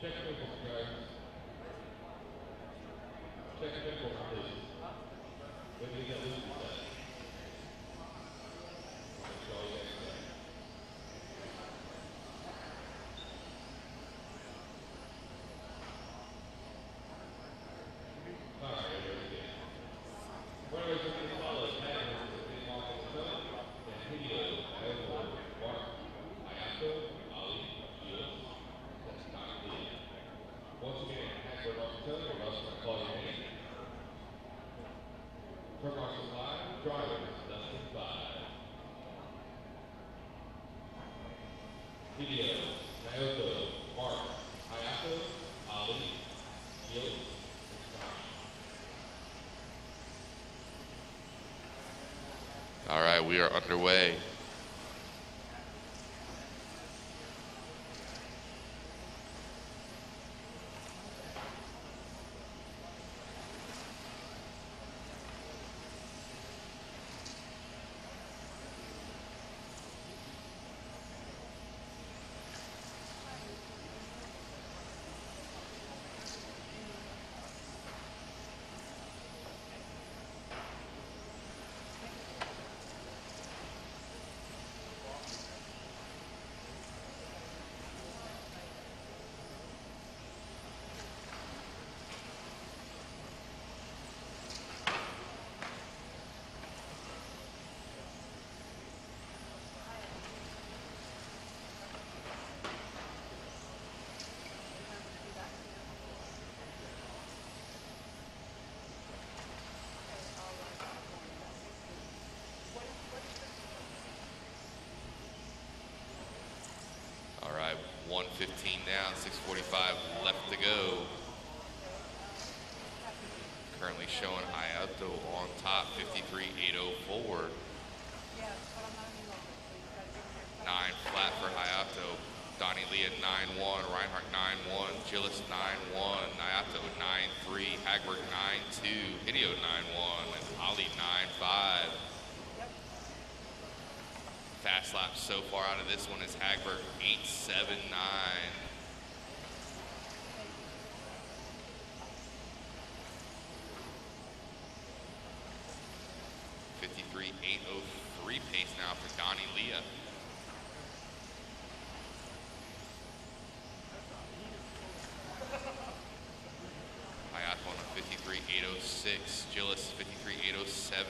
Check pickle strikes. Check pickle completion. When we get loose set. Make sure you get set. Alright, here we go. Runners will be followed. Magnus is the market zone. Then Hideo, Elmo, Mark, Hayato, Ali, Shields. That's not clear. Once again, Hagler off the turn, or else I'm gonna call your name. Turn marshal 5, drivers, less than 5. Hideo, Naoto, Mark, Hayato, Ali, Shields, and Scott. All right, we are underway. All right, 1:15 down, 6:45 left to go. Currently showing Hayato on top, 53.804. 9 flat for Hayato. Donnie Lee at 9-1, Reinhardt 9-1, Gillis 9-1, Hayato 9-3, Hagberg 9-2, Hideo 9-1, and Ali 9-5. Fast lap so far out of this one is Hagberg 8.79. .803 pace now for Donnie Leah. Hayato on a 53.806, Gillis 53.807.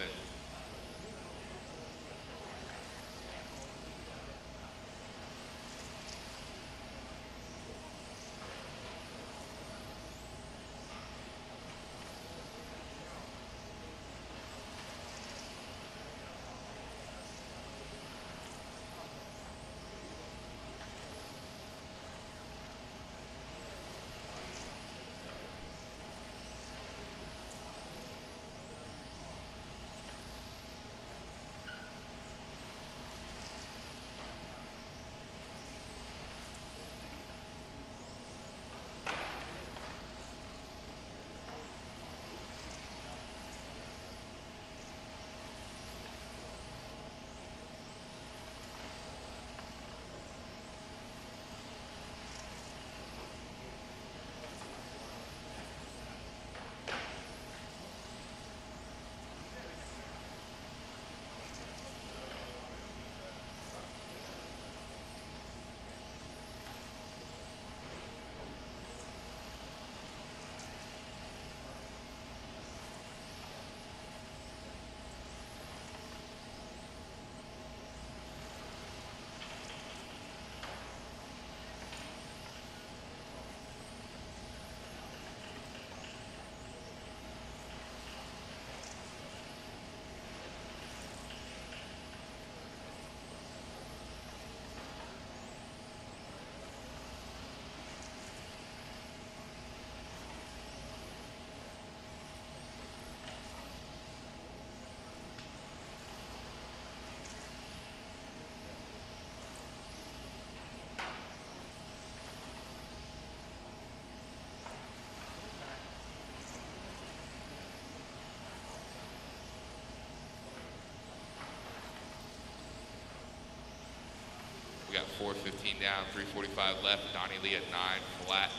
We got 4:15 down, 3:45 left. Donnie Lee at 9 flat.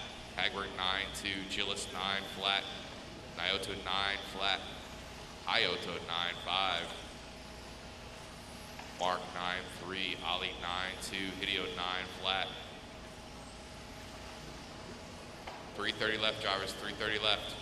Hagberg 9-2, Gillis 9 flat, Nyoto 9 flat, Hayato 9-5, Mark 9-3, Ali 9-2, Hideo 9 flat. 330 left, drivers, 330 left.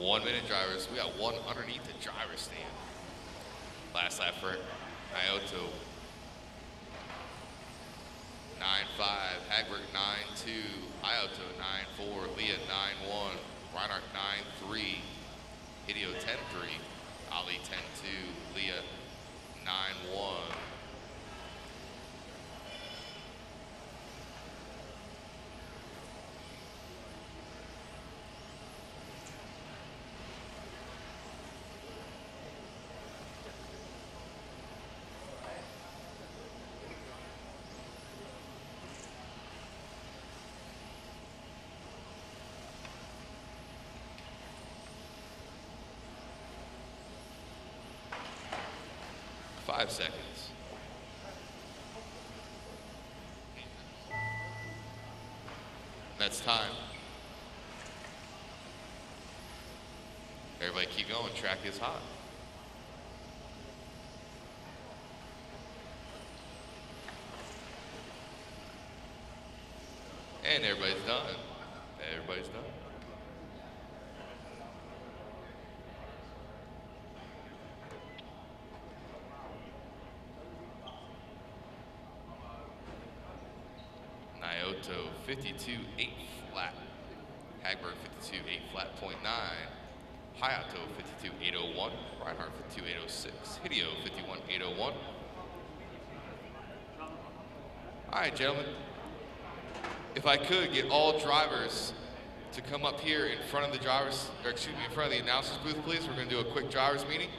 One minute, drivers. We got one underneath the driver stand. Last lap for Nyoto. 9-5, Hagberg 9-2, Hayato 9-4, Leah 9-1, Reinhardt 9-3, Hideo 10-3, Ali 10-2, Leah 9-1. Five seconds. That's time. Everybody keep going, track is hot. And everybody's done. Everybody's done. Nyoto 52.8 flat. Hagberg 52.8 flat, .9. Hayato 52.801. Reinhardt 52.806. Hideo 51.801. All right, gentlemen. If I could get all drivers to come up here in front of the drivers, or excuse me, in front of the announcers booth, please. We're going to do a quick drivers meeting.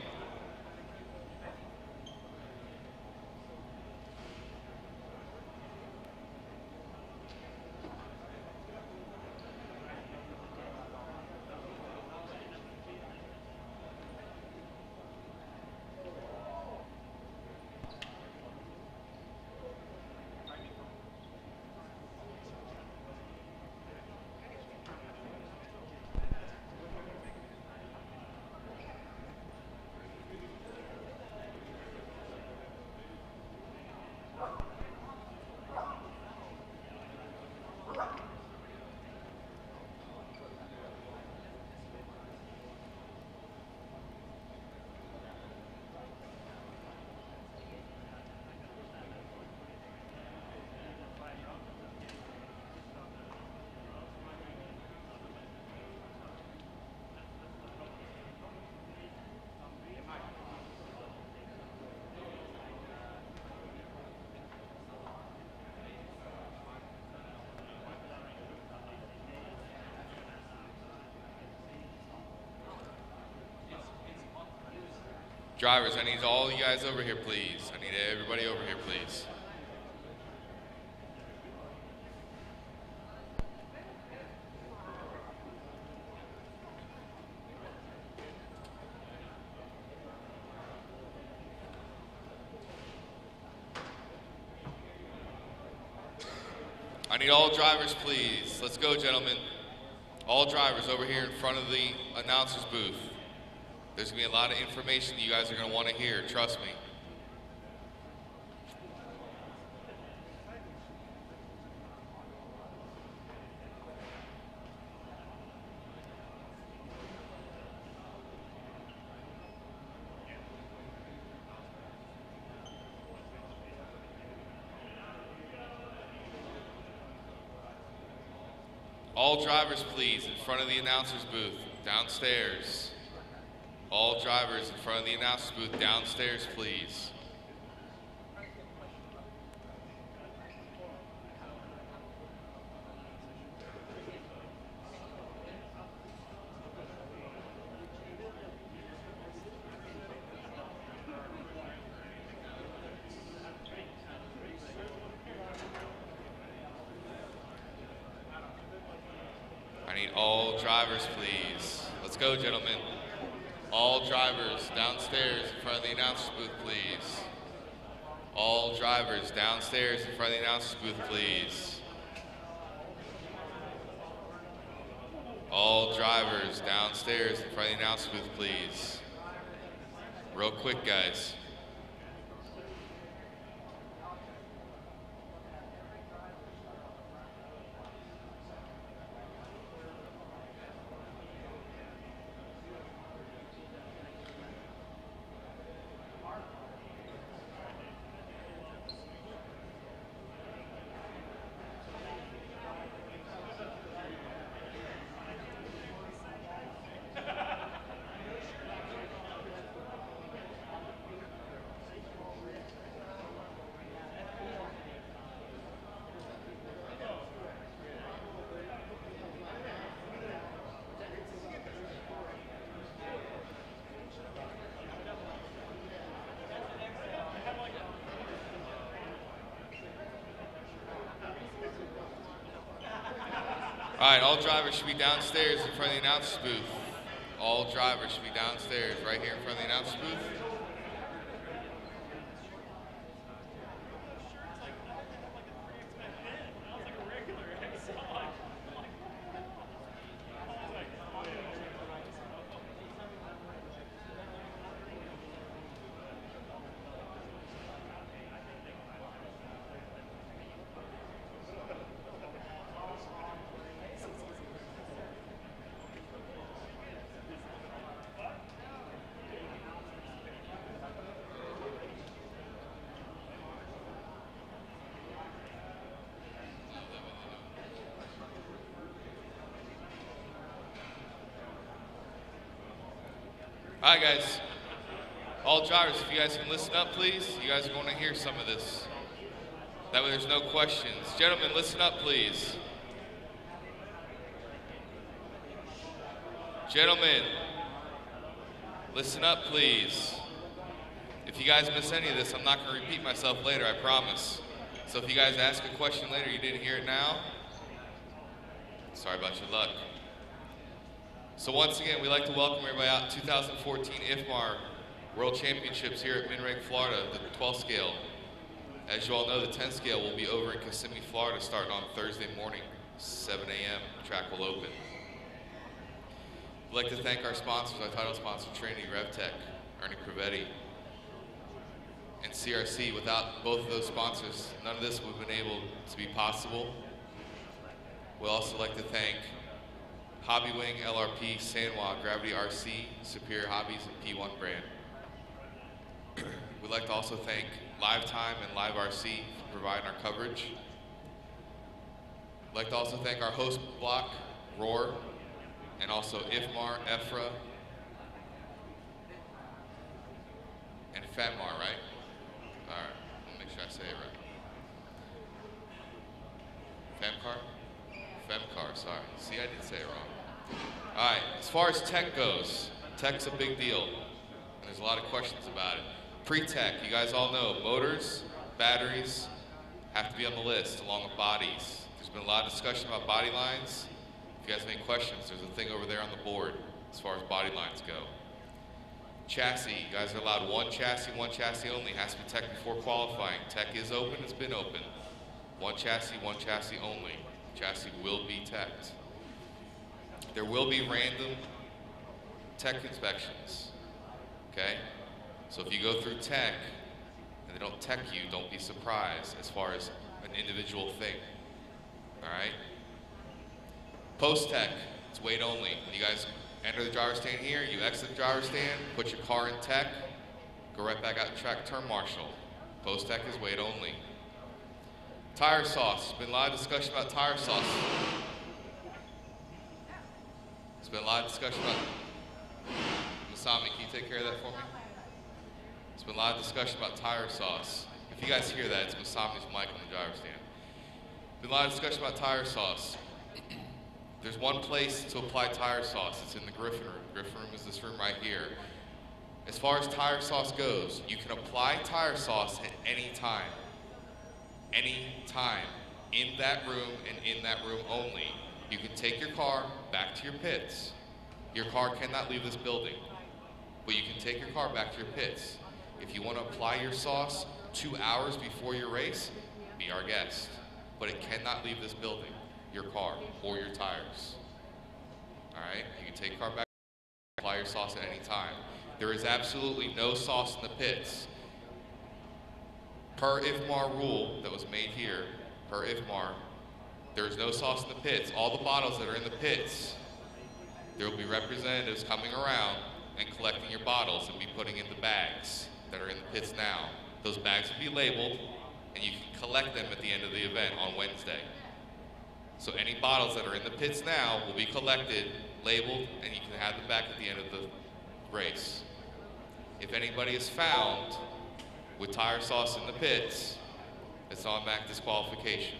Drivers, I need all you guys over here, please. I need everybody over here, please. I need all drivers, please. Let's go, gentlemen. All drivers over here in front of the announcer's booth. There's gonna be a lot of information that you guys are gonna want to hear, trust me. All drivers, please, in front of the announcer's booth, downstairs. All drivers in front of the announcer's booth, downstairs, please. I need all drivers, please. Let's go, gentlemen. All drivers downstairs in front of the announcer's booth, please. All drivers downstairs in front of the announcer's booth, please. All drivers downstairs in front of the announcer's booth, please. Real quick, guys. All right, all drivers should be downstairs in front of the announcer's booth. All drivers should be downstairs right here in front of the announcer's booth. All right, guys. All drivers, if you guys can listen up, please. You guys are going to hear some of this. That way there's no questions. Gentlemen, listen up, please. Gentlemen, listen up, please. If you guys miss any of this, I'm not going to repeat myself later, I promise. So if you guys ask a question later, you didn't hear it now, sorry about your luck. So once again, we'd like to welcome everybody out to 2014 IFMAR World Championships here at Minrake, Florida, the 12 scale. As you all know, the 10 scale will be over in Kissimmee, Florida, starting on Thursday morning, 7 a.m. Track will open. We'd like to thank our sponsors, our title sponsor, Trinity RevTech, Ernie Crevetti, and CRC. Without both of those sponsors, none of this would have been able to be possible. We'd also like to thank Hobby Wing, LRP, Sanwa, Gravity RC, Superior Hobbies, and P1 Brand. We'd like to also thank Lifetime and Live RC for providing our coverage. I'd like to also thank our host block, Roar, and also IFMAR, EFRA, and FEMAR, right? All right, let me make sure I say it right. FEMCAR? FEMCAR, sorry. See, I did say it wrong. All right, as far as tech goes, tech's a big deal. and there's a lot of questions about it. Pre-tech, you guys all know, motors, batteries have to be on the list along with bodies. There's been a lot of discussion about body lines. If you guys have any questions, there's a thing over there on the board as far as body lines go. Chassis, you guys are allowed one chassis only. Has to be tech before qualifying. Tech is open, it's been open. One chassis only. Chassis will be teched. There will be random tech inspections, okay? So if you go through tech and they don't tech you, don't be surprised as far as an individual thing, all right? Post-tech, it's weight only. When you guys enter the driver's stand here, you exit the driver's stand, put your car in tech, go right back out the track, turn marshal. Post-tech is weight only. Tire sauce, there's been a lot of discussion about tire sauce. There's been a lot of discussion about, Masami, can you take care of that for me? There's been a lot of discussion about tire sauce. If you guys hear that, it's Masami's mic on the driver's stand. There's been a lot of discussion about tire sauce. There's one place to apply tire sauce. It's in the Griffin room. Griffin room is this room right here. As far as tire sauce goes, you can apply tire sauce at any time. Any time. In that room and in that room only. You can take your car back to your pits. Your car cannot leave this building, but you can take your car back to your pits. If you want to apply your sauce 2 hours before your race, be our guest. But it cannot leave this building, your car or your tires. All right, you can take your car back, apply your sauce at any time. There is absolutely no sauce in the pits. Per IFMAR rule that was made here, per IFMAR, there is no sauce in the pits. All the bottles that are in the pits, there will be representatives coming around and collecting your bottles and be putting in the bags that are in the pits now. Those bags will be labeled, and you can collect them at the end of the event on Wednesday. So any bottles that are in the pits now will be collected, labeled, and you can have them back at the end of the race. If anybody is found with tire sauce in the pits, it's automatic disqualification.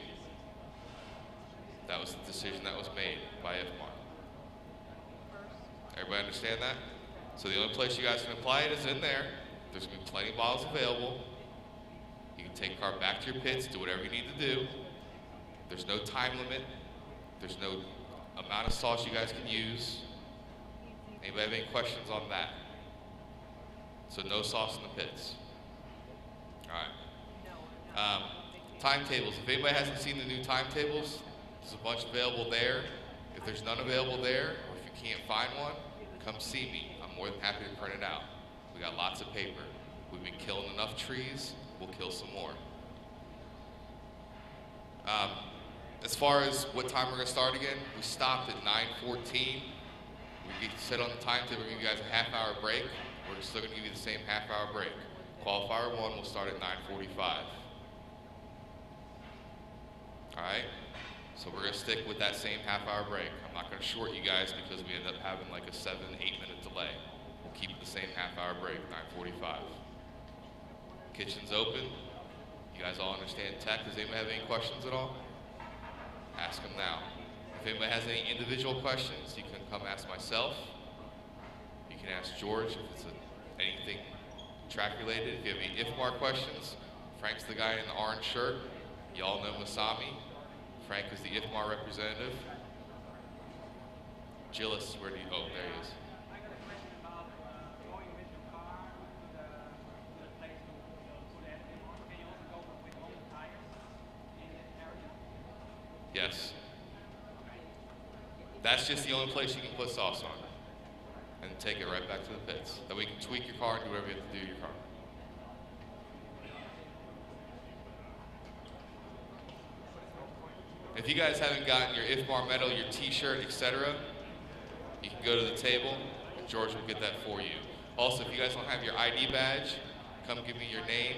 That was the decision that was made by IFMAR. Everybody understand that? So the only place you guys can apply it is in there. There's gonna be plenty of bottles available. You can take your car back to your pits, do whatever you need to do. There's no time limit. There's no amount of sauce you guys can use. Anybody have any questions on that? So no sauce in the pits. All right. Timetables. If anybody hasn't seen the new timetables, there's a bunch available there. If there's none available there, or if you can't find one, come see me. I'm more than happy to print it out. We got lots of paper. We've been killing enough trees, we'll kill some more. As far as what time we're gonna start again, we stopped at 9:14. We said on the timetable, we're gonna give you guys a half-hour break. We're still gonna give you the same half-hour break. Qualifier 1 will start at 9:45. All right? So we're gonna stick with that same half-hour break. I'm not gonna short you guys because we end up having like a 7-8 minute delay. We'll keep the same half-hour break, 9:45. Kitchen's open. You guys all understand tech. Does anybody have any questions at all? Ask them now. If anybody has any individual questions, you can come ask myself. You can ask George if it's anything track related. If you have any IFMAR questions, Frank's the guy in the orange shirt. Y'all know Masami. Frank is the IFMAR representative. Gillis, where do you, oh, there he is. Yes. That's just the only place you can put sauce on. And take it right back to the pits. Then we can tweak your car and do whatever you have to do to your car. If you guys haven't gotten your IFMAR medal, your t-shirt, etc., you can go to the table and George will get that for you. Also, if you guys don't have your ID badge, come give me your name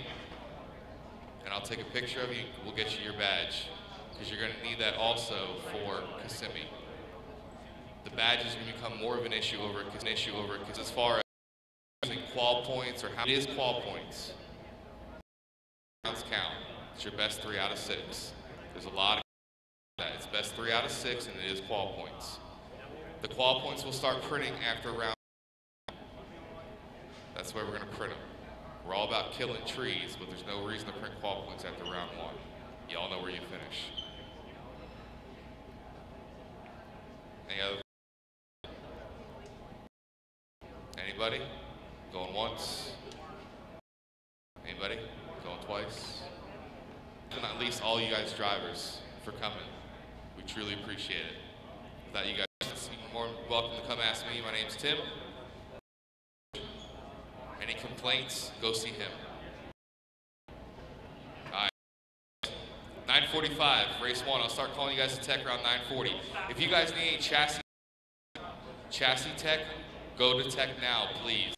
and I'll take a picture of you. We'll get you your badge because you're going to need that also for Kissimmee. The badge is going to become more of an issue over because as far as using qual points or how it is qual points, count. It's your best 3 out of 6. There's a lot of that. It's best 3 out of 6 and it is qual points. The qual points will start printing after round. That's That's why we're going to print them. We're all about killing trees, but there's no reason to print qual points after round 1. Y'all know where you finish. Any other? Anybody? Going once? Anybody? Going twice? And not least all you guys drivers for coming. We truly appreciate it. Without you guys, you're more than welcome to come ask me. My name's Tim. Any complaints, go see him. All right. 9:45, race 1. I'll start calling you guys to tech around 9:40. If you guys need any chassis tech, go to tech now, please.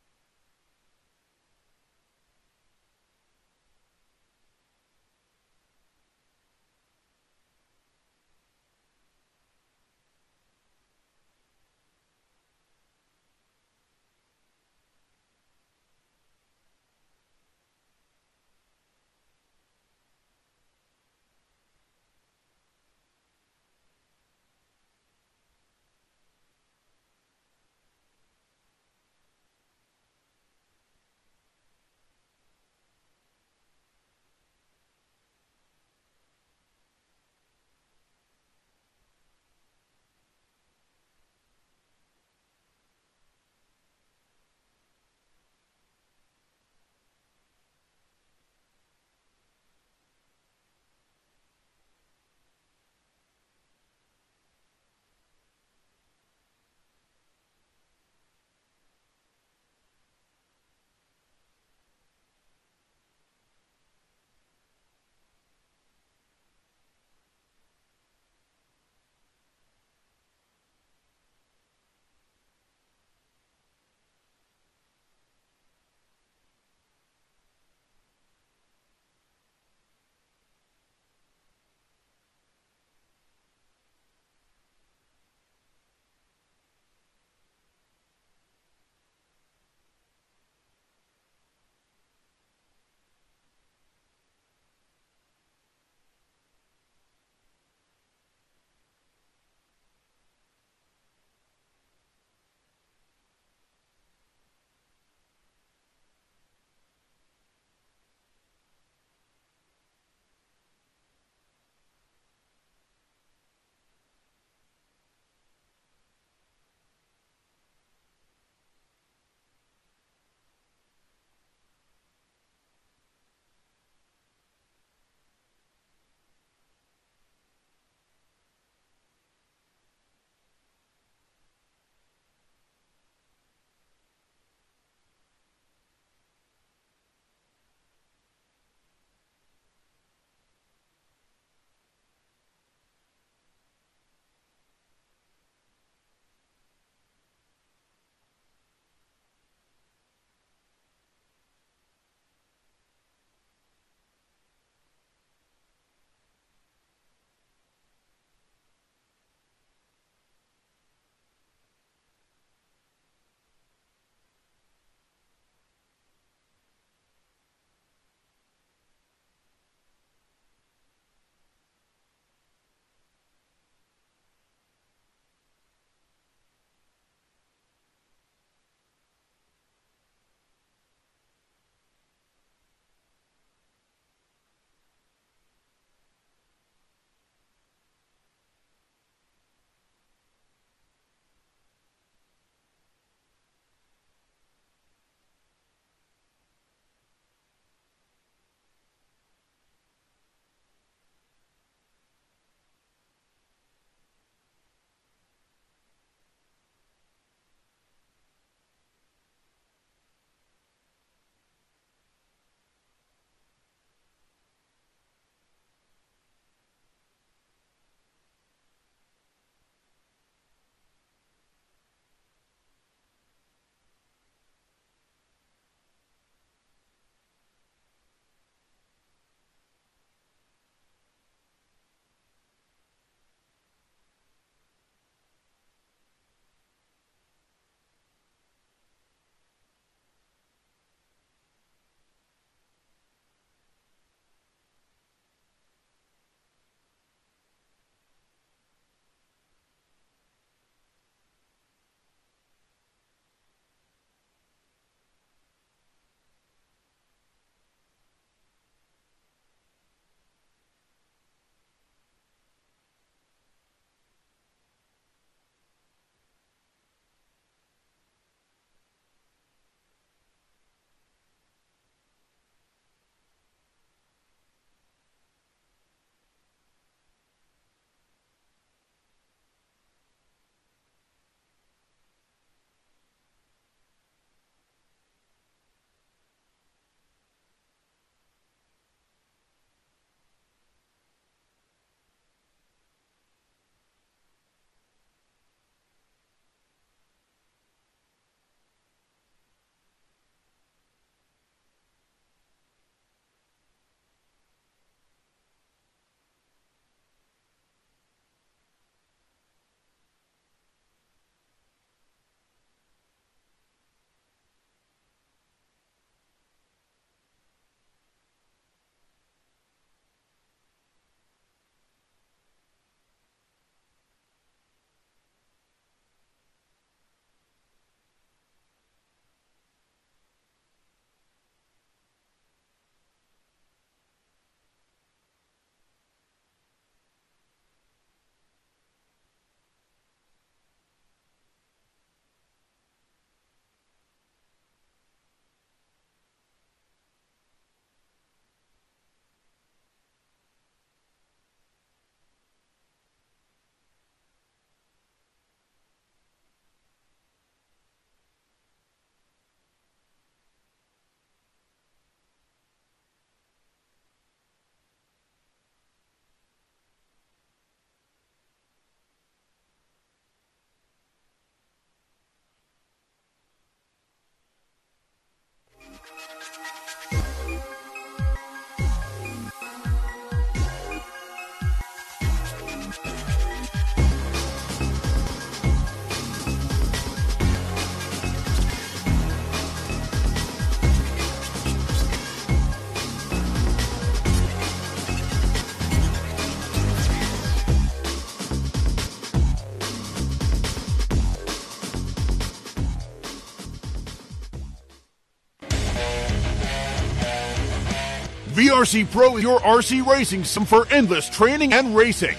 VRC Pro is your RC racing sim for endless training and racing.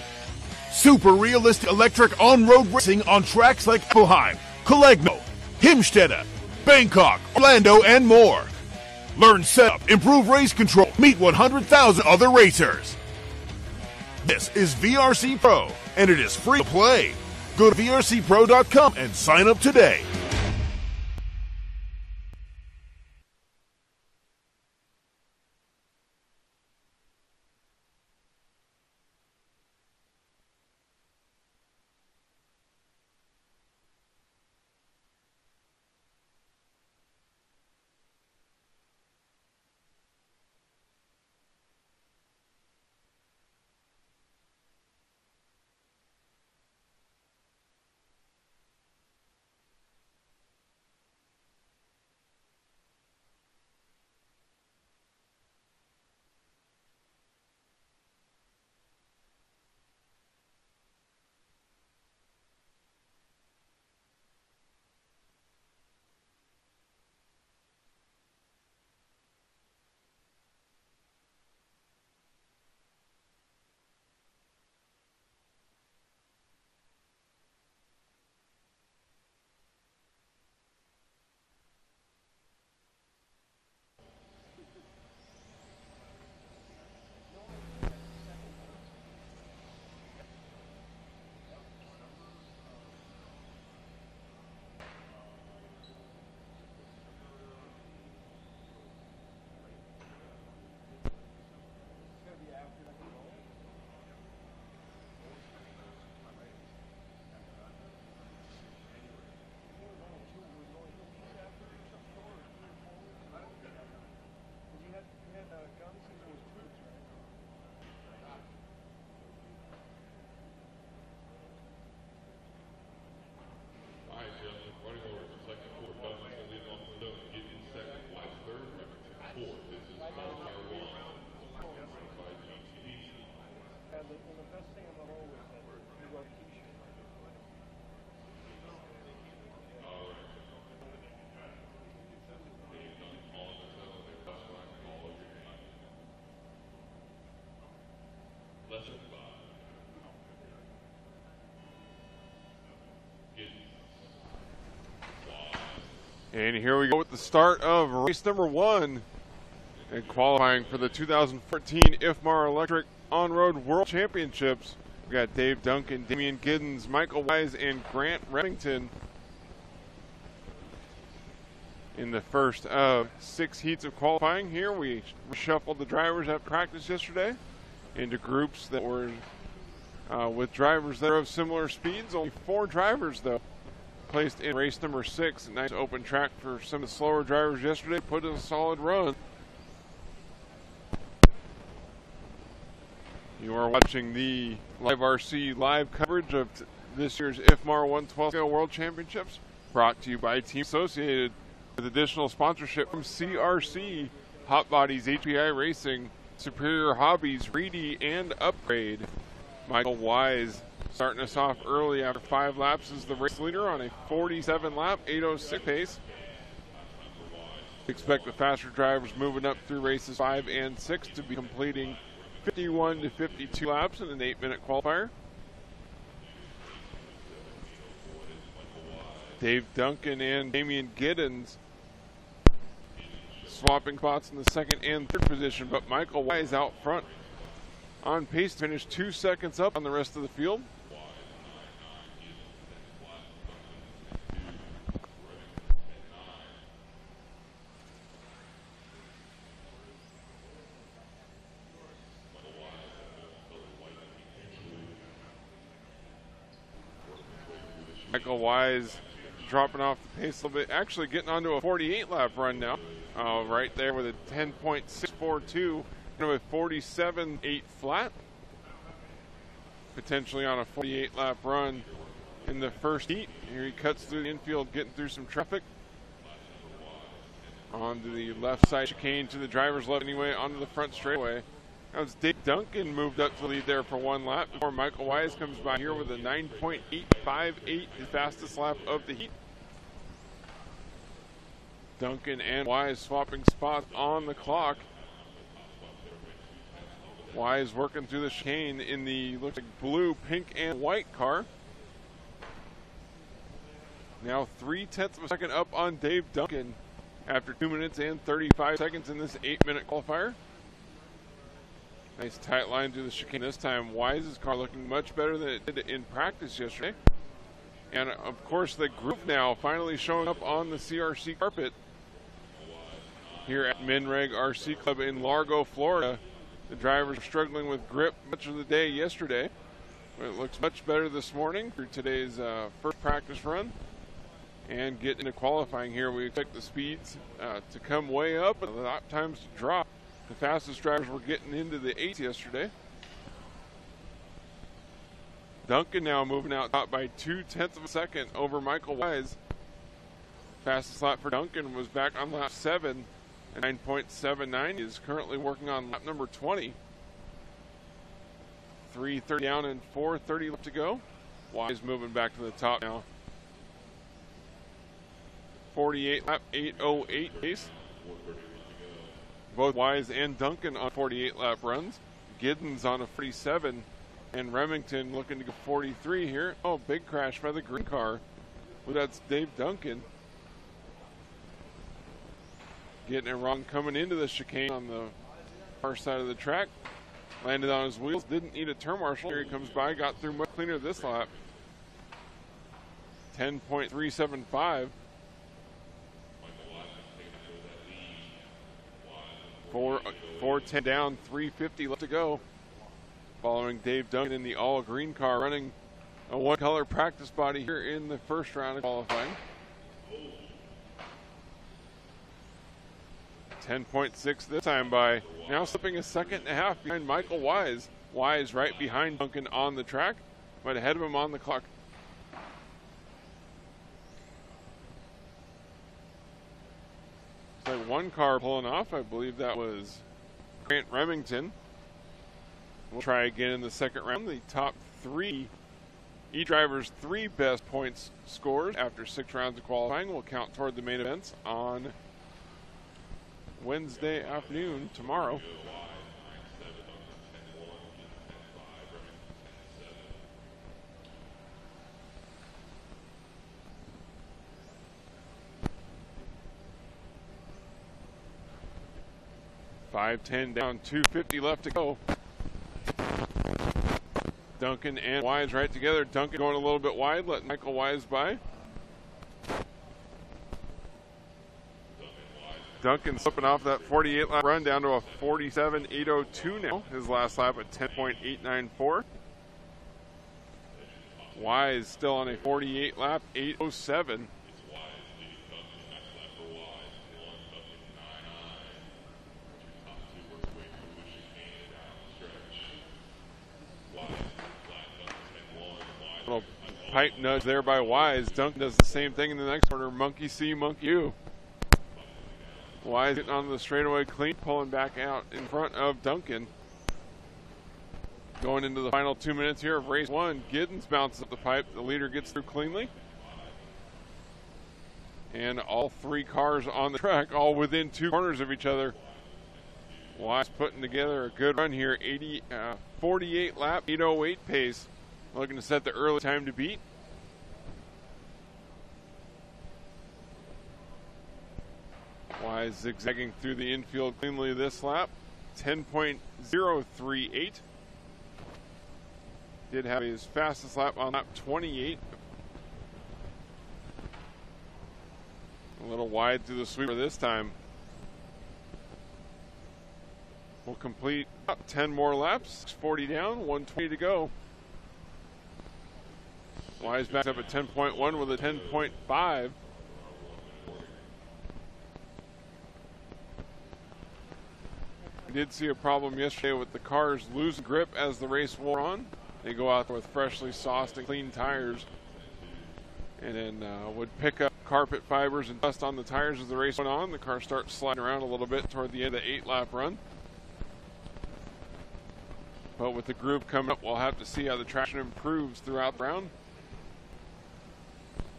Super realistic electric on-road racing on tracks like Appelheim, Colegno, Himstede, Bangkok, Orlando, and more. Learn setup, improve race control, meet 100,000 other racers. This is VRC Pro, and it is free to play. Go to vrcpro.com and sign up today. And here we go with the start of race number 1 and qualifying for the 2014 IFMAR Electric On-Road World Championships. We got Dave Duncan, Damian Giddens, Michael Wise, and Grant Remington in the first of 6 heats of qualifying. Here we shuffled the drivers at practice yesterday into groups that were with drivers that are of similar speeds. Only 4 drivers, though, placed in race number 6. A nice open track for some of the slower drivers yesterday. Put in a solid run. You are watching the Live RC live coverage of this year's IFMAR 112 Scale World Championships, brought to you by Team Associated, with additional sponsorship from CRC, Hot Bodies, HPI Racing, Superior Hobbies, Reedy, and Upgrade. Michael Wise starting us off early after 5 laps as the race leader on a 47-lap, 8:06 pace. Expect the faster drivers moving up through races 5 and 6 to be completing 51 to 52 laps in an 8-minute qualifier. Dave Duncan and Damian Giddens swapping spots in the 2nd and 3rd position, but Michael Wise out front on pace to finish 2 seconds up on the rest of the field. Michael Wise dropping off the pace a little bit, actually getting onto a 48-lap run now. Right there with a 10.642 and a 47.8 flat. Potentially on a 48-lap run in the first heat. Here he cuts through the infield, getting through some traffic. Onto the left side chicane to the driver's left anyway, onto the front straightaway. Now it's Dave Duncan moved up to the lead there for 1 lap before Michael Wise comes by here with a 9.858, the fastest lap of the heat. Duncan and Wise swapping spots on the clock. Wise working through the chicane in the, looks like, blue, pink, and white car. Now 0.3 of a second up on Dave Duncan after 2 minutes and 35 seconds in this 8-minute qualifier. Nice tight line through the chicane this time. Wise's car looking much better than it did in practice yesterday. And of course the group now finally showing up on the CRC carpet here at Minreg RC Club in Largo, Florida. The drivers were struggling with grip much of the day yesterday. But it looks much better this morning through today's first practice run. And get into qualifying here, we expect the speeds to come way up and the lap times to drop. The fastest drivers were getting into the 8s yesterday. Duncan now moving out top by 0.2 of a second over Michael Wise. Fastest lap for Duncan was back on lap 7 at 9.79. He is currently working on lap number 20. 3:30 down and 4:30 left to go. Wise moving back to the top now. 48 lap, 8:08 pace. Both Wise and Duncan on 48 lap runs. Giddens on a 47, and Remington looking to go 43 here. Oh, big crash by the green car. Well, that's Dave Duncan. Getting it wrong coming into the chicane on the far side of the track. Landed on his wheels, didn't need a turn marshal. Here he comes by, got through much cleaner this lap. 10.375. 4:10 down, 3:50 left to go. Following Dave Duncan in the all green car, running a one-color practice body here in the first round of qualifying. 10.6 this time by, now slipping a second and a half behind Michael Wise. Wise right behind Duncan on the track, but ahead of him on the clock. Like one car pulling off. I believe that was Grant Remington. We'll try again in the second round. The top three, each driver's 3 best points scores after 6 rounds of qualifying will count toward the main events on Wednesday afternoon, tomorrow. .510 down, 2:50 left to go. Duncan and Wise right together. Duncan going a little bit wide, letting Michael Wise by. Duncan slipping off that 48 lap run down to a 47.802 now. His last lap at 10.894. Wise still on a 48 lap, 807. Little pipe nudge there by Wise. Duncan does the same thing in the next corner. Monkey see, monkey you. Wise getting on the straightaway clean, pulling back out in front of Duncan. Going into the final 2 minutes here of race 1. Giddens bounces up the pipe. The leader gets through cleanly. And all 3 cars on the track, all within 2 corners of each other. Wise putting together a good run here. 48 lap, 8:08 pace. Looking to set the early time to beat. Wise zigzagging through the infield cleanly this lap. 10.038. Did have his fastest lap on lap 28. A little wide through the sweeper this time. We'll complete about 10 more laps. 640 down, 120 to go. Wise back up at 10.1 with a 10.5. We did see a problem yesterday with the cars losing grip as the race wore on. They go out there with freshly sauced and clean tires and then would pick up carpet fibers and dust on the tires as the race went on. The car starts sliding around a little bit toward the end of the 8-lap run. But with the groove coming up, we'll have to see how the traction improves throughout the round.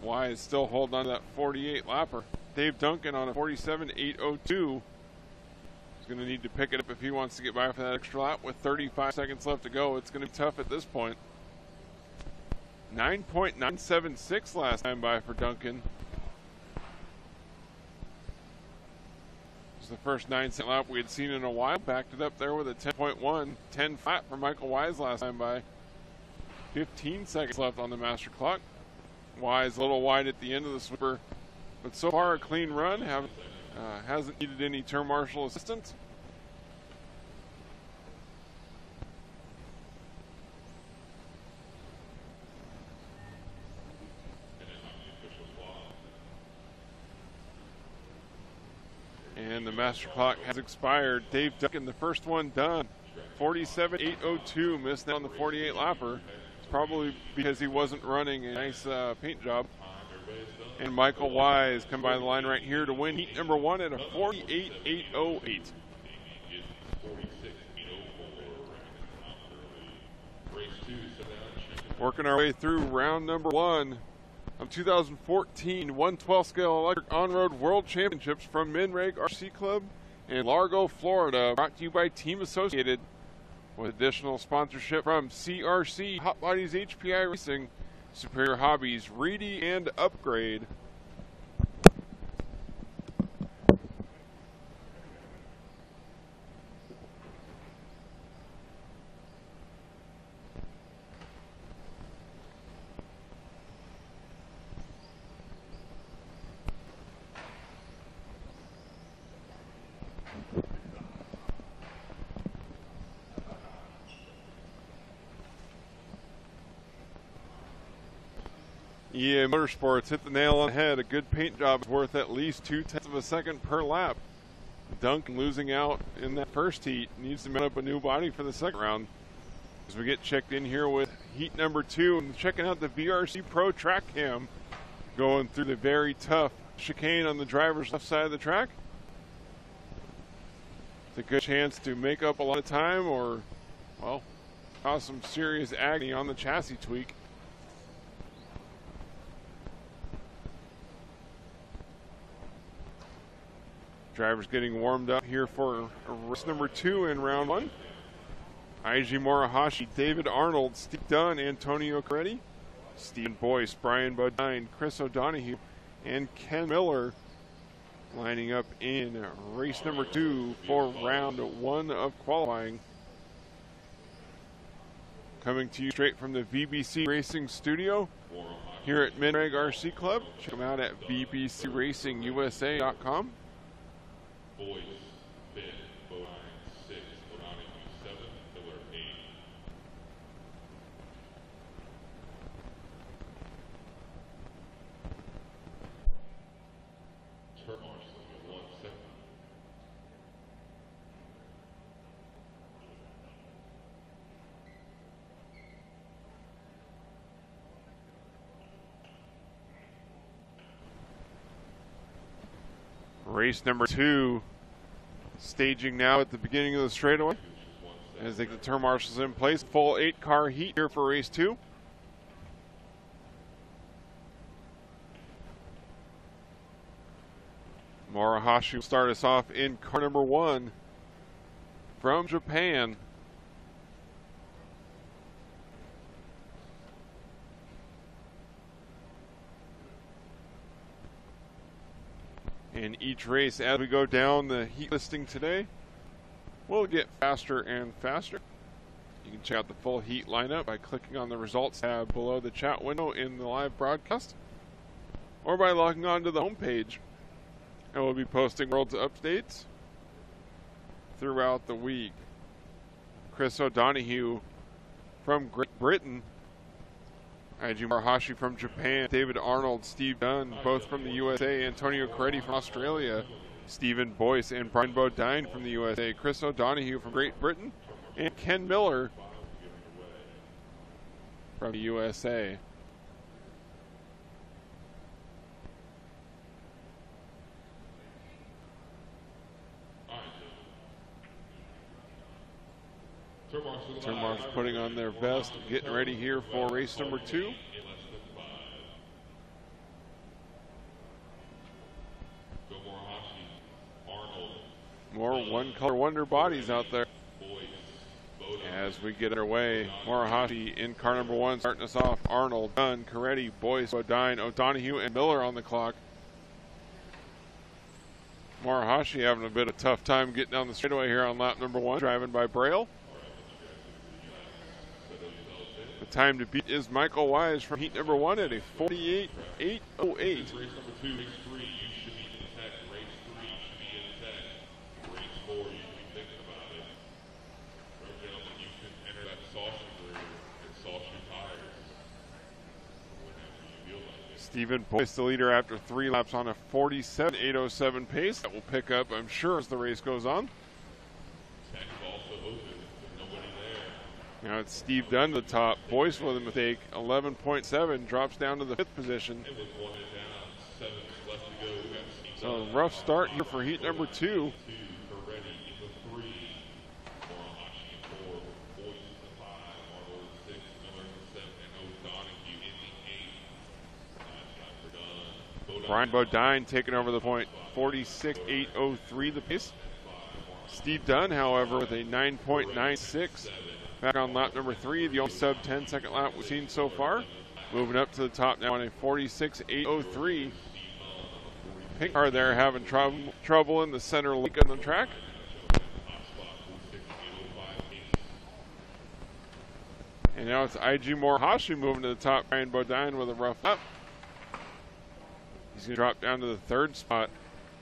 Wise still holding on to that 48 lapper. Dave Duncan on a 47.802. going to need to pick it up if he wants to get by for that extra lap. With 35 seconds left to go, it's going to be tough at this point. 9.976 last time by for Duncan. It's the first 9-second lap we had seen in a while. Backed it up there with a 10.1, 10 flat for Michael Wise last time by. 15 seconds left on the master clock. Wise a little wide at the end of the sweeper, but so far a clean run. Hasn't needed any turn marshal assistance. And the master clock has expired. Dave Duncan, the first one done. 47.802, missed that on the 48 lapper. It's probably because he wasn't running a nice paint job. And Michael Wise come by the line right here to win heat number 1 at a 48.808. Working our way through round number 1 of 2014 112 scale electric on-road world championships from Minreg RC Club in Largo, Florida. Brought to you by Team Associated with additional sponsorship from CRC, Hot Bodies HPI Racing, Superior Hobbies, Reedy, and Upgrade. EA Motorsports hit the nail on the head. A good paint job is worth at least 0.2 of a second per lap. Duncan losing out in that first heat needs to mount up a new body for the second round. As we get checked in here with heat number 2 and checking out the VRC Pro track cam, going through the very tough chicane on the driver's left side of the track. It's a good chance to make up a lot of time or, well, cause some serious agony on the chassis tweak. Drivers getting warmed up here for race number 2 in round 1. Eiji Morihashi, David Arnold, Steve Dunn, Antonio Coretti, Stephen Boyce, Brian Bodine, Chris O'Donohue, and Ken Miller lining up in race number 2 for round 1 of qualifying. Coming to you straight from the VBC Racing Studio here at Minreg RC Club. Check them out at bbcracingusa.com. Boyce, Ben, Bodine, 6, O'Donohue, 7, Miller, 8. Turn marshal, 1 second. Race number 2 staging now at the beginning of the straightaway as they get the turn marshals in place. Full 8-car heat here for race 2. Morihashi will start us off in car number 1 from Japan. In each race, as we go down the heat listing today, we'll get faster and faster. You can check out the full heat lineup by clicking on the results tab below the chat window in the live broadcast, or by logging on to the homepage. And we'll be posting world's updates throughout the week. Chris O'Donohue from Great Britain, Eiji Morihashi from Japan, David Arnold, Steve Dunn, both from the USA, Antonio Coretti from Australia, Stephen Boyce and Brian Bodine from the USA, Chris O'Donohue from Great Britain, and Ken Miller from the USA. Turn marshals putting on their vest, getting ready here for race number 2. More one-color wonder bodies out there. As we get underway, Morihashi in car number 1 starting us off. Arnold, Dunn, Coretti, Boyce, Bodine, O'Donohue, and Miller on the clock. Morihashi having a bit of a tough time getting down the straightaway here on lap number 1, driving by Braille. The time to beat is Michael Wise from heat number 1 at a 48.808. Race number 2, race 3, you should be in tech. Race 3 should be in tech. Race 4, you should be thinking about it. Right, gentlemen, you can enter that saucer groove and sauce your tires whenever you feel like it. Stephen Boyce, the leader after 3 laps on a 47.807 pace. That will pick up, I'm sure, as the race goes on. Tech is also open with nobody there. Now it's Steve Dunn to the top. Boyce with a mistake, 11.7, drops down to the 5th position. It was 1 and down, 7 left to go. We got Steve So Dunn. rough start here for heat number 2. 2, Coretti in the 3, Morihashi in 4, Boyce in the 5, Arnold in 6, Miller in the 7, and O'Donohue in the 8. Last lap for Dunn. Brian Bodine taking over the point, 46.803 the pace. Steve Dunn, however, with a 9.96. Back on lap number 3, the only sub-10 second lap we've seen so far. Moving up to the top now on a 46.803. Pink car there having trouble in the center link on the track. And now it's IG Morihashi moving to the top. Brian Bodine with a rough lap. He's going to drop down to the 3rd spot.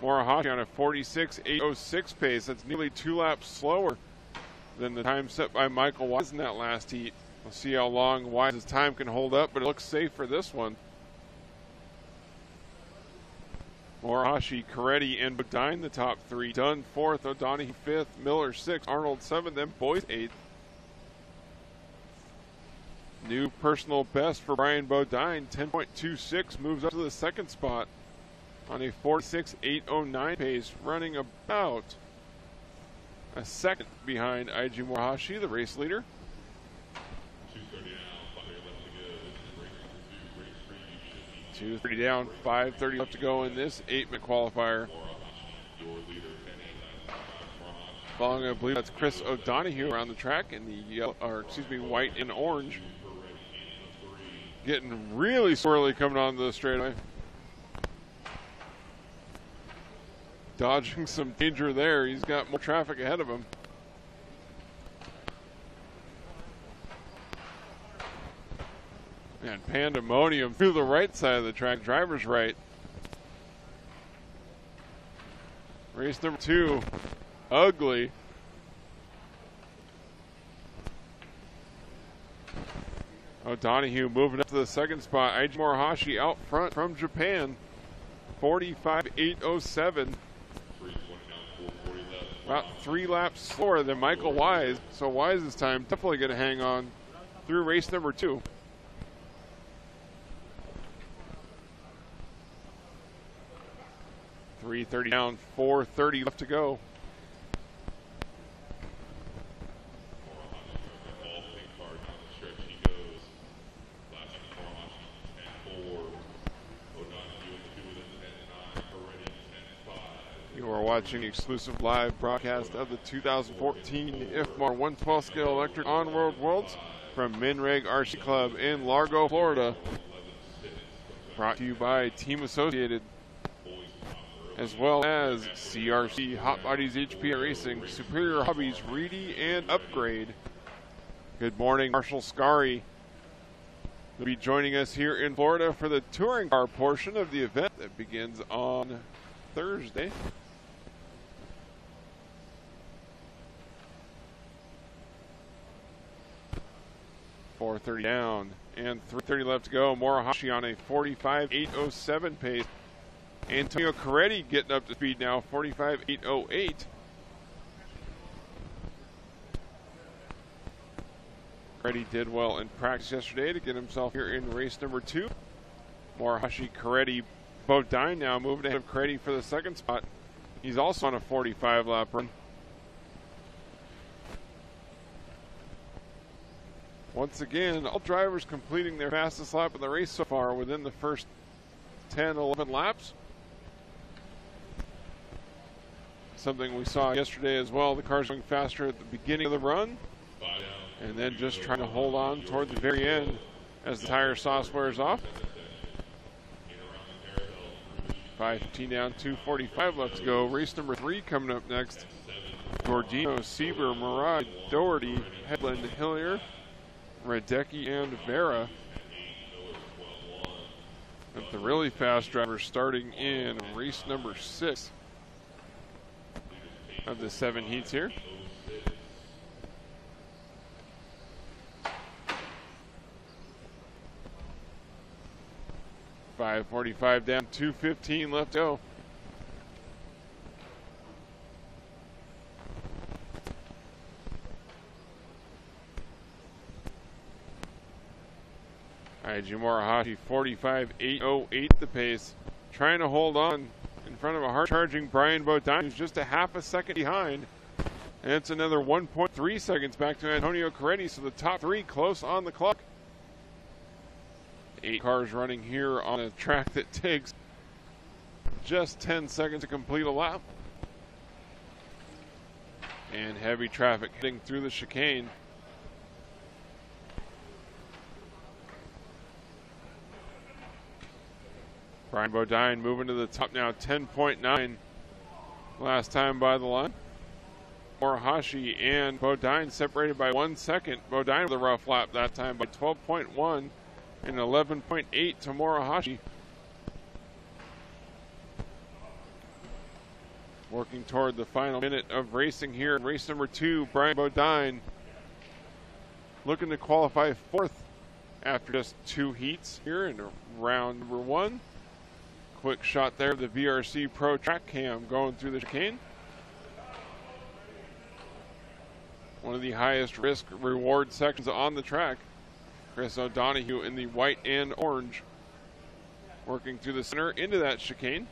Morihashi on a 46.806 pace. That's nearly 2 laps slower than the time set by Michael Wise in that last heat. We'll see how long Wise's time can hold up, but it looks safe for this one. Morihashi, Coretti, and Bodine the top 3. Dunn 4th, O'Donohue 5th, Miller 6th, Arnold 7th, then Boyce 8th. New personal best for Brian Bodine, 10.26, moves up to the 2nd spot on a 46.809 pace, running about a second behind IG Morihashi, the race leader. 2:30 down, 5 left to go. This is race number 2, race 3, you should be 2:30 down, 5:30 left to go in this 8-minute qualifier. your leader, Following, I believe that's Chris O'Donohue around the track in the yellow, or excuse me, white and orange. Getting really swirly coming onto the straightaway. Dodging some danger there. He's got more traffic ahead of him. And pandemonium through the right side of the track, driver's right. Race number 2, ugly. O'Donohue moving up to the 2nd spot. IG Morihashi out front from Japan, 45.807. About 3 laps slower than Michael Wise. So Wise's time definitely going to hang on through race number 2. .330 down, 4:30 left to go. You are watching the exclusive live broadcast of the 2014 IFMAR 112 scale electric on-road worlds from Minreg RC Club in Largo, Florida. Brought to you by Team Associated, as well as CRC, Hot Bodies HPA Racing, Superior Hobbies, Reedy, and Upgrade. Good morning, Marshall Scary will be joining us here in Florida for the touring car portion of the event that begins on Thursday. .430 down and 3:30 left to go. Morihashi on a 45.807 pace. Antonio Coretti getting up to speed now, 45.808. Coretti did well in practice yesterday to get himself here in race number 2. Morihashi, Coretti, Bodine now moving ahead of Coretti for the 2nd spot. He's also on a 45 lap run. Once again, all drivers completing their fastest lap of the race so far within the first 10, 11 laps. Something we saw yesterday as well. The cars going faster at the beginning of the run, and then just trying to hold on toward the very end as the tire sauce wears off. 5:15 down, 2:45 left to go. Race number 3 coming up next. Gordino, Sieber, Murad, Doherty, Headland, Hillier, Radecki, and Vera. With the really fast drivers starting in race number 6 of the 7 heats here. .545 down, 2:15 left to go. IG Morihashi 45.808 the pace, trying to hold on in front of a hard-charging Brian Bodine, who's just a half a second behind. And it's another 1.3 seconds back to Antonio Coretti, so the top 3 close on the clock. 8 cars running here on a track that takes just 10 seconds to complete a lap. And heavy traffic heading through the chicane. Brian Bodine moving to the top now, 10.9 last time by the line. Morihashi and Bodine separated by 1 second. Bodine with a rough lap that time by 12.1 and 11.8 to Morihashi. Working toward the final minute of racing here in race number 2. Brian Bodine looking to qualify 4th after just 2 heats here in round number 1. Quick shot there of the VRC Pro track cam going through the chicane. One of the highest risk reward sections on the track. Chris O'Donoghue in the white and orange, working through the center into that chicane.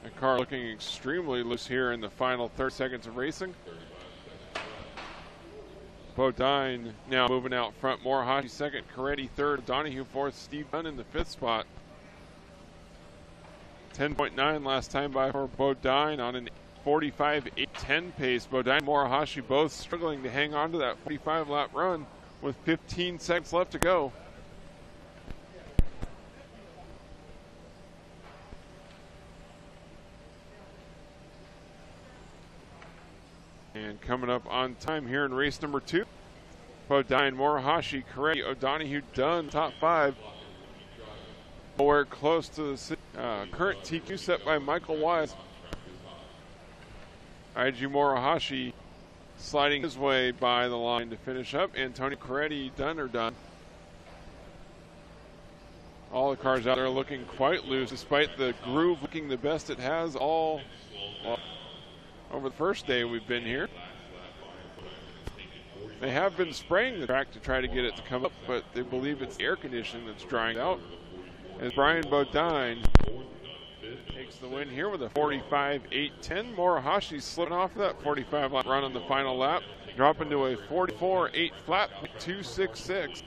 The car looking extremely loose here in the final 30 seconds of racing. Bodine now moving out front. Morihashi second, Coretti third, Donahue fourth, Steve Dunn in the 5th spot. 10.9 last time by for Bodine on an 45.810 pace. Bodine and Morihashi both struggling to hang on to that 45 lap run with 15 seconds left to go. And coming up on time here in race number 2, Bodine, Morihashi, Coretti, O'Donoghue, Dunn, top 5. Nowhere close to the current TQ set by Michael Wise. IG Morihashi sliding his way by the line to finish up. Antonio Coretti, Dunn are done. All the cars out there looking quite loose, despite the groove looking the best it has all over the first day we've been here. They have been spraying the track to try to get it to come up, but they believe it's the air conditioning that's drying out. As Brian Bodine takes the win here with a 45.810. Morihashi slipping off of that 45 lap run on the final lap, dropping to a 44.8 flat, 266.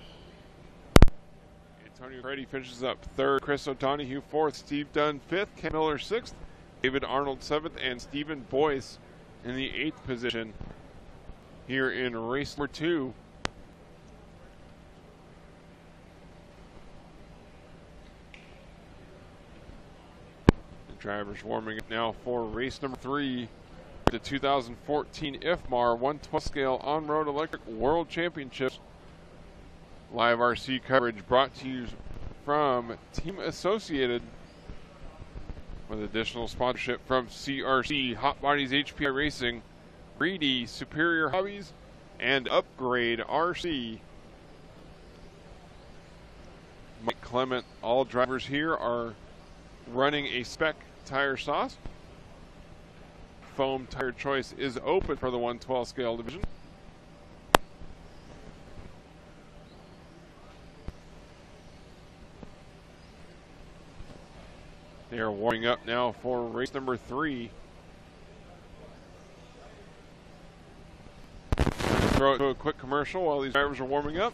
Antonio Coretti finishes up 3rd, Chris O'Donoghue 4th, Steve Dunn 5th, Ken Miller 6th, David Arnold 7th, and Stephen Boyce in the 8th position here in race number 2. The drivers warming up now for race number 3, the 2014 IFMAR 112 scale on-road electric world championships. Live RC coverage brought to you from Team Associated, with additional sponsorship from CRC, Hot Bodies HPI Racing, Reedy, Superior Hobbies, and Upgrade RC. Mike Clement, all drivers here are running a spec tire sauce. Foam tire choice is open for the 112 scale division. They are warming up now for race number 3. Throw it to a quick commercial while these drivers are warming up.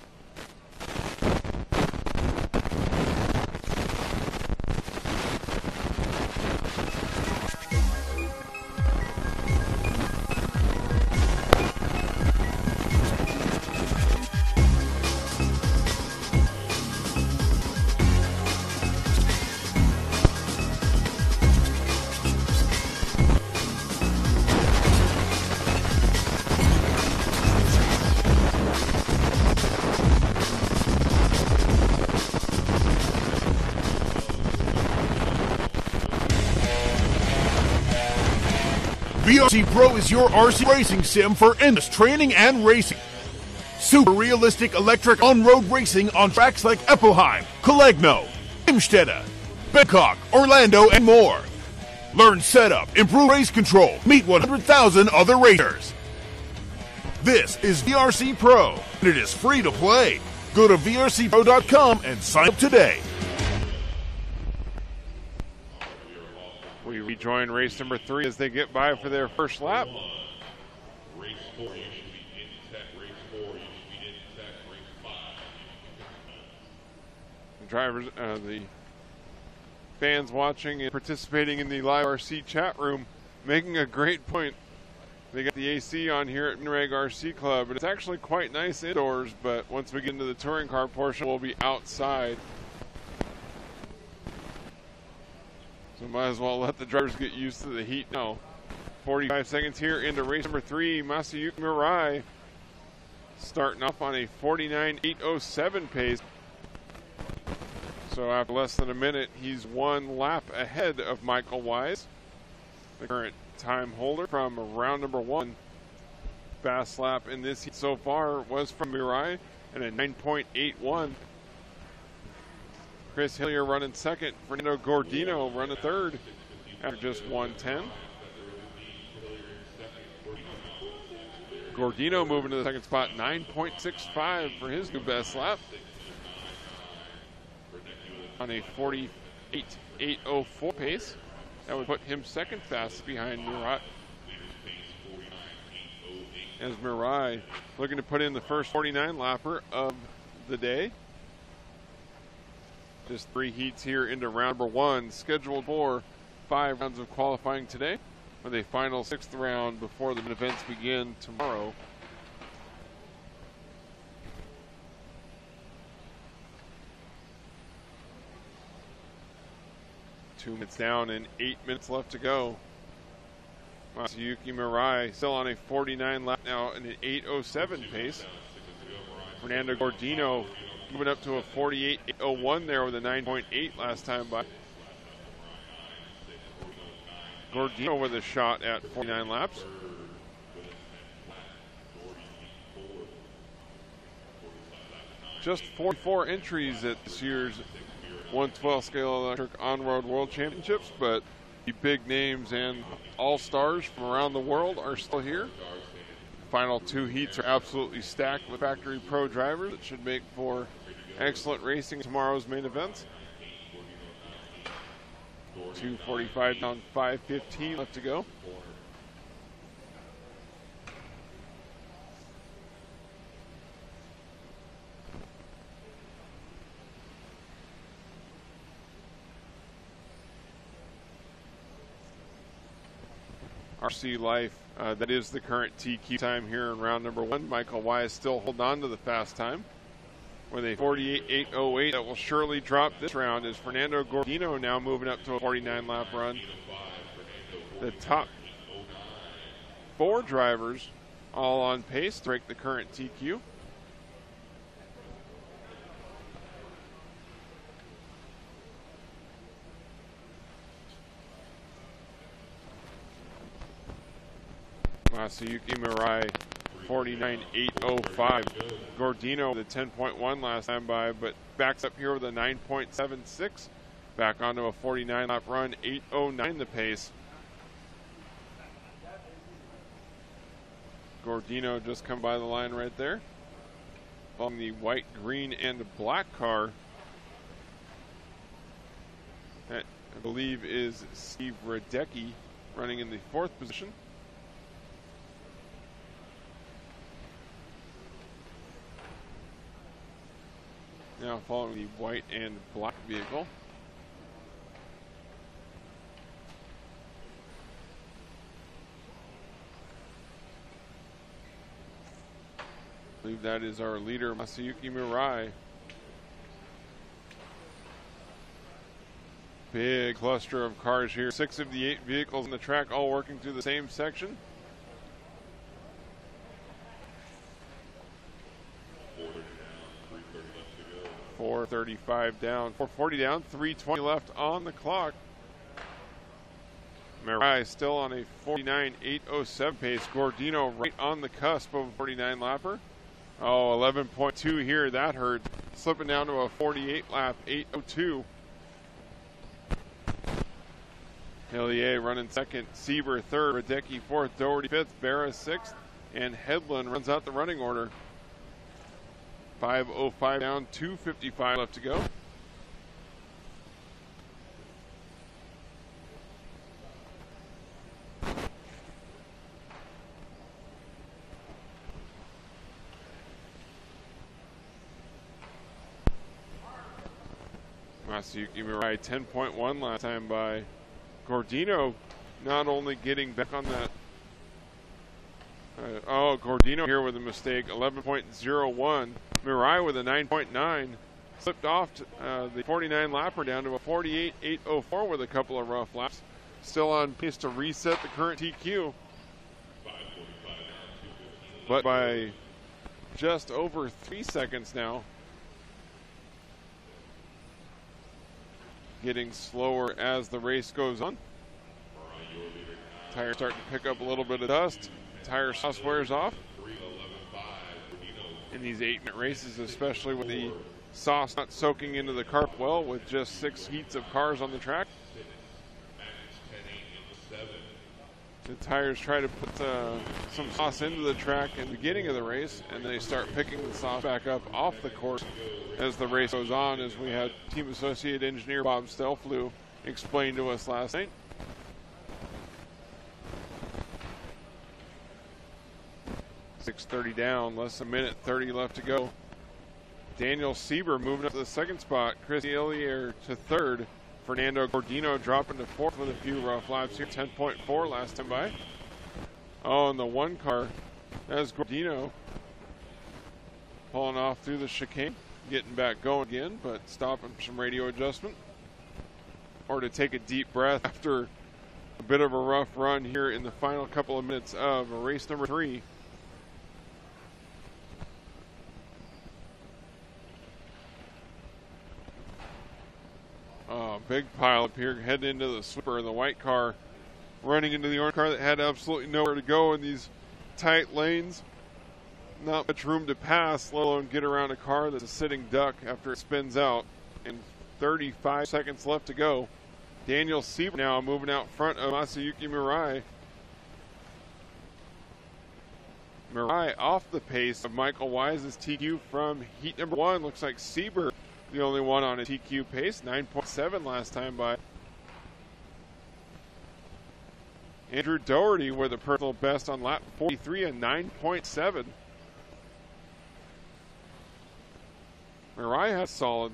VRC Pro is your RC racing sim for endless training and racing. Super realistic electric on-road racing on tracks like Epelheim, Colegno, Himstede, Bangkok, Orlando, and more. Learn setup, improve race control, meet 100,000 other racers. This is VRC Pro, and it is free to play. Go to vrcpro.com and sign up today. We rejoin race number 3 as they get by for their first lap. Race 4, you should be in tech. Race 4, you should be in tech. Race 5. The drivers, the fans watching and participating in the live RC chat room making a great point. They got the AC on here at Minreg RC Club, and it's actually quite nice indoors, but once we get into the touring car portion, we'll be outside. So might as well let the drivers get used to the heat now. 45 seconds here into race number 3. Masayuki Mirai starting off on a 49.807 pace. So after less than a minute, he's 1 lap ahead of Michael Wise, the current time holder from round number 1. Fast lap in this heat so far was from Mirai and a 9.81. Chris Hillier running second. Fernando Gordino running third after just 1:10. Gordino moving to the second spot, 9.65 for his new best lap on a 48.804 pace. That would put him second fastest behind Mirai. As Mirai looking to put in the first 49 lapper of the day. Just 3 heats here into round number 1, scheduled for 5 rounds of qualifying today, with a final 6th round before the events begin tomorrow. Two minutes down and 8 minutes left to go. Masayuki Mirai still on a 49 lap now in an 8:07 pace. Fernando Gordino moving up to a 48.01 there with a 9.8 last time by. Gordino with a shot at 49 laps. Just 44 entries at this year's 112 scale electric on-road world championships, but the big names and all-stars from around the world are still here. Final 2 heats are absolutely stacked with factory pro drivers. It should make for excellent racing tomorrow's main events. 2:45 down, 5:15 left to go. RC Life, that is the current TQ time here in round number 1. Michael Wise still holding on to the fast time with a 48.808 that will surely drop this round as Fernando Gordino now moving up to a 49 lap run. The top 4 drivers all on pace to break the current TQ. Masayuki Mirai, 49.805. Gordino, the 10.1 last time by, but backs up here with a 9.76. Back onto a 49 lap run, 8:09 the pace. Gordino just come by the line right there. On the white, green, and black car. That, I believe, is Steve Radecki running in the 4th position. Now following the white and black vehicle. I believe that is our leader, Masayuki Mirai. Big cluster of cars here. 6 of the 8 vehicles on the track all working through the same section. 4:35 down, 4:40 down, 3:20 left on the clock. Mirai still on a 49.807 pace. Gordino right on the cusp of a 49 lapper. Oh, 11.2 here. That hurt. Slipping down to a 48 lap, 8.02. Hillier running second. Sieber third. Radecki fourth. Doherty fifth. Vera sixth. And Headland runs out the running order. 5:05 down, 2:55 left to go. Masayuki Mirai 10.1 last time by Gordino, not only getting back on that. Gordino here with a mistake, 11.01. Mirai with a 9.9. Slipped off the 49 lapper down to a 48.804 with a couple of rough laps. Still on pace to reset the current TQ. But by just over 3 seconds now. Getting slower as the race goes on. Tires starting to pick up a little bit of dust. Tire sauce wears off. In these 8-minute races, especially with the sauce not soaking into the carpet well with just 6 heats of cars on the track. The tires try to put some sauce into the track at the beginning of the race, and they start picking the sauce back up off the course as the race goes on, as we had Team Associate Engineer Bob Stelflew explain to us last night. .630 down, less than a minute 30 left to go. Daniel Sieber moving up to the second spot. Chris Hillier to third. Fernando Gordino dropping to fourth with a few rough laps here. 10.4 last time by. Oh, and the one car, that's Gordino pulling off through the chicane, getting back going again, but stopping for some radio adjustment or to take a deep breath after a bit of a rough run here in the final couple of minutes of race number 3. Big pile up here, heading into the sweeper, the white car running into the orange car that had absolutely nowhere to go in these tight lanes. Not much room to pass, let alone get around a car that's a sitting duck after it spins out. And 35 seconds left to go. Daniel Sieber now moving out front of Masayuki Mirai. Mirai off the pace of Michael Wise's TQ from heat number 1. Looks like Sieber the only one on a TQ pace, 9.7 last time by. Andrew Doherty with a personal best on lap 43 and 9.7. Mirai has a solid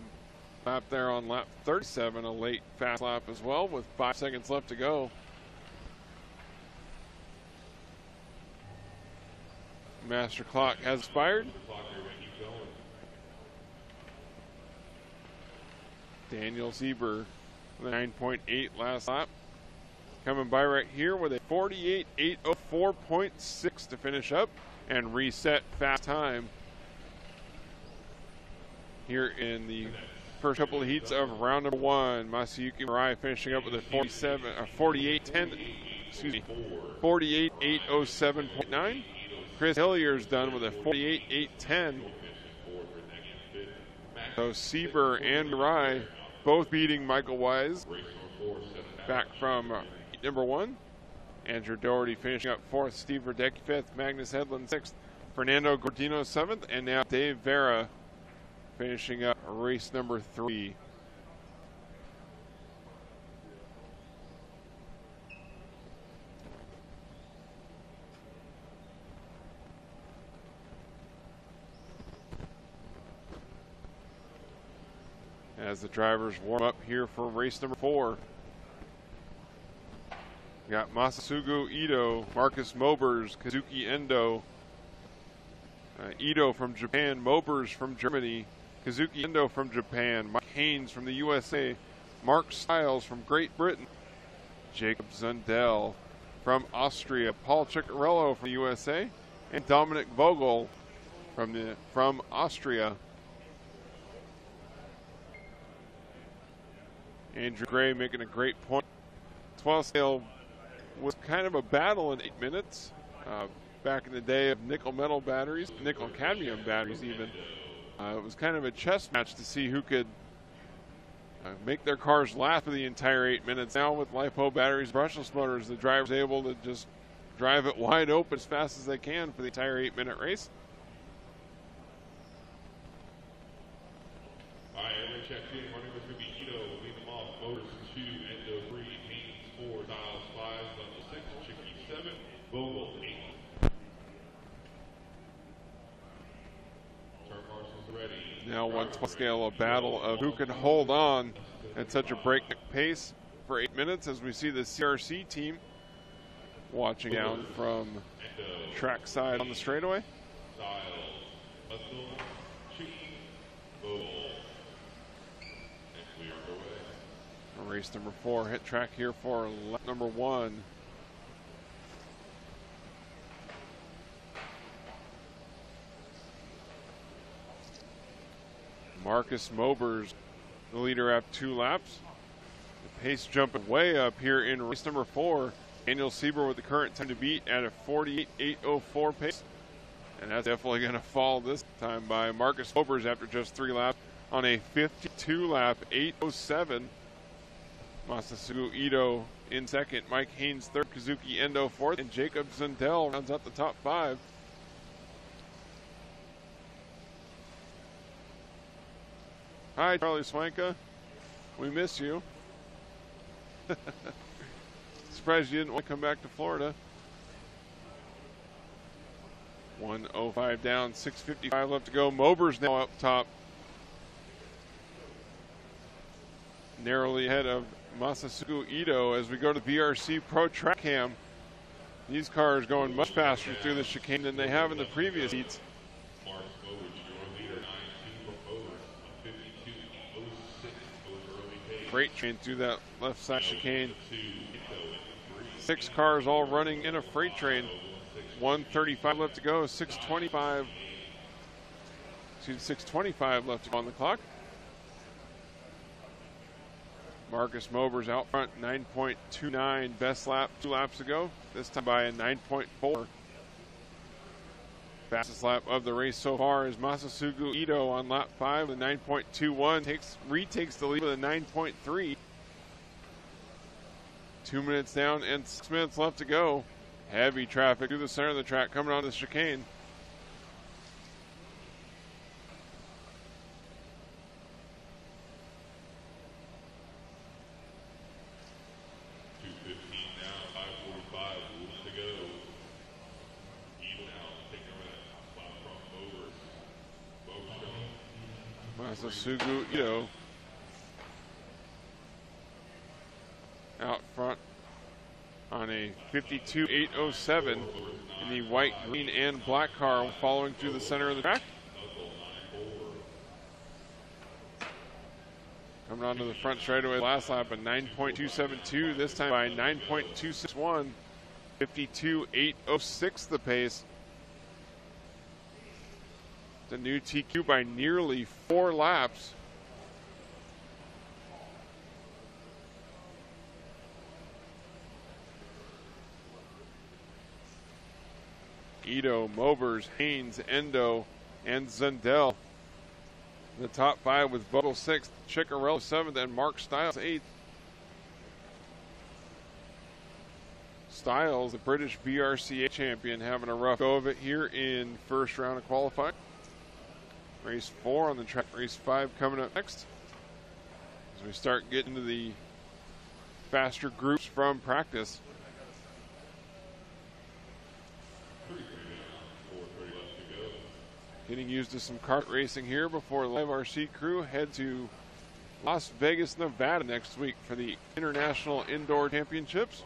lap there on lap 37, a late fast lap as well with 5 seconds left to go. Master clock has expired. Daniel Sieber, 9.8 last lap. Coming by right here with a 48.804.6 to finish up and reset fast time here in the first couple of heats of round number 1. Masayuki Mirai finishing up with a 48.807.9. Chris Hillier's done with a 48.810. So Sieber and Mirai both beating Michael Wise back from number 1. Andrew Doherty finishing up 4th, Steve Radecki 5th, Magnus Hedlund 6th, Fernando Gordino 7th, and now Dave Vera finishing up race number 3. As the drivers warm up here for race number 4. We got Masasugu Ito, Marcus Mobers, Kazuki Endo, Ito from Japan, Mobers from Germany, Kazuki Endo from Japan, Mike Haynes from the USA, Mark Stiles from Great Britain, Jacob Zundell from Austria, Paul Ciccarello from the USA, and Dominic Vogel from Austria. Andrew Gray making a great point. 12 scale was kind of a battle in 8 minutes. Back in the day of nickel metal batteries, nickel cadmium batteries even. It was kind of a chess match to see who could make their cars last for the entire 8 minutes. Now with LiPo batteries, brushless motors, the driver's able to just drive it wide open as fast as they can for the entire 8-minute race. All right, everybody check in. Running was going to be Ito, lead them off. Motors 2, Endo 3, Haynes 4, Dials 5, Level 6, Chicky 7, Vogel 8. Turn marshals ready. Now one scale, a battle of who can hold on at such a breakneck pace for 8 minutes, as we see the CRC team watching down from track side on the straightaway. Race number 4 hit track here for lap number 1. Marcus Mobers, the leader after 2 laps. The pace jumping way up here in race number 4. Daniel Sieber with the current time to beat at a 48.804 pace. And that's definitely going to fall this time by Marcus Mobers after just 3 laps on a 52-lap 807. Masasugu Ito in second, Mike Haynes third, Kazuki Endo fourth, and Jacob Zundel rounds out the top 5. Hi, Charlie Swanka. We miss you. Surprised you didn't want to come back to Florida. 105 down, 6:55 left to go. Mobers now up top, narrowly ahead of Masasugu Ito as we go to VRC Pro Track Cam. These cars going much faster through the chicane than they have in the previous heats. Freight train through that left side chicane. 6 cars all running in a freight train. 1:35 left to go. 6:25 left to go on the clock. Marcus Mobers out front, 9.29 best lap 2 laps ago. This time by a 9.4. Fastest lap of the race so far is Masasugu Ito on lap 5 with 9.21. Retakes the lead with a 9.3. 2 minutes down and 6 minutes left to go. Heavy traffic through the center of the track coming onto the chicane. Masasugu Ito out front on a 52.807 in the white, green, and black car following through the center of the track. Coming onto the front straightaway last lap at 9.272, this time by 9.261, 52.806 the pace. The new TQ by nearly 4 laps. Ito, Mobers, Haynes, Endo, and Zundel. The top 5 with Vogel 6th, Ciccarello 7th, and Mark Stiles 8th. Stiles, the British BRCA champion, having a rough go of it here in first round of qualifying. Race 4 on the track, race 5 coming up next. As we start getting to the faster groups from practice. Getting used to some kart racing here before the Live RC crew head to Las Vegas, Nevada next week for the International Indoor Championships.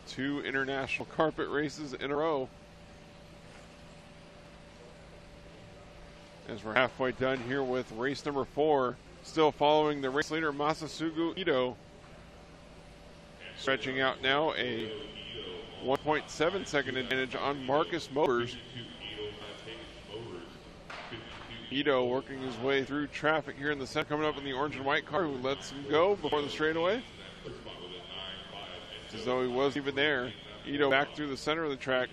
2 international carpet races in a row. As we're halfway done here with race number 4, still following the race leader Masasugu Ito. Stretching out now a 1.7 second advantage on Marcus Mobers. Ito working his way through traffic here in the center, coming up in the orange and white car, who lets him go before the straightaway. It's as though he wasn't even there. Ito back through the center of the track,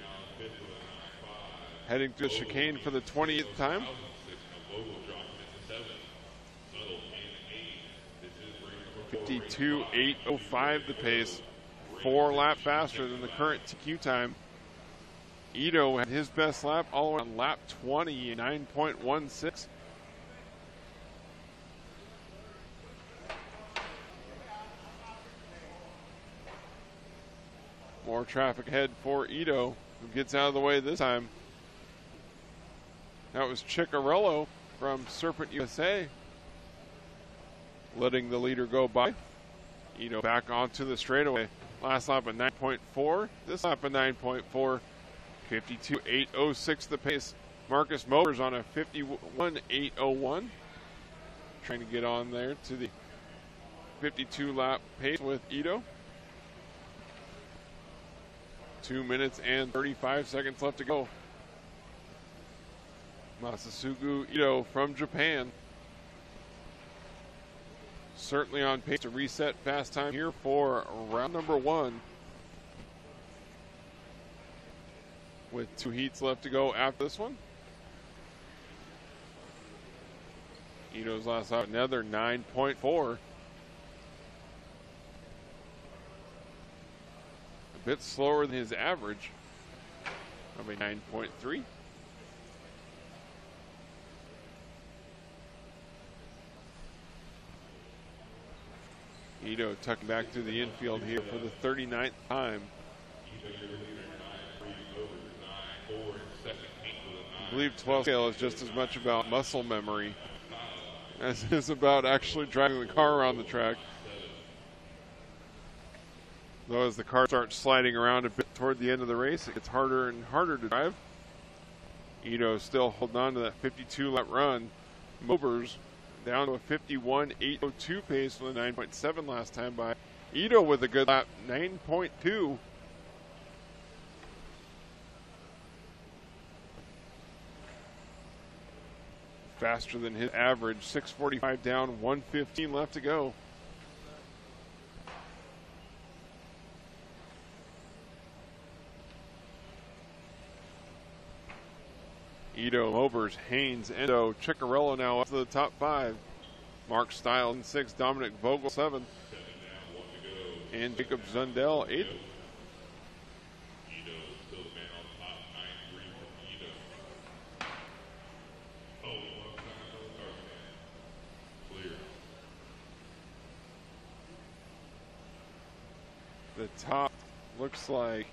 heading through the chicane for the 20th time. 52.805 the pace, 4 laps faster than the current TQ time. Ito had his best lap all the way on lap 20, 9.16. More traffic ahead for Ito, who gets out of the way this time. That was Ciccarello from Serpent USA, letting the leader go by. Ito back onto the straightaway. Last lap at 9.4, this lap at 9.4. 52.806 the pace. Marcus Motors on a 51.801. Trying to get on there to the 52 lap pace with Ito. 2 minutes and 35 seconds left to go. Masasugu Ito from Japan, certainly on pace to reset fast time here for round number 1. With 2 heats left to go after this one. Ito's last out another 9.4. A bit slower than his average of a 9.3. Ito tucking back to the infield here for the 39th time. I believe 12 scale is just as much about muscle memory as it is about actually driving the car around the track. Though as the car starts sliding around a bit toward the end of the race, it gets harder and harder to drive. Ito still holding on to that 52 lap run. Mobers down to a 51.802 pace from the 9.7 last time by. Ito with a good lap, 9.2. Faster than his average, 6:45 down, 1:15 left to go. Ito, Mobers, Haynes, Endo, Ciccarello now up to the top 5. Mark Stiles in 6, Dominic Vogel 7, and Jacob Zundell 8. The top looks like,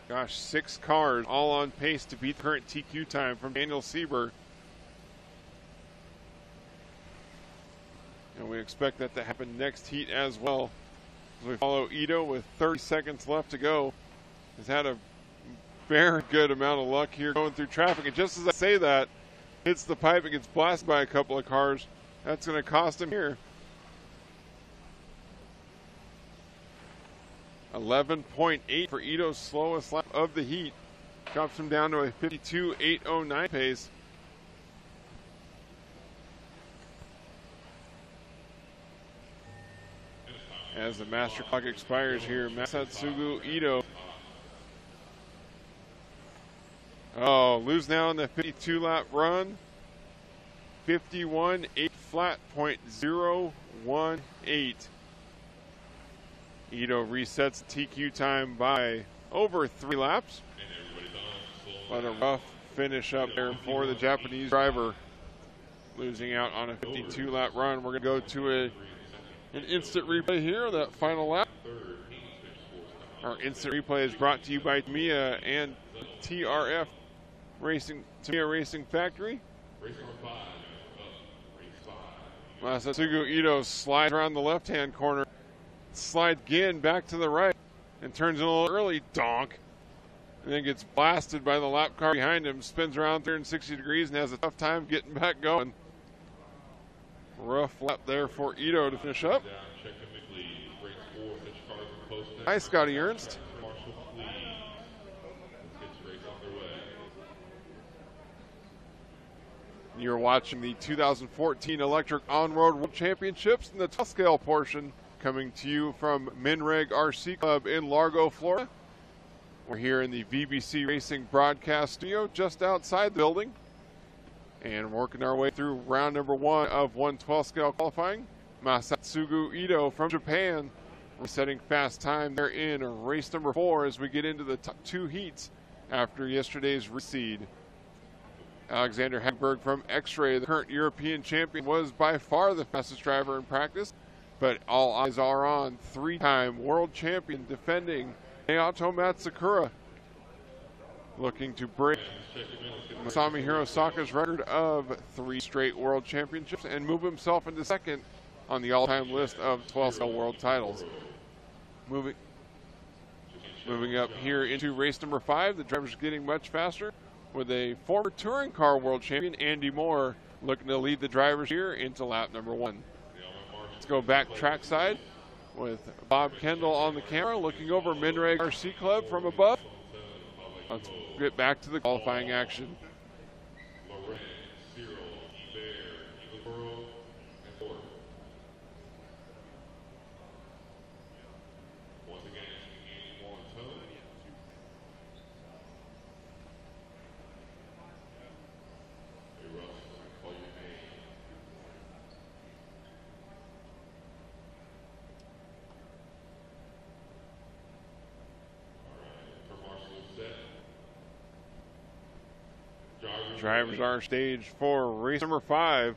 gosh, 6 cars all on pace to beat the current TQ time from Daniel Sieber. And we expect that to happen next heat as well. As we follow Ito with 30 seconds left to go. Has had a very good amount of luck here going through traffic. And just as I say that, hits the pipe and gets blasted by a couple of cars. That's going to cost him here. 11.8 for Ito's slowest lap of the heat. Drops him down to a 52.809 pace. As the master clock expires here, Masatsugu Ito. Oh, lose now in the 52 lap run. 51.8 flat, .018. Ito resets TQ time by over 3 laps. But a rough finish up there for the Japanese driver, losing out on a 52 lap run. We're going to go to an instant replay here of that final lap. Our instant replay is brought to you by Tamiya and TRF Racing, Tamiya Racing Factory. Masatsugu Ito slides around the left-hand corner, slides again back to the right, and turns in a little early, donk, and then gets blasted by the lap car behind him, spins around 360 degrees, and has a tough time getting back going. Rough lap there for Ito to finish up. Hi, Scotty Ernst. You're watching the 2014 Electric On-Road World Championships in the 12 scale portion, coming to you from Minreg RC Club in Largo, Florida. We're here in the VBC Racing broadcast studio just outside the building and working our way through round number 1 of 112 scale qualifying. Masatsugu Ito from Japan resetting fast time there in race number 4 as we get into the top 2 heats after yesterday's reseed. Alexander Hagberg from X-Ray, the current European champion, was by far the fastest driver in practice, but all eyes are on 3-time world champion defending Naoto Matsukura, looking to break Masami Hirosaka's record of 3 straight world championships and move himself into second on the all-time list of 12 world titles. Moving up here into race number 5, the drivers are getting much faster, with a former touring car world champion, Andy Moore, looking to lead the drivers here into lap number 1. Let's go back trackside with Bob Kendall on the camera, looking over Minreg RC Club from above. Let's get back to the qualifying action. Drivers are staged for race number 5.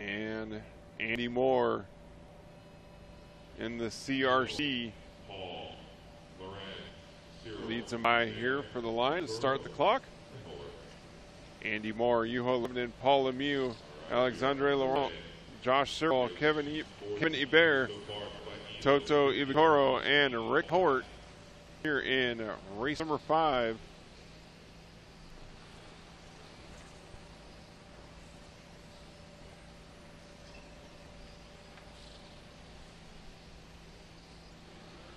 And Andy Moore in the CRC leads him by here for the line to start the clock. Andy Moore, Juho Lipinen, Paul Lemieux, Alexandre Laurent, Josh Searle, Kevin Hebert, Toto Ibikoro, and Rick Hort here in race number 5.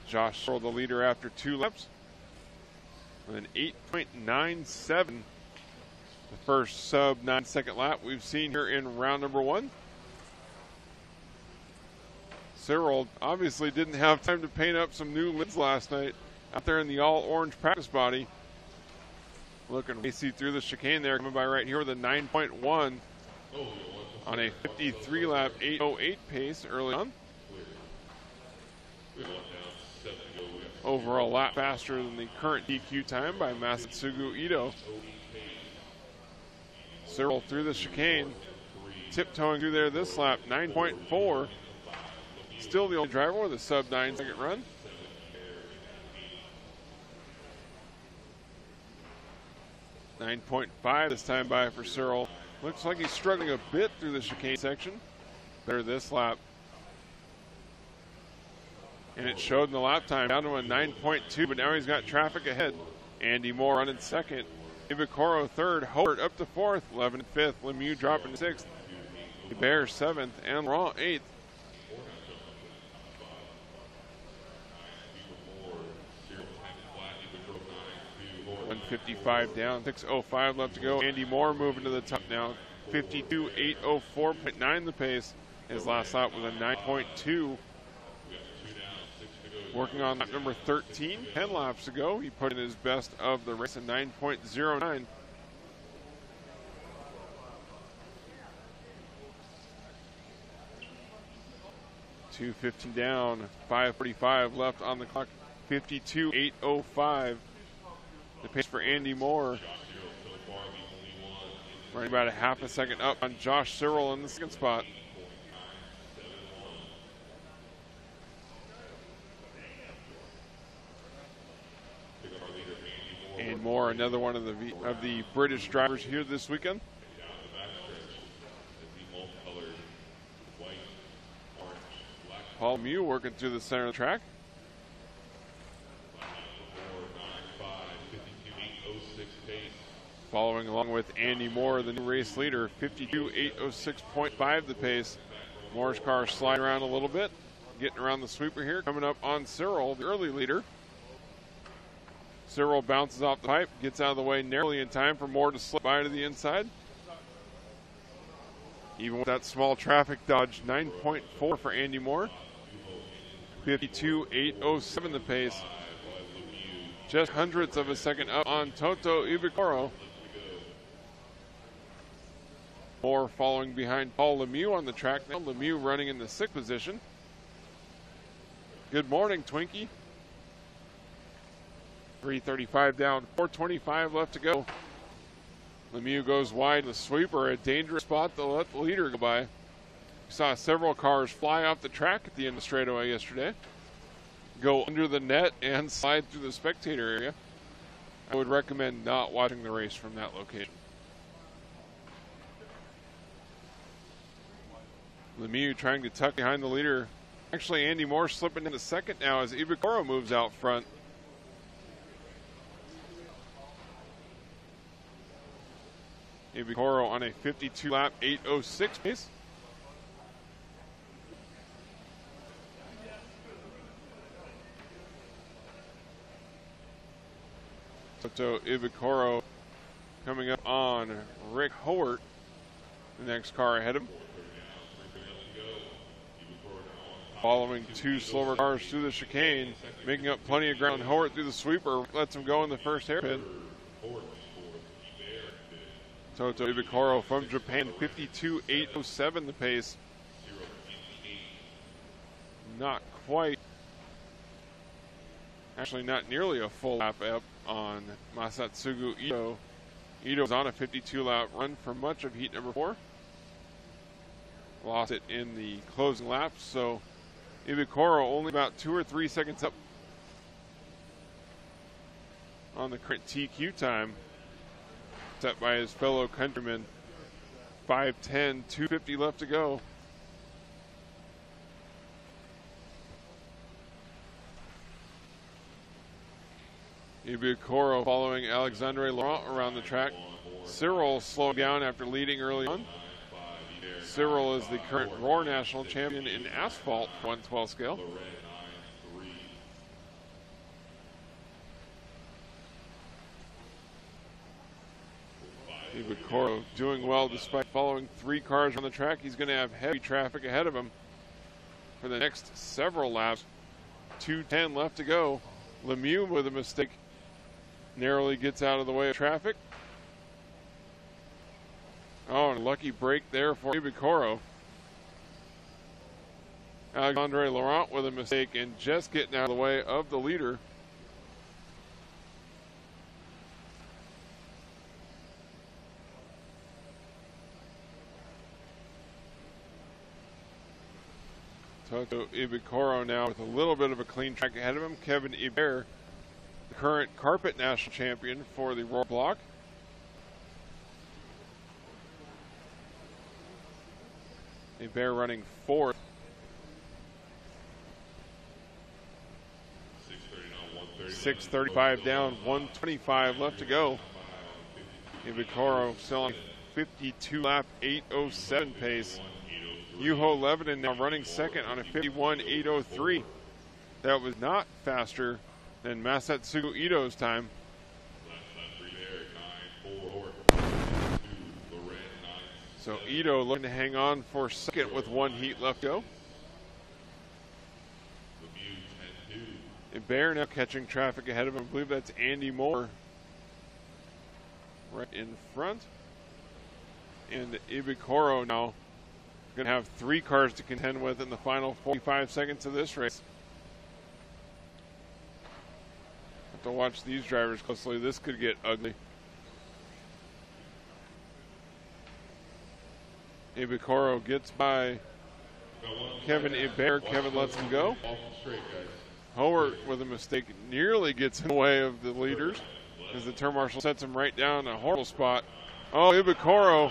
Josh Searle, the leader after 2 laps, with an 8.97, the first sub 9-second lap we've seen here in round number 1. Searle obviously didn't have time to paint up some new lids last night out there in the all-orange practice body. Looking racy through the chicane there, coming by right here with a 9.1 on a 53-lap 8:08 pace early on. Overall lap faster than the current DQ time by Masatsugu Ito. Searle through the chicane, tiptoeing through there this lap, 9.4. Still the only driver with a sub 9-second run. 9.5 this time by for Searle. Looks like he's struggling a bit through the chicane section. Better this lap. And it showed in the lap time, down to a 9.2, but now he's got traffic ahead. Andy Moore running second. Ibikoro third. Hobart up to 4th. 11 and 5th. Lemieux dropping to 6th. Bear 7th. And Laurent 8th. 155 down, 6:05 left to go. Andy Moore moving to the top now, 52.804.9 the pace. His last lap was a 9.2. Working on lap number 13, 10 laps ago. He put in his best of the race, a 9.09. .215 down, 5:45 left on the clock, 52.805. The pace for Andy Moore. Right about a half a second up on Josh Searle in the second spot. And Moore, another one of the British drivers here this weekend. Paul Mew working through the center of the track. Following along with Andy Moore, the new race leader, 52.806.5 the pace. Moore's car sliding around a little bit, getting around the sweeper here, coming up on Searle, the early leader. Cyril bounces off the pipe, gets out of the way narrowly in time for Moore to slip by to the inside. Even with that small traffic dodge, 9.4 for Andy Moore. 52.807 the pace. Just hundredths of a second up on Toto Ibikoro. Moore following behind Paul Lemieux on the track now. Lemieux running in the 6th position. Good morning, Twinkie. 3:35 down, 4:25 left to go. Lemieux goes wide in the sweeper, a dangerous spot to let the leader go by. We saw several cars fly off the track at the end of the straightaway yesterday, go under the net and slide through the spectator area. I would recommend not watching the race from that location. Lemieux trying to tuck behind the leader. Actually, Andy Moore slipping into second now as Ibikoro moves out front. Ibikoro on a 52-lap 8:06 pace. Toto Ibikoro coming up on Rick Howard, the next car ahead of him. Following 2 slower cars through the chicane, making up plenty of ground. Howard through the sweeper, lets him go in the first hairpin. Toto Ibikoro from Japan, 52.807 the pace. Not quite, actually not nearly a full lap up on Masatsugu Ito. Ito's on a 52-lap run for much of heat number 4. Lost it in the closing lap, so Ibikoro only about 2 or 3 seconds up on the current TQ time, set by his fellow countryman. 5:10, 2:50 left to go. Ibikoro following Alexandre Laurent around the track. Cyril slowing down after leading early on. Cyril is the current Roar National Champion in asphalt 112 scale. Ibikoro doing well despite following 3 cars on the track. He's going to have heavy traffic ahead of him for the next several laps. 2:10 left to go. Lemieux with a mistake narrowly gets out of the way of traffic. Oh, and a lucky break there for Ibikoro. Alexandre Laurent with a mistake and just getting out of the way of the leader. Toto Ibikoro now with a little bit of a clean track ahead of him. Kevin Hebert, the current carpet national champion for the Roar block. Hebert running 4th. 6:35 down, 1:25 left to go. Ibikoro still on 52-lap 8:07 pace. Juho Lebanon now running second on a 51.803. That was not faster than Masatsugu Ito's time. So Ito looking to hang on for second with 1 heat left to go. Bear now catching traffic ahead of him. I believe that's Andy Moore right in front. And Ibikoro now going to have 3 cars to contend with in the final 45 seconds of this race. Have to watch these drivers closely. This could get ugly. Ibikoro gets by Kevin Hebert. Kevin lets him go. Howard with a mistake nearly gets in the way of the leaders as the turn marshal sets him right down a horrible spot. Oh, Ibikoro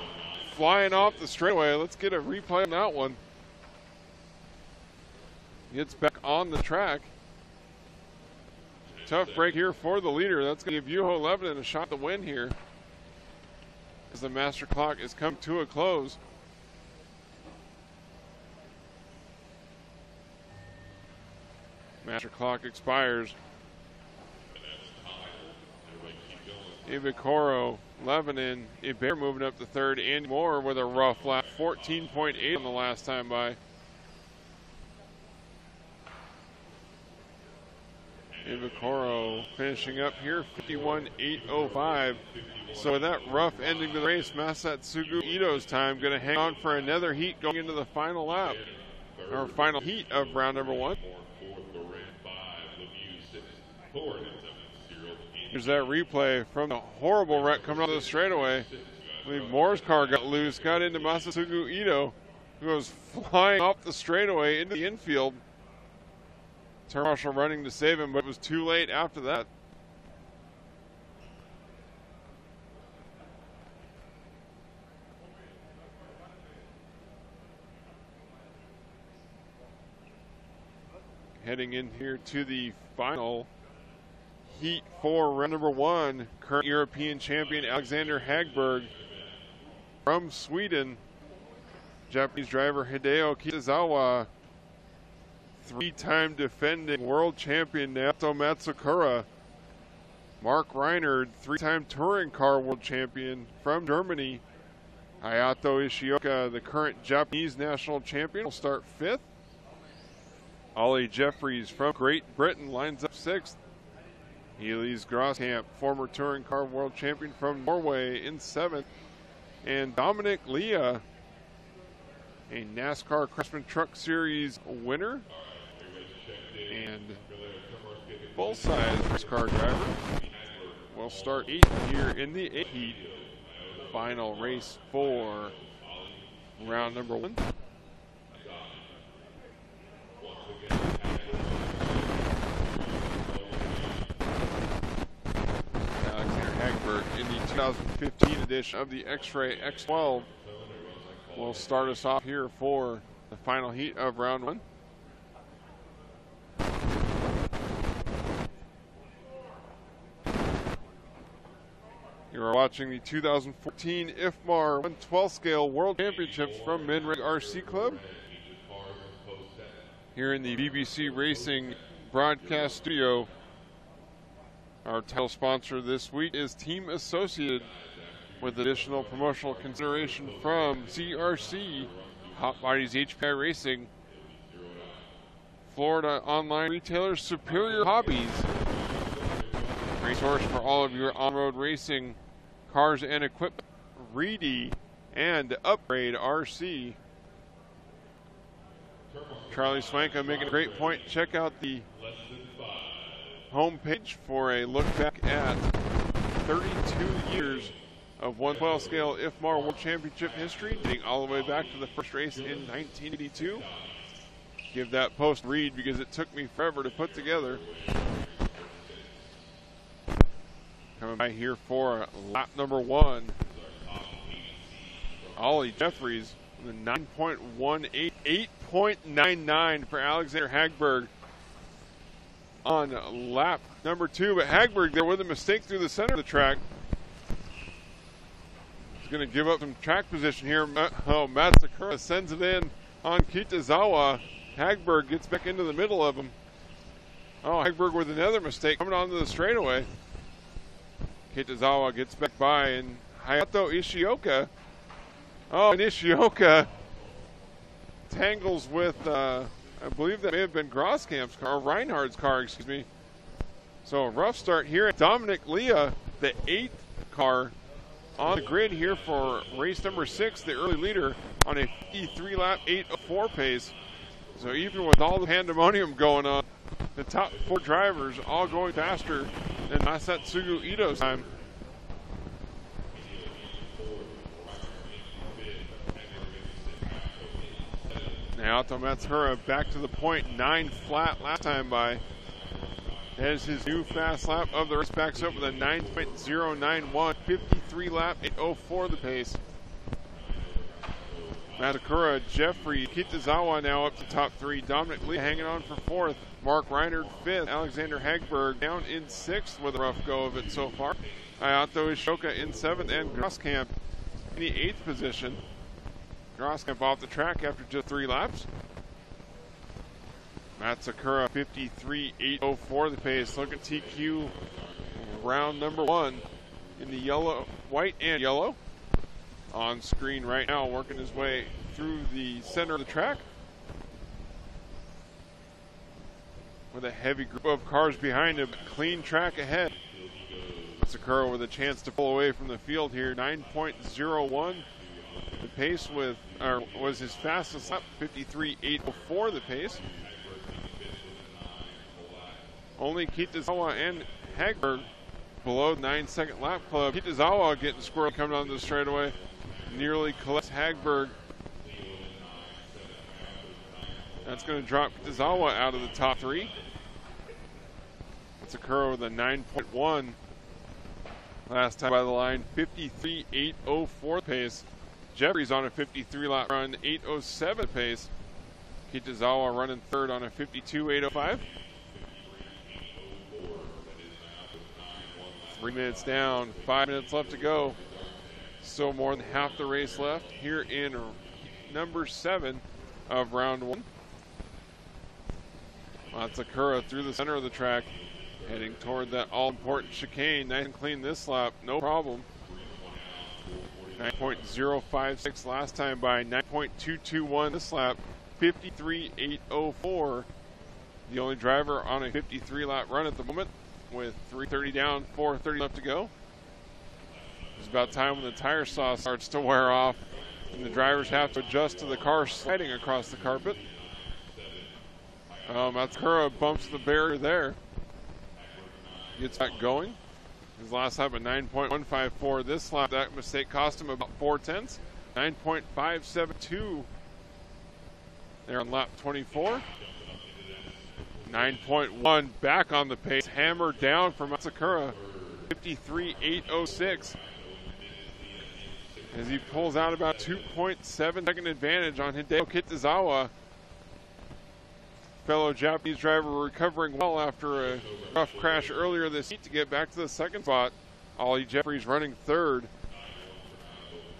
flying off the straightaway. Let's get a replay on that one. Gets back on the track. Tough break here for the leader. That's going to give Juho Lebanon a shot to win here as the master clock is come to a close. Master clock expires Ibikoro, Lebanon, Iber moving up to third. Andy Moore with a rough lap, 14.8 on the last time by. Ibikoro finishing up here, 51.805. So with that rough ending to the race, Masatsugu Ito's time going to hang on for another heat going into the final lap, or final heat of round number 1. Here's that replay from the horrible wreck coming out of the straightaway. I believe Moore's car got loose, got into Masatsugu Ito, who was flying off the straightaway into the infield. Turn marshal running to save him, but it was too late after that. Heading in here to the final heat for round number 1, current European champion Alexander Hagberg from Sweden. Japanese driver Hideo Kitazawa, 3-time defending world champion Naoto Matsukura. Mark Reinhardt, 3-time touring car world champion from Germany. Hayato Ishioka, the current Japanese national champion, will start 5th. Ollie Jeffries from Great Britain lines up 6th. Healy's Groskamp, former touring car world champion from Norway, in 7th. And Dominic Leah, a NASCAR Craftsman Truck Series winner and full-size race car driver, will start 8th here in the 8th heat. Final race for round number 1. Alexander Hagberg in the 2015 edition of the X-Ray X12 will start us off here for the final heat of round 1. You are watching the 2014 IFMAR 112 scale World Championships from Minrig RC Club here in the BBC Racing broadcast studio. Our title sponsor this week is Team Associated, with additional promotional consideration from CRC, Hot Bodies HPI Racing, Florida online retailer Superior Hobbies, resource for all of your on-road racing cars and equipment, Reedy, and Upgrade RC. Charlie Swanka making a great point. Check out the homepage for a look back at 32 years of 112 scale IFMAR World Championship history, dating all the way back to the first race in 1982. Give that post a read because it took me forever to put together. Coming by here for lap number 1, Ollie Jeffries with a 9.18, 8.99 for Alexander Hagberg on lap number 2. But Hagberg there with a mistake through the center of the track. He's going to give up some track position here. Oh, Matsukura sends it in on Kitazawa. Hagberg gets back into the middle of him. Oh, Hagberg with another mistake coming onto the straightaway. Kitazawa gets back by, and Hayato Ishioka. Oh, and Ishioka tangles with, I believe that may have been Groskamp's car, or Reinhardt's car, excuse me. So a rough start here. Dominic Leah, the 8th car on the grid here for race number 6, the early leader, on a 53-lap 8:04 pace. So even with all the pandemonium going on, the top 4 drivers all going faster than Masatsugu Ito's time. Naoto Matsukura back to the point, 9 flat last time by. As his new fast lap of the race, backs up with a 9.091, 53-lap 8:04 the pace. Matsukura, Jeffrey, Kitazawa now up to top 3. Dominic Lee hanging on for 4th. Mark Reinhardt 5th. Alexander Hagberg down in 6th with a rough go of it so far. Hayato Ishioka in 7th, and Groskamp in the 8th position. Groskamp off the track after just 3 laps. Matsukura 53.804 the pace. Look at TQ round number 1. in the yellow, white and yellow. On screen right now, working his way through the center of the track with a heavy group of cars behind him. Clean track ahead. Sakura with a chance to pull away from the field here. 9.01 the pace was his fastest lap. 53.804 the pace. Only Kitazawa and Hagberg below 9-second lap club. Kitazawa getting squirrely coming onto the straightaway. Nearly collects Hagberg. That's going to drop Kitazawa out of the top three. Sakura with a 9.1 last time by the line. 53.804 pace. Jeffries on a 53 lap run. 8.07 pace. Kitazawa running third on a 52.805. 3 minutes down, 5 minutes left to go. Still more than half the race left here in number 7 of round 1. Matsukura through the center of the track, heading toward that all-important chicane. Nice and clean this lap, no problem. 9.056 last time by 9.221 this lap. 53.804. The only driver on a 53 lap run at the moment, with 3:30 down, 4:30 left to go. It's about time when the tire saw starts to wear off and the drivers have to adjust to the car sliding across the carpet. Matsukura bumps the barrier there. Gets back going. His last lap at 9.154. This lap, that mistake cost him about 4/10. 9.572 there on lap 24. 9.1 back on the pace. Hammered down from Matsukura. 53.806. As he pulls out about 2.7 second advantage on Hideo Kitazawa. Fellow Japanese driver recovering well after a rough crash earlier this heat to get back to the second spot. Ollie Jeffries running third.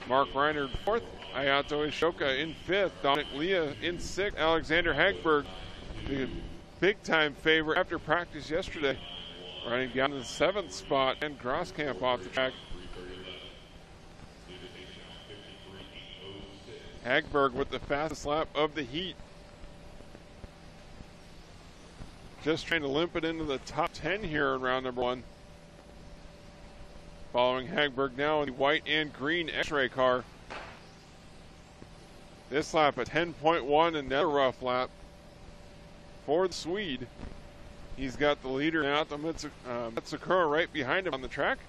Mark Reiner fourth. Ayato Ishoka in fifth. Dominic Leah in sixth. Alexander Hagberg, the big-time favorite after practice yesterday, running down to the 7th spot, and Grosskamp off the track. Hagberg with the fastest lap of the heat. Just trying to limp it into the top 10 here in round number 1. Following Hagberg now in the white and green X-ray car. This lap at 10.1, another rough lap for the Swede. He's got the leader now, Matsukura, right behind him on the track.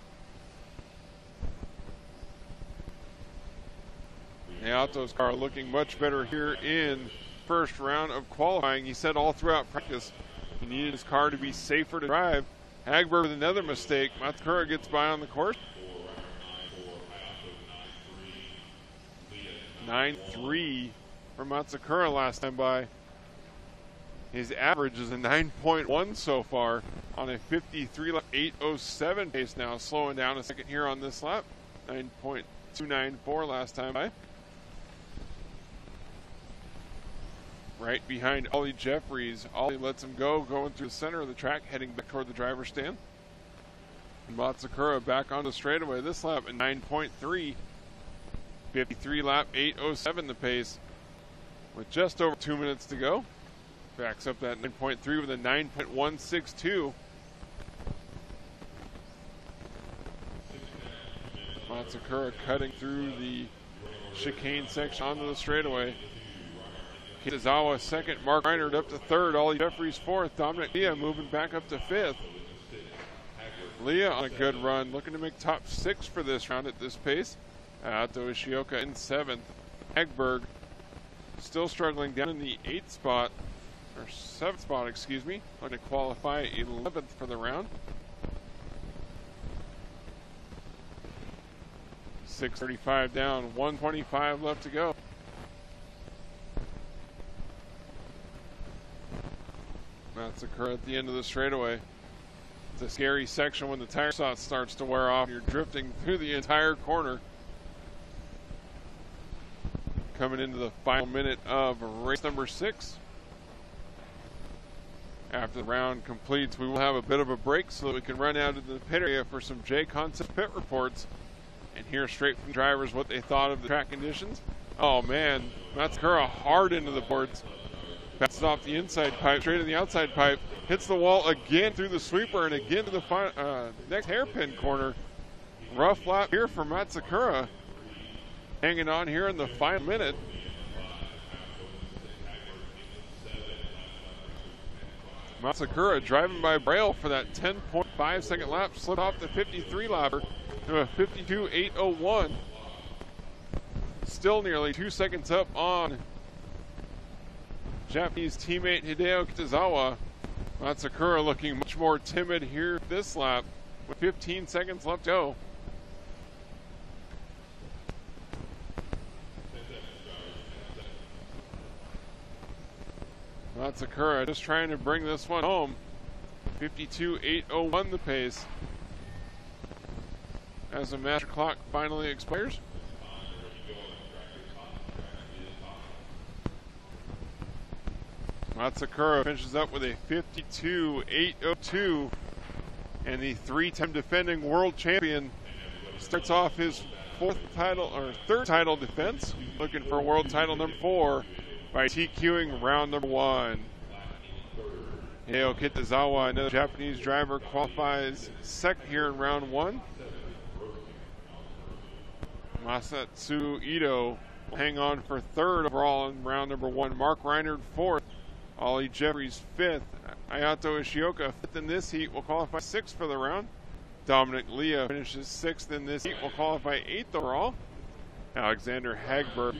Naoto's car looking much better here in first round of qualifying. He said all throughout practice he needed his car to be safer to drive. Hagberg with another mistake. Matsukura gets by on the course. 9.3 for Matsukura last time by. His average is a 9.1 so far on a 53 lap 8.07 pace now, slowing down a second here on this lap. 9.294 last time by. Right behind Ollie Jeffries. Ollie lets him go, going through the center of the track, heading back toward the driver's stand. Matsukura back on the straightaway this lap at 9.3. 53 lap 8.07 the pace, with just over 2 minutes to go. Backs up that 9.3 with a 9.162. Matsukura cutting through the chicane section onto the straightaway. Kitazawa second, Mark Reinhardt up to third, Ollie Jeffries fourth, Dominic Leah moving back up to fifth. Leah on a good run, looking to make top 6 for this round at this pace. Ato Ishioka in 7th. Hagberg still struggling down in the 8th spot, or 7th spot, excuse me. Going to qualify 11th for the round. 6:35 down, 1:25 left to go. Matsukura at the end of the straightaway. It's a scary section when the tire saw starts to wear off. You're drifting through the entire corner. Coming into the final minute of race number 6. After the round completes, we will have a bit of a break so that we can run out into the pit area for some J-Concept pit reports and hear straight from drivers what they thought of the track conditions. Oh man, Matsukura hard into the boards. Passes off the inside pipe, straight to the outside pipe, hits the wall again through the sweeper and again to the next hairpin corner. Rough lap here for Matsukura. Hanging on here in the final minute. Matsukura driving by Braille for that 10.5 second lap, slipped off the 53 lapper to a 52.801. Still nearly 2 seconds up on Japanese teammate Hideo Kitazawa. Matsukura looking much more timid here this lap with 15 seconds left to go. Matsukura just trying to bring this one home. 52.801 the pace as the master clock finally expires. Matsukura finishes up with a 52.802, and the three-time defending world champion starts off his third title defense, looking for world title number 4 by TQing round number 1. Hideo Kitazawa, another Japanese driver, qualifies second here in round 1. Masatsu Ito will hang on for third overall in round number 1. Mark Reinhardt fourth. Ollie Jeffries fifth. Ayato Ishioka fifth in this heat will qualify sixth for the round. Dominic Leah finishes sixth in this heat will qualify eighth overall. Alexander Hagberg,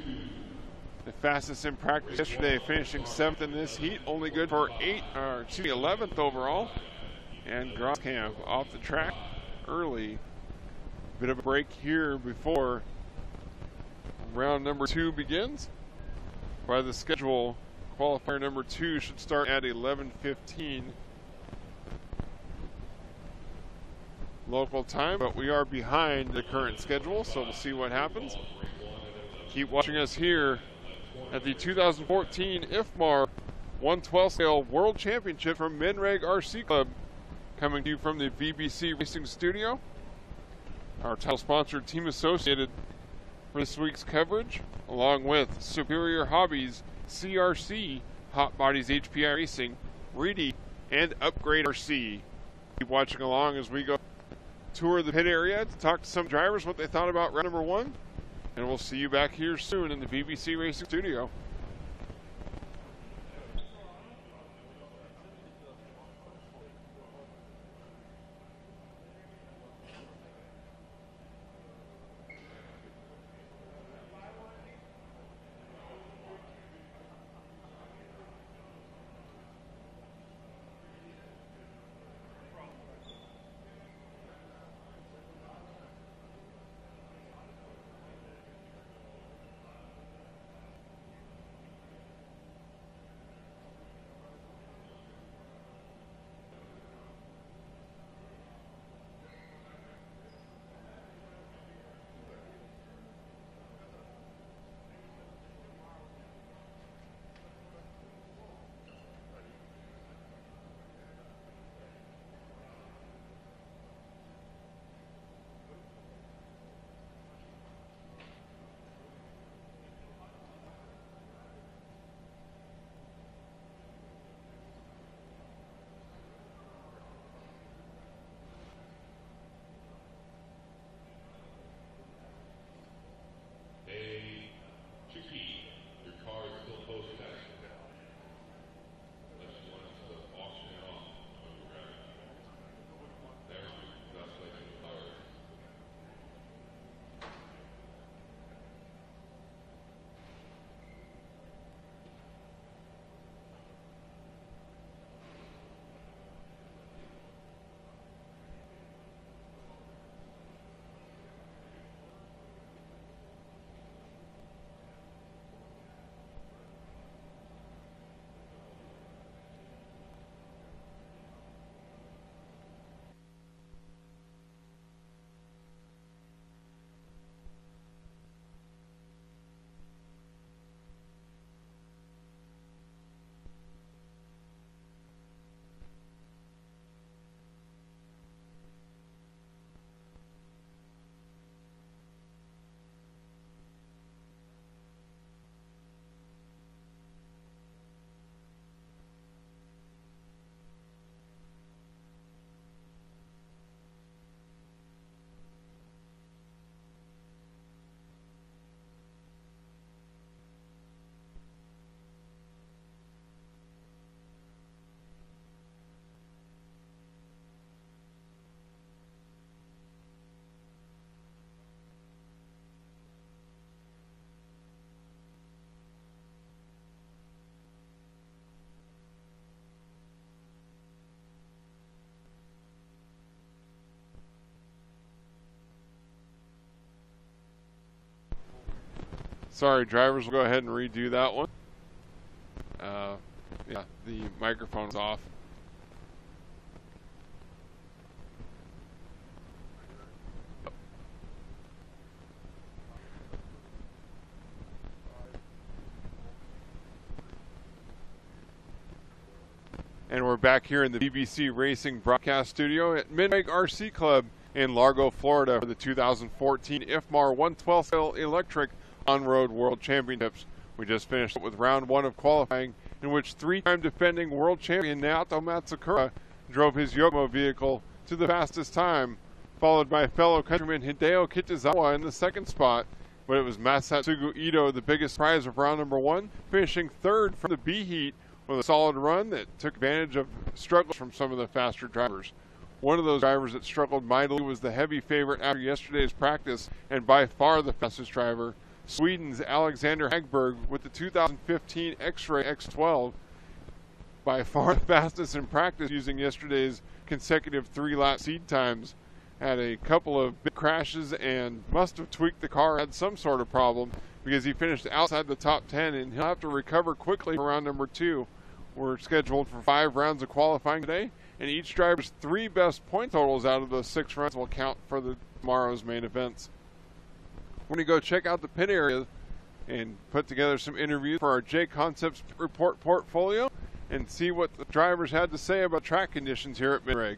the fastest in practice yesterday, finishing seventh in this heat, only good for 11th overall. And Grosskamp off the track early. Bit of a break here before round number 2 begins. By the schedule, qualifier number 2 should start at 11:15 local time, but we are behind the current schedule, so we'll see what happens. Keep watching us here at the 2014 IFMAR 112 scale World Championship from Minreg RC Club, coming to you from the VBC Racing Studio. Our title sponsor, Team Associated, for this week's coverage, along with Superior Hobbies, CRC, Hot Bodies HPI Racing, Reedy, and Upgrade RC. Keep watching along as we go tour the pit area to talk to some drivers what they thought about round number 1. And we'll see you back here soon in the VBC Racing Studio. Sorry, drivers will go ahead and redo that one. Yeah, the microphone's off. And we're back here in the BBC Racing broadcast studio at Midweg RC Club in Largo, Florida for the 2014 IFMAR 112 scale electric on-road world championships. We just finished with round one of qualifying, in which three-time defending world champion Naoto Matsukura drove his Yokomo vehicle to the fastest time, followed by fellow countryman Hideo Kitazawa in the second spot. But it was Masatsugu Ito, the biggest prize of round number one, finishing third from the B heat with a solid run that took advantage of struggles from some of the faster drivers. One of those drivers that struggled mightily was the heavy favorite after yesterday's practice, and by far the fastest driver, Sweden's Alexander Hagberg with the 2015 X-Ray X12, by far the fastest in practice using yesterday's consecutive three-lap seed times. Had a couple of big crashes and must have tweaked the car, had some sort of problem, because he finished outside the top 10, and he'll have to recover quickly for round number two. We're scheduled for 5 rounds of qualifying today, and each driver's 3 best point totals out of those 6 rounds will count for tomorrow's main events. We're going to go check out the pit area and put together some interviews for our J Concepts report portfolio and see what the drivers had to say about track conditions here at Midweg.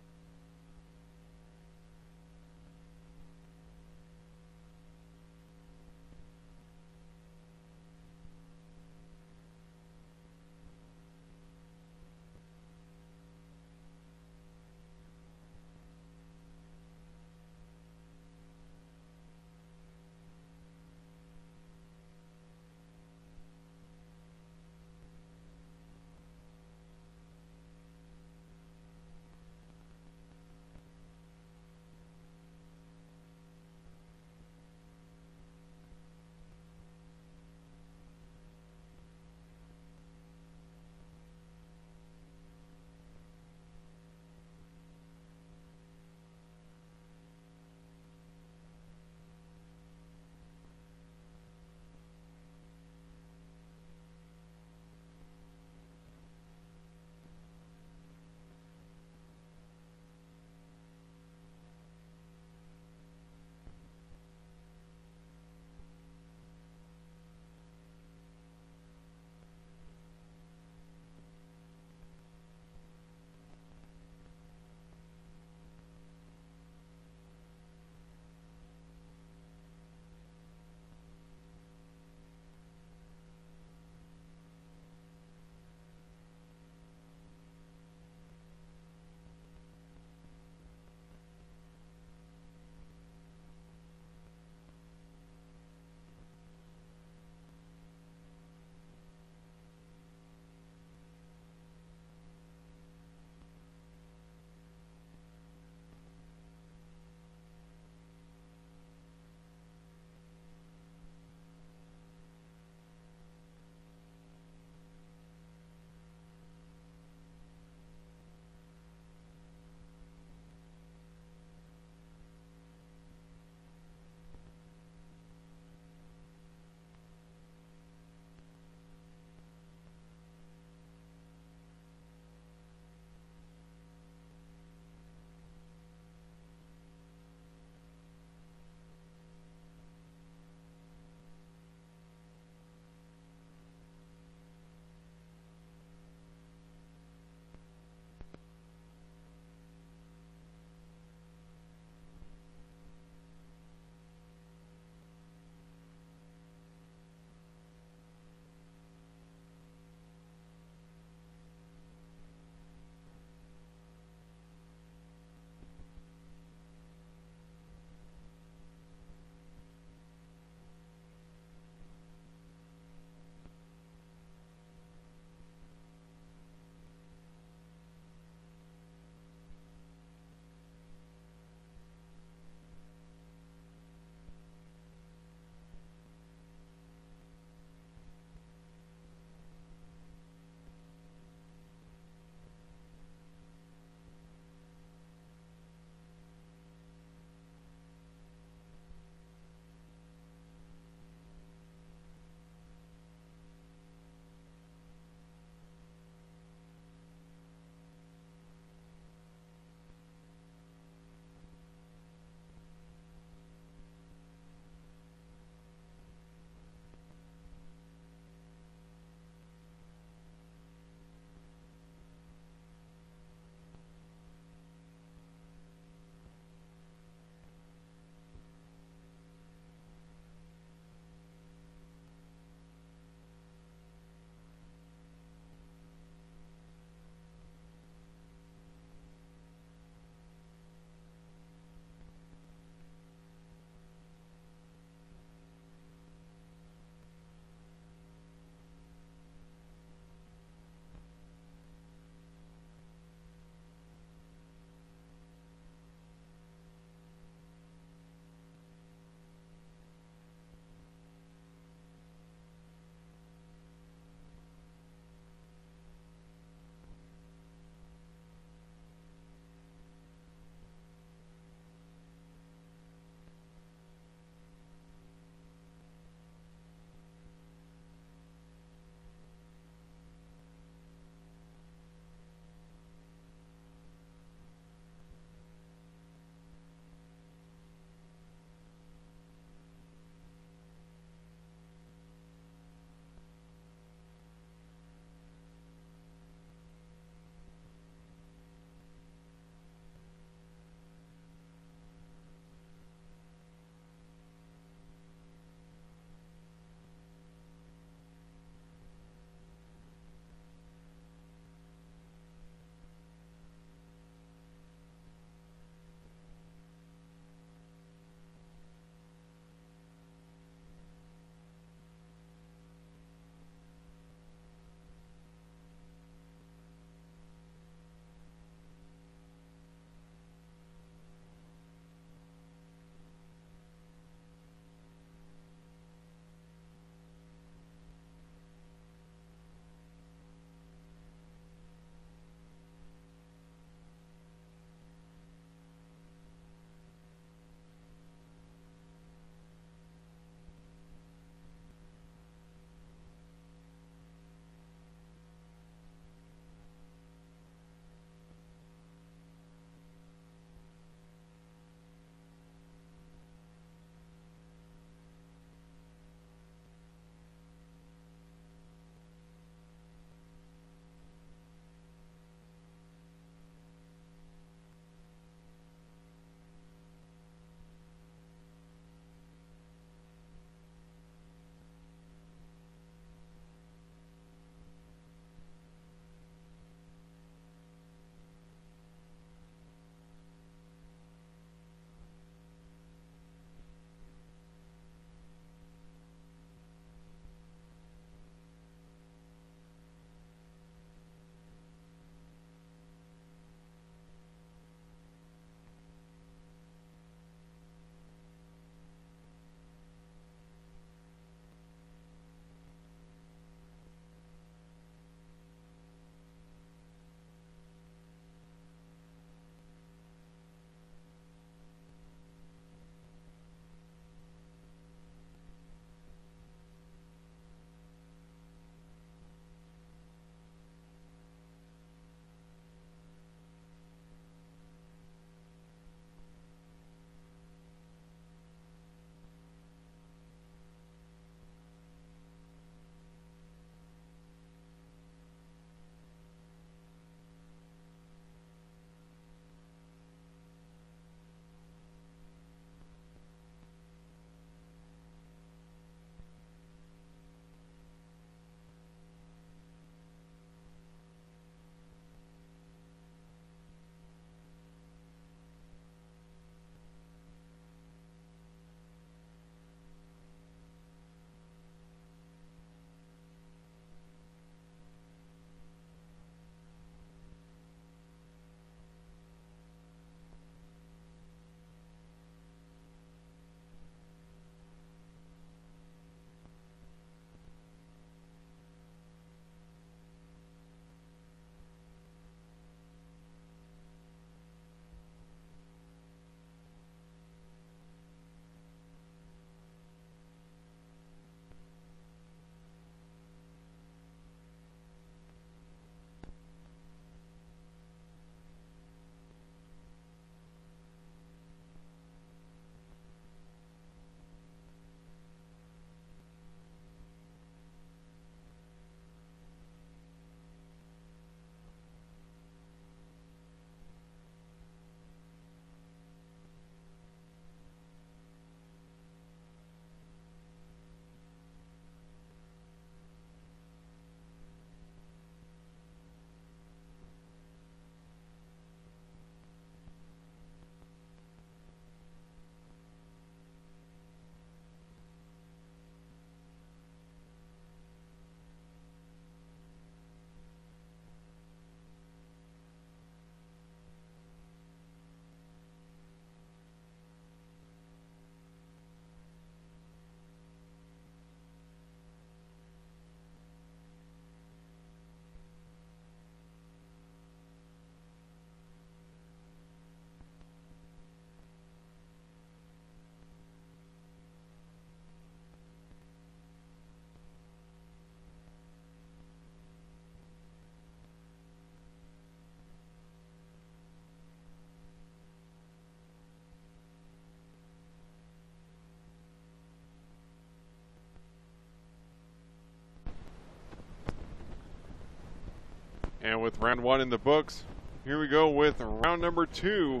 And with round 1 in the books, here we go with round number 2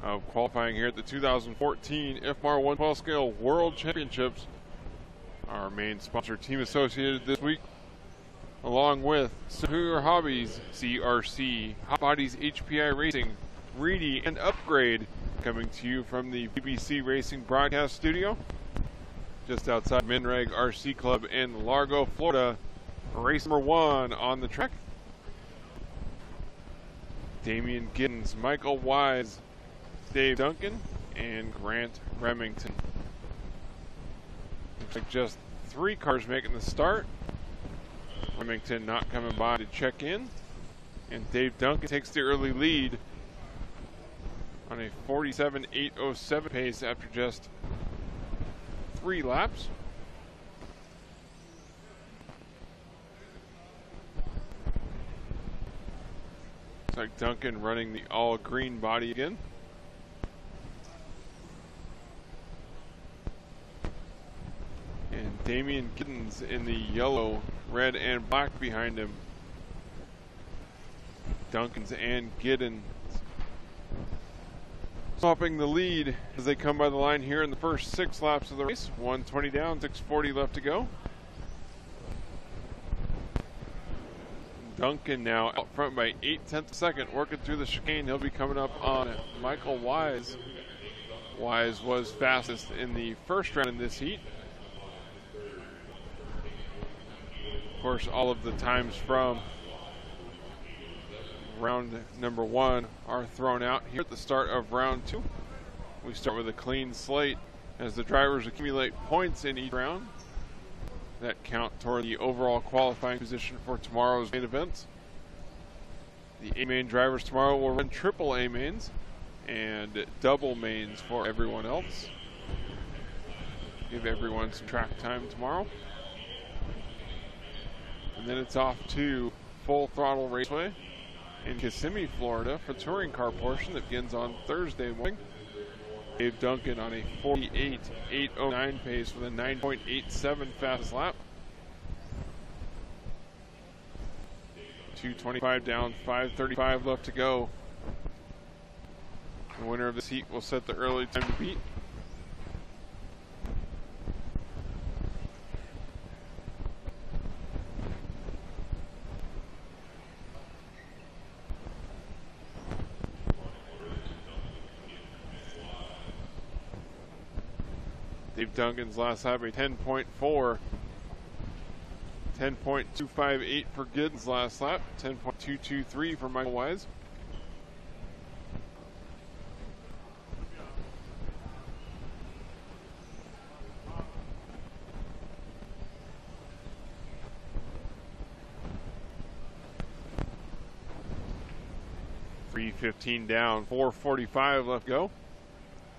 of qualifying here at the 2014 IFMAR 112 scale World Championships. Our main sponsor, team associated this week, along with Superior Hobbies, CRC, Hot Bodies HPI Racing, Reedy, and Upgrade, coming to you from the BBC Racing Broadcast Studio, just outside Minreg RC Club in Largo, Florida. Race number 1 on the track. Damian Giddens, Michael Wise, Dave Duncan, and Grant Remington. Looks like just 3 cars making the start. Remington not coming by to check in. And Dave Duncan takes the early lead on a 47.807 pace after just 3 laps. Looks like Duncan running the all green body again. And Damian Giddens in the yellow, red, and black behind him. Duncan's and Giddens swapping the lead as they come by the line here in the first 6 laps of the race. 120 down, 640 left to go. Duncan now out front by 0.8 of a second, working through the chicane. He'll be coming up on Michael Wise. Wise was fastest in the first round in this heat. Of course, all of the times from round number 1 are thrown out here at the start of round 2. We start with a clean slate as the drivers accumulate points in each round that count toward the overall qualifying position for tomorrow's main events. The A-main drivers tomorrow will run triple A-mains and double mains for everyone else. Give everyone some track time tomorrow. And then it's off to Full Throttle Raceway in Kissimmee, Florida for touring car portion that begins on Thursday morning. Dave Duncan on a 48.809 pace with a 9.87 fastest lap. 225 down, 535 left to go. The winner of this heat will set the early time to beat. Dave Duncan's last lap a 10.4. 10.258 for Giddens last lap. 10.223 for Michael Wise. .315 down, 445 left to go.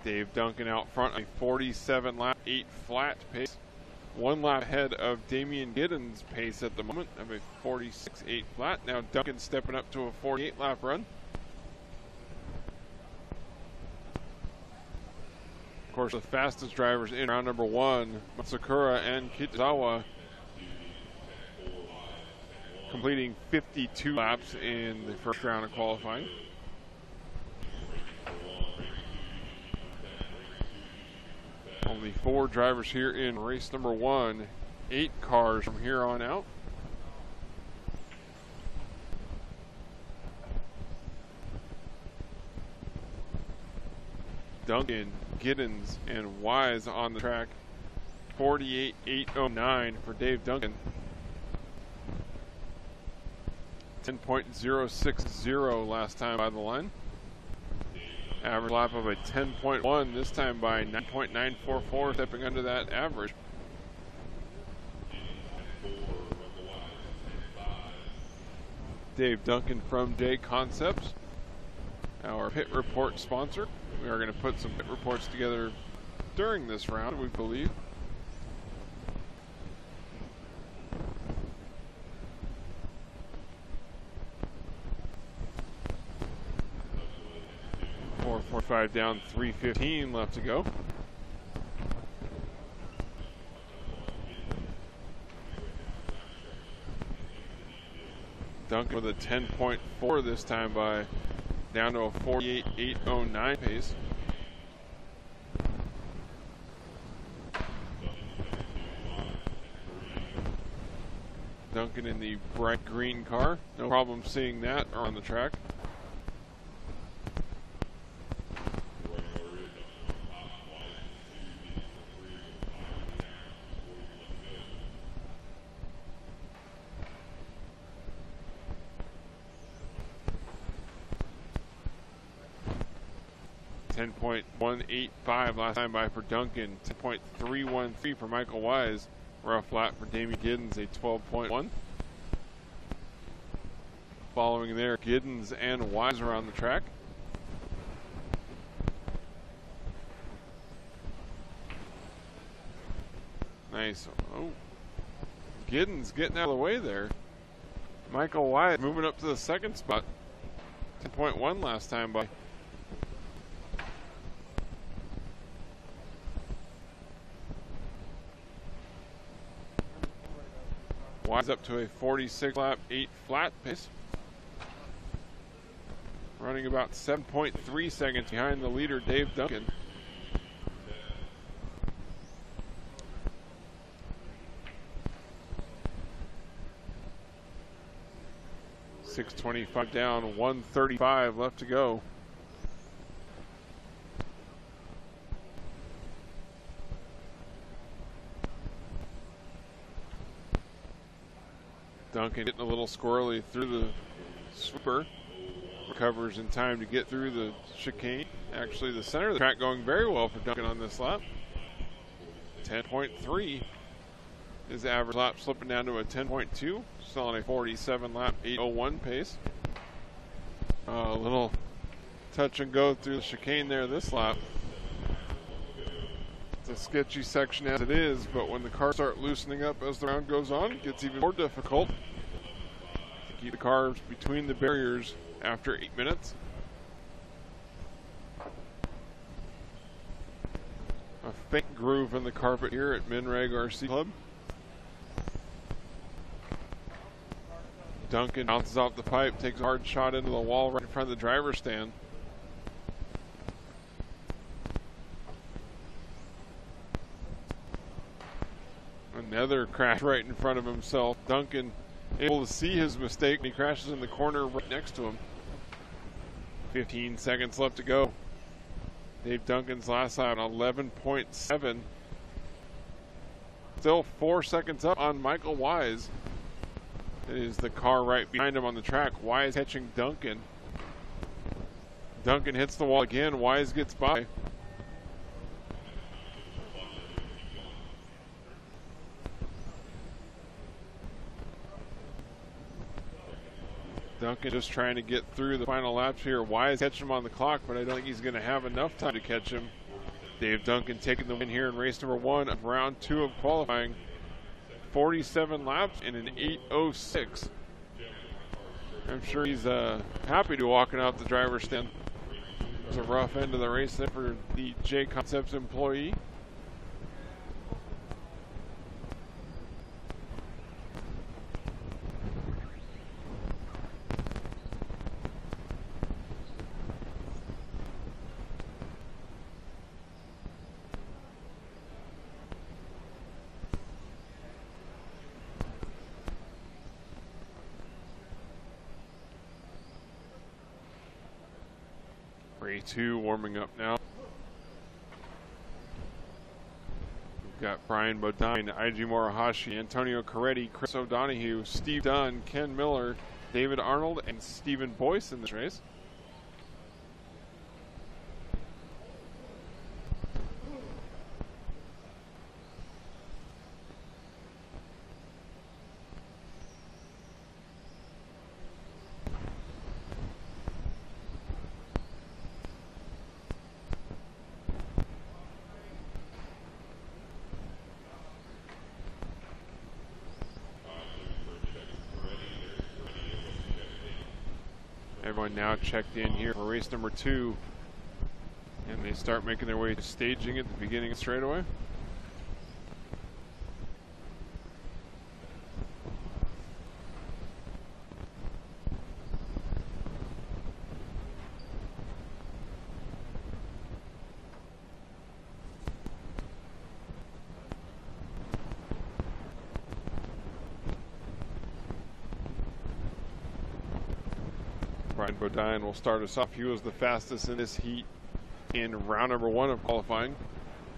Dave Duncan out front, a 47 lap, 8 flat pace. 1 lap ahead of Damian Giddens' pace at the moment of a 46.8 flat. Now Duncan stepping up to a 48 lap run. Of course, the fastest drivers in round number 1, Matsukura and Kitazawa, completing 52 laps in the first round of qualifying. Only 4 drivers here in race number 1. 8 cars from here on out. Duncan, Giddens, and Wise on the track. 48.809 for Dave Duncan. 10.060 last time by the line. Average lap of a 10.1, this time by 9.944, stepping under that average. Dave Duncan from J Concepts, our pit report sponsor. We are going to put some pit reports together during this round, we believe. .445 down, 315 left to go. Duncan with a 10.4 this time by down to a 48.809 pace. Duncan in the bright green car. No problem seeing that on the track. .185 last time by for Duncan. 10.313 for Michael Wise. Rough lap for Damien Giddens, a 12.1. Following there, Giddens and Wise around the track. Nice. Oh, Giddens getting out of the way there. Michael Wise moving up to the second spot. 10.1 last time by. Wise up to a 46 lap, 8 flat pace. Running about 7.3 seconds behind the leader, Dave Duncan. .625 down, 135 left to go. Duncan getting a little squirrely through the sweeper. Recovers in time to get through the chicane. Actually, the center of the track going very well for Duncan on this lap. 10.3. His average lap slipping down to a 10.2. Still on a 47 lap, 8:01 pace. A little touch and go through the chicane there this lap. It's a sketchy section as it is, but when the cars start loosening up as the round goes on, it gets even more difficult to keep the cars between the barriers after 8 minutes. A faint groove in the carpet here at Minreg RC Club. Duncan bounces off the pipe, takes a hard shot into the wall right in front of the driver's stand. Another crash right in front of himself. Duncan able to see his mistake, and he crashes in the corner right next to him. 15 seconds left to go. Dave Duncan's last lap, 11.7. Still 4 seconds up on Michael Wise. It is the car right behind him on the track. Wise catching Duncan. Duncan hits the wall again. Wise gets by. Duncan just trying to get through the final laps here. Wise catching him on the clock, but I don't think he's going to have enough time to catch him. Dave Duncan taking the win here in race number 1 of round 2 of qualifying. 47 laps in an 8:06. I'm sure he's happy to walking out the driver's stand. It was a rough end of the race there for the J Concepts employee. Race 2 warming up now. We've got Brian Bodine, Ig Morihashi, Antonio Coretti, Chris O'Donohue, Steve Dunn, Ken Miller, David Arnold, and Stephen Boyce in this race. Everyone now checked in here for race number 2, and they start making their way to staging at the beginning of straightaway. Brian Bodine will start us off. He was the fastest in this heat in round number 1 of qualifying,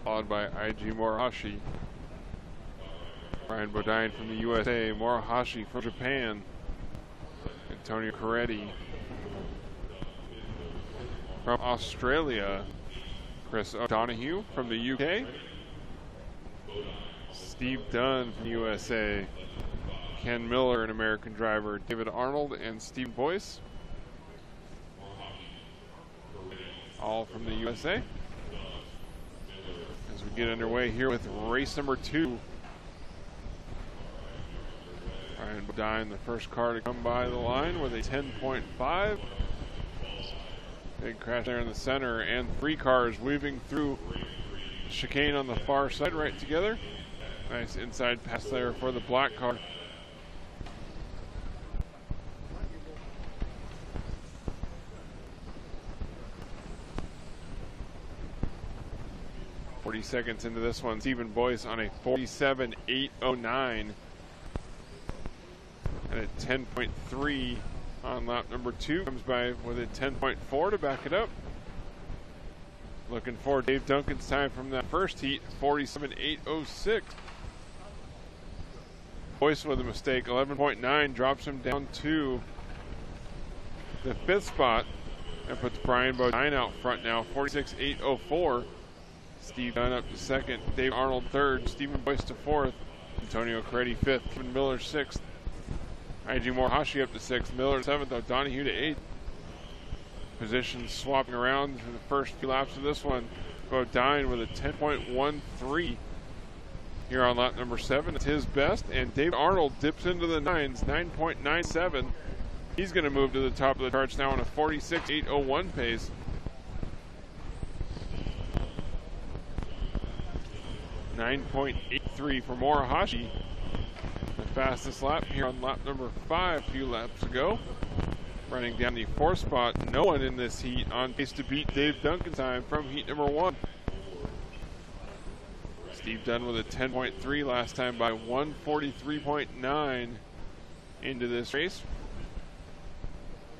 followed by Eiji Morihashi. Brian Bodine from the USA, Morihashi from Japan, Antonio Coretti from Australia, Chris O'Donoghue from the UK, Steve Dunn from the USA, Ken Miller, an American driver, David Arnold, and Steve Boyce, all from the USA. As we get underway here with race number 2. Brian Bodine, the first car to come by the line with a 10.5. Big crash there in the center, and 3 cars weaving through chicane on the far side right together. Nice inside pass there for the black car. Seconds into this one, Stephen Boyce on a 47.809 and a 10.3 on lap number 2. Comes by with a 10.4 to back it up. Looking for Dave Duncan's time from that first heat, 47.806. Boyce with a mistake, 11.9, drops him down to the 5th spot and puts Brian Bodine out front now, 46.804. Steve Dunn up to 2nd, Dave Arnold 3rd, Stephen Boyce to 4th, Antonio Coretti 5th, Kevin Miller 6th, Eiji Morihashi up to 6th, Miller 7th, O'Donoghue to 8th. Positions swapping around for the first few laps of this one. Bodine with a 10.13 here on lap number 7. It's his best, and Dave Arnold dips into the 9s, 9.97. He's going to move to the top of the charts now on a 46.801 pace. 9.83 for Morihashi. The fastest lap here on lap number 5 a few laps ago. Running down the 4th spot. No one in this heat on pace to beat Dave Duncan's time from heat number 1. Steve Dunn with a 10.3 last time by 143.9 into this race.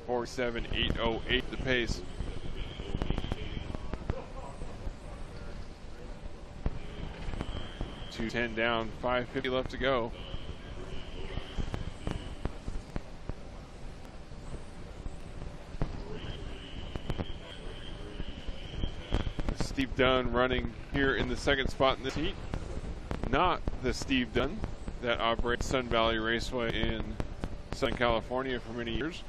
47.808 the pace. 210 down, 5:50 left to go. Steve Dunn running here in the 2nd spot in this heat. Not the Steve Dunn that operates Sun Valley Raceway in Southern California for many years,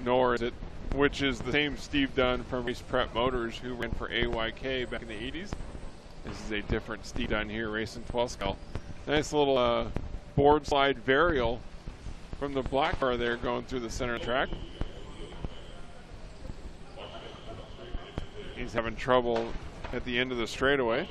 nor is it, which is the same Steve Dunn from Race Prep Motors who ran for AYK back in the 80s. This is a different Steve Dunn here racing 12 scale. Nice little board slide varial from the black car there going through the center track. He's having trouble at the end of the straightaway.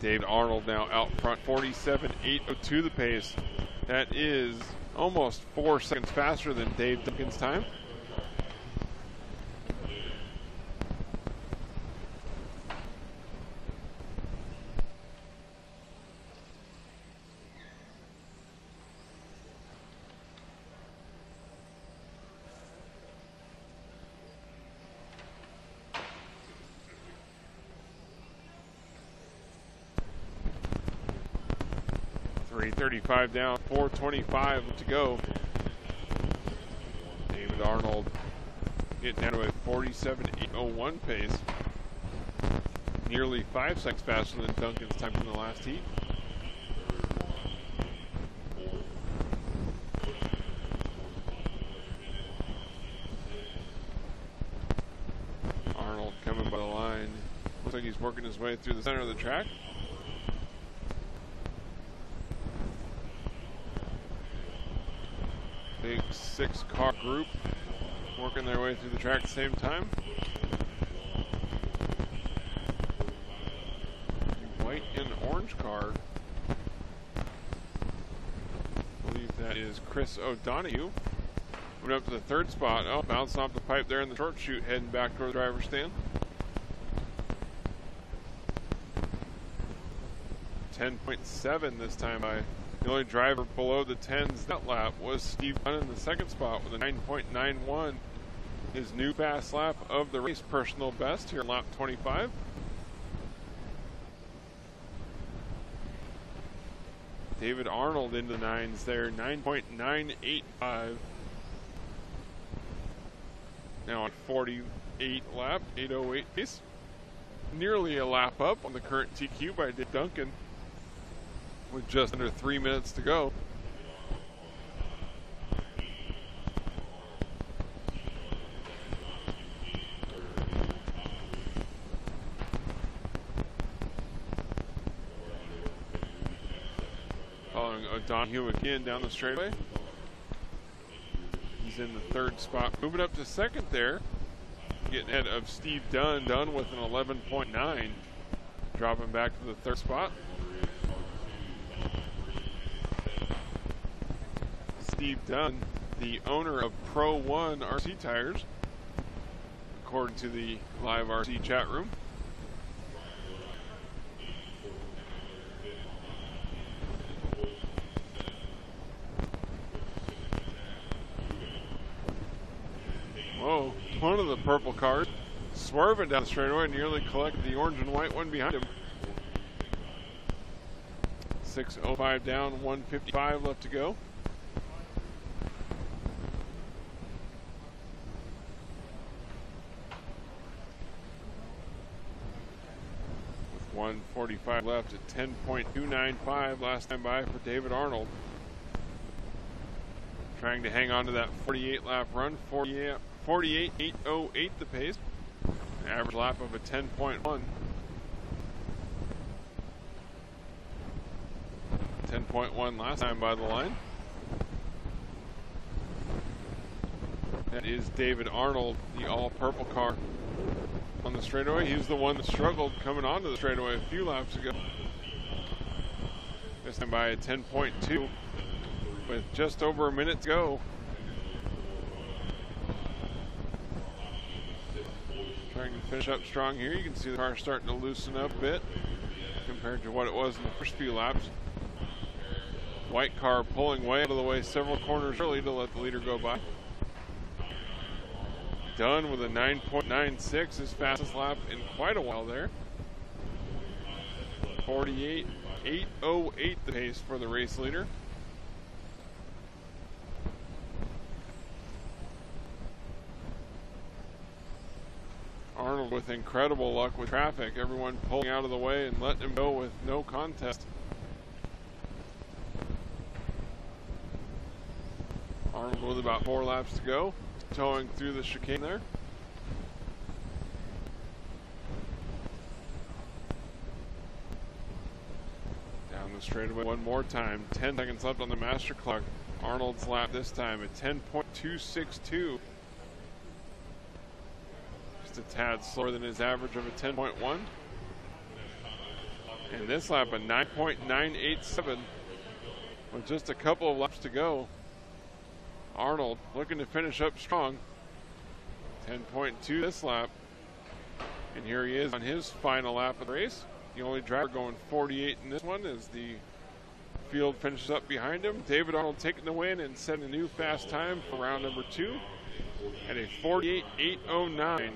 David Arnold now out front, 47.802 the pace. That is almost 4 seconds faster than Dave Duncan's time. .35 down, 4:25 to go. David Arnold getting down to a 47.801 pace. Nearly 5 seconds faster than Duncan's time from the last heat. Arnold coming by the line. Looks like he's working his way through the center of the track. Big 6-car group working their way through the track at the same time. White and orange car. I believe that is Chris O'Donoghue. Moving up to the 3rd spot. Oh, bouncing off the pipe there in the short chute, heading back toward the driver's stand. 10.7 this time by. The only driver below the 10s that lap was Steve Dunn in the second spot with a 9.91. His new fast lap of the race, personal best here in lap 25. David Arnold into the 9s there, 9.985. Now on 48 lap, 8:08 pace. Nearly a lap up on the current TQ by Dave Duncan with just under 3 minutes to go. Following O'Donoghue again down the straightaway. He's in the third spot. Moving up to second there. Getting ahead of Steve Dunn. Dunn with an 11.9. Dropping back to the third spot. Steve Dunn, the owner of Pro One RC Tires, according to the live RC chat room. Whoa, one of the purple cars swerving down the straightaway, nearly collected the orange and white one behind him. 6:05 down, 1:55 left to go. With 1:45 left at 10.295 last time by for David Arnold. Trying to hang on to that 48 lap run, 48.808 the pace. Average lap of a 10.1. 10.1 last time by the line. That is David Arnold, the all-purple car on the straightaway. He was the one that struggled coming onto the straightaway a few laps ago. This time by a 10.2 with just over a minute to go. Trying to finish up strong here. You can see the car starting to loosen up a bit compared to what it was in the first few laps. White car pulling way out of the way several corners early to let the leader go by. Dunn with a 9.96, his fastest lap in quite a while there. 48.808 the pace for the race leader. Arnold with incredible luck with traffic. Everyone pulling out of the way and letting him go with no contest. Arnold with about 4 laps to go. Towing through the chicane there. Down the straightaway one more time. 10 seconds left on the master clock. Arnold's lap this time at 10.262. A tad slower than his average of a 10.1. And this lap a 9.987 with just a couple of laps to go. Arnold looking to finish up strong. 10.2 this lap. And here he is on his final lap of the race. The only driver going 48 in this one as the field finishes up behind him. David Arnold taking the win and setting a new fast time for round number 2 at a 48.809.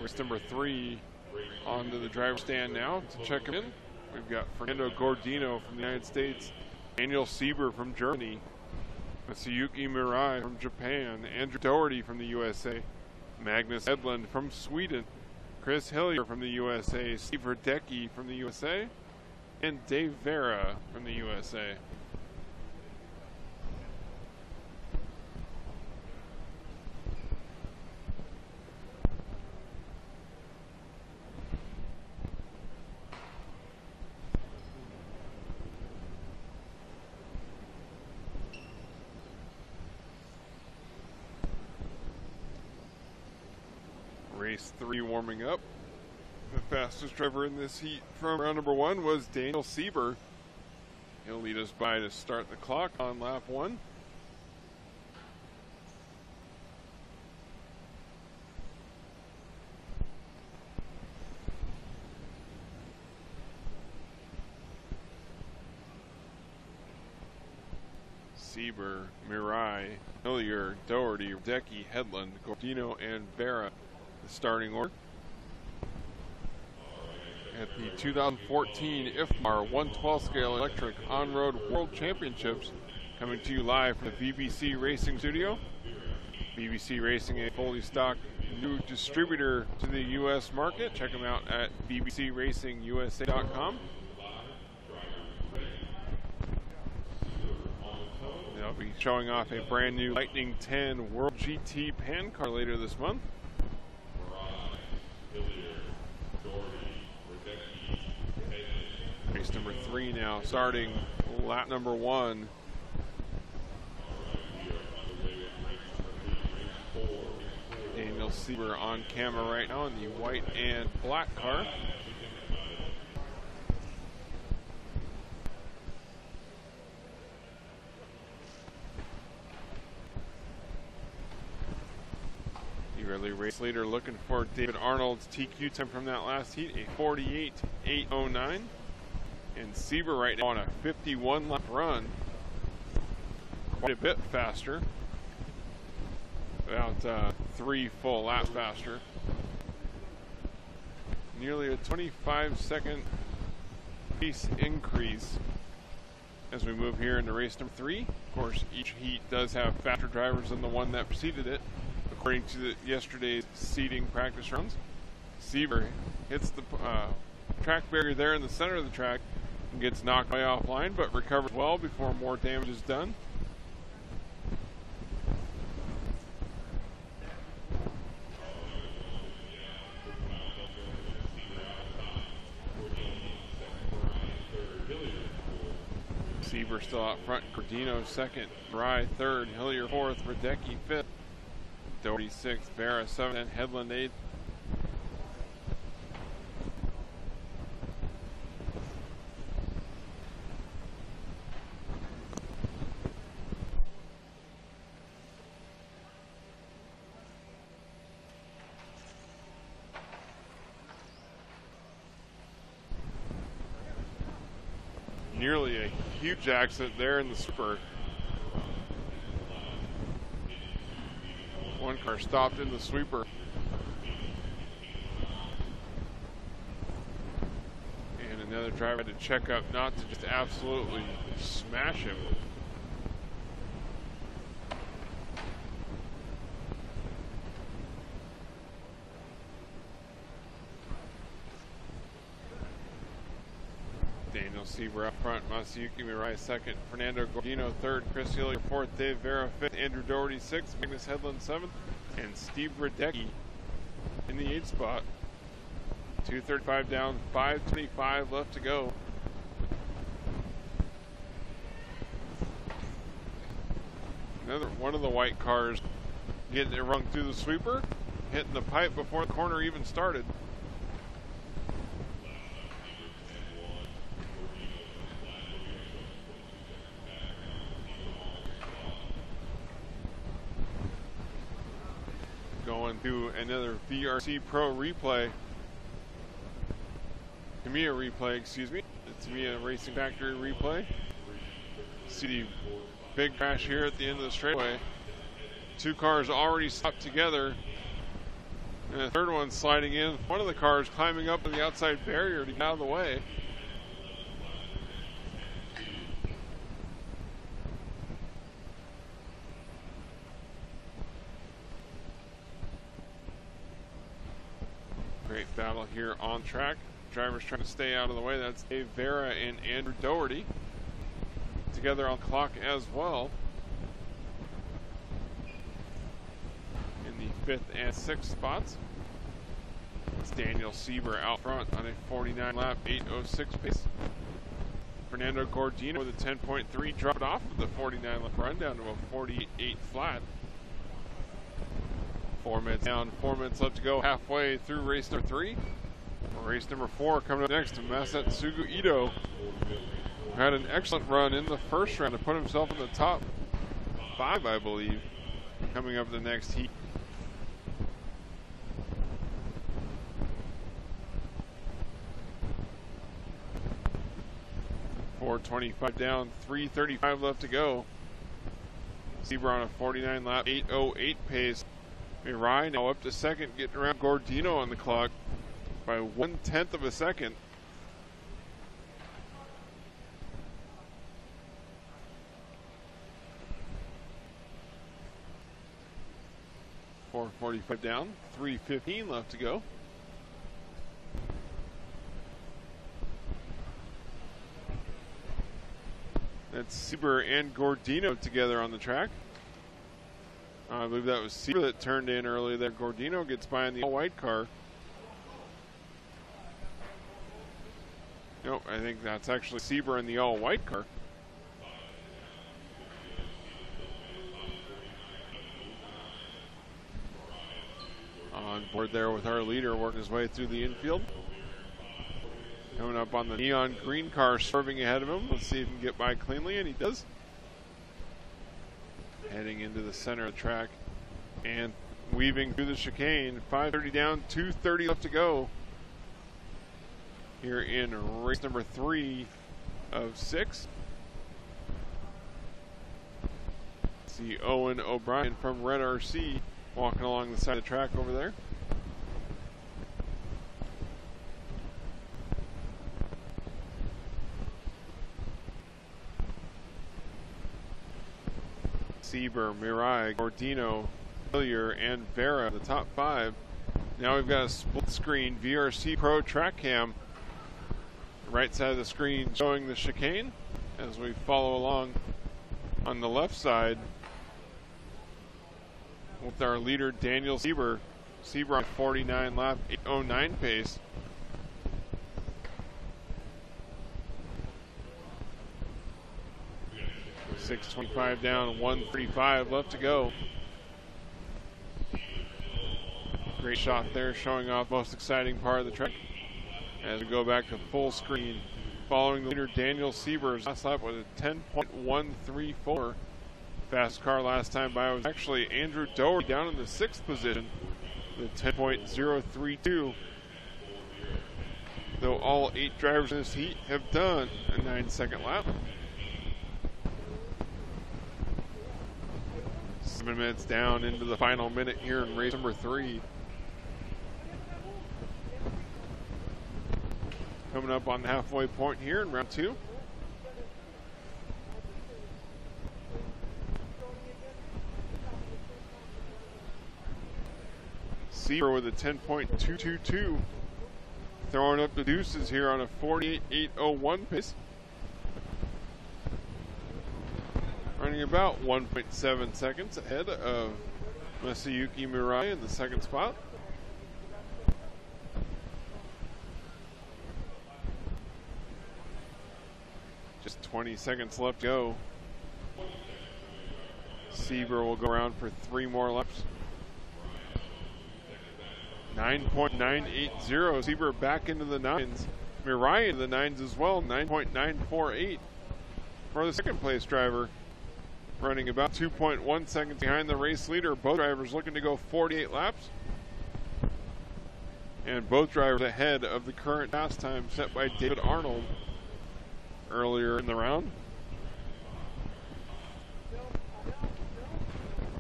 Race number 3 onto the driver's stand now to check him in. We've got Fernando Gordino from the United States, Daniel Sieber from Germany, Masayuki Mirai from Japan, Andrew Doherty from the USA, Magnus Edlund from Sweden, Chris Hillier from the USA, Steve Hrdecki from the USA, and Dave Vera from the USA. Race 3 warming up. The fastest driver in this heat from round number 1 was Daniel Sieber. He'll lead us by to start the clock on lap 1. Sieber, Mirai, Hillier, Doherty, Radecki, Hedlund, Gordino, and Vera, the starting order. At the 2014 IFMAR 112 scale electric on-road world championships, coming to you live from the BBC Racing studio. BBC Racing, a fully stocked new distributor to the U.S. market. Check them out at bbcracingusa.com. They'll be showing off a brand new Lightning 10 World GT Pan car later this month. Race number 3 now, starting lap number 1. Daniel Sieber on camera right now in the white and black car. Eagerly race leader looking for David Arnold's TQ time from that last heat, a 48.809. And Sieber right now on a 51 lap run, quite a bit faster, about 3 full laps faster. Nearly a 25-second pace increase as we move here into race number 3. Of course, each heat does have faster drivers than the one that preceded it, according to yesterday's seeding practice runs. Sieber hits the track barrier there in the center of the track and gets knocked way offline, but recovers well before more damage is done. Sieber still out front, Gordino second, Rye third, Hillier fourth, Radecki fifth, Doherty sixth, Vera seventh, and Hedlund eighth. Nearly a huge accident there in the super. One car stopped in the sweeper. And another driver had to check up not to just absolutely smash him. Daniel Sieber up front, Masayuki Mirai second, Fernando Gordino third, Chris Hillier fourth, Dave Vera fifth, Andrew Doherty sixth, Magnus Hedlund seventh, and Steve Radecki in the 8th spot. 2:35 down, 5:25 left to go. Another one of the white cars getting it rung through the sweeper, hitting the pipe before the corner even started. Going through another VRC Pro replay. Tamiya replay, excuse me. The Tamiya Racing Factory replay. See the big crash here at the end of the straightaway. 2 cars already stopped together. And the third one sliding in. One of the cars climbing up on the outside barrier to get out of the way. Great battle here on track. Drivers trying to stay out of the way. That's Dave Vera and Andrew Doherty together on clock as well. In the 5th and 6th spots. It's Daniel Sieber out front on a 49 lap, 8:06 pace. Fernando Gordino with a 10.3 dropped off of the 49 lap run down to a 48.8 flat. 4 minutes down, 4 minutes left to go, halfway through race number 3. Race number 4 coming up next to Masatsugu Ito. had an excellent run in the first round to put himself in the top 5, I believe, coming up the next heat. .425 down, 3:35 left to go. Sieber on a 49 lap, 8:08 pace. Mirai now up to second, getting around Gordino on the clock by 1/10 of a second. .445 down, 3:15 left to go. That's Sieber and Gordino together on the track. I believe that was Sieber that turned in early there. Gordino gets by in the all-white car. Nope, I think that's actually Sieber in the all-white car. On board there with our leader, working his way through the infield. Coming up on the neon green car, swerving ahead of him. Let's see if he can get by cleanly, and he does. Heading into the center of the track and weaving through the chicane. 5:30 down, 2:30 left to go here in race number 3 of 6. See Owen O'Brien from Red RC walking along the side of the track over there. Sieber, Mirai, Gordino, Hillier, and Vera, the top 5. Now we've got a split screen VRC Pro track cam. The right side of the screen showing the chicane as we follow along on the left side with our leader Daniel Sieber. Sieber on 49 lap, 8:09 pace. .625 down, 1:35 left to go. Great shot there, showing off most exciting part of the track. As we go back to full screen, following the leader Daniel Sieber's last lap with a 10.134. Fast car last time by was actually Andrew Doherty down in the 6th position with 10.032. Though all 8 drivers in this heat have done a 9-second lap. 7 minutes down into the final minute here in race number 3. Coming up on the halfway point here in round 2. Sieber with a 10.222. Throwing up the deuces here on a 48.801 pace. Running about 1.7 seconds ahead of Masayuki Mirai in the 2nd spot. Just 20 seconds left to go. Sieber will go around for 3 more laps. 9.980. Sieber back into the 9s. Mirai into the 9s as well. 9.948 for the 2nd place driver. Running about 2.1 seconds behind the race leader. Both drivers looking to go 48 laps. And both drivers ahead of the current fast time set by David Arnold earlier in the round.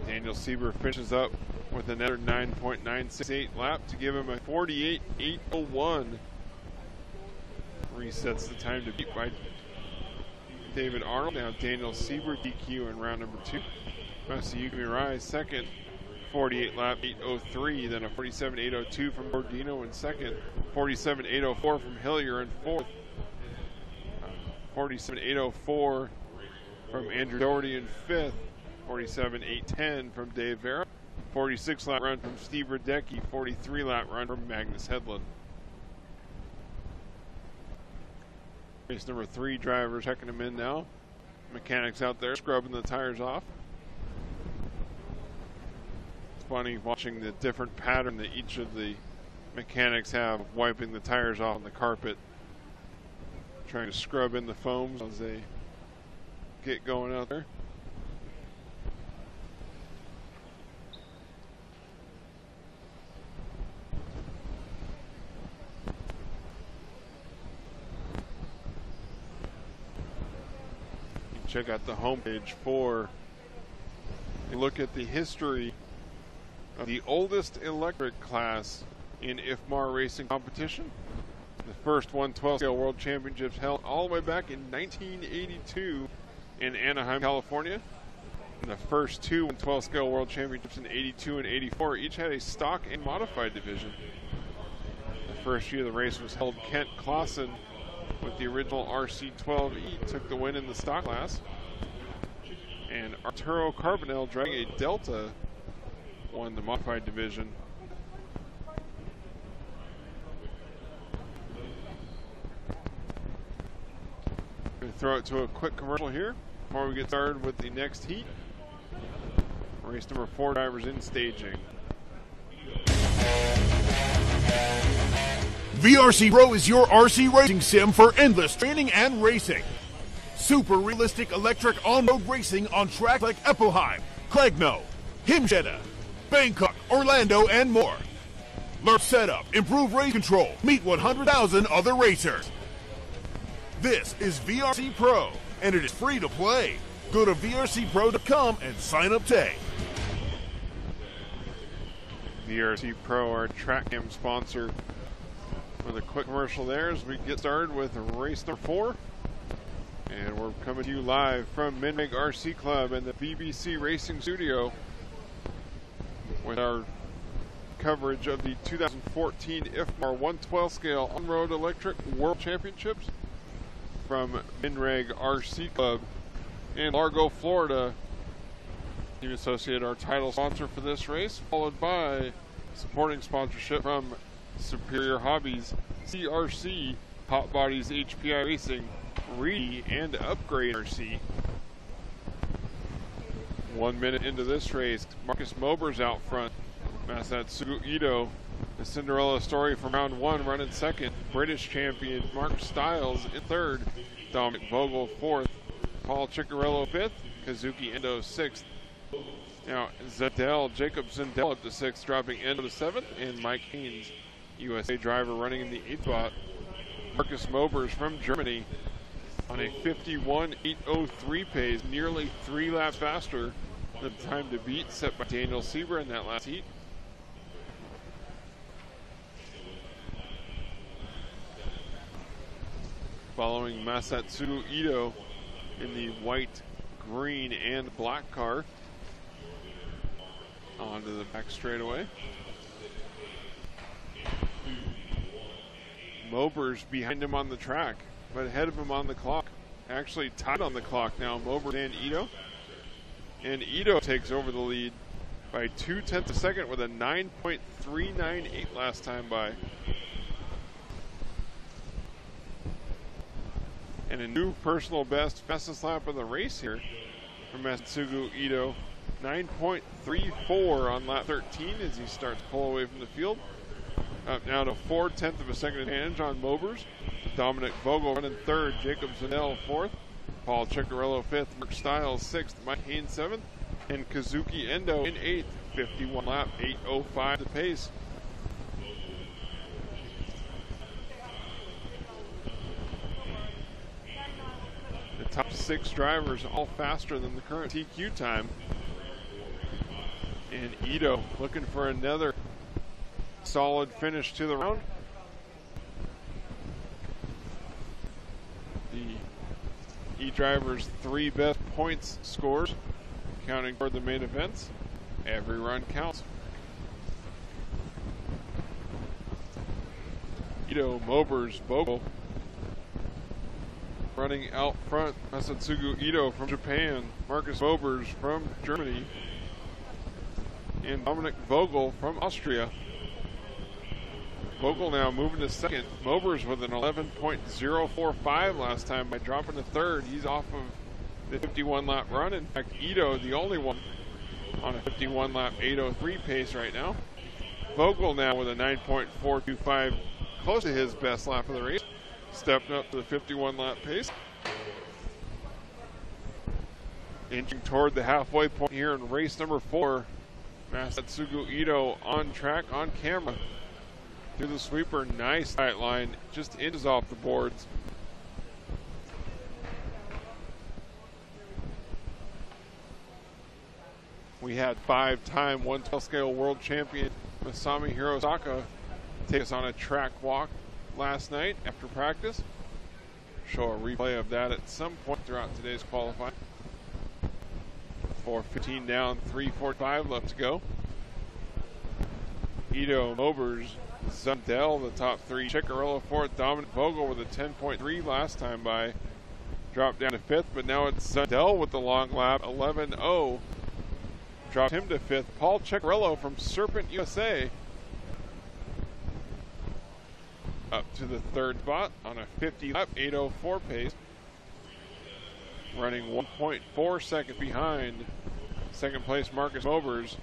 Daniel Sieber finishes up with another 9.968 lap to give him a 48.801. Resets the time to beat by David Arnold. Now Daniel Sieber DQ in round number 2. Masayuki Mirai second, 48 lap 8:03. Then a 47.802 from Gordino in second. 47.804 from Hillier in fourth. 47.804 from Andrew Doherty in fifth. 47.810 from Dave Vera. 46 lap run from Steve Radecki. 43 lap run from Magnus Hedlund. Race number 3 drivers checking them in now. Mechanics out there scrubbing the tires off. It's funny watching the different pattern that each of the mechanics have wiping the tires off on the carpet. Trying to scrub in the foams as they get going out there. Check out the homepage for a look at the history of the oldest electric class in IFMAR racing competition. The first 112 scale world championships held all the way back in 1982 in Anaheim, California. And the first two 112 scale world championships in 82 and 84 each had a stock and modified division. The first year the race was held, Kent Clausen with the original RC12E took the win in the stock class, and Arturo Carbonell driving a Delta won the modified division. Going to throw it to a quick commercial here before we get started with the next heat. Race number 4 drivers in staging. VRC Pro is your RC racing sim for endless training and racing. Super realistic electric on-road racing on tracks like Epelheim, Klegno, Himstede, Bangkok, Orlando, and more. Learn setup, improve race control, meet 100,000 other racers. This is VRC Pro, and it is free to play. Go to vrcpro.com and sign up today. VRC Pro, our track cam sponsor. With a quick commercial there as we get started with race number 4. And we're coming to you live from Minreg RC Club and the BBC Racing Studio with our coverage of the 2014 IFMAR 112 scale on-road electric world championships from Minreg RC Club in Largo, Florida. Team Associated, our title sponsor for this race, followed by supporting sponsorship from Superior Hobbies, CRC, Hot Bodies HPI Racing, Reedy, and Upgrade RC. 1 minute into this race, Marcus Mober's out front. Masatsugu Ito, the Cinderella story from round 1, running second. British champion Mark Stiles in third. Dominic Vogel fourth. Paul Ciccarello fifth. Kazuki Endo sixth. Now Jacob Zendel up to sixth, dropping Endo to seventh, and Mike Haynes, USA driver, running in the 8th spot. Marcus Mobers from Germany on a 51.803 pace, nearly 3 laps faster than the time to beat set by Daniel Sieber in that last heat. Following Masatsugu Ito in the white, green, and black car onto the back straightaway. Mobers behind him on the track, but ahead of him on the clock. Actually tied on the clock now, Mobers and Ito. And Ito takes over the lead by 0.2 seconds with a 9.398 last time by. And a new personal best, fastest lap of the race here from Masatsugu Ito. 9.34 on lap 13 as he starts to pull away from the field. Up now to 0.4 second advantage on Mobers. Dominic Vogel running third, Jacob Zanell fourth, Paul Ciccarello fifth, Mark Stiles sixth, Mike Haynes seventh, and Kazuki Endo in eighth. 51 lap, 8:05 the pace. The top 6 drivers all faster than the current TQ time. And Ito looking for another solid finish to the round. The E-Drivers' 3 best points scores, counting for the main events. Every run counts. Ito, Mobers, Vogel running out front. Masatsugu Ito from Japan, Marcus Mobers from Germany, and Dominic Vogel from Austria. Vogel now moving to second. Mobers with an 11.045 last time by dropping to third. He's off of the 51 lap run. In fact, Ito, the only one on a 51 lap 8:03 pace right now. Vogel now with a 9.425, close to his best lap of the race. stepping up to the 51 lap pace. Inching toward the halfway point here in race number 4. Masatsugu Ito on track, on camera. Through the sweeper, nice tight line, just inches off the boards. We had 5-time 112 scale world champion Masami Hirosaka take us on a track walk last night after practice. Show a replay of that at some point throughout today's qualifying. 4:15 down, 3:45 left to go. Ito, Mobers, Zundel, the top 3. Ciccarello fourth, Dominic Vogel with a 10.3 last time by. Dropped down to 5th, but now it's Zundel with the long lap, 11.0. Dropped him to 5th. Paul Ciccarello from Serpent USA up to the 3rd spot on a 50 lap, 8:04 pace. Running 1.4 seconds behind second place Marcus Mobers.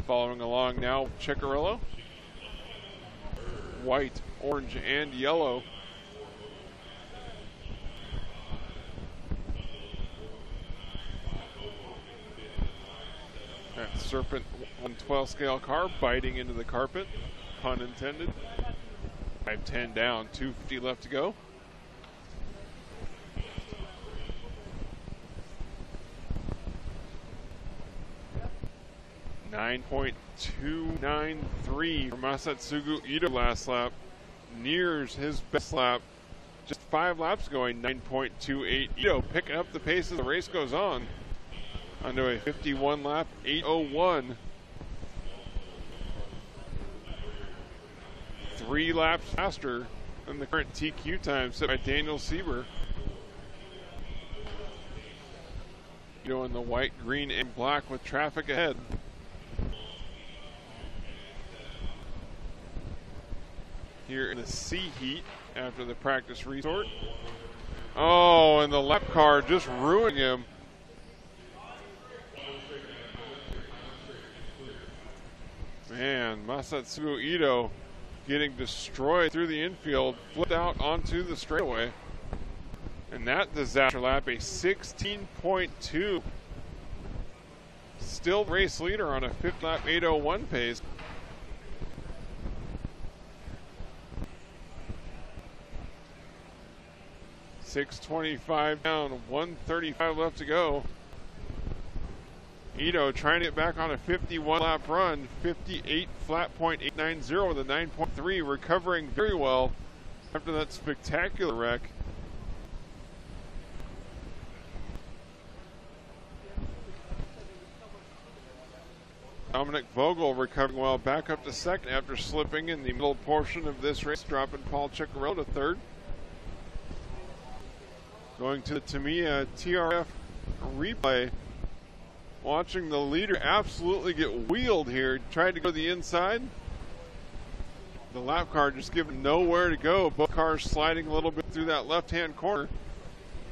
Following along now Ciccarello. White, orange, and yellow. That Serpent 112 scale car biting into the carpet, pun intended. 5:10 down, 2:50 left to go. .293 for Masatsugu Ito last lap. Nears his best lap just 5 laps going, 9.28. Ito picking up the pace as the race goes on. Onto a 51 lap, 8:01. 3 laps faster than the current TQ time set by Daniel Sieber. Ito in the white, green, and black with traffic ahead. Here in the C heat after the practice resort. Oh, and the lap car just ruining him. Man, Masatsugu Ito getting destroyed through the infield, flipped out onto the straightaway. And that disaster lap, a 16.2. Still race leader on a 5th lap, 8:01 pace. .625 down, 135 left to go. Ito trying to get back on a 51 lap run, 58 flat .890 with a 9.3, recovering very well after that spectacular wreck. Dominic Vogel recovering well, back up to 2nd after slipping in the middle portion of this race, dropping Paul Ciccarello to 3rd. Going to the Tamiya TRF replay. Watching the leader absolutely get wheeled here. Tried to go to the inside. The lap car just giving nowhere to go. Both cars sliding a little bit through that left-hand corner.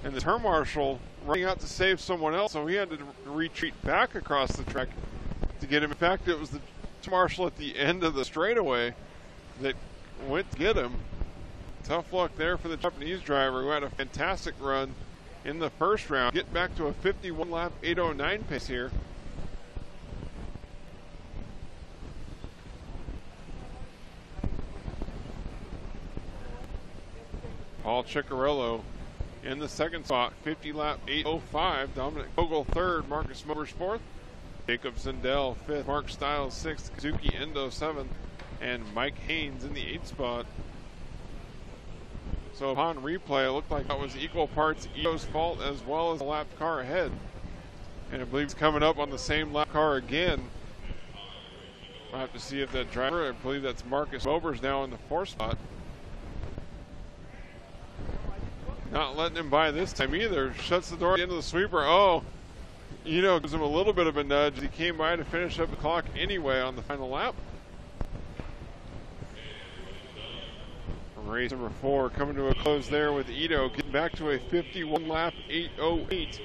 And the turn marshal running out to save someone else, so he had to retreat back across the track to get him. In fact, it was the turn marshal at the end of the straightaway that went to get him. Tough luck there for the Japanese driver who had a fantastic run in the first round. Get back to a 51 lap, 8:09 pace here. Paul Ciccarello in the 2nd spot, 50 lap, 8:05. Dominic Vogel 3rd, Marcus Mobers 4th. Jacob Zundel 5th, Mark Stiles 6th, Kazuki Endo 7th, and Mike Haynes in the 8th spot. So upon replay, it looked like that was equal parts Ito's fault as well as the lap car ahead. And I believe it's coming up on the same lap car again. I'll have to see if that driver, I believe that's Marcus Mobers now in the 4th spot. Not letting him by this time either. Shuts the door at the end of the sweeper. Oh, Ito gives him a little bit of a nudge. He came by to finish up the clock anyway on the final lap. Race number 4 coming to a close there with Ito getting back to a 51 lap, 8:08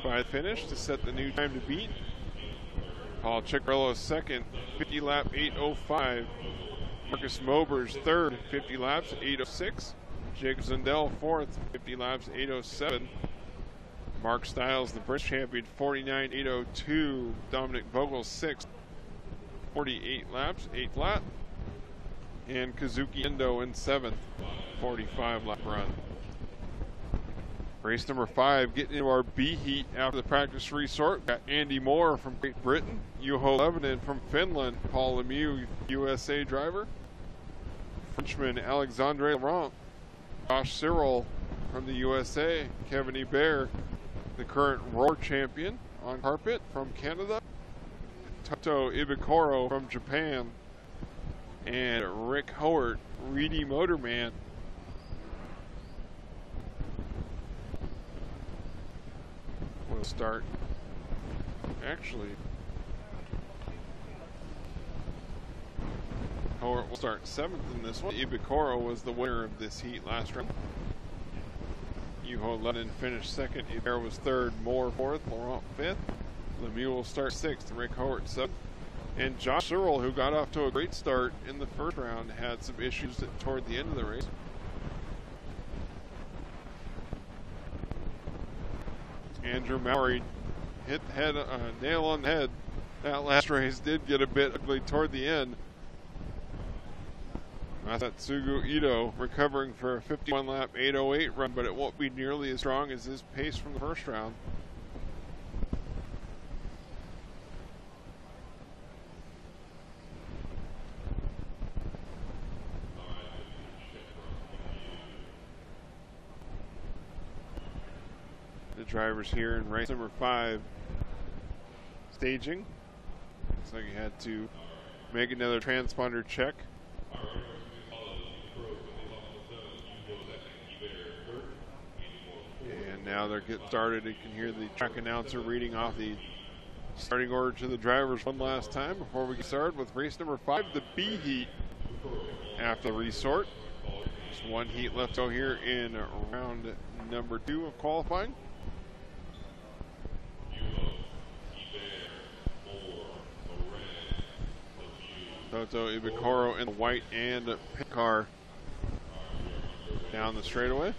by the finish to set the new time to beat. Paul Ciccarello 2nd, 50 lap, 8:05. Marcus Mobers 3rd, 50 laps, 8:06. Jake Zundell fourth, 50 laps, 8:07. Mark Stiles, the British champion, 49.802. Dominic Vogel sixth, 48 laps, 8th lap. And Kazuki Endo in seventh, 45 lap run. Race number 5, getting into our B heat after the practice restart. Got Andy Moore from Great Britain, Juho Lehtinen from Finland, Paul Lemieux, USA driver, Frenchman Alexandre Laurent, Josh Cyril from the USA, Kevin Hebert, the current Roar champion on carpet from Canada, Toto Ibikoro from Japan, and Rick Howard, Reedy Motorman. Will start. Actually, Howard will start 7th in this one. Ibikoro was the winner of this heat last round. Juho Lehtinen finished 2nd. Hebert was 3rd. Moore 4th. Laurent 5th. Lemieux will start 6th. Rick Howard 7th. And Josh Cyril, who got off to a great start in the first round, had some issues toward the end of the race. Andrew Mallory hit the head, nail on the head. That last race did get a bit ugly toward the end. Masatsugu Ito recovering for a 51 lap 8:08 run, but it won't be nearly as strong as his pace from the first round. The drivers here in race number 5 staging. Looks like he had to make another transponder check. And now they're getting started. You can hear the track announcer reading off the starting order to the drivers one last time before we get started with race number 5, the B heat after the resort. Just one heat left to go here in round number 2 of qualifying. Toto Ibikoro in the white and pink car down the straightaway.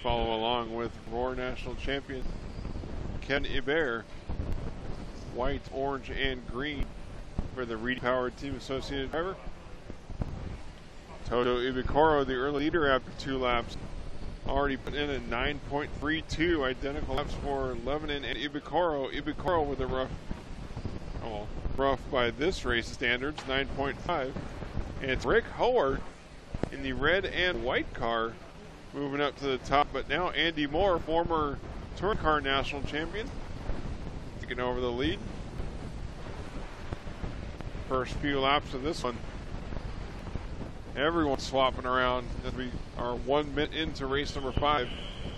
Follow along with Roar National Champion Ken Hebert, white, orange, and green for the Reedy Powered Team Associated driver. Toto Ibikoro, the early leader after 2 laps, already put in a 9.32, identical laps for Lehtinen and Ibikoro. Ibikoro with a rough by this race standards, 9.5. And it's Rick Howard in the red and white car moving up to the top, but now Andy Moore, former touring car national champion, taking over the lead. First few laps of this one, everyone's swapping around as we are 1 minute into race number 5.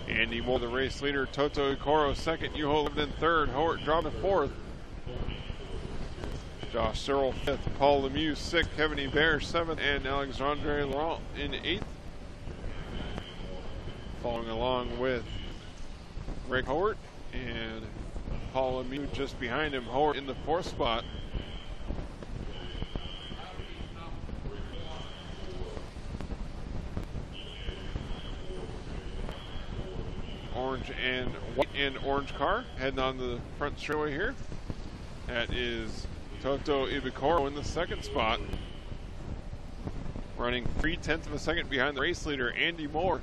Andy Moore, the race leader, Toto Ibikoro 2nd, Juho Lehtinen 3rd, Howard dropping 4th. Josh Cyril 5th, Paul Lemieux 6th, Kevin Hebert 7th, and Alexandre Laurent in 8th. Following along with Rick Howard and Paul Lemieux just behind him. Howard in the 4th spot. Orange and white and orange car heading on the front straightaway here. That is Toto Ibikoro in the 2nd spot, running 0.3 of a second behind the race leader Andy Moore.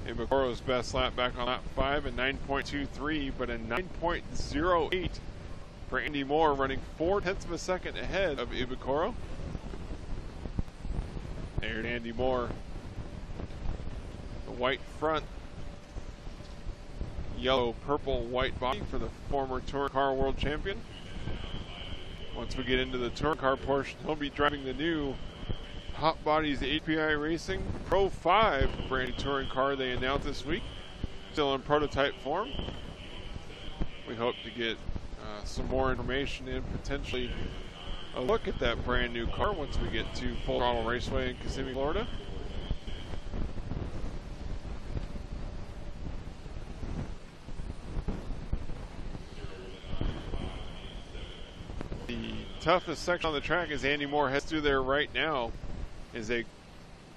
Ibikoro's best lap back on lap 5 at 9.23, but a 9.08 for Andy Moore, running 0.4 of a second ahead of Ibikoro. There's Andy Moore, the white front, yellow, purple, white body for the former touring car world champion. Once we get into the touring car portion, he'll be driving the new Hot Bodies API Racing Pro 5 brand touring car they announced this week. Still in prototype form. We hope to get some more information and potentially a look at that brand new car once we get to Full Throttle Raceway in Kissimmee, Florida. The toughest section on the track as Andy Moore heads through there right now is a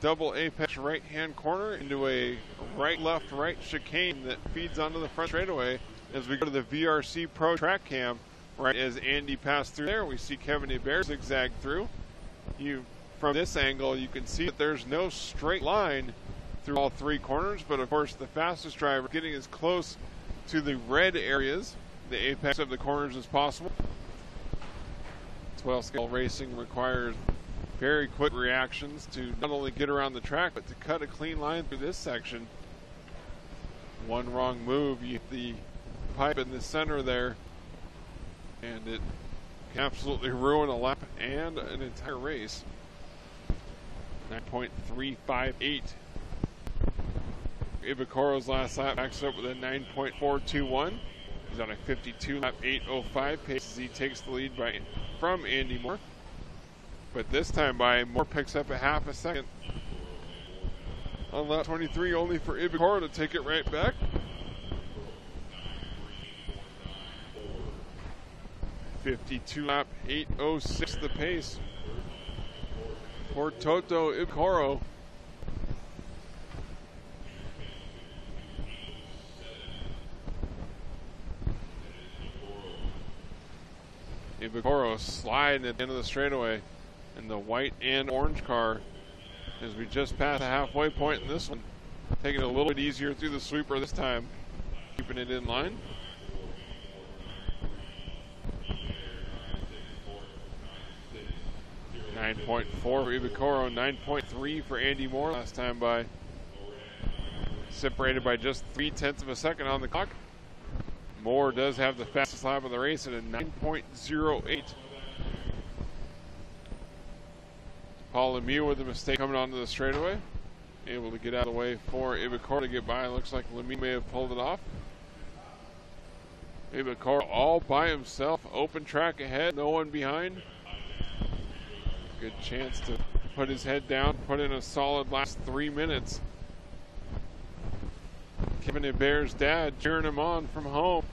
double apex right-hand corner into a right-left-right chicane that feeds onto the front straightaway. As we go to the VRC Pro track cam, right as Andy passed through there, we see Kevin Hebert zigzag through. From this angle, you can see that there's no straight line through all three corners, but of course the fastest driver getting as close to the red areas, the apex of the corners, as possible. 12-scale racing requires very quick reactions to not only get around the track, but to cut a clean line through this section. One wrong move, you hit the pipe in the center there, and it can absolutely ruin a lap and an entire race. 9.358. Ibicoro's last lap backs up with a 9.421. He's on a 52 lap 8:05 pace as he takes the lead from Andy Moore. But this time Moore picks up a half a second on lap 23, only for Ibicoro to take it right back. .52 lap 8:06 the pace for Toto Ibicoro. Ibicoro sliding at the end of the straightaway in the white and orange car as we just passed the halfway point in this one. Taking it a little bit easier through the sweeper this time, keeping it in line. .4 for Ibicoro, 9.3 for Andy Moore last time by. Separated by just 0.3 of a second on the clock. Moore does have the fastest lap of the race at a 9.08. Paul Lemieux with a mistake coming onto the straightaway. Able to get out of the way for Ibicoro to get by. Looks like Lemieux may have pulled it off. Ibicoro all by himself. Open track ahead, no one behind. Good chance to put his head down, put in a solid last 3 minutes. Kevin Hebert's dad cheering him on from home.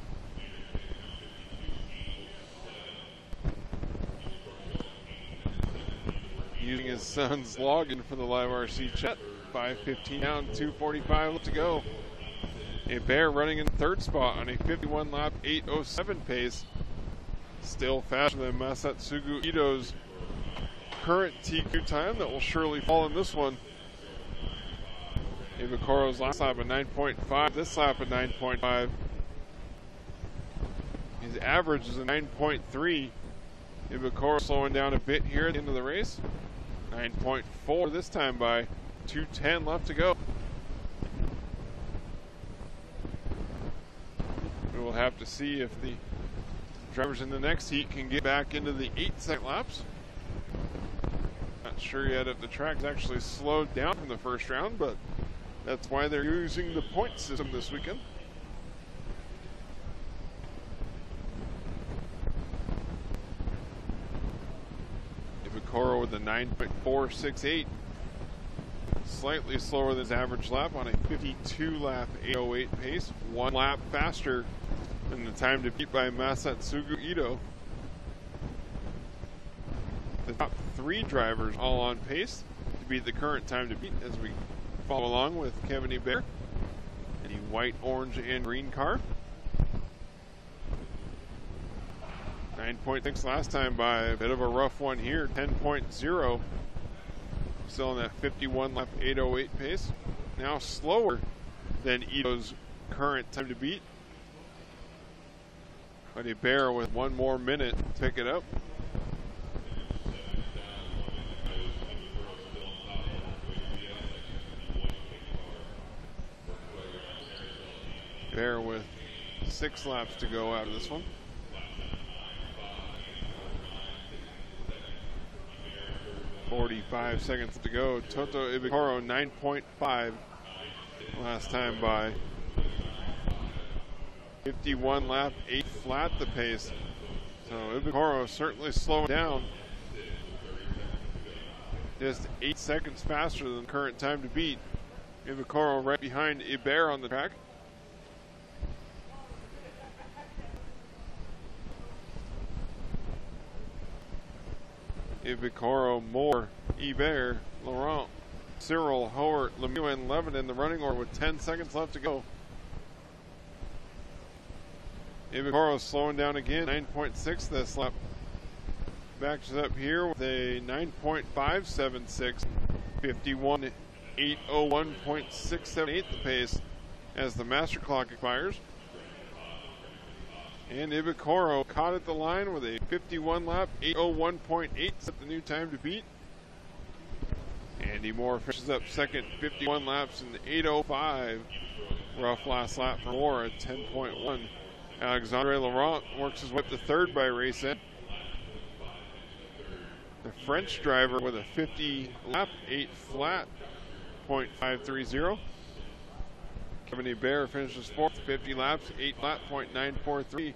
Using his son's login for the live RC chat. 5:15 down, 2:45 left to go. Hebert running in third spot on a 51 lap 8:07 pace. Still faster than Masatsugu Ito's current TQ time that will surely fall in this one. Ibicoro's last lap at 9.5, this lap at 9.5. His average is a 9.3. Ibicoro slowing down a bit here at the end of the race. 9.4 this time by 2:10 left to go. We will have to see if the drivers in the next heat can get back into the 8-second laps. Not sure yet if the track's actually slowed down from the first round, but that's why they're using the point system this weekend. Ibicoro with a 9.468. Slightly slower than his average lap on a 52 lap 8:08 pace. 1 lap faster than the time to beat by Masatsugu Ito. The top 3 drivers all on pace to beat the current time to beat as we follow along with Kevin Hebert in the white, orange, and green car. 9.6 last time by a bit of a rough one here. 10.0. Still in that 51 lap 8:08 pace. Now slower than Ito's current time to beat. But Hebert with 1 more minute to pick it up. Hebert with 6 laps to go out of this one. .45 seconds to go. Toto Ibicoro 9.5 last time by. 51 lap 8 flat the pace. So Ibicoro certainly slowing down. Just 8 seconds faster than the current time to beat. Ibicoro right behind Hebert on the track. Ibicoro, Moore, Hebert, Laurent, Cyril, Howard, Lemieux, and Levin in the running order with 10 seconds left to go. Ibicoro slowing down again, 9.6 this lap. Backs up here with a 9.576, 51.801.678 the pace as the master clock expires. And Ibicoro caught at the line with a 51 lap, 801.8 set the new time to beat. Andy Moore finishes up second, 51 laps in 8:05. Rough last lap for Moore at 10.1. Alexandre Laurent works his way up to third by race end. The French driver with a 50 lap, 8 flat, .530. Kevin Hebert finishes fourth, 50 laps, 8 flat, .943.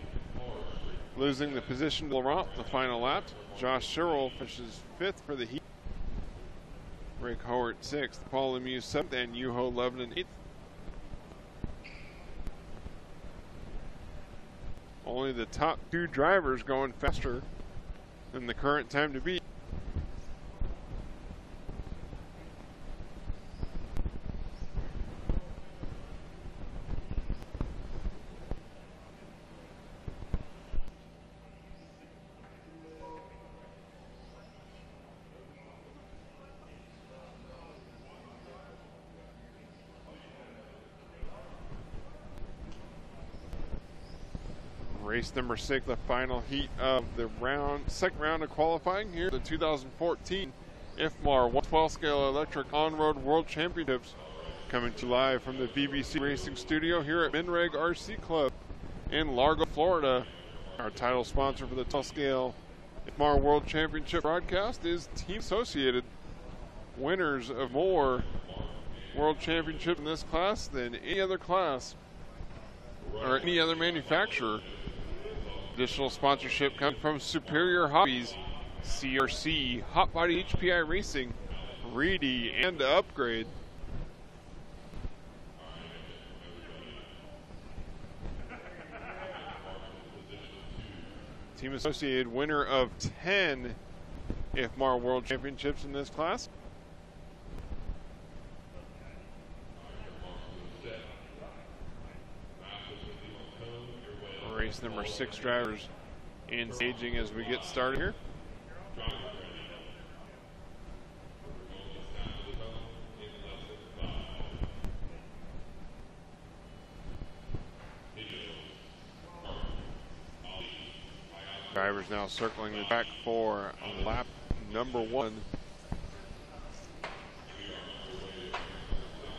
Losing the position to Laurent the final lap. Josh Cyril finishes fifth for the heat. Rick Howard sixth, Paul Lemieux seventh, and Juho Levinen eighth. Only the top two drivers going faster than the current time to beat. Race number 6, the final heat of the second round of qualifying here, the 2014 IFMAR 112 scale electric on-road world championships, coming to you live from the BBC Racing Studio here at Minreg RC Club in Largo, Florida. Our title sponsor for the 12 scale IFMAR World Championship broadcast is Team Associated, winners of more world championships in this class than any other class or any other manufacturer. Additional sponsorship coming from Superior Hobbies, CRC, Hot Body HPI Racing, Reedy, and Upgrade. Team Associated, winner of 10 IFMAR World Championships in this class. Race number 6 drivers engaging as we get started here. Drivers now circling the track for lap number 1.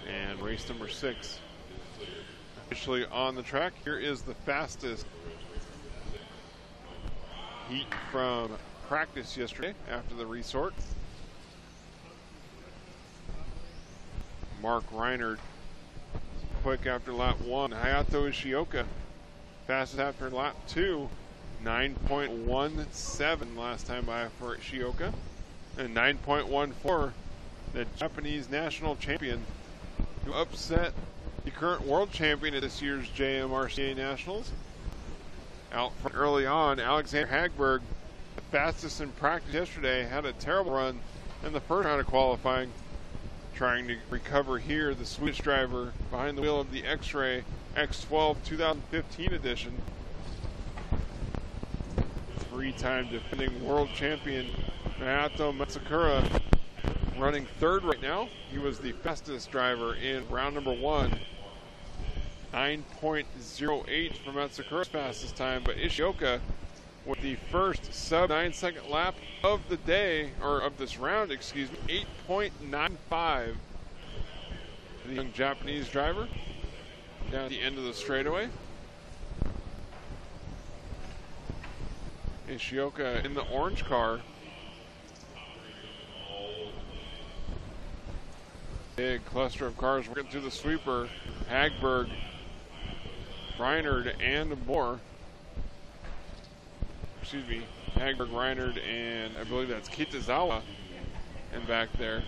And race number 6. Officially on the track. Here is the fastest heat from practice yesterday after the resort. Mark Reinhardt quick after lap 1. Hayato Ishioka fastest after lap 2. 9.17 last time by for Ishioka. And 9.14 the Japanese national champion who upset the current world champion at this year's JMRCA Nationals. Out front early on, Alexander Hagberg, the fastest in practice yesterday, had a terrible run in the first round of qualifying. Trying to recover here, the Swedish driver behind the wheel of the X-Ray X12 2015 edition. Three-time defending world champion Masato Matsukura running third right now. He was the fastest driver in round number 1. 9.08 for Matsukura's fastest time, but Ishioka with the first sub 9-second lap of the day, or of this round, excuse me, 8.95. The young Japanese driver down at the end of the straightaway. Ishioka in the orange car. Big cluster of cars working through the sweeper. Hagberg, Reinhardt, and Moore. Excuse me, Hagberg, Reinhardt, and I believe that's Kitazawa and back there.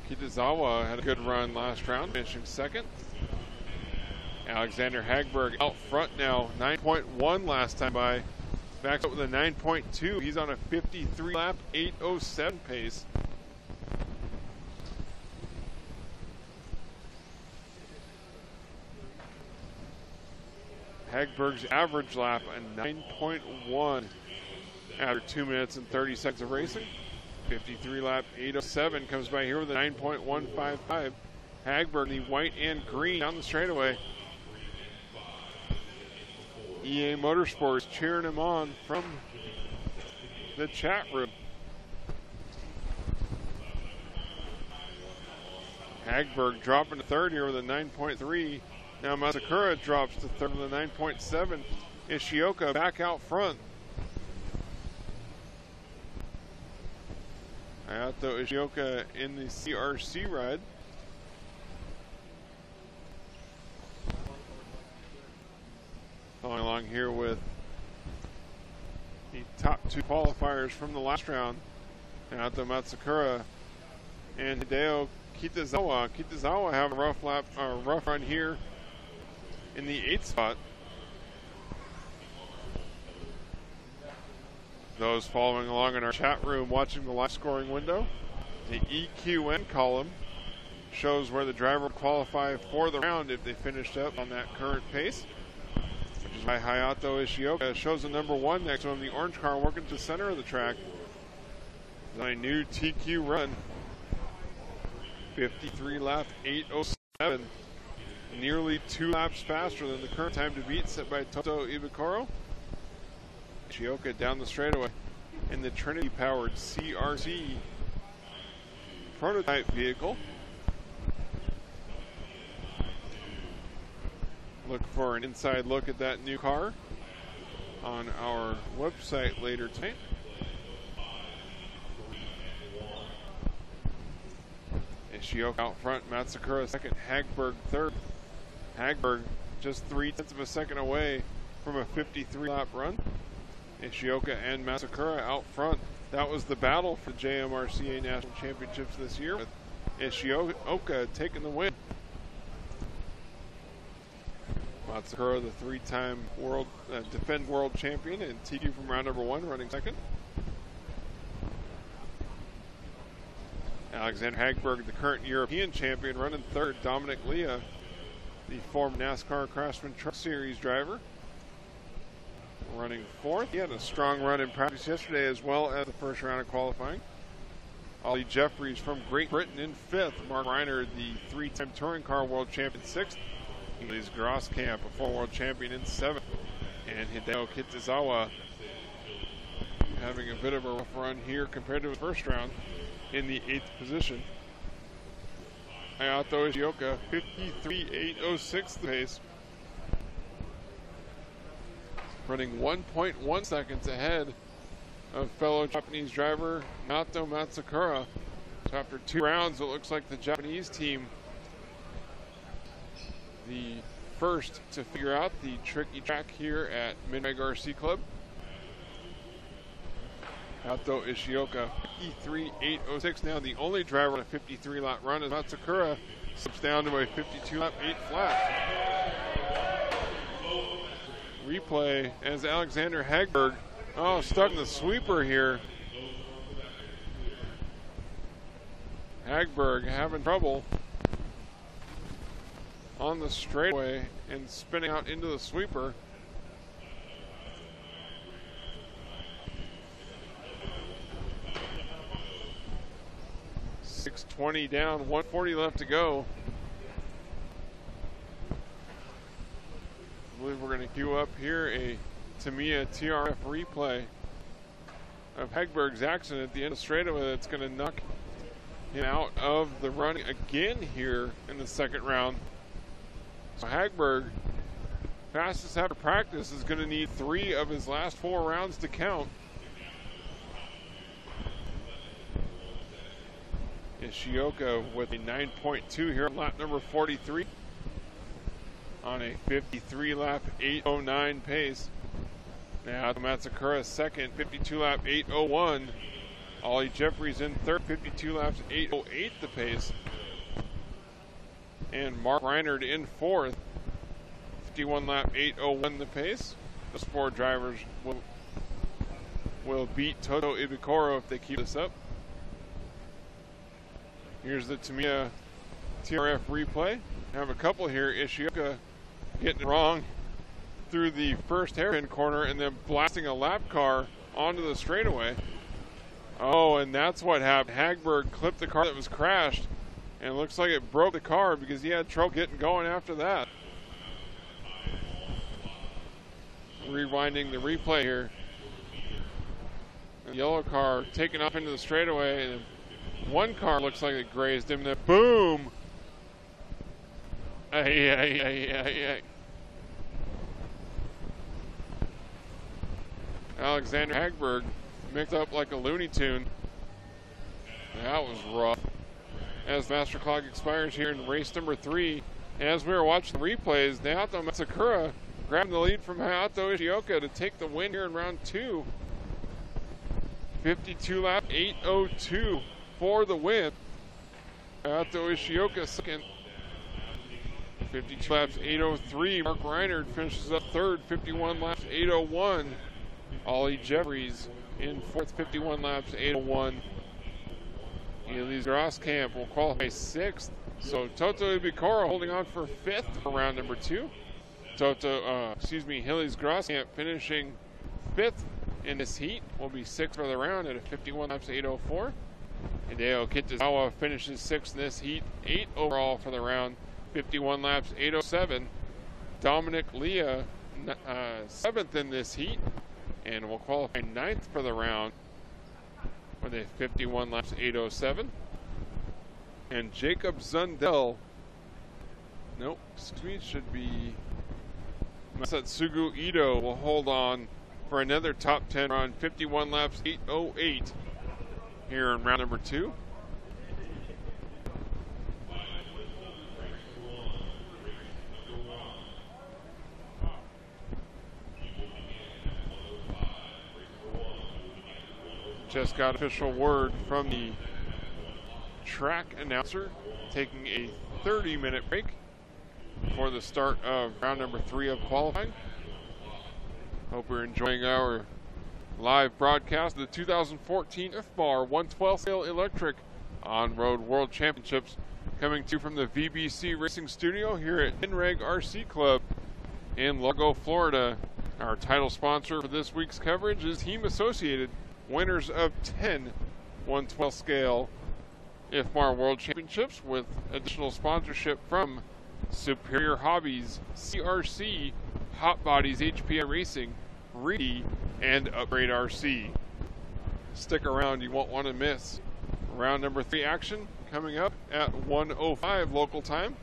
Kitazawa had a good run last round, finishing second. Alexander Hagberg out front now, 9.1 last time by. Backs up with a 9.2. He's on a 53 lap, 8:07 pace. Hagberg's average lap a 9.1 after 2 minutes and 30 seconds of racing. 53 lap, 8:07 comes by here with a 9.155. Hagberg, the white and green down the straightaway. EA Motorsports cheering him on from the chat room. Hagberg dropping to third here with a 9.3. Now Masakura drops to third with a 9.7. Ishioka back out front. Hayato Ishioka in the CRC ride. Following along here with the top two qualifiers from the last round. Hayato Matsukura and Hideo Kitazawa. Kitazawa having a rough run here in the 8th spot. Those following along in our chat room watching the live scoring window, the EQN column shows where the driver would qualify for the round if they finished up on that current pace. Which is why Hayato Ishioka shows the number 1 next to him, the orange car working to the center of the track. On a new TQ run, 53 lap, 8:07. Nearly 2 laps faster than the current time to beat set by Toto Ibukuro. Ishioka down the straightaway in the Trinity-powered CRC prototype vehicle. Look for an inside look at that new car on our website later tonight. Ishioka out front, Matsukura second, Hagberg third. Hagberg just 0.3 of a second away from a 53 lap run. Ishioka and Matsukura out front. That was the battle for JMRCA National Championships this year, with Ishioka taking the win. Matsukura, the 3-time defend world champion, and TQ from round number 1 running second. Alexander Hagberg, the current European champion, running third. Dominic Leah, the former NASCAR Craftsman Truck Series driver, running fourth. He had a strong run in practice yesterday as well as the first round of qualifying. Ollie Jeffries from Great Britain in fifth. Mark Reiner, the 3-time touring car world champion, sixth. Elise Grosskamp, a 4 world champion, in seventh. And Hideo Kitazawa having a bit of a rough run here compared to the first round in the 8th position. Hayato Ishioka, 53.806 the pace. Running 1.1 seconds ahead of fellow Japanese driver Nato Matsukura. So after 2 rounds, it looks like the Japanese team, the first to figure out the tricky track here at Midway RC Club. Hayato Ishioka, 53.806. Now the only driver on a 53 lap run is Matsukura. Slips down to a 52 lap 8 flat. Replay as Alexander Hagberg, stuck in the sweeper here. Hagberg having trouble on the straightaway and spinning out into the sweeper. .620 down, 140 left to go. I believe we're going to queue up here a Tamiya TRF replay of Hagberg's accident at the end of the straightaway that's going to knock him out of the running again here in the second round. So Hagberg, fastest after practice, is going to need 3 of his last 4 rounds to count. Ishioka with a 9.2 here on lap number 43 on a 53 lap 8:09 pace. Now Matsukura second, 52 lap 8:01. Ollie Jeffries in third, 52 laps 8:08 the pace. And Mark Reinert in fourth, 51 lap 8:01 the pace. Those four drivers will beat Toto Ibikoro if they keep this up. Here's the Tamiya TRF replay. I have a couple here. Ishioka getting it wrong through the first hairpin corner and then blasting a lap car onto the straightaway. Oh, and that's what happened. Hagberg clipped the car that was crashed, and it looks like it broke the car because he had trouble getting going after that. Rewinding the replay here. The yellow car taking off into the straightaway, and one car looks like it grazed him, then boom! Alexander Hagberg mixed up like a Looney Tune. That was rough. As master clock expires here in race number 3, and as we were watching the replays, Naoto Matsukura grabbing the lead from Hayato Ishioka to take the win here in round 2. 52 lap 8:02 for the win. Hayato Ishioka second. 52 laps 8:03. Mark Reinhardt finishes up third. 51 laps 8:01. Ollie Jeffries in fourth. 51 laps 8:01. Elise Grosskamp will qualify sixth. So Toto Ibikoro holding on for fifth for round number 2. Hilly's Grosskamp finishing fifth in this heat will be sixth for the round at a 51 laps 8:04. Hideo Kitazawa finishes sixth in this heat, 8 overall for the round, 51 laps 8:07. Dominic Leah seventh in this heat and will qualify ninth for the round with a 51 laps 8:07. And Jacob Zundel, should be Masatsugu Ito will hold on for another top 10 run, 51 laps 8:08 here in round number 2. Just got official word from the track announcer taking a 30-minute break before the start of round number 3 of qualifying. Hope you're enjoying our live broadcast of the 2014 IFMAR 112 scale electric on-road world championships, coming to you from the VBC Racing Studio here at NREG RC Club in Largo, Florida. Our title sponsor for this week's coverage is Team Associated, winners of 10 112 scale IFMAR World Championships, with additional sponsorship from Superior Hobbies, CRC, Hot Bodies HPI Racing, Reedy, and Upgrade RC. Stick around, you won't want to miss round number 3 action coming up at 1:05 local time.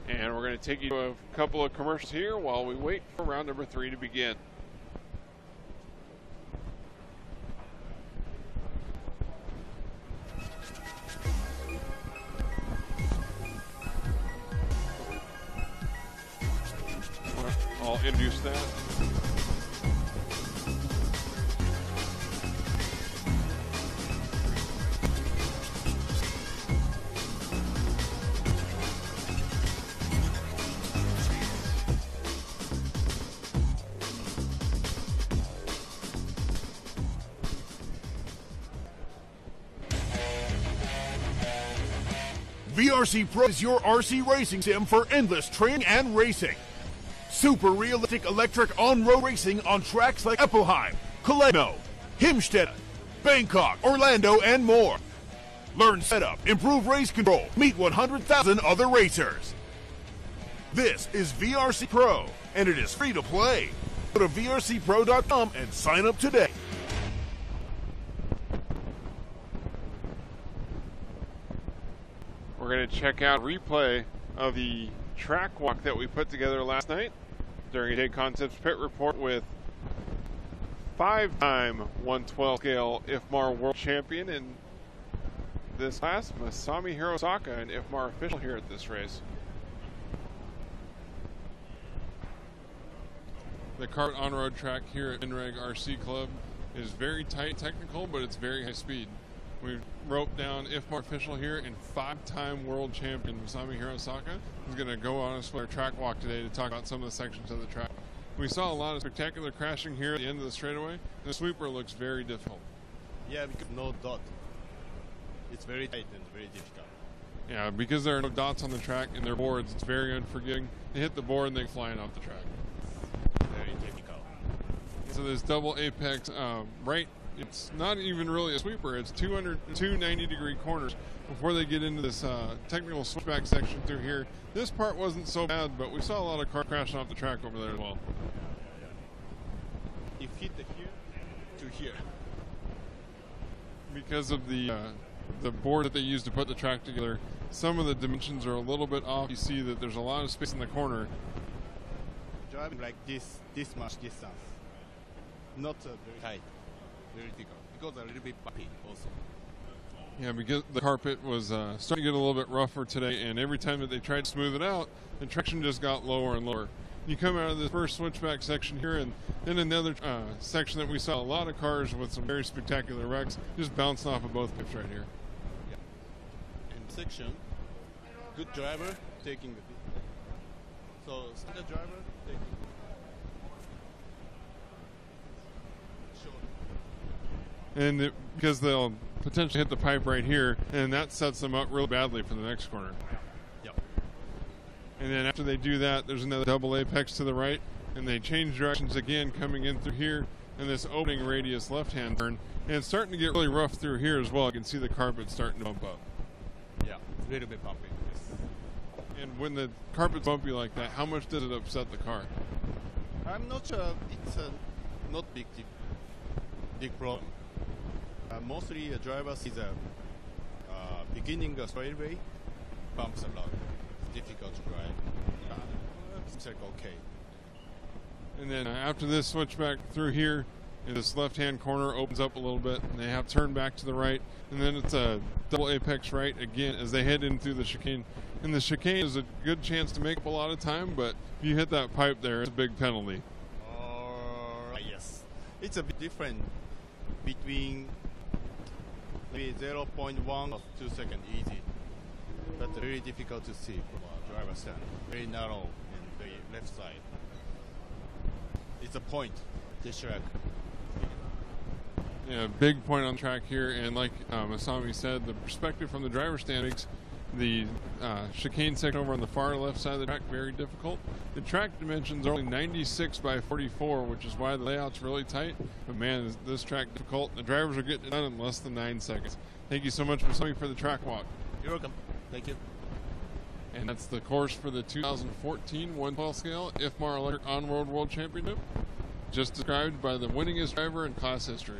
And we're going to take you to a couple of commercials here while we wait for round number 3 to begin. I'll introduce that. VRC Pro is your RC racing sim for endless training and racing. Super realistic electric on-road racing on tracks like Epelheim, Colegno, Himstede, Bangkok, Orlando, and more. Learn setup, improve race control, meet 100,000 other racers. This is VRC Pro, and it is free to play. Go to vrcpro.com and sign up today. We're going to check out a replay of the track walk that we put together last night during a Day Concepts pit report with 5-time 112 scale IFMAR world champion in this class, Masami Hirosaka, an IFMAR official here at this race. The kart on-road track here at NREG RC Club is very tight technical, but it's very high speed. We've roped down IFMAR official here and 5-time world champion Masami Hirosaka. He's going to go on us for our track walk today to talk about some of the sections of the track. We saw a lot of spectacular crashing here at the end of the straightaway. The sweeper looks very difficult. Yeah, because no dot. It's very tight and very difficult. Yeah, because there are no dots on the track and they're boards, it's very unforgiving. They hit the board and they're flying off the track. Very difficult. So this double apex right, it's not even really a sweeper. It's 2 90-degree corners before they get into this technical switchback section through here. This part wasn't so bad, but we saw a lot of cars crashing off the track over there as well. It hit here to here. Because of the board that they use to put the track together, some of the dimensions are a little bit off. You see that there's a lot of space in the corner. Driving like this much distance, not very tight, very difficult. Because a little bit bumpy also. Yeah, because the carpet was starting to get a little bit rougher today, and every time that they tried to smooth it out, the traction just got lower and lower. You come out of the first switchback section here, and then another section that we saw a lot of cars with some very spectacular wrecks just bouncing off of both pits right here. Yeah. And section, good driver taking the lead. So standard driver taking short. And because they'll potentially hit the pipe right here, and that sets them up real badly for the next corner. And then after they do that, there's another double apex to the right, and they change directions again coming in through here in this opening radius left-hand turn. And it's starting to get really rough through here as well. You can see the carpet starting to bump up. Yeah, a little bit bumpy. Yes. And when the carpet's bumpy like that, how much does it upset the car? I'm not sure. It's not big problem. Mostly the driver sees a beginning a straightaway, bumps a lot. Difficult to drive. It's like okay. And then after this switchback through here, this left-hand corner opens up a little bit, and they have turned back to the right, and then it's a double apex right again as they head in through the chicane. And the chicane is a good chance to make up a lot of time, but if you hit that pipe there, it's a big penalty. Yes. It's a bit different between maybe 0.1 or 2 seconds easy. But very difficult to see from a driver's stand. Very narrow and very left side. It's a point, this track. Yeah, big point on track here, and like Masami said, the perspective from the driver's stand makes the chicane section over on the far left side of the track very difficult. The track dimensions are only 96 by 44, which is why the layout's really tight. But man, is this track difficult. The drivers are getting it done in less than 9 seconds. Thank you so much, Masami, for the track walk. You're welcome. Thank you. And that's the course for the 2014 112 scale IFMAR Electric On-Road World Championship, just described by the winningest driver in class history.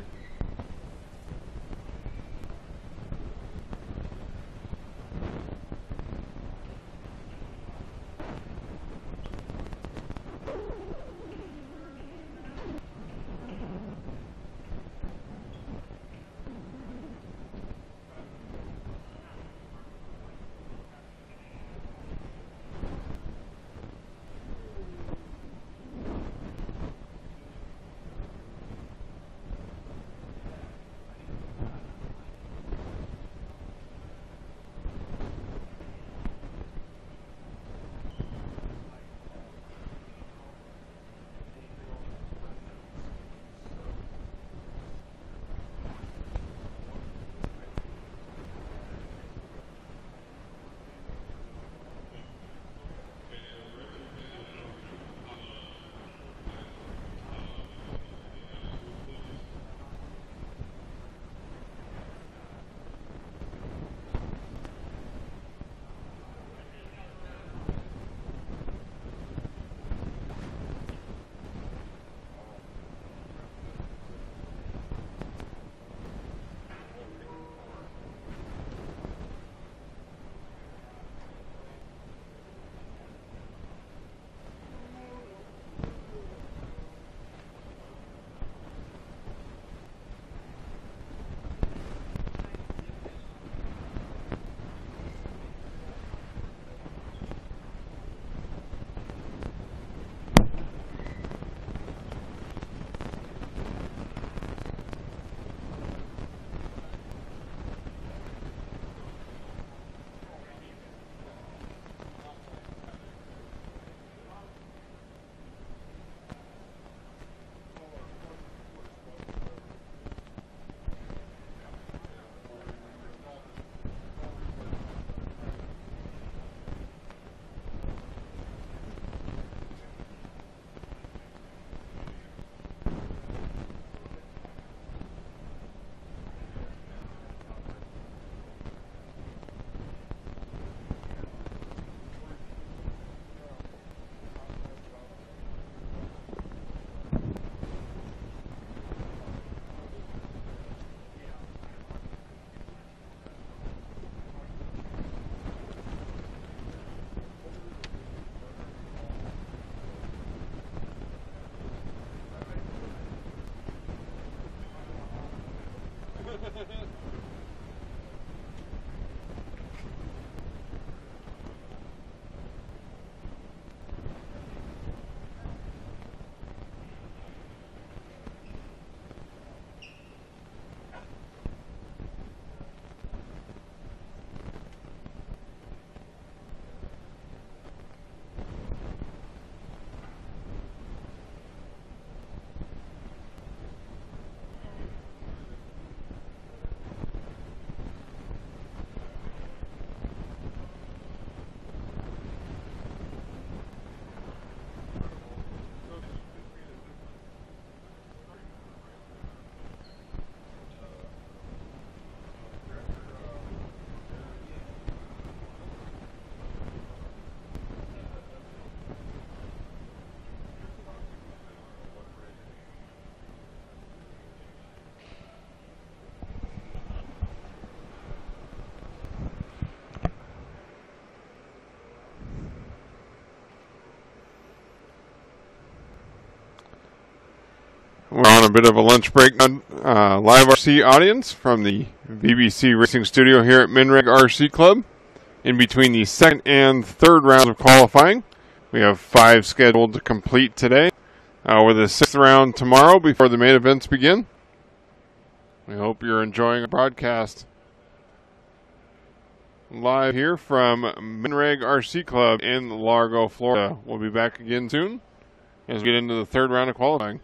We're on a bit of a lunch break now. Live RC audience from the BBC Racing Studio here at Minreg RC Club. In between the second and third rounds of qualifying, we have 5 scheduled to complete today, with a 6th round tomorrow before the main events begin. We hope you're enjoying the broadcast. Live here from Minreg RC Club in Largo, Florida. We'll be back again soon as we get into the third round of qualifying.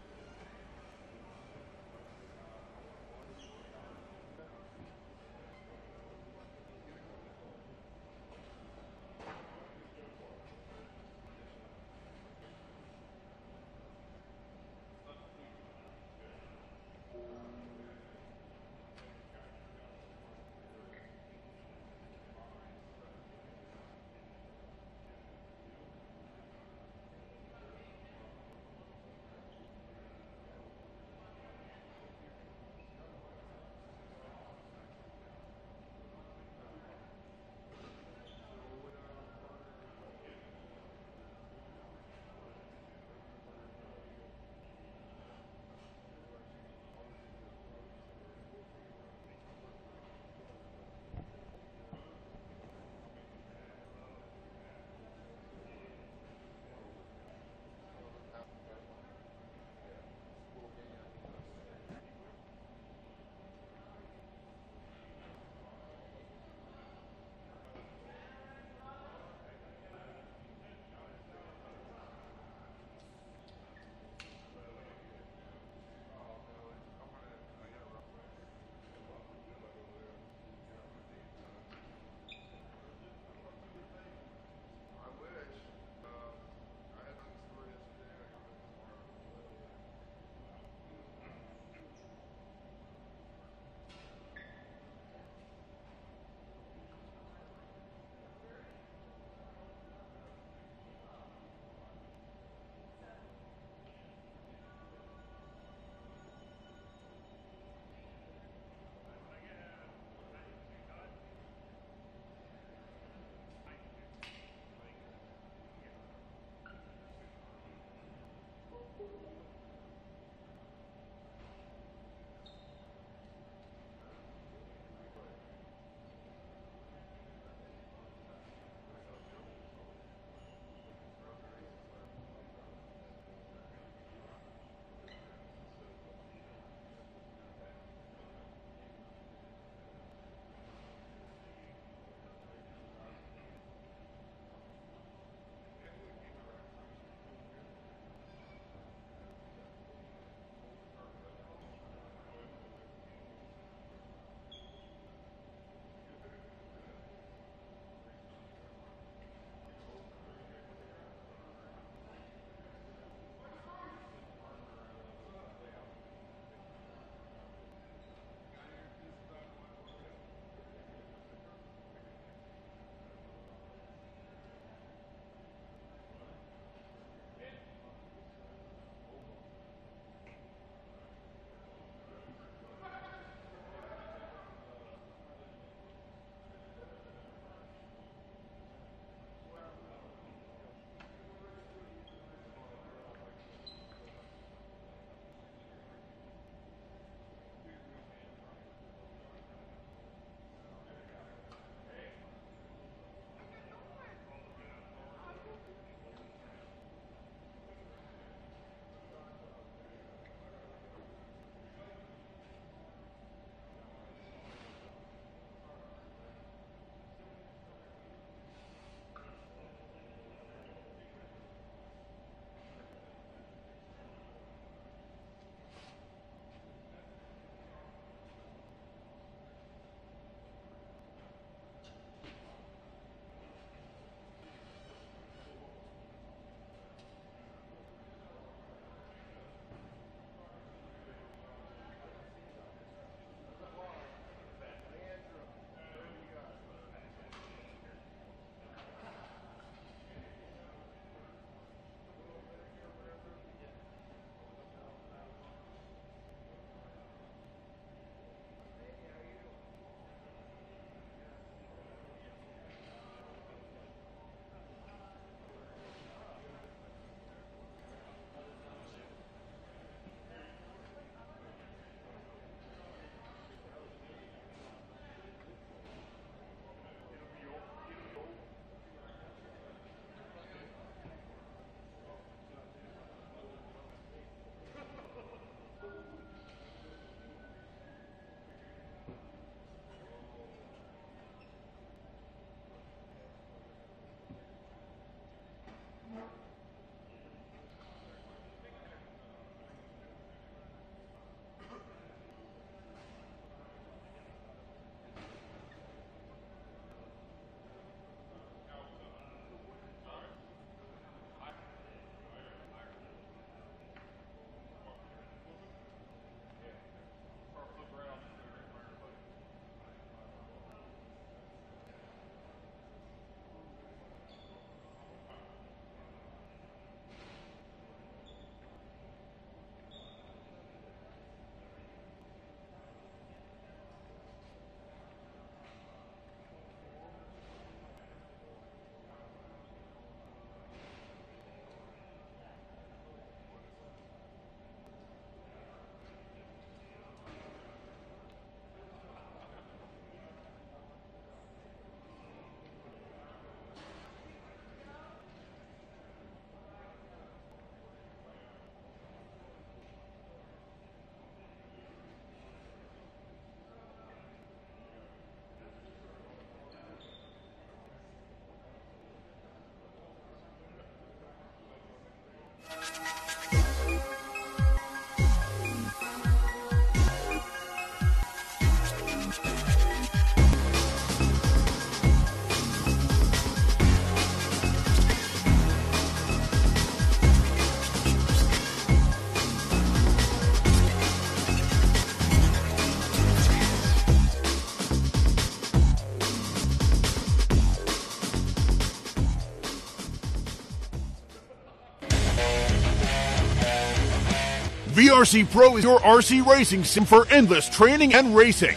VRC Pro is your RC racing sim for endless training and racing.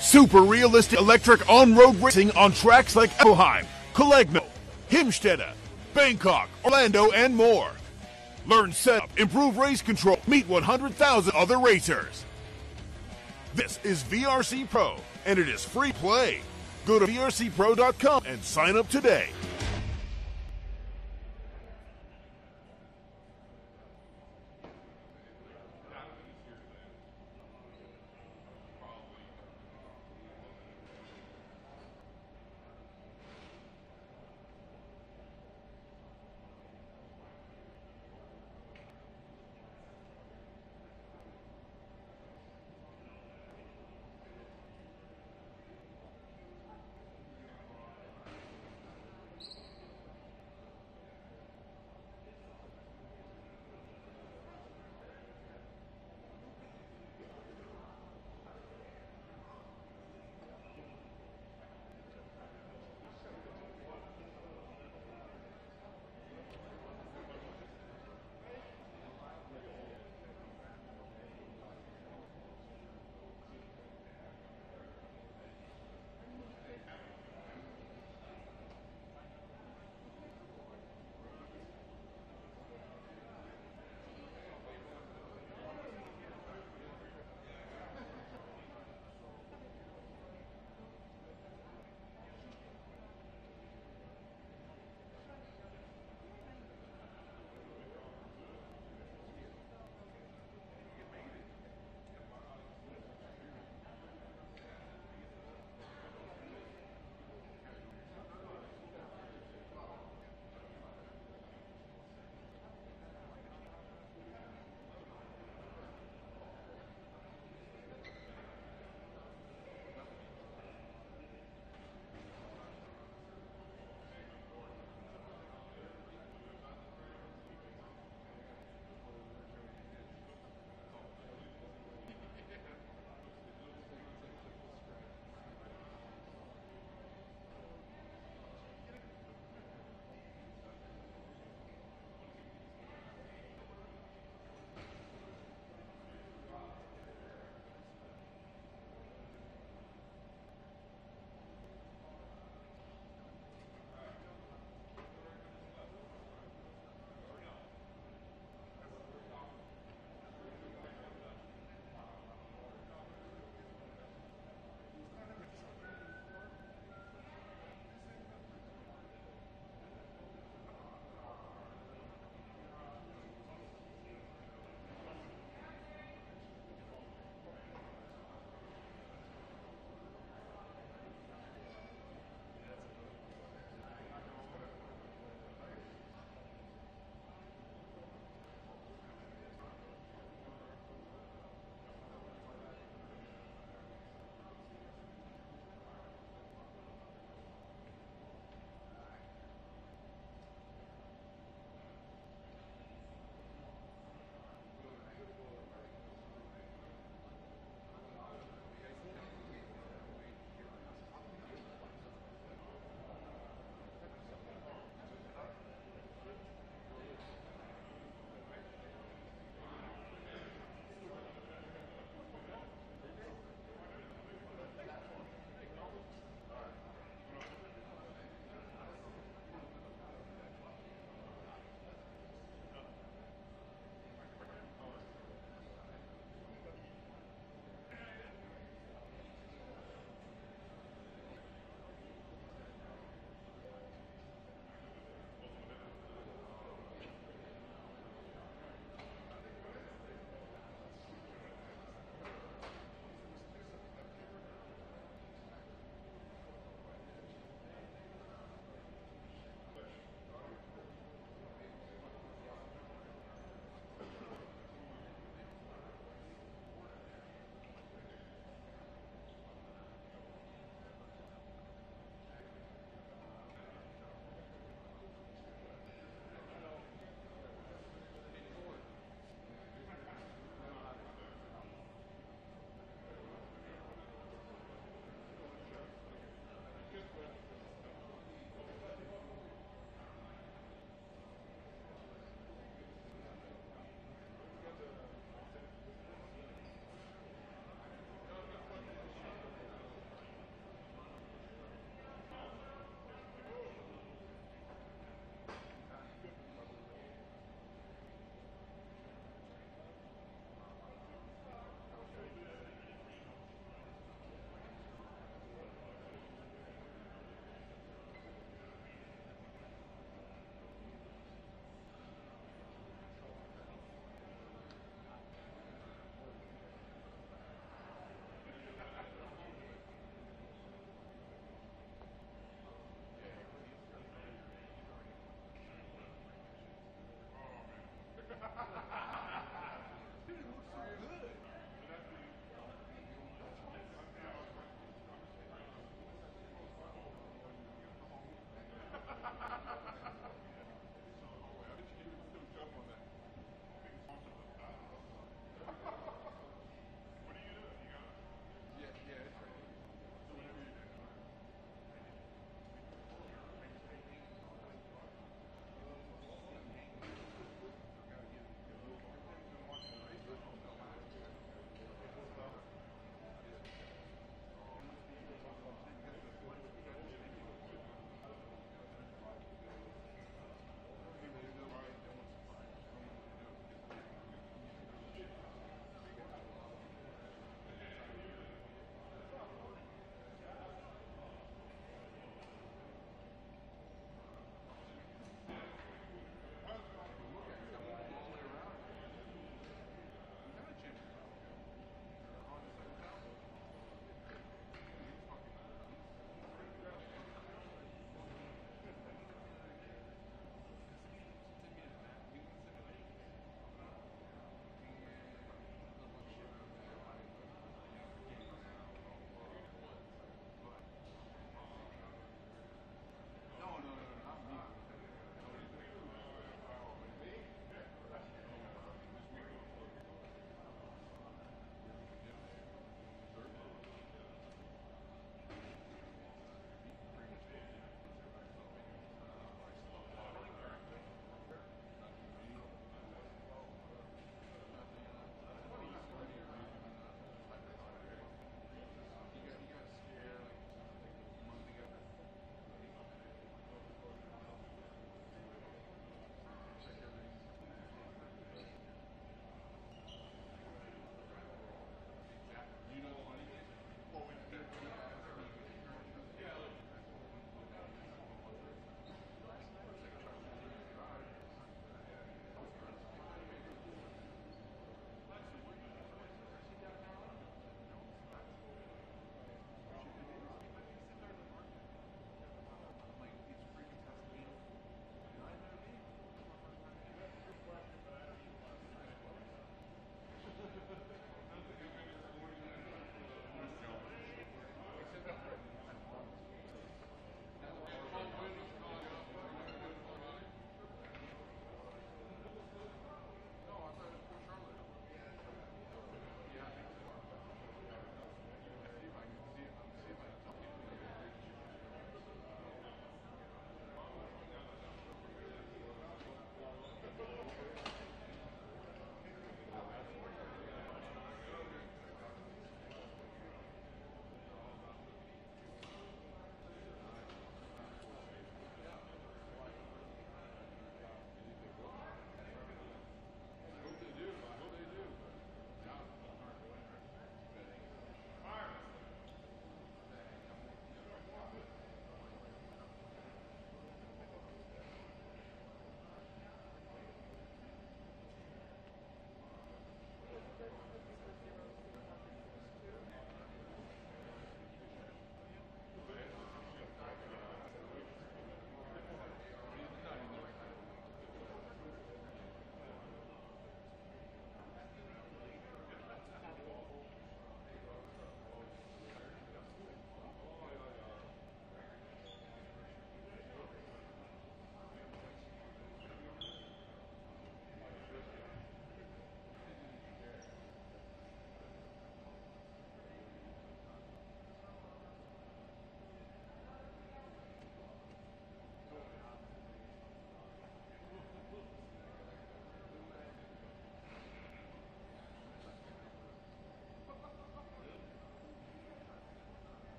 Super realistic electric on-road racing on tracks like Anaheim, Colegno, Himstede, Bangkok, Orlando, and more. Learn setup, improve race control, meet 100,000 other racers. This is VRC Pro, and it is free play. Go to vrcpro.com and sign up today.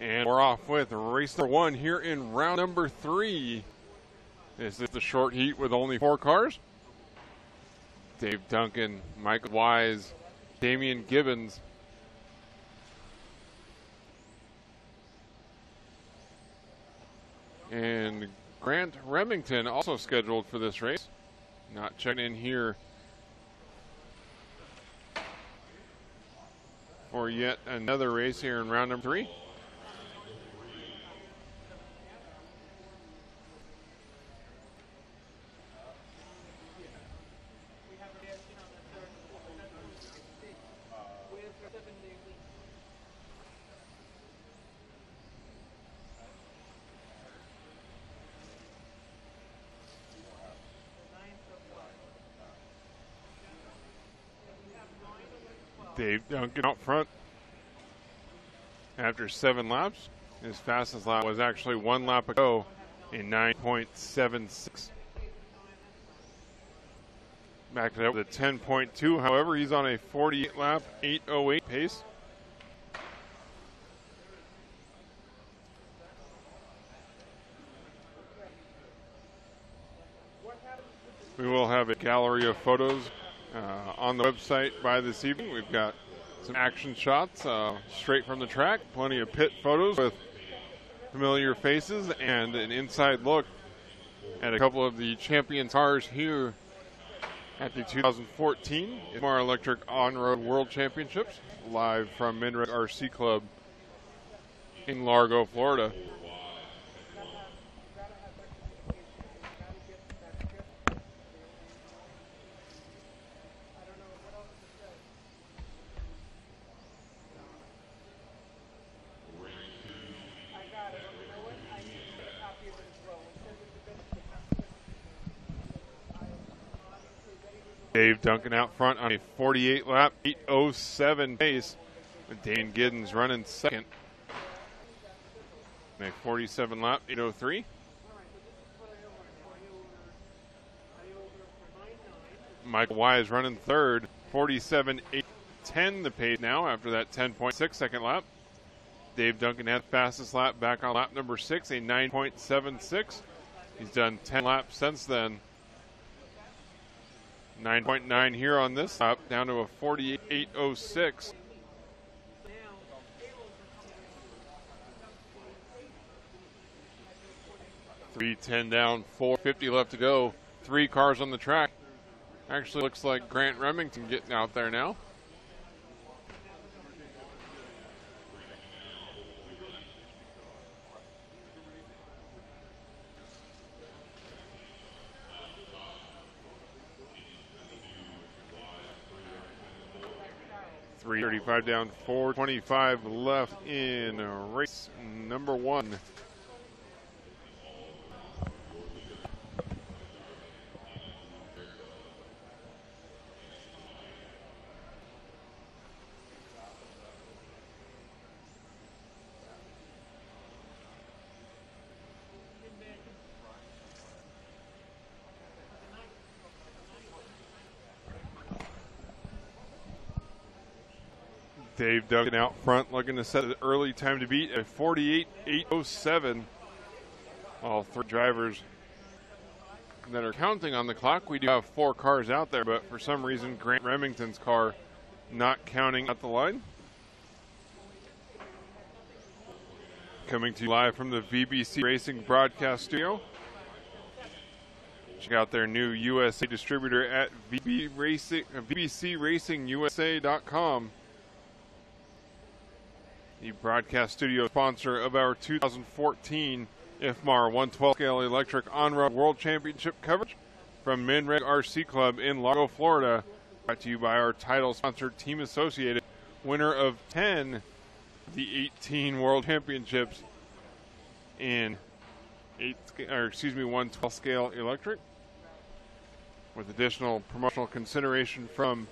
And we're off with race number 1 here in round number 3. This is the short heat with only 4 cars. Dave Duncan, Michael Wise, Damian Gibbons, and Grant Remington also scheduled for this race. Not checking in here for yet another race here in round number 3. Dave Duncan out front after 7 laps. His fastest lap was actually 1 lap ago in 9.76. Backed it up with a 10.2. However, he's on a 48 lap 8:08 pace. We will have a gallery of photos on the website by this evening. We've got some action shots straight from the track, plenty of pit photos with familiar faces, and an inside look at a couple of the champion cars here at the 2014 IFMAR Electric On-Road World Championships, live from Minreg RC Club in Largo, Florida. Dave Duncan out front on a 48 lap 8:07 pace, with Dane Giddens running second. And a 47 lap 8:03. Michael Wise running third, 47 8:10 the pace now after that 10.6 second lap. Dave Duncan had the fastest lap back on lap number 6, a 9.76. He's done 10 laps since then. 9.9 here on this lap, down to a 48.806. .310 down, 450 left to go. 3 cars on the track. Actually looks like Grant Remington getting out there now. .335 down, 425 left in race number 1. Dave Duncan out front, looking to set an early time to beat at 48.807. All 3 drivers that are counting on the clock. We do have 4 cars out there, but for some reason Grant Remington's car not counting at the line. Coming to you live from the VBC Racing broadcast studio. Check out their new USA distributor at VBCRacingUSA.com. The broadcast studio sponsor of our 2014 IFMAR 112 scale electric on-road world championship coverage from Minreg RC Club in Largo, Florida. Brought to you by our title sponsor, Team Associated, winner of 10 of the 18 world championships in 112 scale electric, with additional promotional consideration from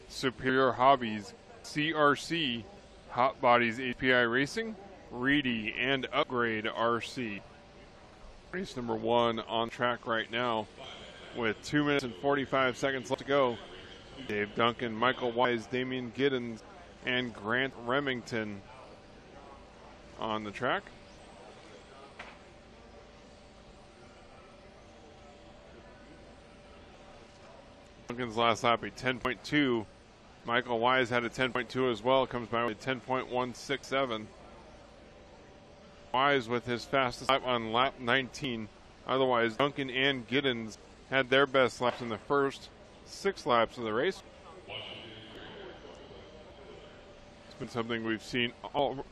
Superior Hobbies, CRC, Hot Bodies API Racing, Reedy, and Upgrade RC. Race number 1 on track right now with 2 minutes and 45 seconds left to go. Dave Duncan, Michael Wise, Damian Giddens, and Grant Remington on the track. Duncan's last lap, a 10.2. Michael Wise had a 10.2 as well, comes by with a 10.167. Wise with his fastest lap on lap 19. Otherwise, Duncan and Giddens had their best laps in the first 6 laps of the race. It's been something we've seen all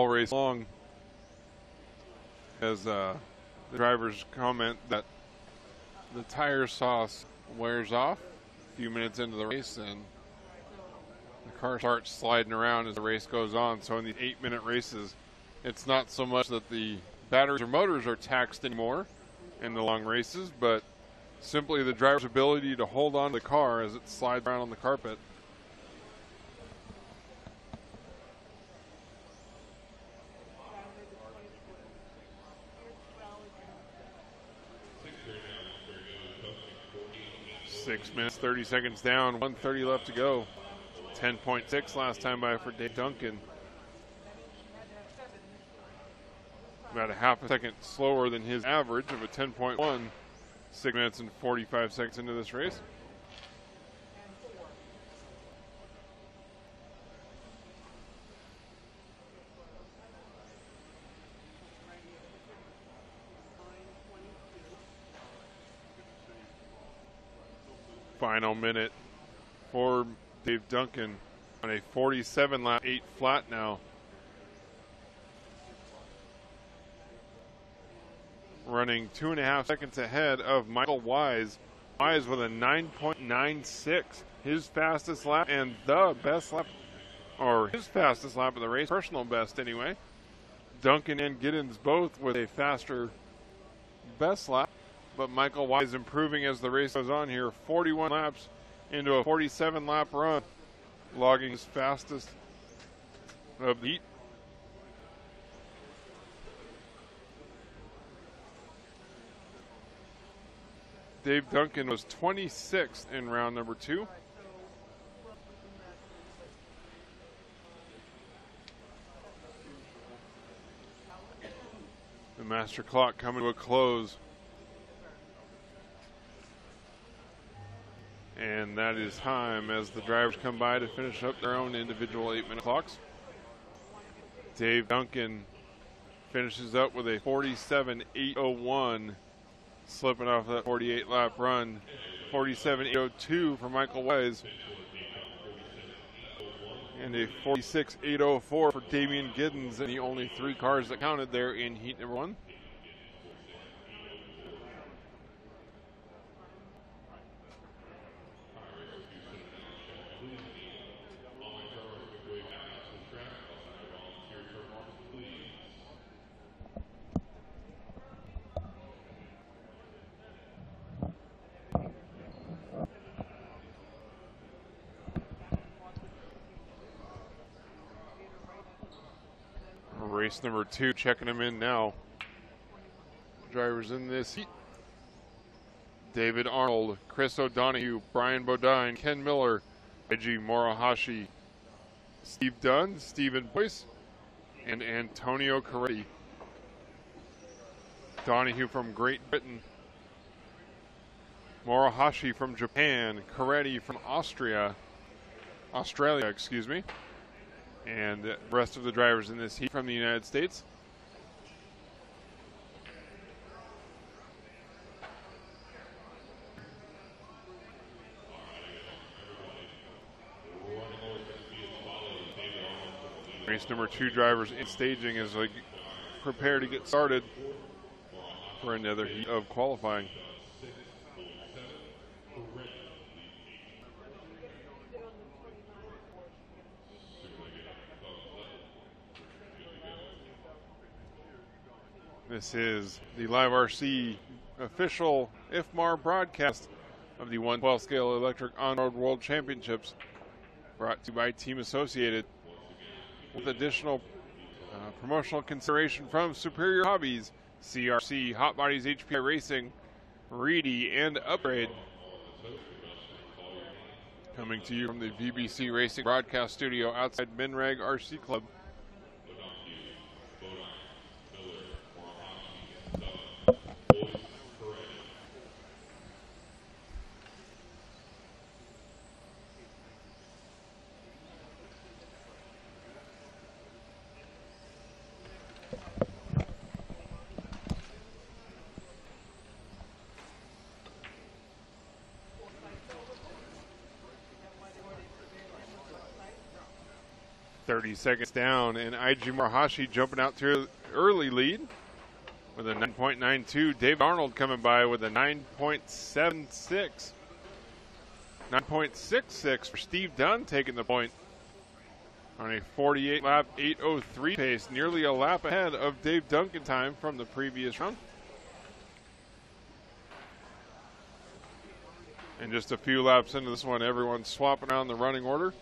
race long, as the drivers comment that the tire sauce wears off a few minutes into the race and the car starts sliding around as the race goes on. So in these 8-minute races, it's not so much that the batteries or motors are taxed anymore in the long races, but simply the driver's ability to hold on to the car as it slides around on the carpet. Six minutes, 30 seconds down, 1:30 left to go. 10.6 last time by for Dave Duncan. About a half a second slower than his average of a 10.1. 6 minutes and 45 seconds into this race. Final minute for Dave Duncan on a 47 lap, 8 flat now. Running 2.5 seconds ahead of Michael Wise. Wise with a 9.96, his fastest lap and the best lap, or his fastest lap of the race, personal best anyway. Duncan and Giddens both with a faster best lap, but Michael Wise improving as the race goes on here. 41 laps into a 47 lap run, logging his fastest of the heat. Dave Duncan was 26th in round number 2. The master clock coming to a close. And that is time as the drivers come by to finish up their own individual 8-minute clocks. Dave Duncan finishes up with a 47.801, slipping off that 48 lap run. 47.802 for Michael Wise. And a 46.804 for Damian Giddens, and the only 3 cars that counted there in heat number 1. Race number 2, checking them in now. Drivers in this heat: David Arnold, Chris O'Donoghue, Brian Bodine, Ken Miller, Eiji Morohashi, Steve Dunn, Stephen Boyce, and Antonio Coretti. Donahue from Great Britain, Morohashi from Japan, Coretti from Australia, excuse me. And the rest of the drivers in this heat from the United States. Race number 2 drivers in staging as they prepare to get started for another heat of qualifying. This is the Live RC official IFMAR broadcast of the 112 scale electric on-road world championships, brought to you by Team Associated, with additional promotional consideration from Superior Hobbies, CRC, Hot Bodies HPI Racing, Reedy, and Upgrade. Coming to you from the VBC Racing broadcast studio outside Minrag RC Club. 30 seconds down, and IFMAR Hashi jumping out to early lead with a 9.92. Dave Arnold coming by with a 9.76. 9.66 for Steve Dunn taking the point on a 48 lap 8:03 pace, nearly a lap ahead of Dave Duncan time from the previous round. And just a few laps into this one, everyone's swapping around the running order.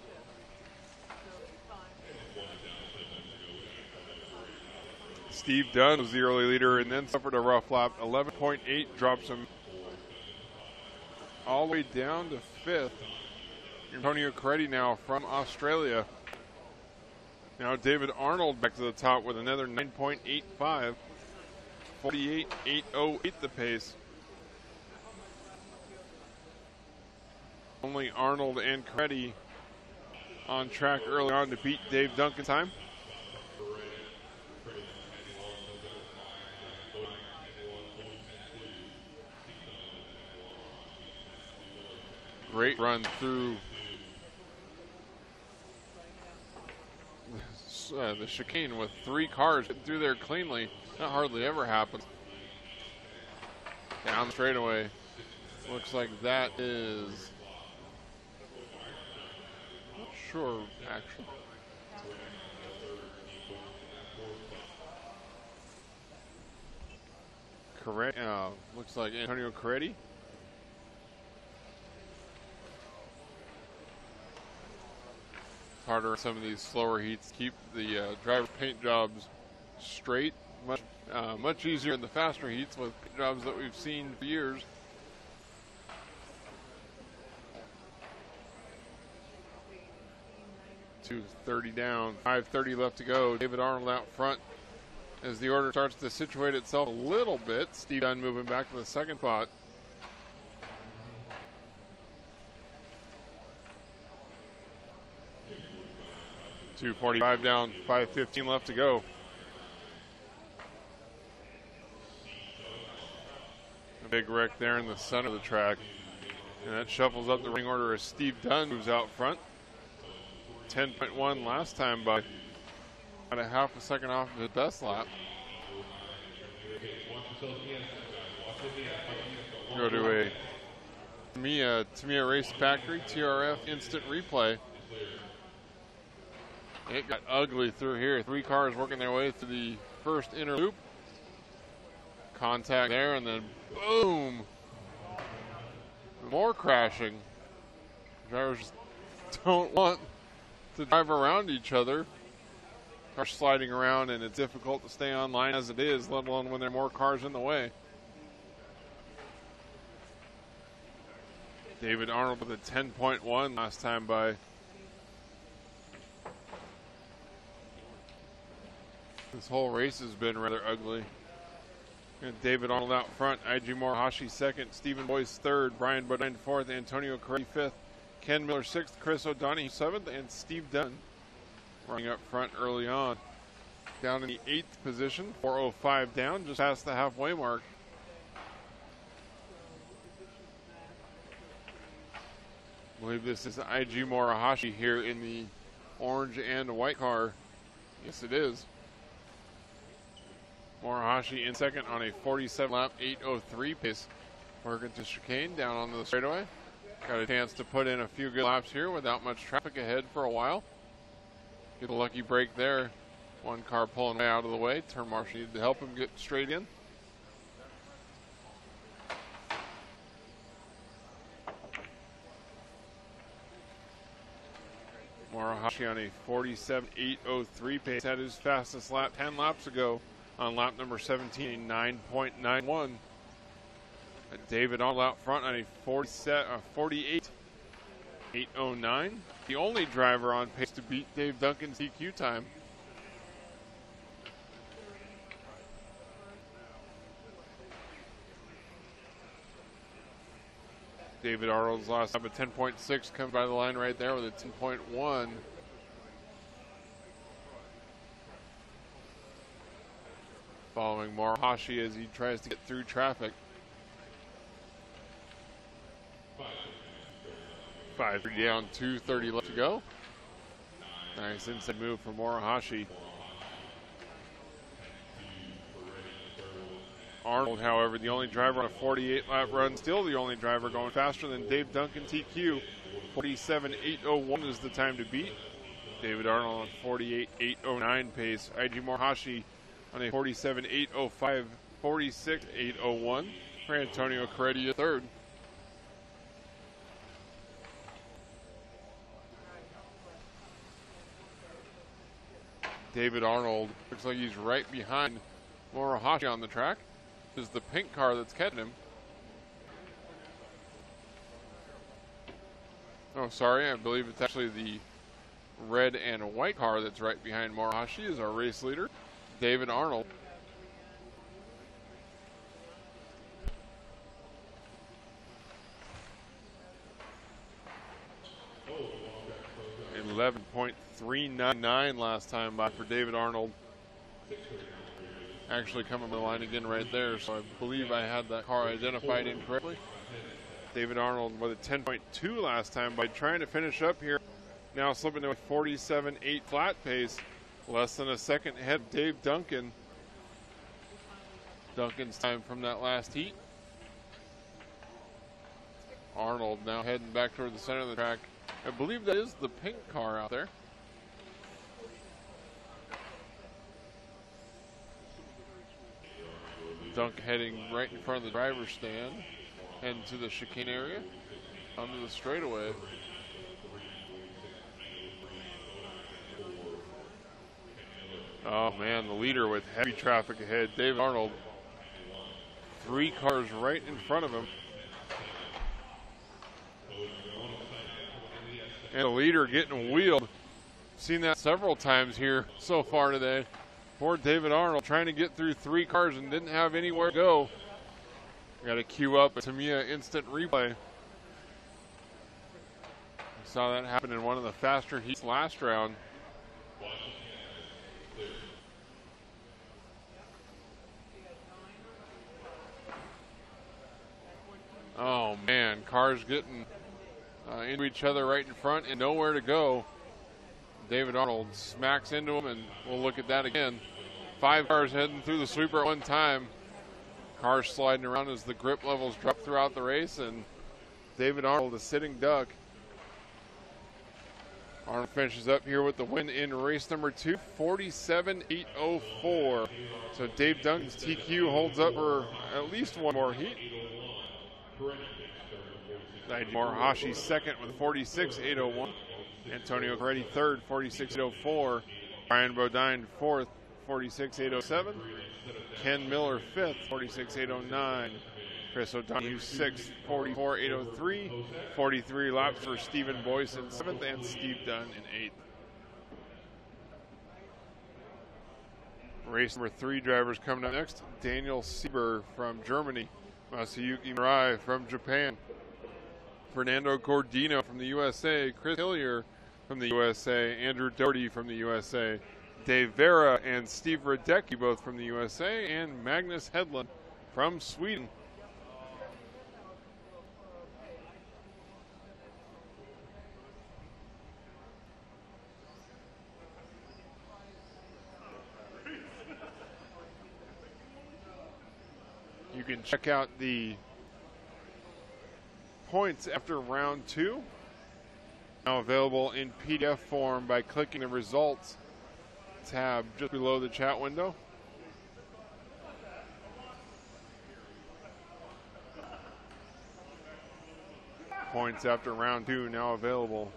Steve Dunn was the early leader and then suffered a rough lap. 11.8 drops him all the way down to 5th. Antonio Coretti now from Australia. Now David Arnold back to the top with another 9.85. 48.808 the pace. Only Arnold and Coretti on track early on to beat Dave Duncan time. Great run through the chicane with 3 cars getting through there cleanly. That hardly ever happens. Down the straightaway. Looks like that is... Not sure, actually. Correct. Looks like Antonio Coretti. Harder on some of these slower heats. Keep the driver paint jobs straight. Much easier in the faster heats with paint jobs that we've seen for years. .230 down, 5:30 left to go. David Arnold out front as the order starts to situate itself a little bit. Steve Dunn moving back to the second spot. .245 down, 5:15 left to go. A big wreck there in the center of the track. And that shuffles up the ring order as Steve Dunn moves out front. 10.1 last time by about a half a second off of his best lap. Go to a Tamiya Race Factory TRF instant replay. It got ugly through here. 3 cars working their way through the first inner loop. Contact there, and then boom! More crashing. Drivers just don't want to drive around each other. Cars sliding around, and it's difficult to stay on line as it is, let alone when there are more cars in the way. David Arnold with a 10.1 last time by. This whole race has been rather ugly. And David Arnold out front, IFMAR Hashi second, Stephen Boyce third, Brian Bodine fourth, Antonio Coretti fifth, Ken Miller sixth, Chris O'Donoghue seventh, and Steve Dunn running up front early on. Down in the 8th position, 4:05 down, just past the halfway mark. I believe this is IFMAR Hashi here in the orange and white car. Yes, it is. Morihashi in second on a 47 lap 8:03 pace. Working to chicane down on the straightaway. Got a chance to put in a few good laps here without much traffic ahead for a while. Get a lucky break there. One car pulling way out of the way. Turn marshal needed to help him get straight in. Morihashi on a 47 8:03 pace. Had his fastest lap 10 laps ago. On lap number 17, 9.91. David Arnold out front on a 48 8:09. The only driver on pace to beat Dave Duncan's DQ time. David Arnold's last time at 10.6 comes by the line right there with a 10.1. Following Morohashi as he tries to get through traffic. 5-3 down, 2:30 left to go. Nice inside move from Morohashi. Arnold, however, the only driver on a 48-lap run, still the only driver going faster than Dave Duncan TQ. 47.801 is the time to beat. David Arnold on 48.809 pace. IG Morohashi on a 47.805, 46.801 for Antonio Coretti, a third. David Arnold looks like he's right behind Morohashi on the track. This is the pink car that's catching him. Oh, sorry, I believe it's actually the red and white car that's right behind Morohashi is our race leader, David Arnold. .399 last time by for David Arnold. Actually coming to the line again right there, so I believe I had that car identified incorrectly. David Arnold with a 10.2 last time by trying to finish up here. Now slipping to a 47.8 flat pace, less than a second ahead of Dave Duncan. Duncan's time from that last heat. Arnold now heading back toward the center of the track. I believe that is the pink car out there. Dunk heading right in front of the driver's stand, heading to the chicane area, onto the straightaway. Oh man, the leader with heavy traffic ahead, David Arnold. 3 cars right in front of him. And the leader getting wheeled. Seen that several times here so far today. Poor David Arnold trying to get through 3 cars and didn't have anywhere to go. Got to queue up a Tamiya instant replay. We saw that happen in one of the faster heats last round. Oh man, cars getting into each other right in front and nowhere to go. David Arnold smacks into him, and we'll look at that again. 5 cars heading through the sweeper at one time. Cars sliding around as the grip levels drop throughout the race, and David Arnold, a sitting duck. Arnold finishes up here with the win in race number 2, 47.804. So Dave Duncan's TQ holds up for at least one more heat. Morohashi second with 46.801. Antonio Coretti third, 46.804. Brian Bodine fourth, 46.807. Ken Miller fifth, 46.809. Chris O'Donoghue sixth, 44.803. 43 laps for Stephen Boyce in seventh, and Steve Dunn in eighth. Race number 3 drivers coming up next. Daniel Sieber from Germany. Masayuki Mirai from Japan. Fernando Gordino from the USA. Chris Hillier from the USA. Andrew Doherty from the USA. Dave Vera and Steve Radecki both from the USA. And Magnus Hedlund from Sweden. You can check out the points after round 2. Now available in PDF form by clicking the results tab just below the chat window. Points after round 2 now available.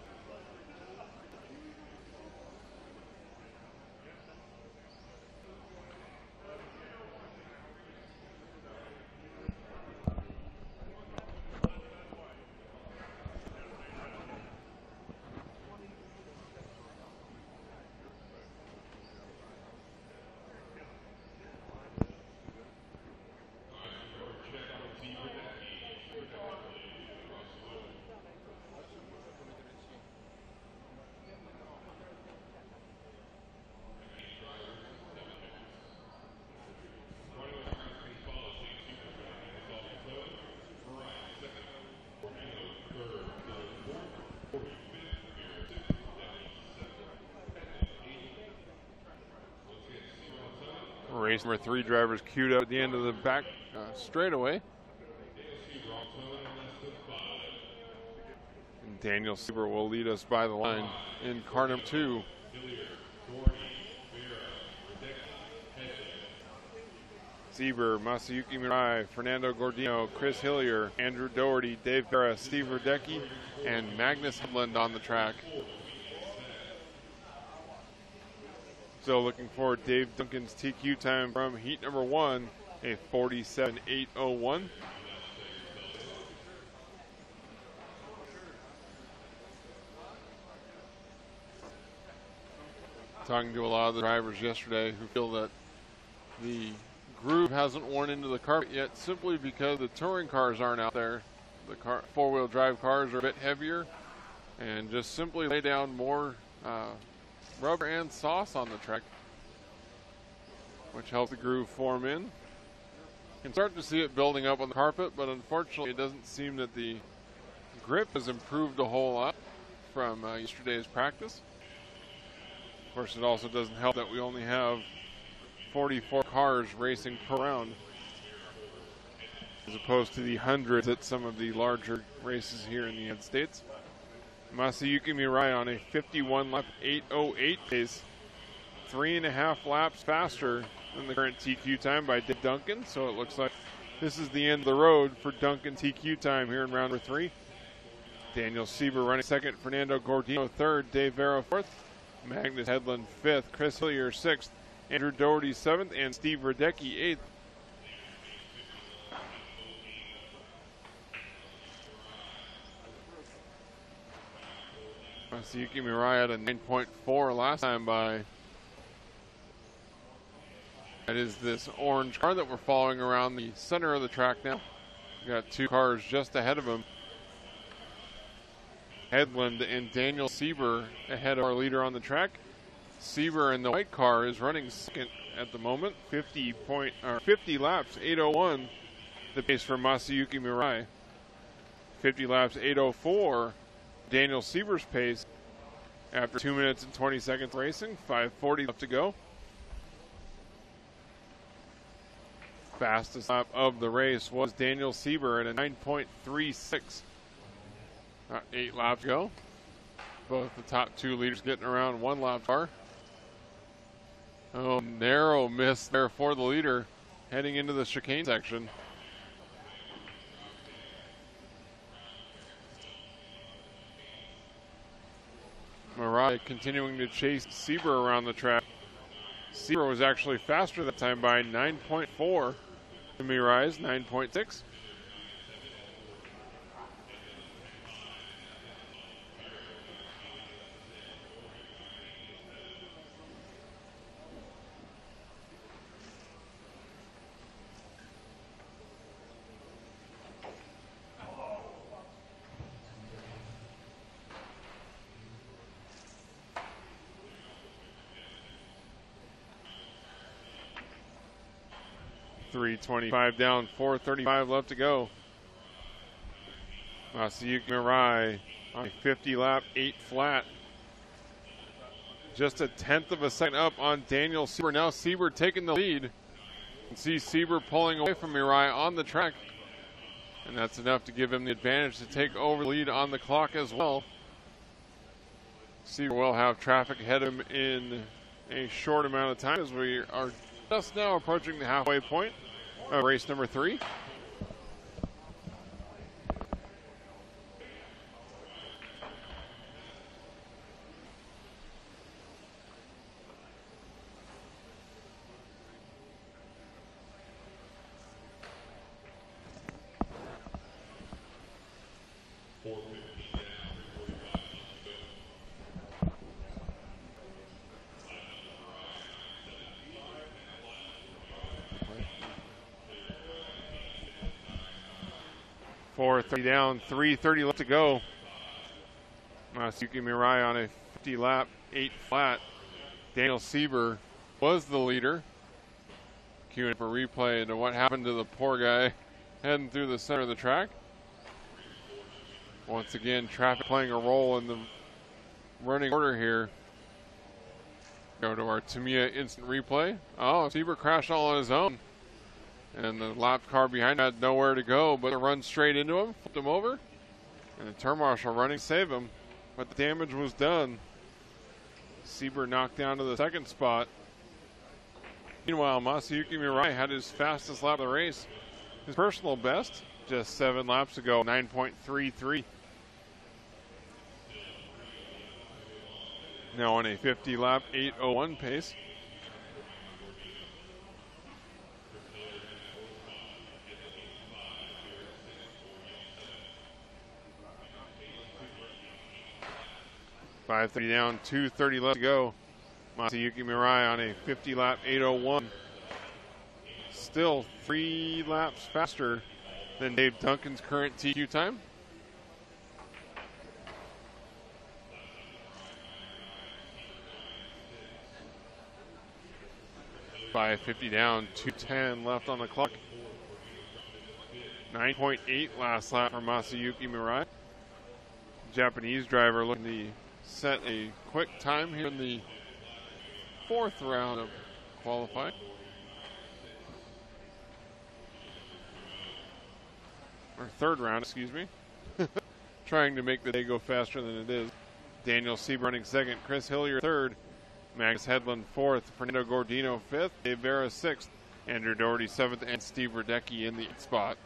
Race number 3 drivers queued up at the end of the back straightaway. And Daniel Sieber will lead us by the line in car number 2. Sieber, Masayuki Mirai, Fernando Gordino, Chris Hillier, Andrew Doherty, Dave Vera, Steve Radecki, and Magnus Hedlund on the track. So looking for Dave Duncan's TQ time from heat number 1, a 47.801. Talking to a lot of the drivers yesterday who feel that the groove hasn't worn into the carpet yet simply because the touring cars aren't out there. The four-wheel drive cars are a bit heavier, and just simply lay down more rubber and sauce on the track, which helps the groove form in. You can start to see it building up on the carpet, but unfortunately it doesn't seem that the grip has improved a whole lot from yesterday's practice. Of course, it also doesn't help that we only have 44 cars racing per round, as opposed to the hundreds at some of the larger races here in the United States. Masayuki Mirai on a 51-lap 8:08 pace, 3.5 laps faster than the current TQ time by Dave Duncan. So it looks like this is the end of the road for Duncan TQ time here in round number 3. Daniel Sieber running second, Fernando Gordino third, Dave Vera fourth, Magnus Hedlund fifth, Chris Hillier sixth, Andrew Doherty seventh, and Steve Radecki eighth. Masayuki Mirai had a 9.4 last time by. That is this orange car that we're following around the center of the track now. We got 2 cars just ahead of him. Hedlund and Daniel Sieber ahead of our leader on the track. Sieber in the white car is running second at the moment, 50 laps, 8:01, the pace for Masayuki Mirai. 50 laps, 8:04, Daniel Sieber's pace after 2 minutes and 20 seconds racing, 5:40 left to go. Fastest lap of the race was Daniel Sieber at a 9.36. 8 laps to go. Both the top 2 leaders getting around 1 lap car. Oh, narrow miss there for the leader heading into the chicane section. Mirai continuing to chase Sieber around the track. Sieber was actually faster that time by 9.4 to Mirai's 9.6. .325 down, 4:35 left to go. Masayuki Mirai on a 50-lap, 8 flat. Just a 1/10 of a second up on Daniel Sieber. Now Sieber taking the lead. You can see Sieber pulling away from Mirai on the track. And that's enough to give him the advantage to take over the lead on the clock as well. Sieber will have traffic ahead of him in a short amount of time as we are just now approaching the halfway point of race number 3. Down, 3:30 left to go. Masayuki Mirai on a 50-lap, 8 flat. Daniel Sieber was the leader. Queuing for replay into what happened to the poor guy heading through the center of the track. Once again, traffic playing a role in the running order here. Go to our Tamiya instant replay. Oh, Sieber crashed all on his own. And the lap car behind had nowhere to go but to run straight into him, flipped him over. And the turn marshal running to save him, but the damage was done. Sieber knocked down to the second spot. Meanwhile, Masayuki Mirai had his fastest lap of the race. His personal best, just 7 laps ago, 9.33. Now on a 50 lap 8:01 pace. .530 down, 2:30 left to go. Masayuki Mirai on a 50 lap 8:01. Still 3 laps faster than Dave Duncan's current TQ time. .550 down, 2:10 left on the clock. 9.8 last lap for Masayuki Mirai. Japanese driver looking to set a quick time here in the 4th round of qualifying. Or 3rd round, excuse me. Trying to make the day go faster than it is. Daniel Sieber running 2nd, Chris Hillier 3rd, Magnus Hedlund 4th, Fernando Gordino 5th, Dave Vera 6th, Andrew Doherty 7th, and Steve Radecki in the 8th spot.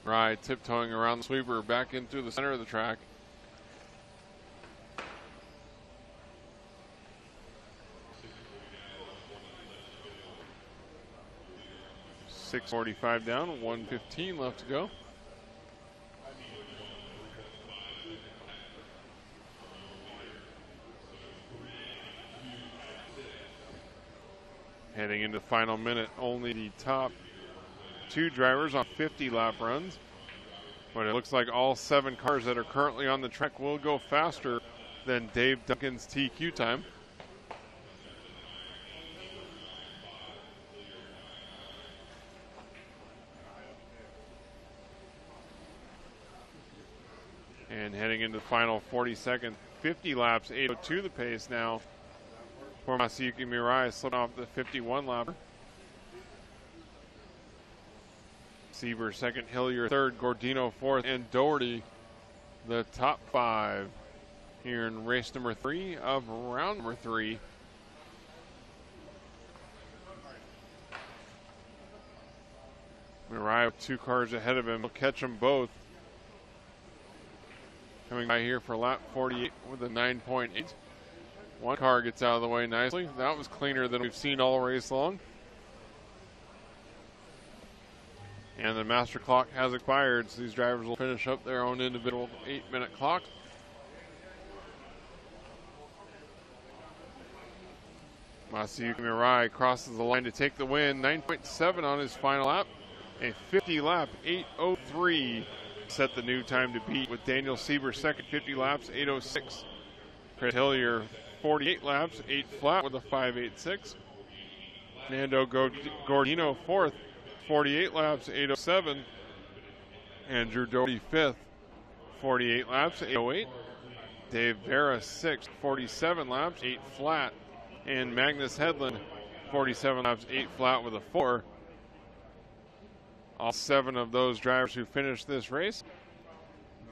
Right, tiptoeing around the sweeper back in through the center of the track. .645 down, 1:15 left to go. Heading into final minute, only the top 2 drivers on 50 lap runs. But it looks like all 7 cars that are currently on the track will go faster than Dave Duncan's TQ time. And heading into the final 42nd, 50 laps, 8:02 the pace now for Masayuki Mirai, slipping off the 51 lapper. Sieber 2nd, Hillier 3rd, Gordino 4th, and Doherty the top 5 here in race number 3 of round number 3. Mirai with 2 cars ahead of him. He'll catch them both. Coming by here for lap 48 with a 9.8. 1 car gets out of the way nicely. That was cleaner than we've seen all race long. And the master clock has expired, so these drivers will finish up their own individual 8-minute clock. Masayuki Mirai crosses the line to take the win. 9.7 on his final lap. A 50 lap 8:03 set the new time to beat, with Daniel Sieber 2nd, 50 laps 8:06. Chris Hillier 48 laps 8 flat with a 5:86. Fernando Gordino 4th, 48 laps 8:07. Andrew Doherty 5th, 48 laps 8:08. Dave Vera 6th, 47 laps 8 flat. And Magnus Hedlund 47 laps 8 flat with a 4. All 7 of those drivers who finished this race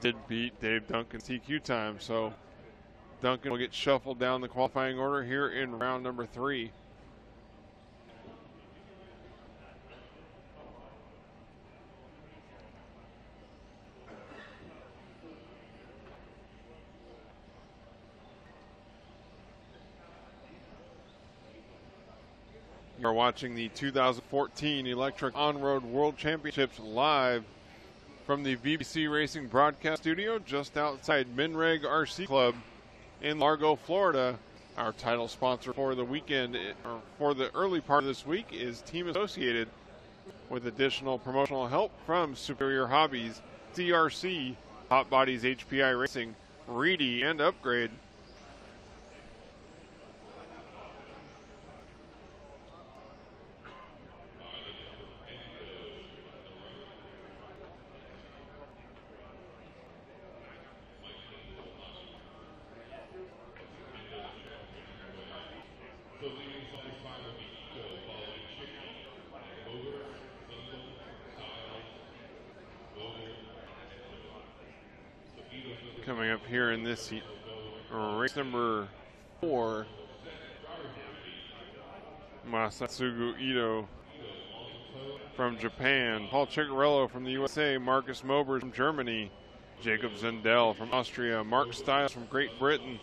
did beat Dave Duncan's TQ time, so Duncan will get shuffled down the qualifying order here in round number 3. You're watching the 2014 Electric On-Road World Championships live from the VBC Racing Broadcast Studio just outside Minreg RC Club in Largo, Florida. Our title sponsor for the weekend, or for the early part of this week, is Team Associated, with additional promotional help from Superior Hobbies, CRC, Hot Bodies HPI Racing, Reedy, and Upgrade. Coming up here in this heat, race number 4, Masatsugu Ito from Japan, Paul Ciccarello from the USA, Marcus Mobers from Germany, Jacob Zendel from Austria, Mark Stiles from Great Britain,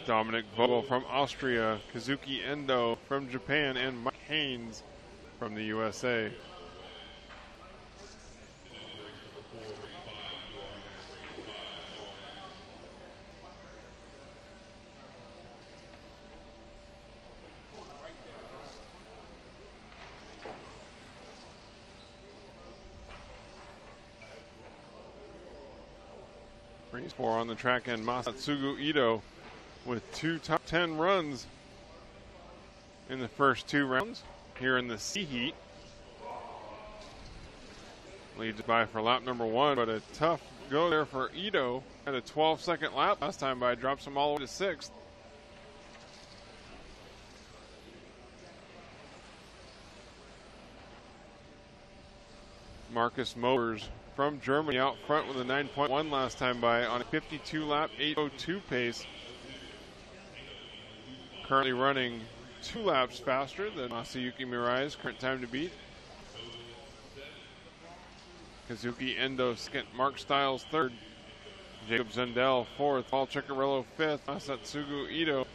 Dominic Vogel from Austria, Kazuki Endo from Japan, and Mike Haynes from the USA. Race 4 on the track, and Masatsugu Ito with 2 top 10 runs in the first 2 rounds here in the C heat. Leads by for lap number 1, but a tough go there for Ito. Had a 12-second lap last time, but drops him all the way to 6th. Marcus Mobers from Germany out front with a 9.1 last time by on a 52-lap 8:02 pace. Currently running 2 laps faster than Masayuki Mirai's current time to beat. Kazuki Endo second, Mark Stiles third, Jacob Zendel fourth, Paul Ciccarello fifth, Masatsugu Ito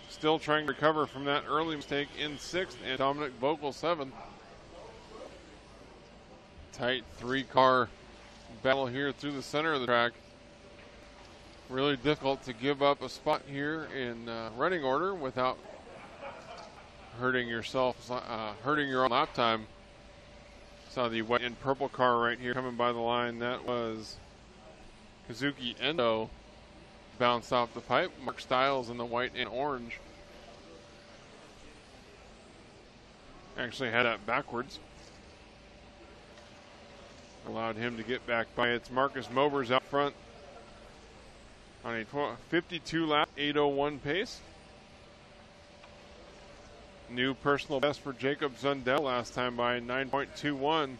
still trying to recover from that early mistake in 6th, and Dominic Vogel 7th. Tight 3-car battle here through the center of the track. Really difficult to give up a spot here in running order without hurting yourself, hurting your own lap time. Saw the white and purple car right here coming by the line. That was Kazuki Endo. Bounced off the pipe. Mark Stiles in the white and orange. Actually had that backwards. Allowed him to get back by. It's Marcus Mobers out front on a 52-lap 8:01 pace. New personal best for Jacob Zundel last time by 9.21.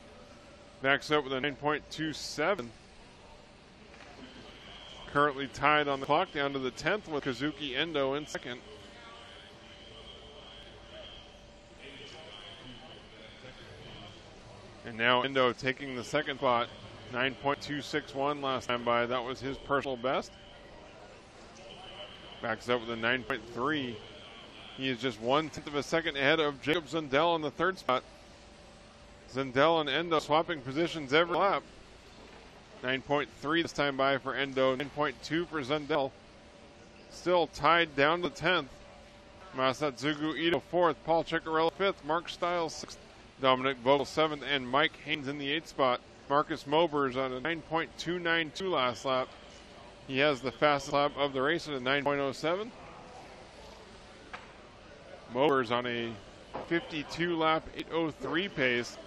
Backs up with a 9.27. Currently tied on the clock down to the 10th with Kazuki Endo in second. And now Endo taking the second spot, 9.261 last time by. That was his personal best. Backs up with a 9.3. He is just 1/10 of a second ahead of Jacob Zundel in the third spot. Zundel and Endo swapping positions every lap. 9.3 this time by for Endo, 9.2 for Zundel. Still tied down to 10th. Masatsugu Ito 4th, Paul Ciccarello 5th, Mark Stiles 6th. Dominic Vogel 7th, and Mike Haynes in the 8th spot. Marcus Mobers on a 9.292 last lap. He has the fastest lap of the race at a 9.07. Mobers on a 52-lap 8:03 pace.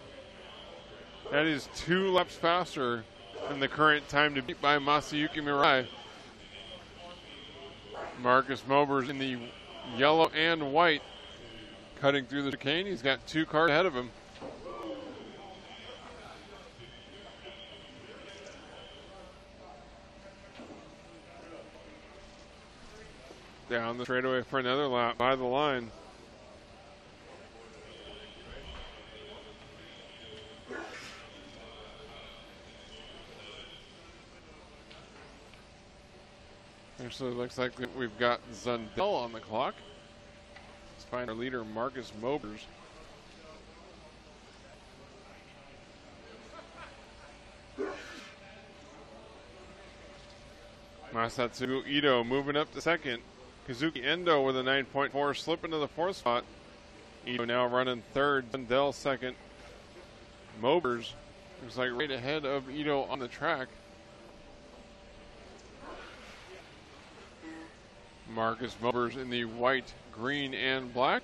That is 2 laps faster than the current time to beat by Masayuki Mirai. Marcus Mobers in the yellow and white, cutting through the chicane. He's got 2 cars ahead of him. Down the straightaway for another lap by the line. Actually, looks like we've got Zundel on the clock. Let's find our leader, Marcus Mobers. Masatsugu Ito moving up to second. Kazuki Endo with a 9.4, slip into the 4th spot. Ito now running third, Zundel second. Mobers looks like right ahead of Ito on the track. Marcus Mobers in the white, green, and black.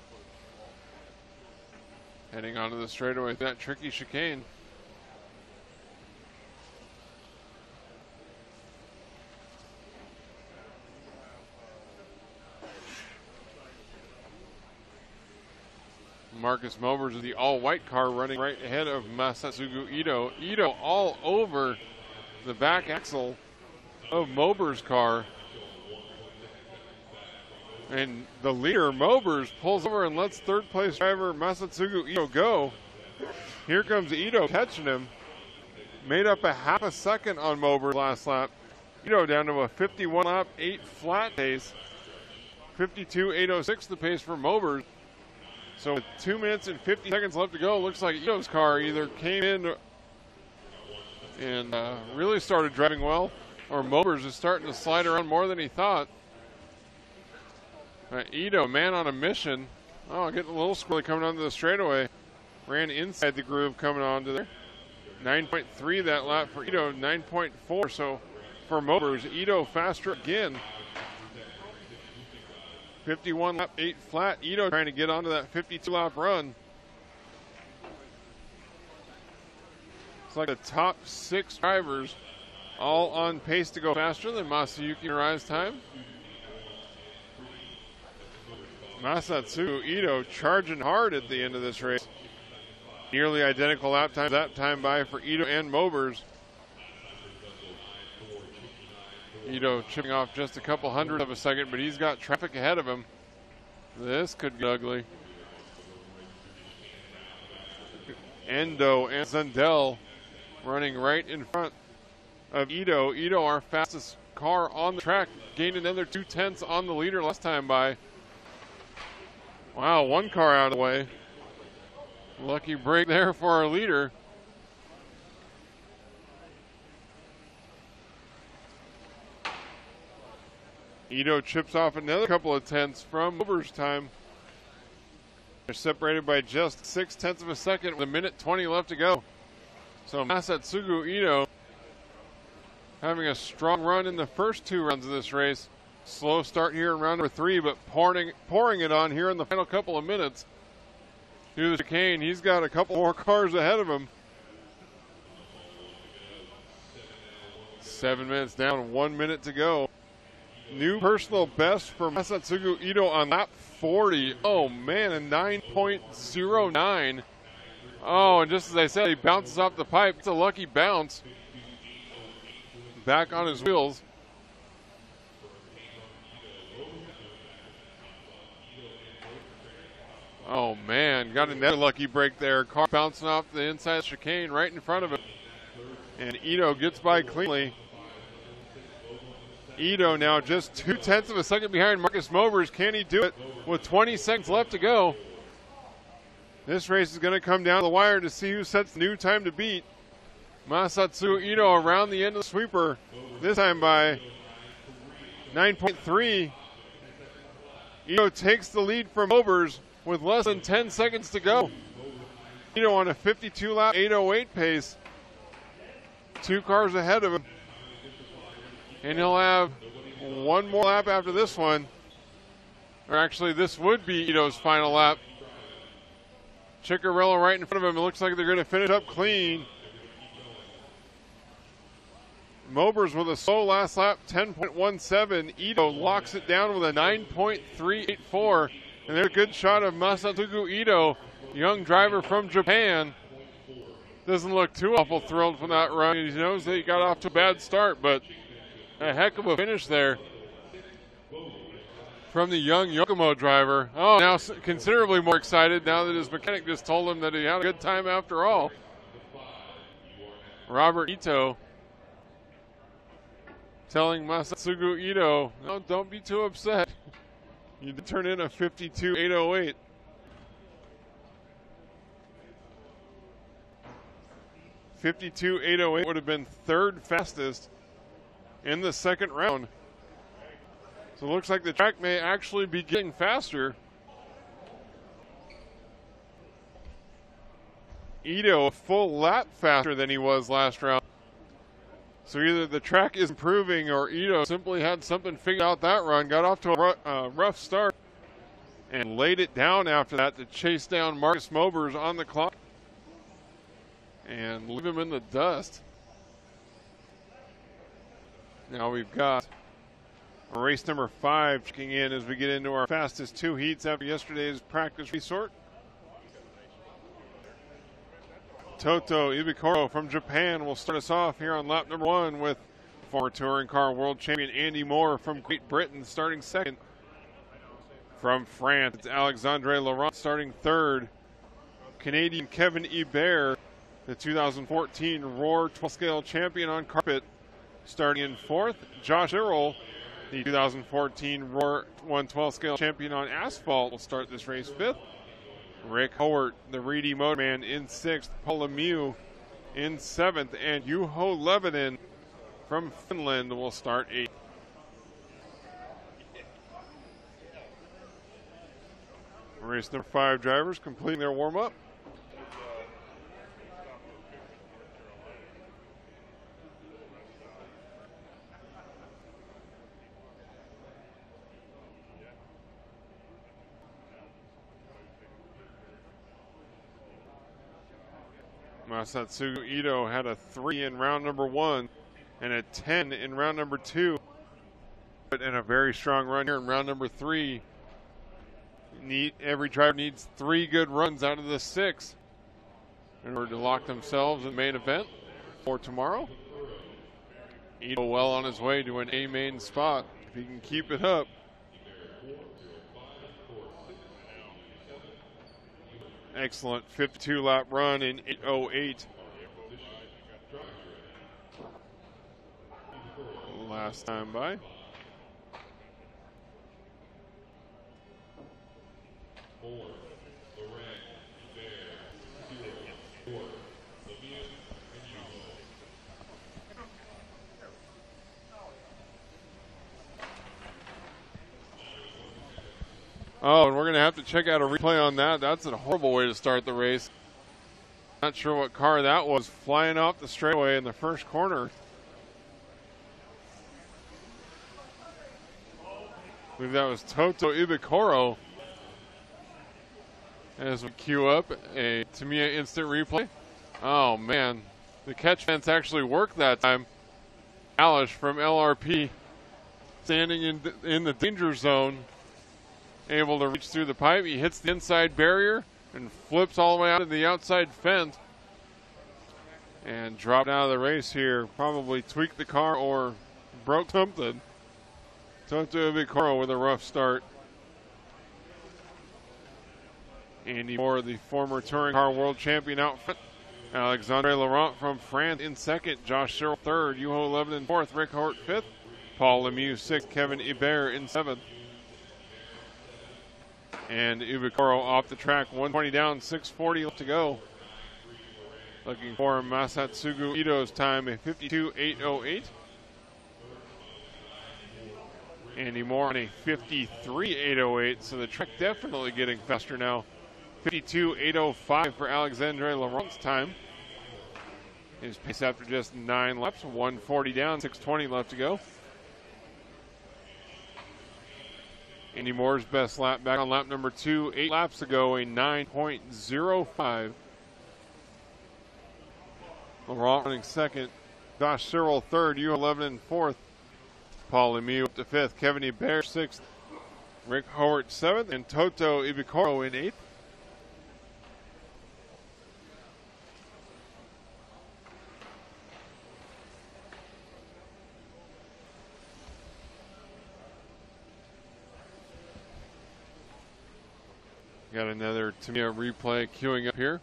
Heading onto the straightaway, that tricky chicane. Marcus Mobers is the all-white car running right ahead of Masatsugu Ito. Ito all over the back axle of Mober's car. And the leader, Mobers, pulls over and lets third place driver Masatsugu Ito go. Here comes Ito catching him. Made up a half a second on Mobers last lap. Ito down to a 51 lap, 8 flat pace. 52.806 the pace for Mobers. So with 2 minutes and 50 seconds left to go, looks like Ito's car either came in and really started driving well, or Mobers is starting to slide around more than he thought. Ito, man on a mission. Oh, getting a little squirrely coming onto the straightaway. Ran inside the groove coming onto there. 9.3 that lap for Ito, 9.4. So for Mobers, Ito faster again. 51 lap, 8 flat. Ito trying to get onto that 52 lap run. It's like the top 6 drivers all on pace to go faster than Masayuki Narai's time. Masatsugu Ito charging hard at the end of this race. Nearly identical lap times that time by for Ito and Mobers. Ito chipping off just a couple hundredths of a second, but he's got traffic ahead of him. This could get ugly. Endo and Zundel running right in front of Ito. Ito, our fastest car on the track, gained another 2/10 on the leader last time by. Wow, one car out of the way. Lucky break there for our leader. Ito chips off another couple of tenths from Mobers' time. They're separated by just 0.6 of a second with 1:20 left to go. So Masatsugu Ito having a strong run in the first 2 runs of this race. Slow start here in round number 3, but pouring it on here in the final couple of minutes. Through the chicane, he's got a couple more cars ahead of him. 7 minutes down, 1 minute to go. New personal best for Masatsugu Ito on lap 40. Oh man, a 9.09. Oh, and just as I said, he bounces off the pipe. It's a lucky bounce. Back on his wheels. Oh man, got another lucky break there. Car bouncing off the inside chicane right in front of him. And Ito gets by cleanly. Ito now just 0.2 of a second behind Marcus Mobers. Can he do it with 20 seconds left to go? This race is going to come down the wire to see who sets the new time to beat. Masatsugu Ito around the end of the sweeper, this time by 9.3. Ito takes the lead from Mobers with less than 10 seconds to go. Ito on a 52 lap 808 pace. 2 cars ahead of him. And he'll have one more lap after this one. Or actually, this would be Ito's final lap. Ciccarello right in front of him. It looks like they're going to finish up clean. Mobers with a slow last lap, 10.17. Ito locks it down with a 9.384. And there's a good shot of Masatsugu Ito, young driver from Japan. Doesn't look too awful thrilled from that run. He knows that he got off to a bad start, but a heck of a finish there from the young Yokomo driver. Oh, now considerably more excited now that his mechanic just told him that he had a good time after all. Robert Ito telling Masatsugu Ito, no, don't be too upset. You did turn in a 52.808. .808 would have been third fastest in the second round. So it looks like the track may actually be getting faster. Ito a full lap faster than he was last round. So either the track is improving or Ito simply had something figured out that run, got off to a rough start, and laid it down after that to chase down Marcus Mobers on the clock and leave him in the dust. Now we've got race number 5 checking in as we get into our fastest 2 heats after yesterday's practice resort. Toto Ibikoro from Japan will start us off here on lap number 1 with Former touring car world champion Andy Moore from Great Britain starting second. From France, it's Alexandre Laurent starting third. Canadian Kevin Hebert, the 2014 Roar 12-scale champion on carpet, starting in fourth. Josh Earl, the 2014 Roar 112-scale champion on asphalt, will start this race fifth. Rick Howard, the Reedy Motorman, in sixth. Paul Lemieux in seventh. And Juho Levonen from Finland will start eighth. Race number 5 drivers completing their warm-up. Masatsugu Ito had a 3 in round number 1 and a 10 in round number 2. And a very strong run here in round number 3. Every driver needs 3 good runs out of the 6 in order to lock themselves in the main event for tomorrow. Ito well on his way to an A main spot if he can keep it up. Excellent 52-lap run in 8:08. Last time by. Oh, and we're going to have to check out a replay on that. That's a horrible way to start the race. Not sure what car that was flying off the straightaway in the first corner. I believe that was Toto Ibikoro. As we queue up a Tamiya instant replay. Oh man, the catch fence actually worked that time. Alish from LRP standing in the danger zone, able to reach through the pipe. He hits the inside barrier and flips all the way out to the outside fence and dropped out of the race here. Probably tweaked the car or broke something. Toto Ibikoro with a rough start. Andy Moore, the former touring car world champion out front. Alexandre Laurent from France in second. Josh Sherrill third. Juho Levonen fourth. Rick Hort fifth. Paul Lemieux sixth. Kevin Hebert in seventh. And Ibikoro off the track. 120 down, 6:40 left to go. Looking for Masatsugu Ito's time, a 52.808. Andy Moore on a 53.808, so the track definitely getting faster now. 52.805 for Alexandre Laurent's time. His pace after just 9 laps, 140 down, 6:20 left to go. Andy Moore's best lap back on lap number 2, 8 laps ago, a 9.05. Laurent running second. Josh Searle third. Juho Levonen fourth. Paul Lemieux up to fifth. Kevin Hebert sixth. Rick Howard seventh. And Toto Ibikoro in eighth. Got another Tamiya replay queuing up here.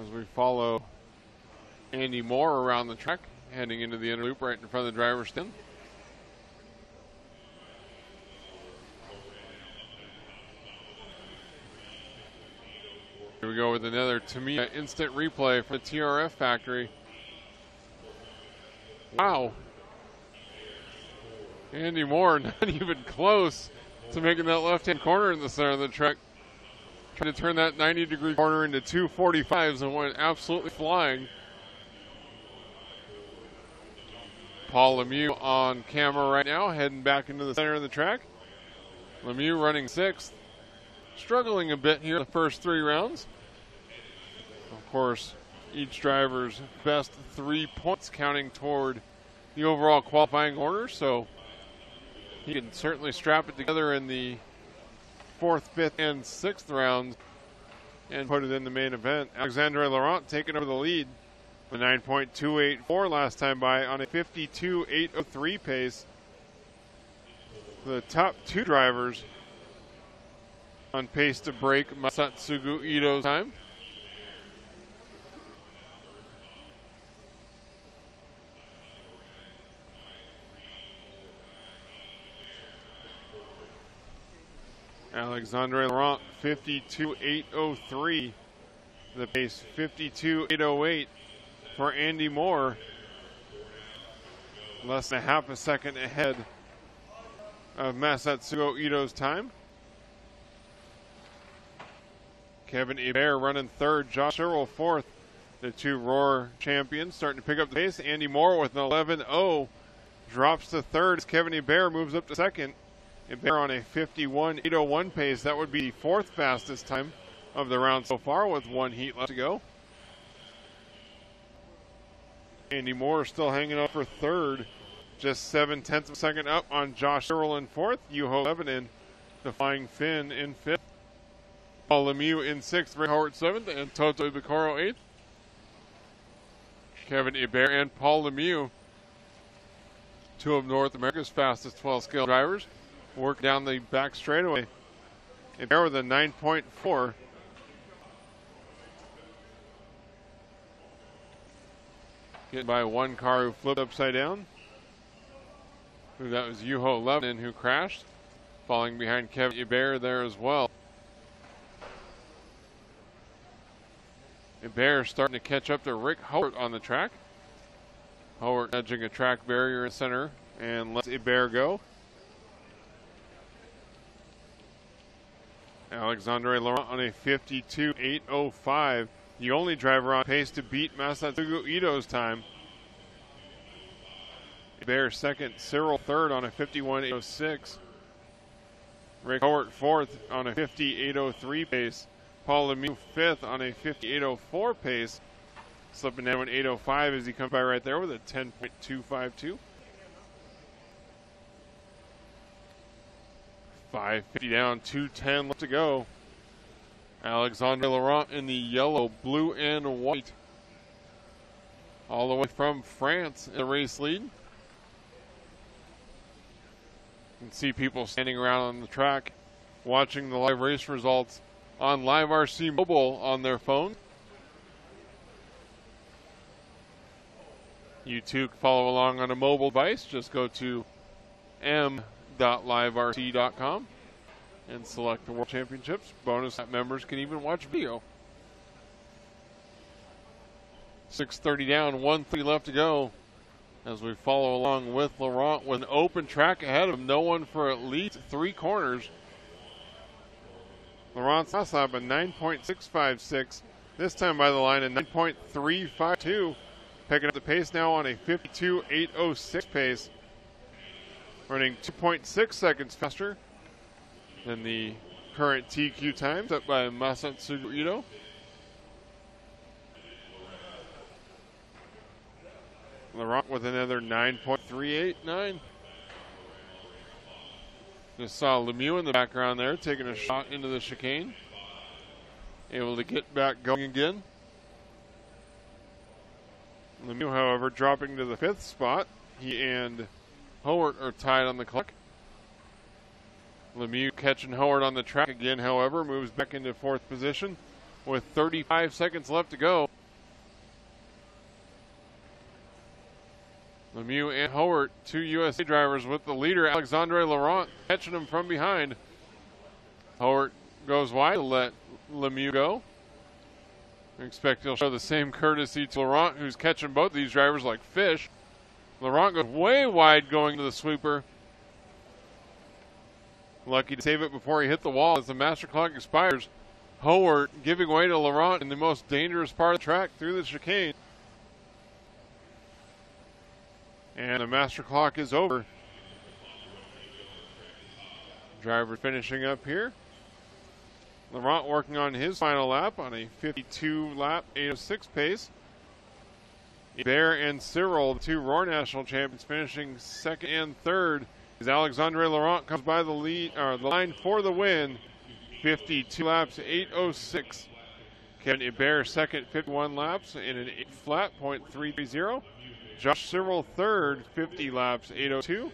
As we follow Andy Moore around the track, heading into the inner loop right in front of the driver's stand. Here we go with another Tamiya instant replay from the TRF factory. Wow. Andy Moore not even close to making that left-hand corner in the center of the track. Trying to turn that 90-degree corner into 245s and went absolutely flying. Paul Lemieux on camera right now, heading back into the center of the track. Lemieux running sixth. Struggling a bit here in the first 3 rounds. Of course, each driver's best 3 points counting toward the overall qualifying order, so he can certainly strap it together in the 4th, 5th, and 6th rounds and put it in the main event. Alexandre Laurent taking over the lead with 9.284 last time by on a 52.803 pace. The top two drivers on pace to break Masatsugu Ito's time. Alexandre Laurent, 52.803. The pace, 52.808 for Andy Moore. Less than a half a second ahead of Masatsugu Ito's time. Kevin Hebert running third, Josh Earl fourth. The two Roar champions starting to pick up the pace. Andy Moore with an 11.0 drops to third as Kevin Hebert moves up to second. Hebert on a 51.801 pace. That would be the fourth fastest time of the round so far with one heat left to go. Andy Moore still hanging up for third. Just 0.7 of a second up on Josh Earl in fourth. Juho Levonen, the Flying Finn, in fifth. Paul Lemieux in sixth. Rick Howard seventh. And Toto Ibikoro eighth. Kevin Hebert and Paul Lemieux, two of North America's fastest 12-scale drivers, work down the back straightaway. Hebert with a 9.4. Hit by one car who flipped upside down. That was Juho Levonen who crashed, falling behind Kevin Hebert there as well. Hebert starting to catch up to Rick Howard on the track. Howard edging a track barrier in center and lets Hebert go. Alexandre Laurent on a 52.805. The only driver on pace to beat Masatsugu Ito's time. Hebert second, Cyril third on a 51.806. Rick Howard fourth on a 58.03 pace. Paul Lemieux fifth on a 58.04 pace. Slipping down 8.05 as he comes by right there with a 10.252. 5:50 down, 2:10 left to go. Alexandre Laurent in the yellow, blue, and white. All the way from France in the race lead. You can see people standing around on the track watching the live race results on Live RC Mobile on their phone. You too can follow along on a mobile device. Just go to m.liverc.com and select the World Championships. Bonus members can even watch video. 6:30 down, 1:30 left to go as we follow along with Laurent with an open track ahead of him. No one for at least 3 corners. Laurent's last lap at 9.656. This time by the line at 9.352. Picking up the pace now on a 52.806 pace. Running 2.6 seconds faster than the current TQ time set by Masatsugu Ito. Laurent with another 9.389. Just saw Lemieux in the background there taking a shot into the chicane. Able to get back going again. Lemieux, however, dropping to the 5th spot. He and Howard are tied on the clock. Lemieux catching Howard on the track again, however, moves back into 4th position with 35 seconds left to go. Lemieux and Howard, 2 USA drivers with the leader, Alexandre Laurent, catching him from behind. Howard goes wide to let Lemieux go. I expect he'll show the same courtesy to Laurent, who's catching both these drivers like fish. Laurent goes way wide going to the sweeper. Lucky to save it before he hit the wall as the master clock expires. Howard giving way to Laurent in the most dangerous part of the track through the chicane. And the master clock is over. Driver finishing up here. Laurent working on his final lap on a 52-lap, 8:06 pace. Hebert and Cyril, the 2 Roar National champions, finishing 2nd and 3rd. As Alexandre Laurent comes by the line for the win. 52 laps, 8:06. Kevin Hebert second, 51 laps in an 8 flat, .330. Josh Cyril third, 50 laps, 802.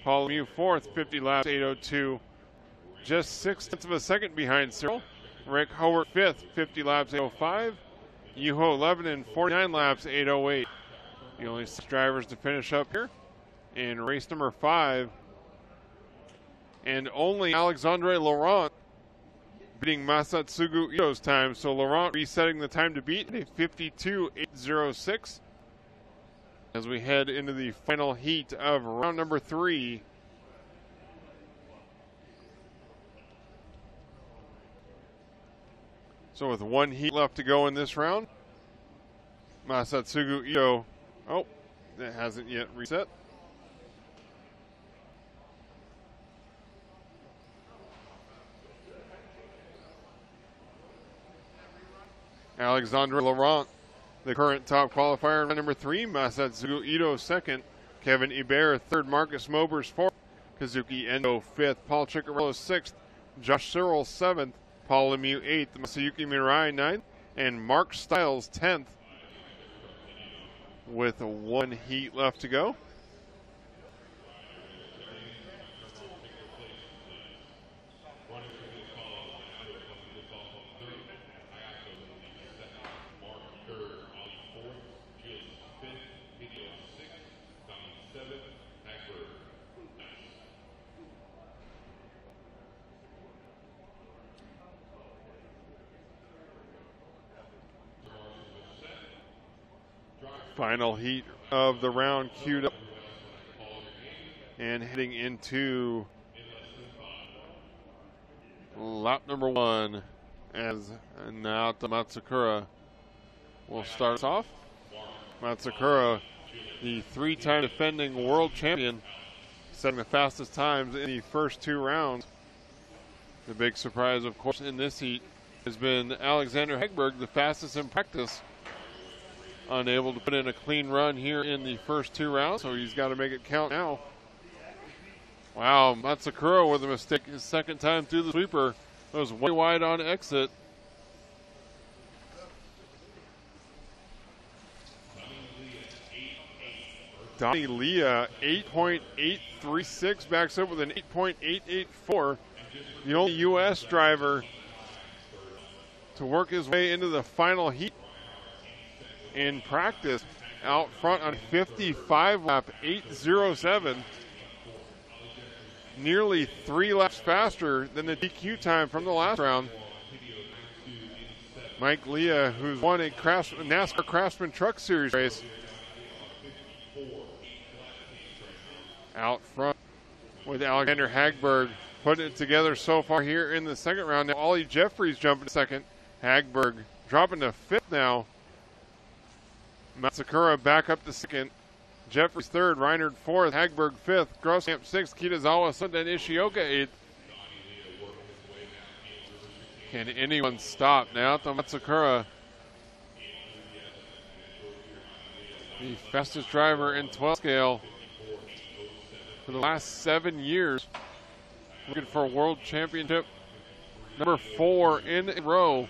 Paul Lemieux fourth, 50 laps, 802. Just 6/10 of a second behind Cyril. Rick Howard fifth, 50 laps, 805. Yuho 11 and 49 laps, 808. The only 6 drivers to finish up here in race number 5. And only Alexandre Laurent beating Masatsugu Ito's time. So Laurent resetting the time to beat at a 52.806 as we head into the final heat of round number 3. So with 1 heat left to go in this round, Masatsugu Ito, oh, that hasn't yet reset. Alexandre Laurent, the current top qualifier in round number 3. Masatsugu Ito second. Kevin Hebert third. Marcus Mobers fourth. Kazuki Endo fifth. Paul Ciccarello sixth. Josh Cyril seventh. Paul Lemieux eighth. Masayuki Mirai ninth. And Mark Stiles 10th. With 1 heat left to go. Final heat of the round queued up and heading into lap number 1 as Naota Matsukura will start us off. Matsukura, the 3-time defending world champion, setting the fastest times in the first 2 rounds. The big surprise, of course, in this heat has been Alexander Hegberg, the fastest in practice. Unable to put in a clean run here in the first 2 rounds, so he's got to make it count now. Wow, Matsukura with a mistake his second time through the sweeper. That was way wide on exit. Donnie Leah, 8.836, backs up with an 8.884. The only U.S. driver to work his way into the final heat in practice, out front on 55 lap, 807. Nearly 3 laps faster than the DQ time from the last round. Mike Leah, who's won a NASCAR Craftsman Truck Series race, out front with Alexander Hagberg, putting it together so far here in the second round. Now Ollie Jeffries jumping to second. Hagberg dropping to 5th now. Matsukura back up to second. Jeffries third. Reinhardt fourth. Hagberg fifth. Groskamp sixth. Kitazawa seventh. And Ishioka eighth. Can anyone stop Naota Matsukura, the fastest driver in 12 scale for the last 7 years, looking for a world championship number 4 in a row.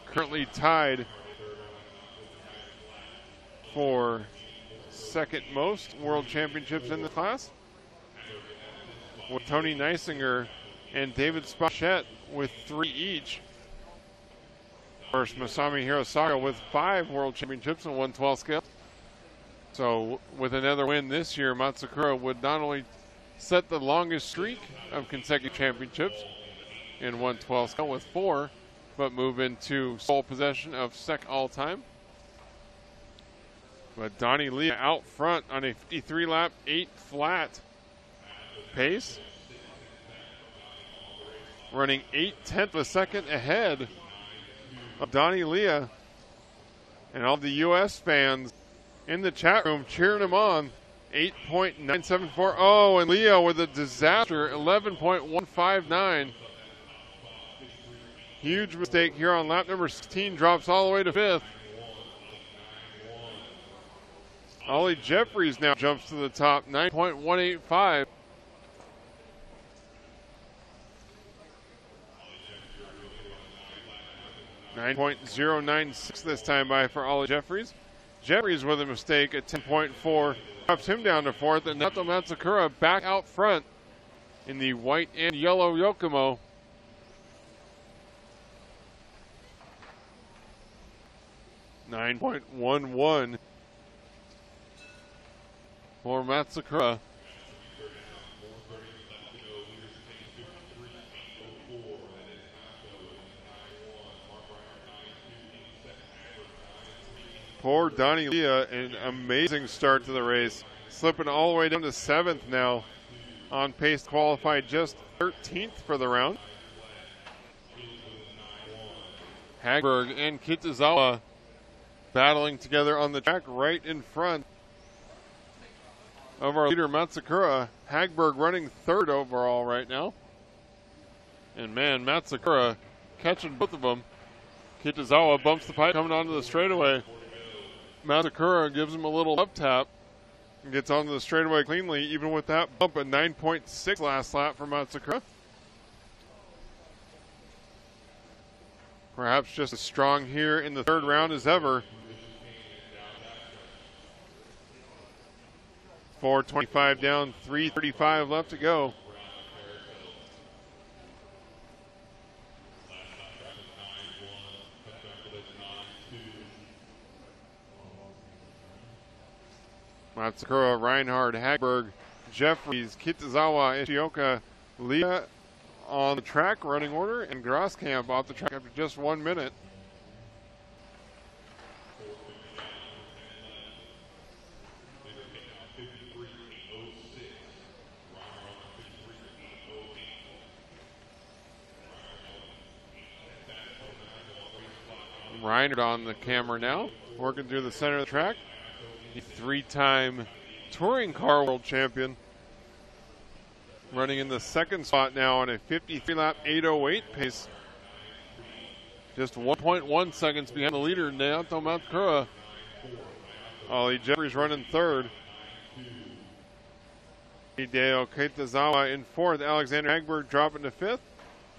Currently tied for second most world championships in the class, with Tony Neisinger and David Spachette with 3 each. First, Masami Hirosaka with 5 world championships in 112 scale. So with another win this year, Matsukura would not only set the longest streak of consecutive championships in 112 scale with 4, but move into sole possession of second all-time. But Donnie Leah out front on a 53 lap, 8 flat pace. Running 0.8 of a second ahead of Donnie Leah. And all the U.S. fans in the chat room cheering him on. 8.974. Oh, and Leah with a disaster, 11.159. Huge mistake here on lap number 16, drops all the way to 5th. Ollie Jeffries now jumps to the top, 9.185. 9.096 this time by for Ollie Jeffries. Jeffries with a mistake at 10.4 drops him down to fourth, and Naoto Matsukura back out front in the white and yellow Yokomo. .11 for Matsukura. For Donnie Leah, an amazing start to the race, slipping all the way down to 7th now, on pace to qualify just 13th for the round. Hagberg and Kitazawa battling together on the track right in front of our leader Matsukura. Hagberg running 3rd overall right now. And man, Matsukura catching both of them. Kitazawa bumps the pipe coming onto the straightaway. Matsukura gives him a little up tap and gets onto the straightaway cleanly, even with that bump. A 9.6 last lap for Matsukura. Perhaps just as strong here in the 3rd round as ever. 4:25 down, 3:35 left to go. Matsukura, Reinhardt, Hagberg, Jeffries, Kitazawa, Ishioka, Leah on the track running order, and Groskamp off the track after just 1 minute. Reinhardt on the camera now, working through the center of the track. The 3-time touring car world champion, running in the 2nd spot now on a 53-lap 8:08 pace. Just 1.1 seconds behind the leader, Naoto Matsukura. Ollie Jeffries running 3rd. Hideo Kitazawa in 4th. Alexander Hagberg dropping to 5th.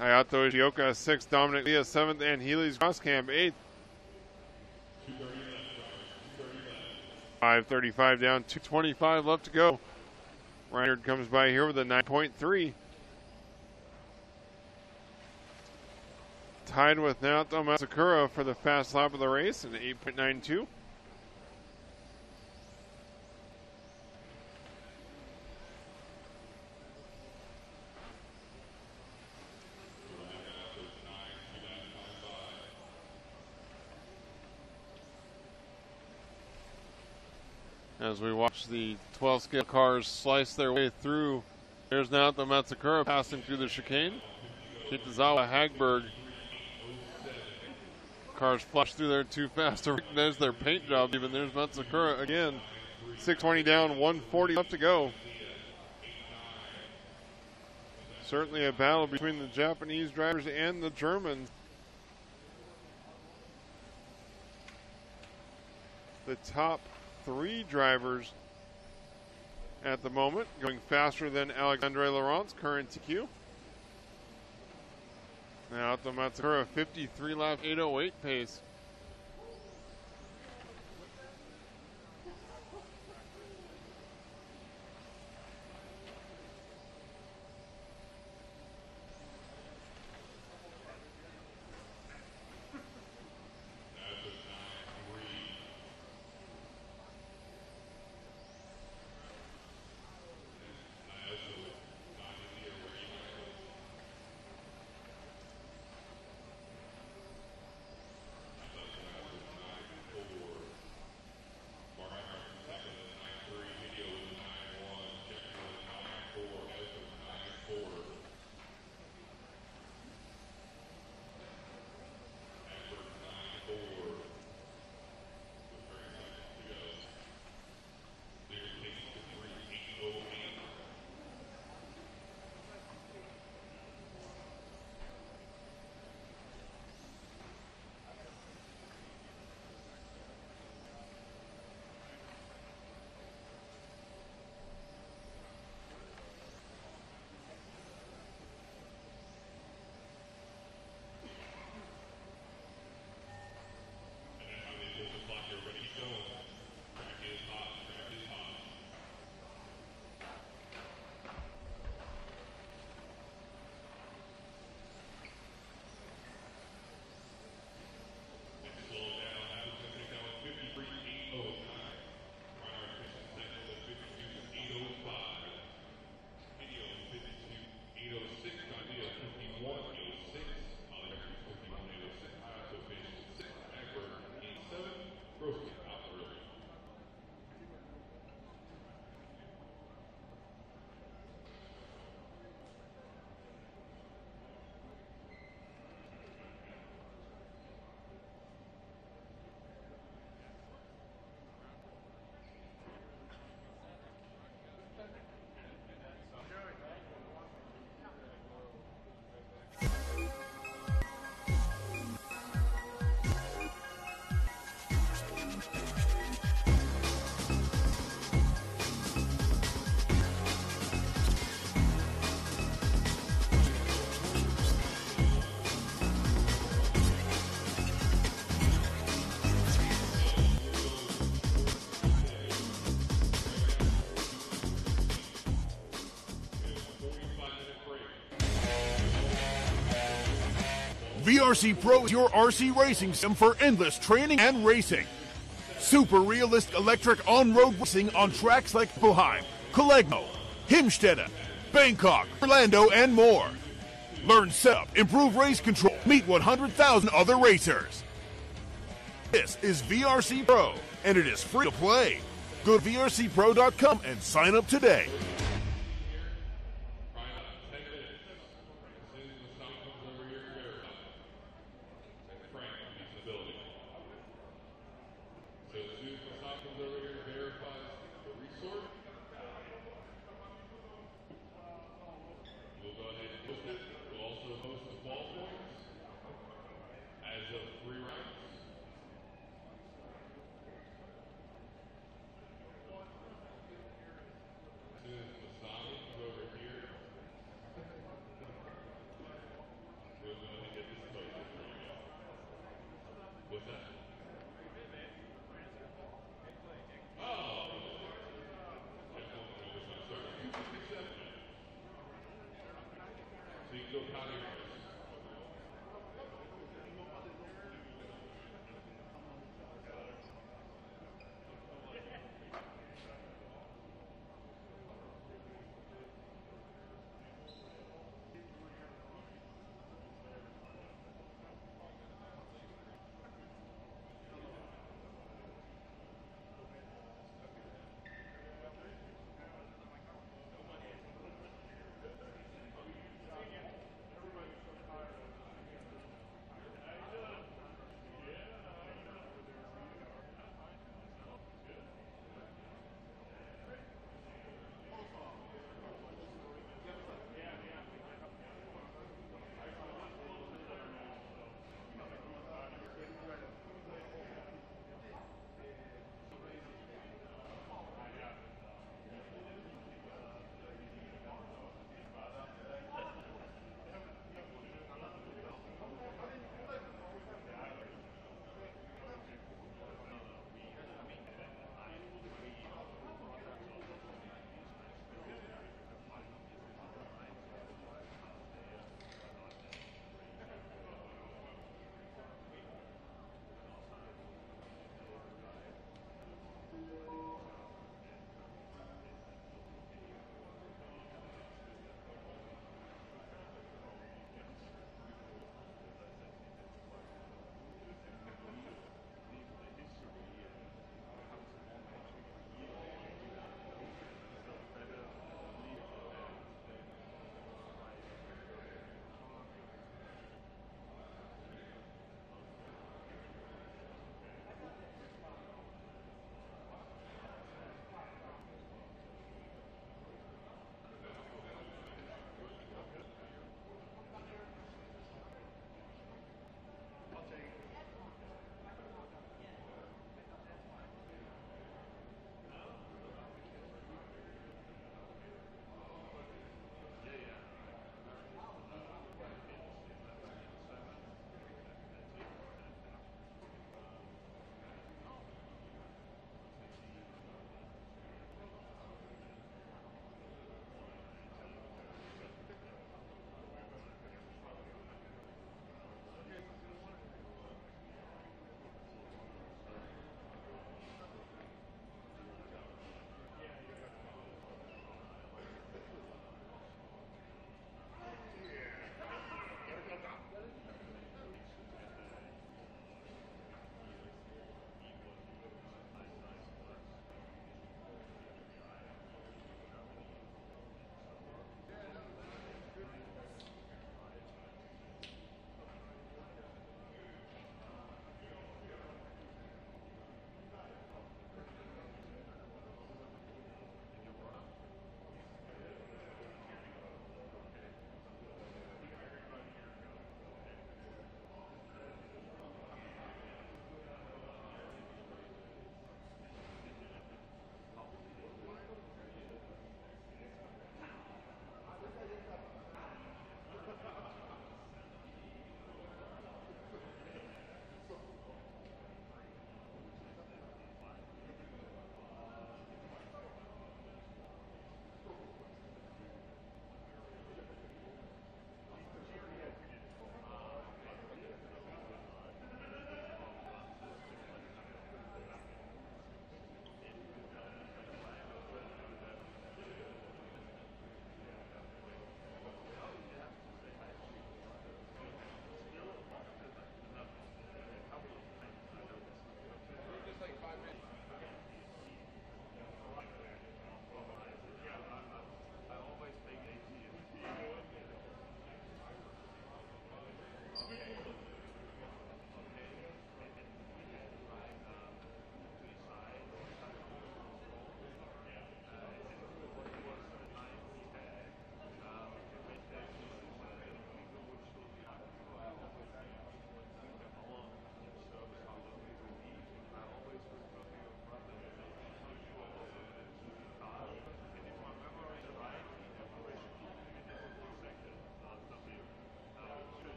Hayato Ishioka 6th. Dominic Leah 7th. And Healy's Groskamp 8th. 5:35 down, 2:25 left to go. Reinhardt comes by here with a 9.3. Tied with Naoto Matsukura for the fast lap of the race, an 8.92. As we watch the 12 scale cars slice their way through, there's Naoto Matsukura passing through the chicane. Kitazawa, Hagberg. Cars flush through there too fast to recognize their paint job. Even there's Matsukura again. 6:20 down, 1:40 left to go. Certainly a battle between the Japanese drivers and the Germans. The top 3 drivers at the moment, going faster than Alexandre Laurent's current TQ. Naoto Matsukura, 53-lap 8:08 pace. VRC Pro is your RC racing sim for endless training and racing. Super realistic electric on-road racing on tracks like Boheim, Colegno, Himstede, Bangkok, Orlando, and more. Learn setup, improve race control, meet 100,000 other racers. This is VRC Pro, and it is free to play. Go to vrcpro.com and sign up today.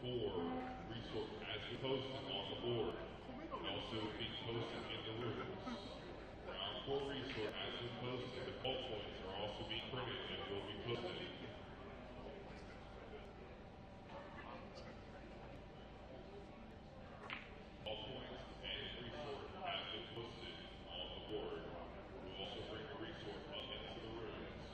4 resort as we posted on the board. And also being posted in the rooms. Round 4 resort as we posted. The call points are also being printed and will be posted. All points and resort have been posted on the board. We'll also bring the resort up into the rooms.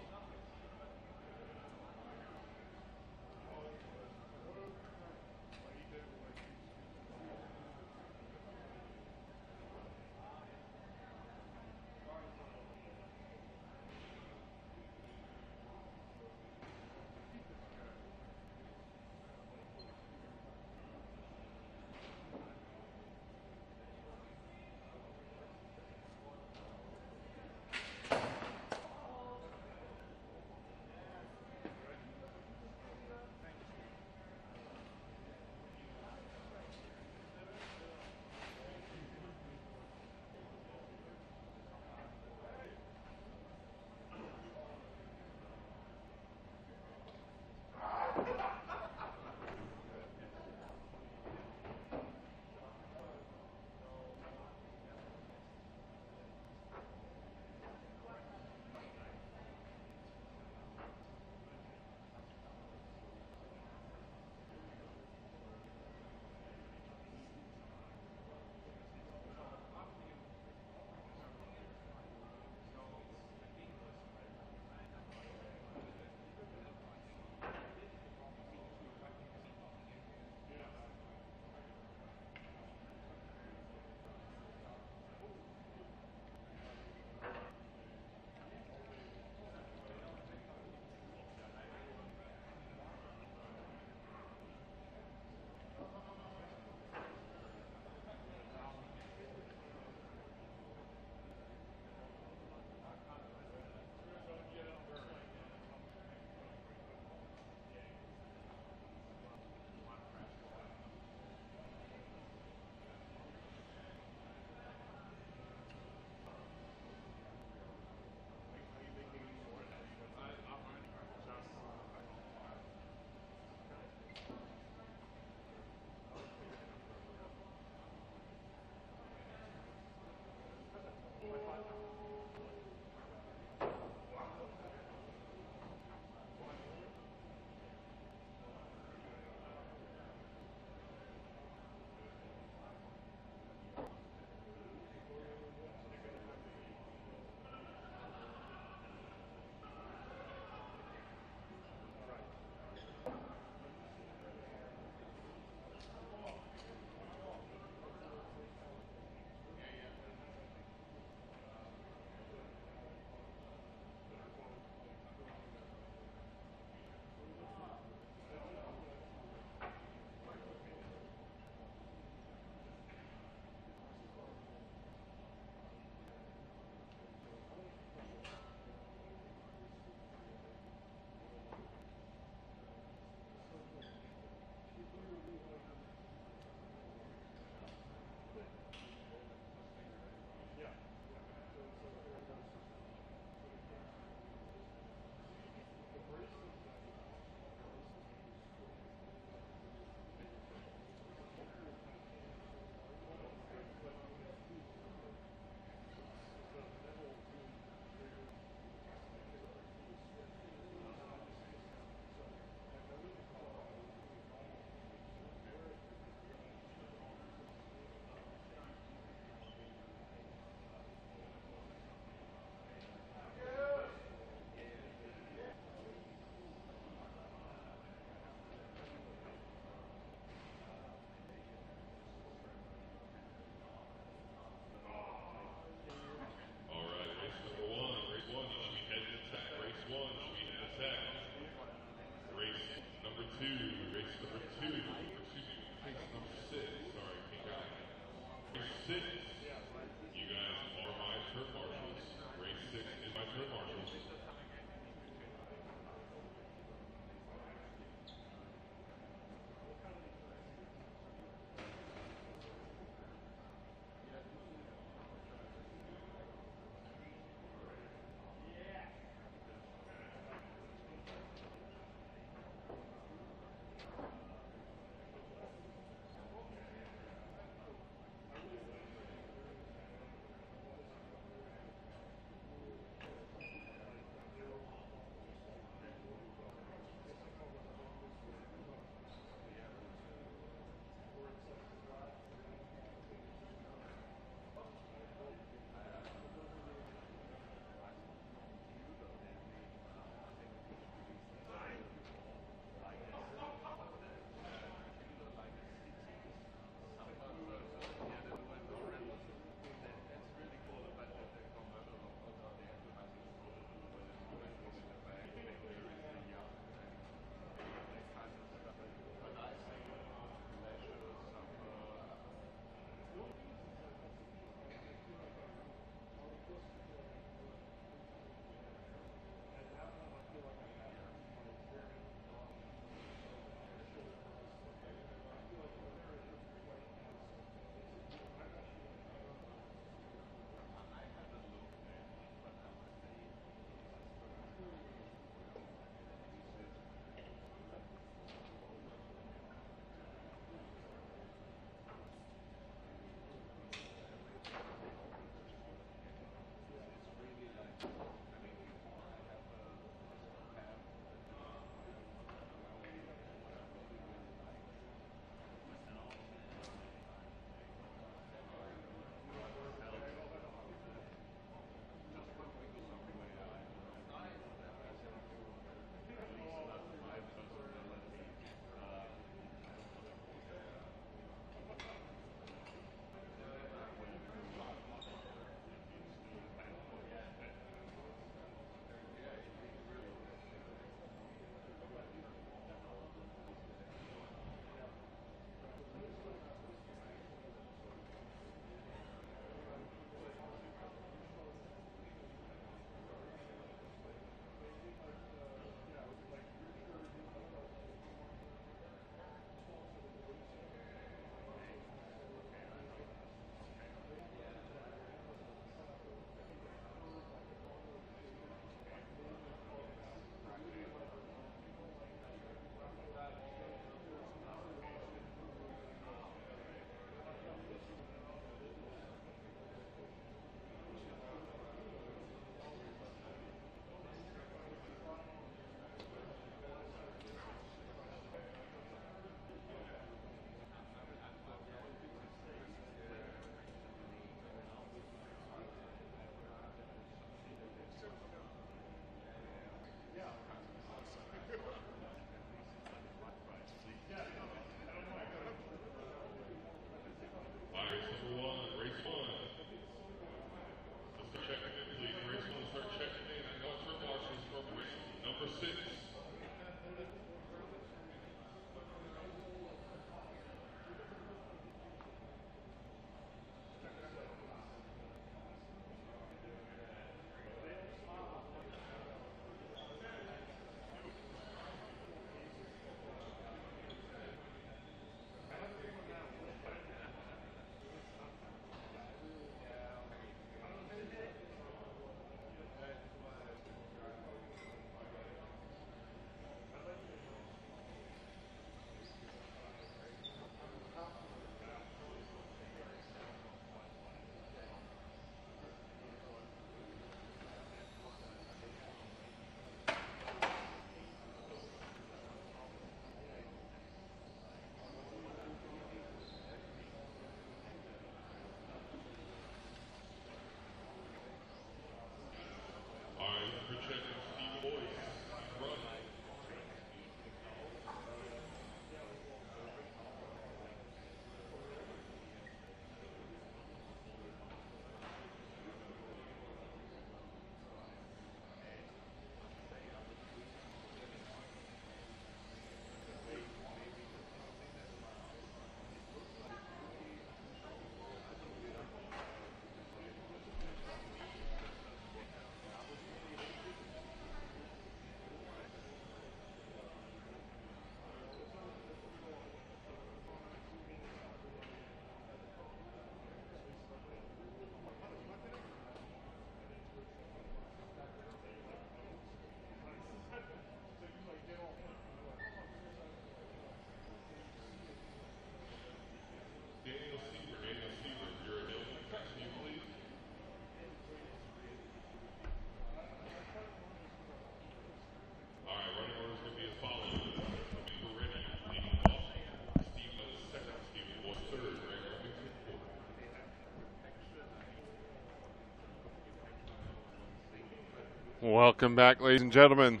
Welcome back, ladies and gentlemen,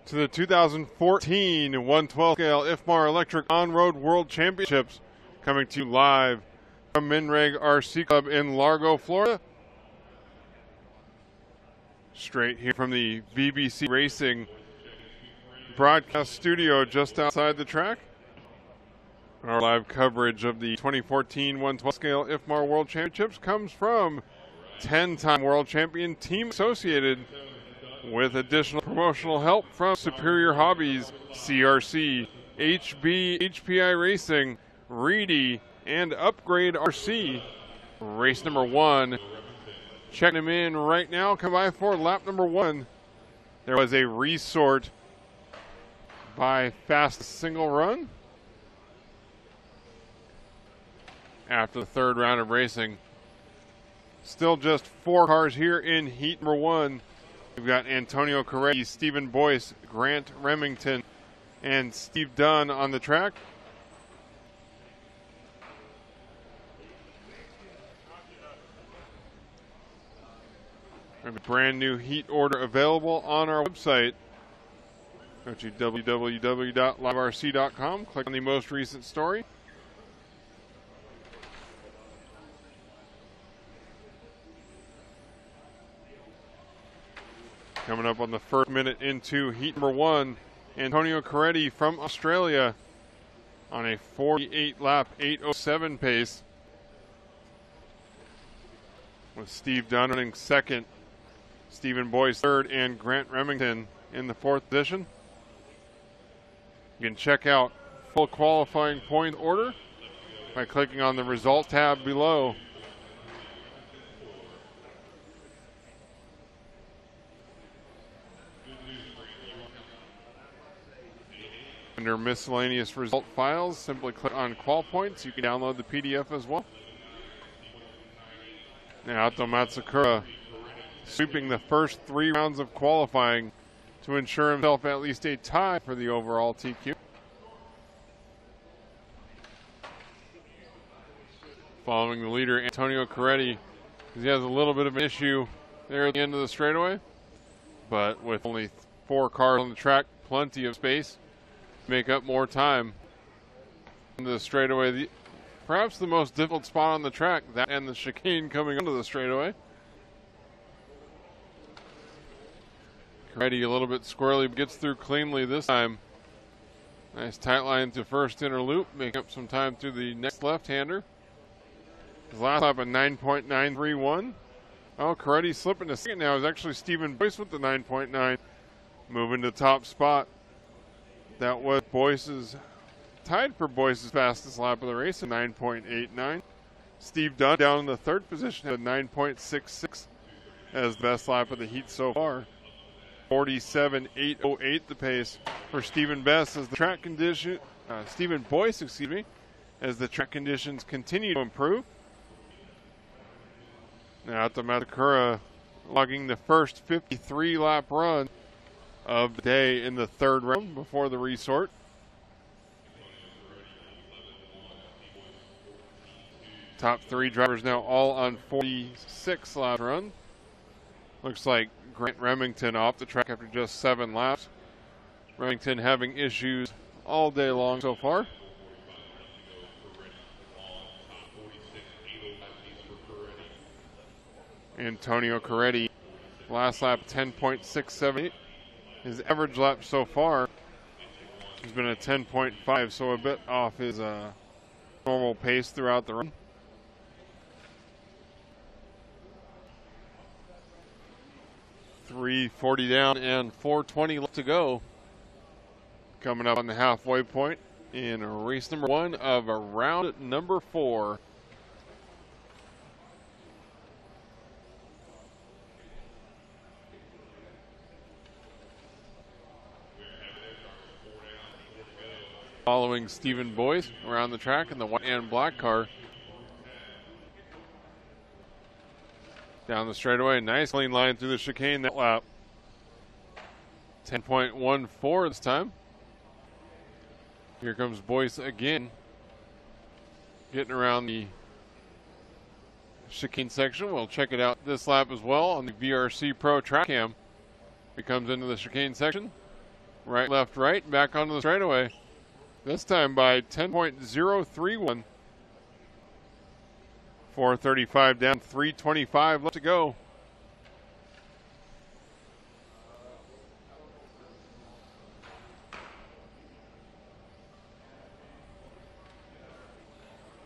to the 2014 112 scale IFMAR Electric On-Road World Championships, coming to you live from Minreg RC Club in Largo, Florida. Straight here from the VBC Racing broadcast studio just outside the track. Our live coverage of the 2014 112 scale IFMAR World Championships comes from 10-time world champion Team Associated, with additional promotional help from Superior Hobbies, CRC, HB, HPI Racing, Reedy, and Upgrade RC. Race number 1. Checking them in right now. Come by for lap number 1. There was a resort by fastest single run after the third round of racing. Still just 4 cars here in heat number 1. We've got Antonio Corretti, Stephen Boyce, Grant Remington, and Steve Dunn on the track. We have a brand new heat order available on our website. Go to www.liverc.com, click on the most recent story. Coming up on the first minute into heat number 1, Antonio Corretti from Australia on a 48-lap 8:07 pace, with Steve Dunn running second, Stephen Boyce third, and Grant Remington in the 4th position. You can check out full qualifying point order by clicking on the result tab below. Under miscellaneous result files, simply click on qual points. You can download the PDF as well. Now, Ato Matsukura sweeping the first 3 rounds of qualifying to ensure himself at least a tie for the overall TQ. Following the leader, Antonio Corretti, he has a little bit of an issue there at the end of the straightaway, but with only 4 cars on the track, plenty of space. Make up more time into the straightaway. Perhaps the most difficult spot on the track, that and the chicane coming onto the straightaway. Corretti a little bit squirrely, but gets through cleanly this time. Nice tight line to first inner loop, making up some time through the next left-hander. His last lap a 9.931. Oh, Corretti slipping to second now. Is actually Stephen Boyce with the 9.9, moving to top spot. That was Boyce's, tied for Boyce's fastest lap of the race, a 9.89. Steve Dunn down in the 3rd position at 9.66 as the best lap of the heat so far. 47.808 the pace for Stephen Best as the track condition, Stephen Boyce, excuse me, as the track conditions continue to improve. Now Ato Matsukura logging the first 53 lap run of the day in the 3rd round before the resort. Top 3 drivers now all on 46 lap run. Looks like Grant Remington off the track after just 7 laps. Remington having issues all day long so far. Antonio Corretti, last lap 10.678. His average lap so far has been a 10.5, so a bit off his normal pace throughout the run. .340 down and 420 left to go. Coming up on the halfway point in race number 1 of round number 4. Following Stephen Boyce around the track in the white and black car. Down the straightaway, nice clean line through the chicane that lap. 10.14 this time. Here comes Boyce again. Getting around the chicane section. We'll check it out this lap as well on the VRC Pro Track Cam. He comes into the chicane section. Right, left, right, back onto the straightaway. This time by 10.031. 435 down, 325 left to go.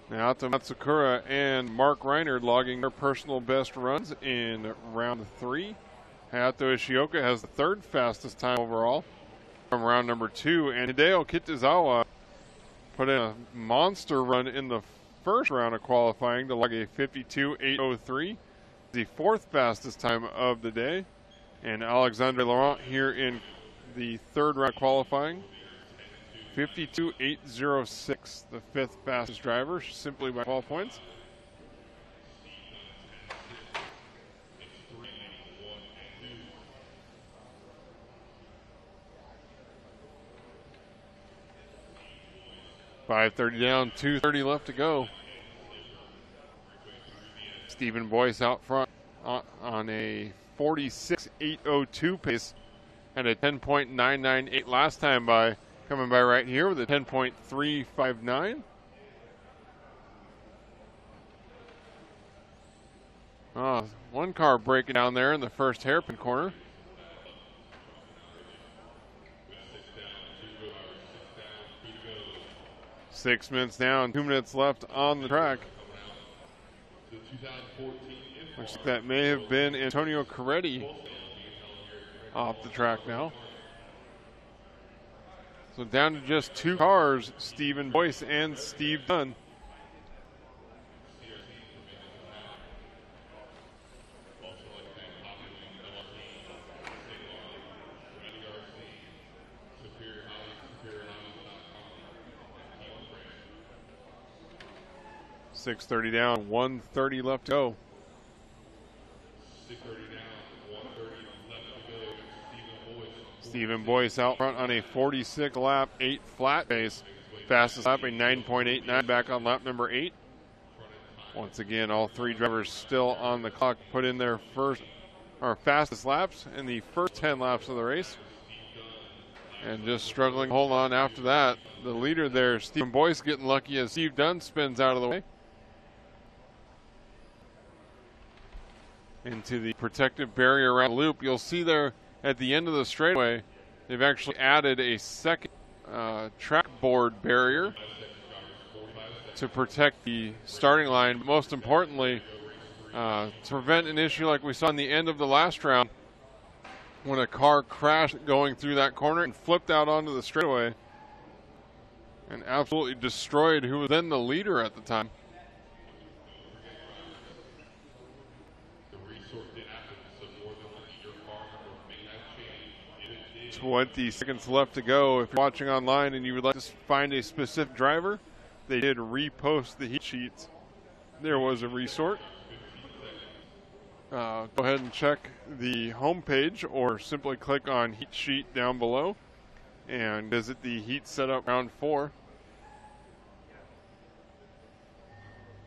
Now to Matsukura and Mark Reiner logging their personal best runs in round 3. Hayato Ishioka has the 3rd fastest time overall from round number 2. And Hideo Kitazawa put in a monster run in the first round of qualifying to log a 52.803. The 4th fastest time of the day. And Alexandre Laurent here in the 3rd round qualifying. 52.806, the 5th fastest driver, simply by 12 points. .530 down, 2:30 left to go. Stephen Boyce out front on a 46.802 pace and a 10.998 last time by. Coming by right here with a 10.359. One car breaking down there in the first hairpin corner. Six minutes down, 2 minutes left on the track. Looks like that may have been Antonio Coretti off the track now. So down to just 2 cars, Stephen Boyce and Steve Dunn. .630 down, 1:30 left to go. Stephen Boyce out front on a 46 lap, 8 flat pace. Fastest lap, a 9.89 back on lap number 8. Once again, all 3 drivers still on the clock put in their fastest laps in the first 10 laps of the race. And just struggling to hold on after that. The leader there, Stephen Boyce, getting lucky as Steve Dunn spins out of the way. Into the protective barrier around the loop. You'll see there at the end of the straightaway, they've actually added a second track board barrier to protect the starting line. Most importantly, to prevent an issue like we saw in the end of the last round when a car crashed going through that corner and flipped out onto the straightaway and absolutely destroyed who was then the leader at the time. 20 seconds left to go. If you're watching online and you would like to find a specific driver, they did repost the heat sheets. There was a resort. Go ahead and check the homepage or simply click on heat sheet down below and visit the heat setup round 4.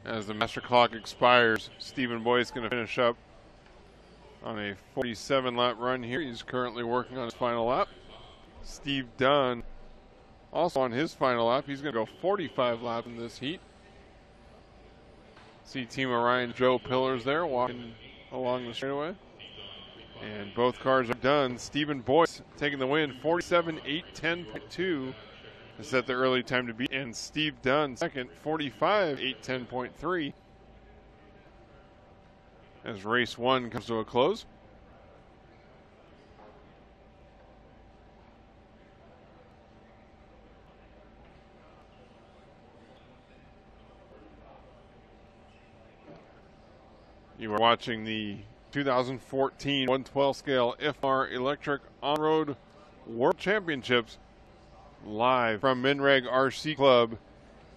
As the master clock expires, Stephen Boyce is going to finish up on a 47 lap run here. He's currently working on his final lap. Steve Dunn also on his final lap. He's going to go 45 laps in this heat. See Team Orion Joe Pillars there walking along the straightaway. And both cars are done. Stephen Boyce taking the win, 47.810.2 to set the early time to beat. And Steve Dunn second, 45.810.3. As race 1 comes to a close. You are watching the 2014 112 scale IFMAR Electric On-Road World Championships live from Minreg RC Club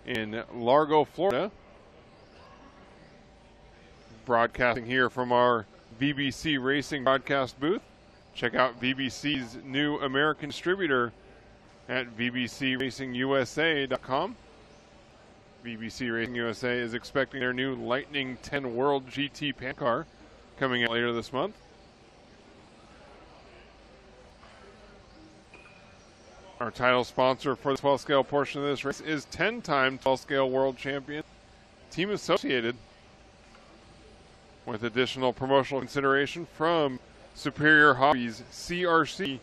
in Largo, Florida. Broadcasting here from our BBC Racing broadcast booth. Check out BBC's new American distributor at bbcracingusa.com. BBC Racing USA is expecting their new Lightning 10 World GT Pan car coming out later this month. Our title sponsor for the 12 scale portion of this race is 10-time 12 scale world champion Team Associated, with additional promotional consideration from Superior Hobbies, CRC,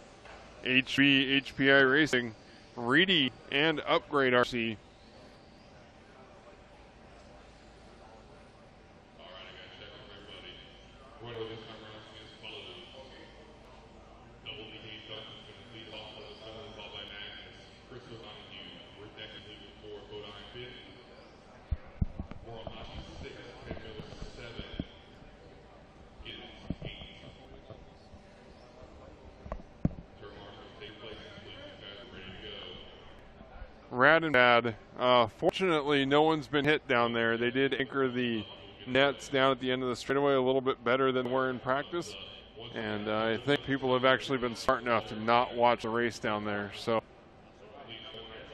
HB, HPI Racing, Reedy, and Upgrade RC. Rad and bad. Fortunately, no one's been hit down there. They did anchor the nets down at the end of the straightaway a little bit better than were in practice. And I think people have actually been smart enough to not watch the race down there. So,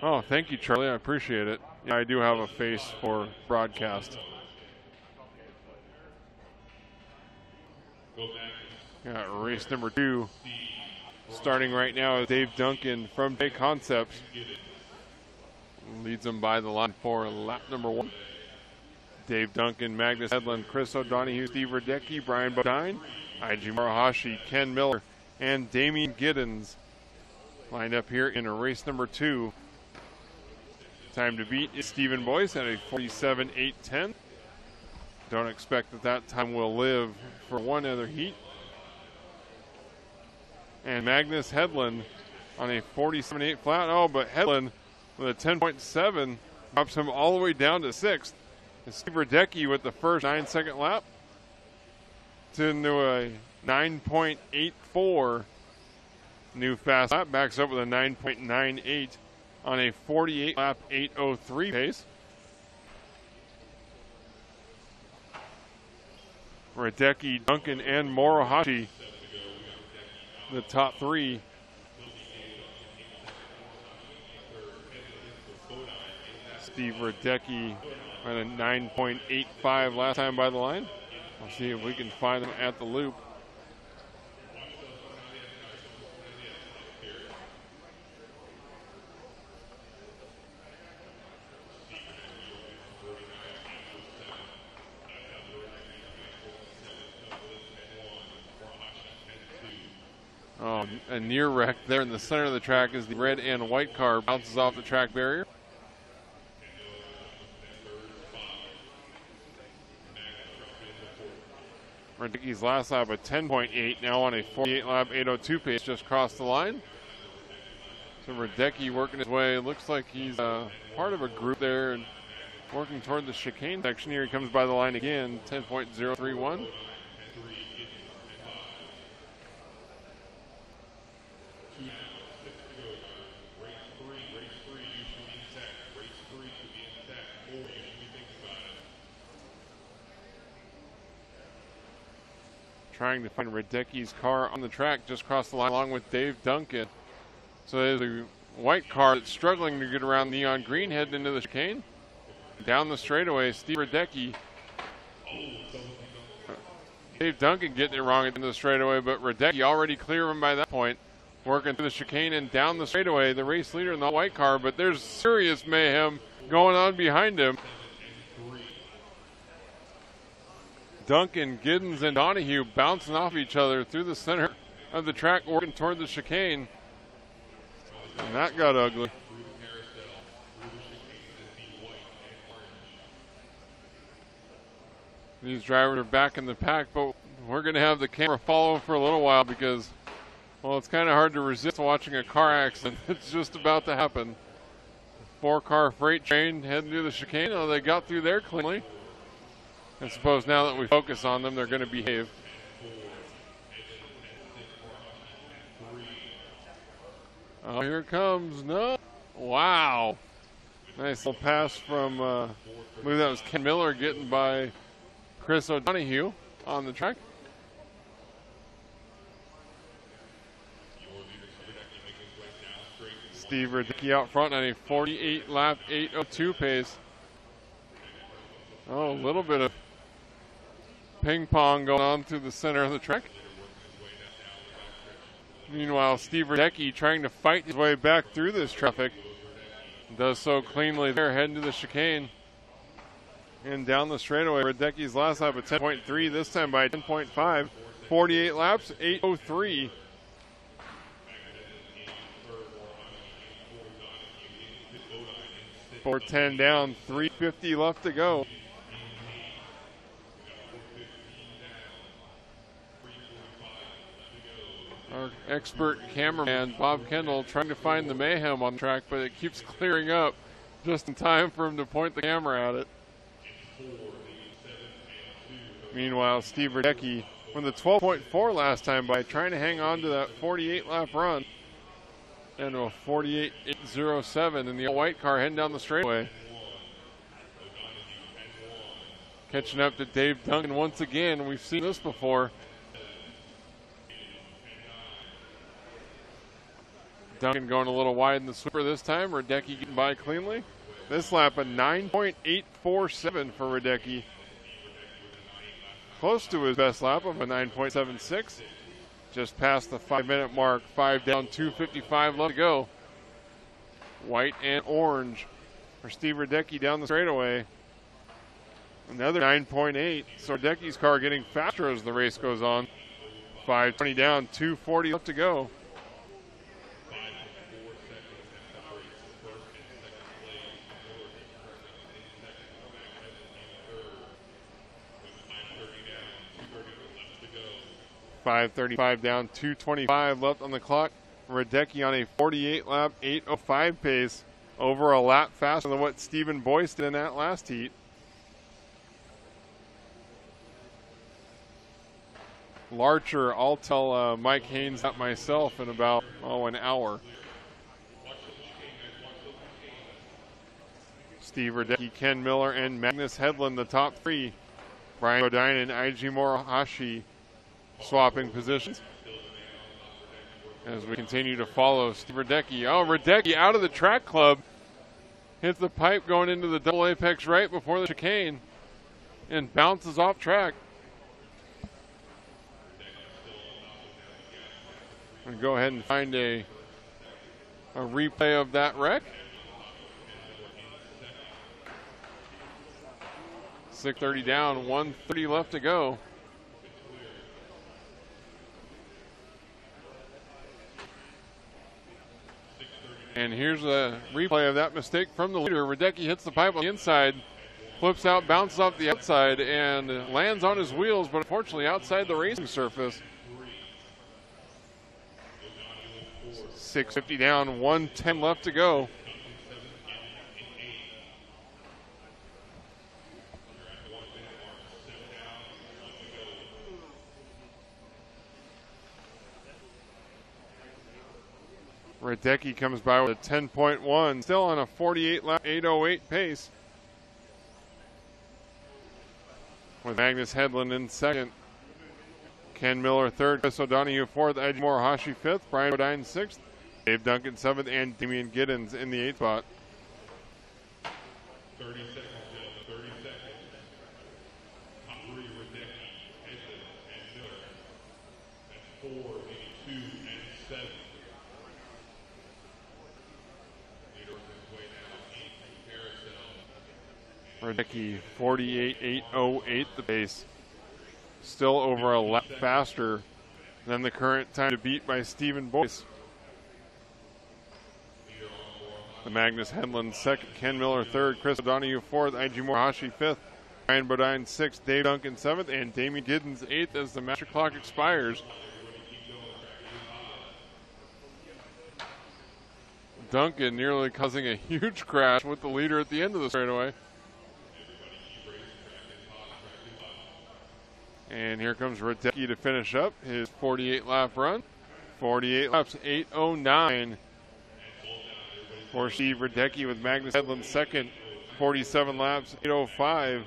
oh, thank you, Charlie. I appreciate it. Yeah, I do have a face for broadcast. Got race number 2. Starting right now is Dave Duncan from J Concepts. Leads them by the line for lap number 1. Dave Duncan, Magnus Hedlund, Chris O'Donohue, Steve Radecki, Brian Bodine, Eiji Murahashi, Ken Miller, and Damian Giddens lined up here in race number 2. Time to beat is Stephen Boyce at a 47.810. Don't expect that time will live for one other heat. And Magnus Hedlund on a 47.8 flat. Oh, but Hedlund with a 10.7 drops him all the way down to 6th. And Steve Radecki with the first 9-second lap into a 9.84 new fast lap. Backs up with a 9.98 on a 48 lap 8:03 pace. Radecki, Duncan, and Morohashi, the top 3. Steve Radecki at a 9.85 last time by the line. We'll see if we can find them at the loop. Oh, a near wreck there in the center of the track as the red and white car bounces off the track barrier. Radecki's last lap at 10.8, now on a 48 lap 8:02 pace, just crossed the line. So Radecki working his way. Looks like he's part of a group there and working toward the chicane section. Here he comes by the line again, 10.031. Trying to find Radecki's car on the track, just crossed the line along with Dave Duncan. So there's a white car that's struggling to get around neon green, heading into the chicane. Down the straightaway, Steve Radecki. Dave Duncan getting it wrong into the straightaway, but Radecki already clear him by that point. Working through the chicane and down the straightaway, the race leader in the white car, but there's serious mayhem going on behind him. Duncan, Giddens, and Donahue bouncing off each other through the center of the track, working toward the chicane. And that got ugly. These drivers are back in the pack, but we're going to have the camera follow for a little while because, well, it's kind of hard to resist watching a car accident. It's just about to happen. 4-car freight train heading through the chicane. Oh, they got through there cleanly. I suppose now that we focus on them, they're going to behave. Oh, here it comes. No. Wow. Nice little pass from, I believe that was Ken Miller getting by Chris O'Donohue on the track. Steve Radecki out front on a 48 lap 8:02 pace. Oh, a little bit of ping pong going on through the center of the track. Meanwhile, Steve Radecki trying to fight his way back through this traffic. Does so cleanly there, heading to the chicane. And down the straightaway, Radecki's last lap at 10.3, this time by 10.5. 48 laps, 8:03. .410 down, 3:50 left to go. Our expert cameraman, Bob Kendall, trying to find the mayhem on the track, but it keeps clearing up just in time for him to point the camera at it. Meanwhile, Steve Radecki won the 12.4 last time by trying to hang on to that 48 lap run. And a 48.807 in the white car heading down the straightaway. Catching up to Dave Duncan once again. We've seen this before. Duncan going a little wide in the sweeper this time. Radecki getting by cleanly. This lap a 9.847 for Radecki. Close to his best lap of a 9.76. Just past the 5-minute mark. 5 down, 2:55 left to go. White and orange for Steve Radecki down the straightaway. Another 9.8. So Radecki's car getting faster as the race goes on. 5:20 down, 2:40 left to go. .535 down, 2:25 left on the clock. Radecki on a 48 lap, 8:05 pace, over a lap faster than what Stephen Boyce did in that last heat. Larcher, I'll tell Mike Haynes that myself in about, an hour. Steve Radecki, Ken Miller, and Magnus Hedlund, the top three. Brian Bodine and Eiji Morohashi swapping positions as we continue to follow Steve Radecki. Oh, Radecki out of the track club. Hits the pipe going into the double apex right before the chicane and bounces off track. I'm going to go ahead and find a replay of that wreck. 6:30 down, 1:30 left to go. And here's a replay of that mistake from the leader. Radecki hits the pipe on the inside, flips out, bounces off the outside, and lands on his wheels, but unfortunately outside the racing surface. 6:50 down, 1:10 left to go. Radecki comes by with a 10.1, still on a 48 lap, 8:08 pace. With Magnus Hedlund in second. Ken Miller third, Chris O'Donoghue fourth, Eiji Morohashi fifth, Brian Bodine sixth, Dave Duncan seventh, and Damian Giddens in the eighth spot. 30 seconds, 30 seconds. Top three, Radecki, Hedlund, and Miller. That's 4, 2, and 7. Radecki 48.808 the pace. Still over a lap faster than the current time to beat by Stephen Boyce. The Magnus Hedlund second, Ken Miller third, Chris O'Donoghue fourth, Eiji Morohashi fifth, Brian Bodine sixth, Dave Duncan seventh, and Damian Giddens eighth as the master clock expires. Duncan nearly causing a huge crash with the leader at the end of the straightaway. And here comes Radecki to finish up his 48 lap run. 48 laps, 8:09 for Steve Radecki, with Magnus Hedlund second, 47 laps, 8:05.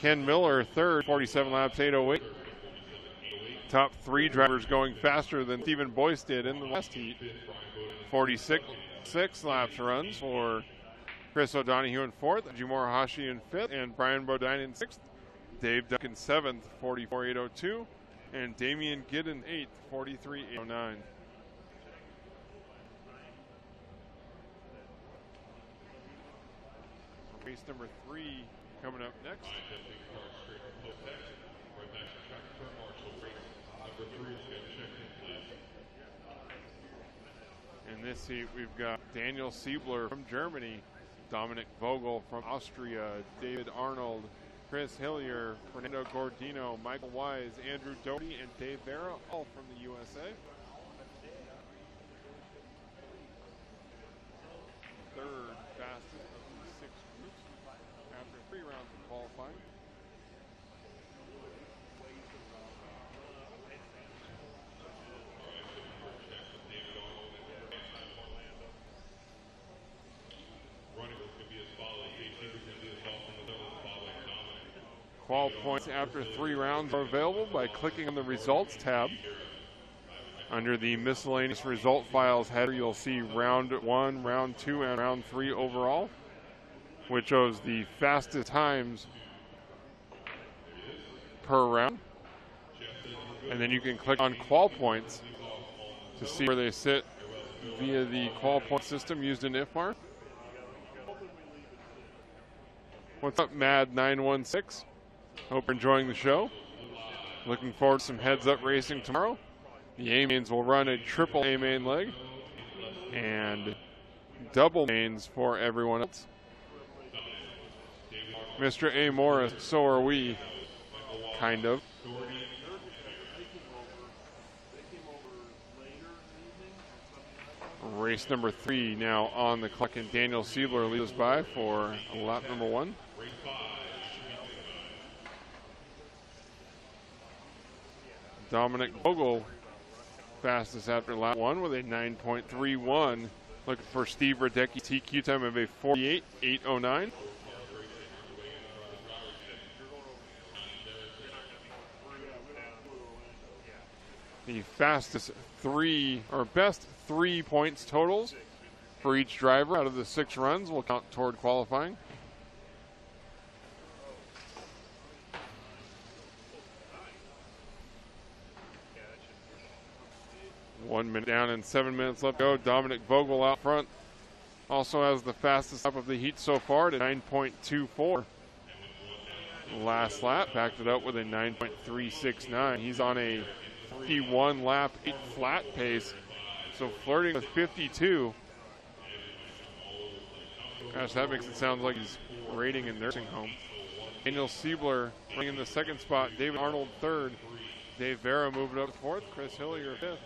Ken Miller third, 47 laps, 8:08. Top three drivers going faster than Stephen Boyce did in the last heat. 46 laps runs for Chris O'Donoghue in fourth, Eiji Morohashi in fifth, and Brian Bodine in sixth. Dave Duncan 7th, 44.802, and Damian Giddens 8th, 43.809. Race number 3 coming up next. Right back to track turn marshal. Race number 3 is going to check in, please. In this heat, we've got Daniel Siebler from Germany, Dominic Vogel from Austria, David Arnold, Chris Hillier, Fernando Gordino, Michael Wise, Andrew Doty, and Dave Vera, all from the USA. Third fastest of the 6 groups after 3 rounds of qualifying. Qual points after 3 rounds are available by clicking on the Results tab. Under the Miscellaneous Result Files header, you'll see Round 1, Round 2, and Round 3 overall, which shows the fastest times per round. And then you can click on Qual points to see where they sit via the Qual point system used in IFMAR. What's up, Mad916? Hope you're enjoying the show. Looking forward to some heads-up racing tomorrow. The A-mains will run a triple A-main leg and double mains for everyone else. Mr. A. Morris, so are we, kind of. Race number 3 now on the clock, and Daniel Siebler leads us by for lap number 1. Dominic Vogel fastest after lap 1 with a 9.31. Looking for Steve Radecki's TQ time of a 48.809. The fastest 3 or best 3 points totals for each driver out of the 6 runs will count toward qualifying. One minute down and 7 minutes left to go. Dominic Vogel out front also has the fastest lap of the heat so far at 9.24. Last lap backed it up with a 9.369. He's on a 51 lap 8 flat pace, so flirting with 52. Gosh, that makes it sound like he's raiding a nursing home. Daniel Siebler bringing the 2nd spot. David Arnold 3rd. Dave Vera moving up 4th. Chris Hillier 5th.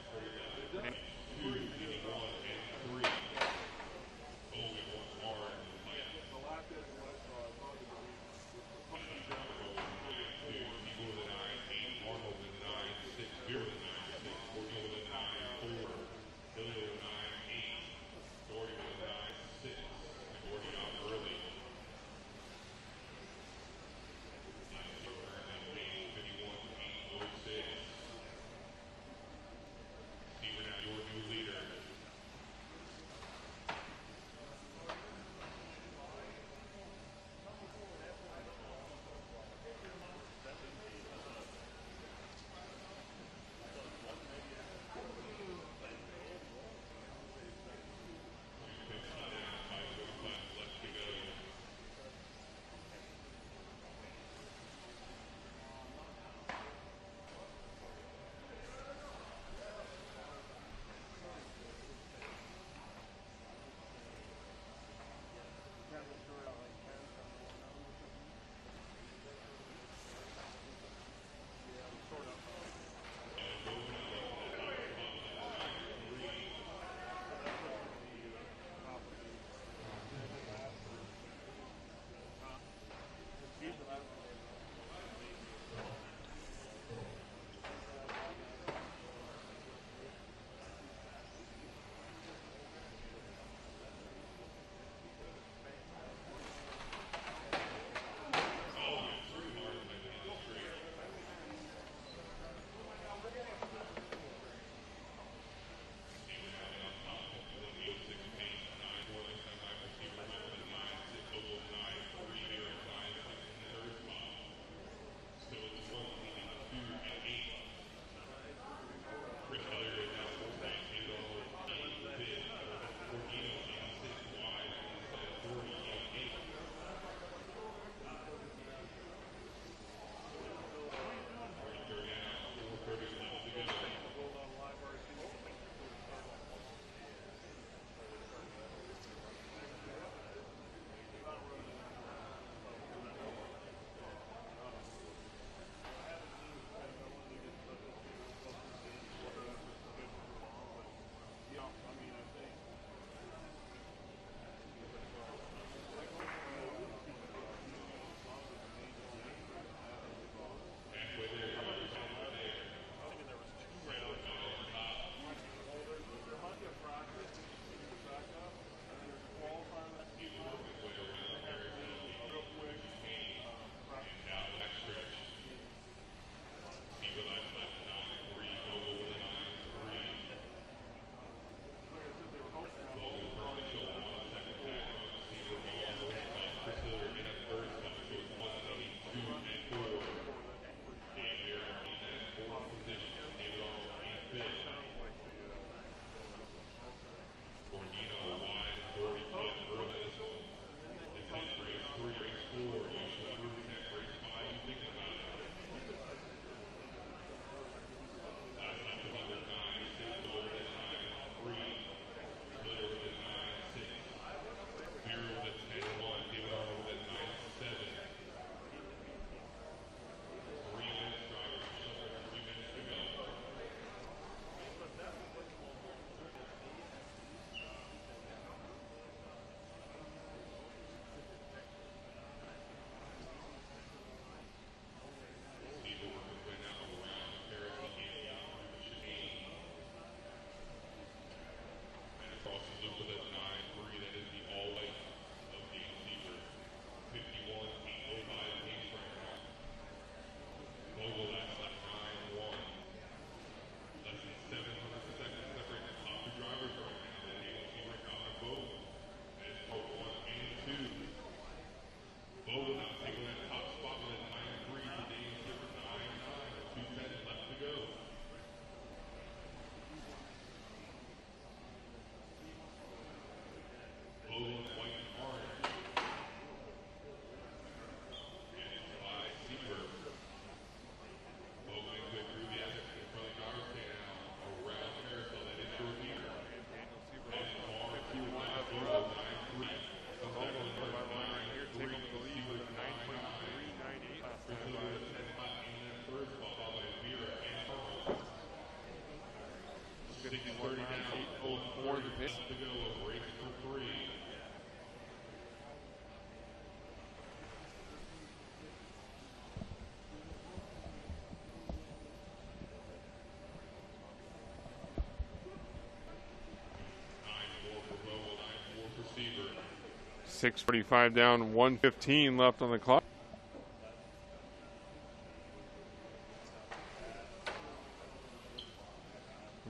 6:45 down, 1:15 left on the clock.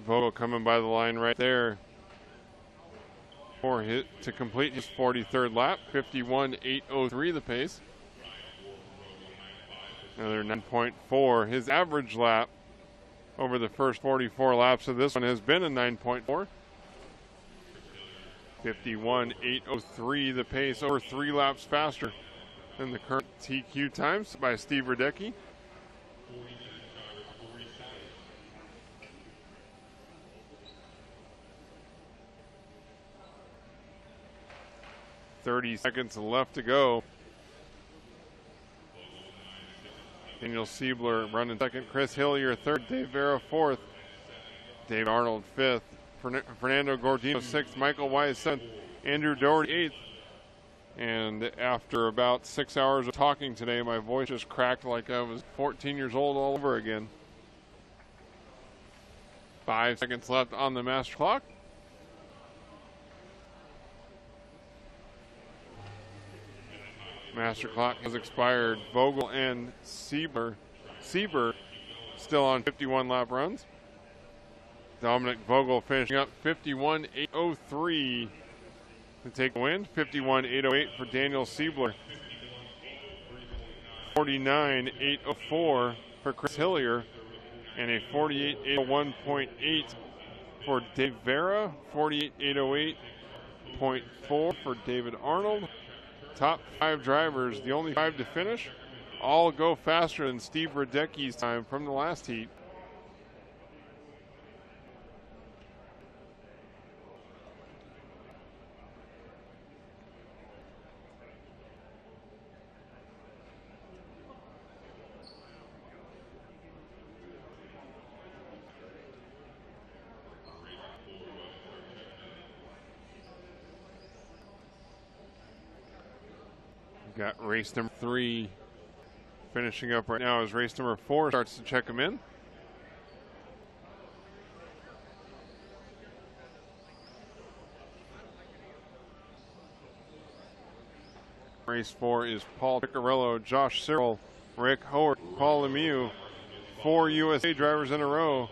Vogel coming by the line right there for hit to complete his 43rd lap. 51.803 the pace. Another 9.4. His average lap over the first 44 laps of this one has been a 9.4. 51.803 the pace, over 3 laps faster than the current TQ times by Steve Radecki. .30 seconds left to go. Daniel Siebler running second, Chris Hillier third, Dave Vera fourth, Dave Arnold fifth, Fernando Gordino sixth, Michael Wise seventh, Andrew Doherty eighth. And after about 6 hours of talking today, my voice just cracked like I was 14 years old all over again. 5 seconds left on the master clock. Master clock has expired. Vogel and Sieber still on 51 lap runs. Dominic Vogel finishing up 51.803 to take the win. 51.808 for Daniel Siebler. 49.804 for Chris Hillier. And a 48.801.8 for Dave Vera. 48.808.4 for David Arnold. Top 5 drivers, the only 5 to finish, all go faster than Steve Radecki's time from the last heat. Got race number 3 finishing up right now as race number 4 starts to check him in. Race 4 is Paul Piccirillo, Josh Cyril, Rick Howard, Paul Lemieux. 4 USA drivers in a row.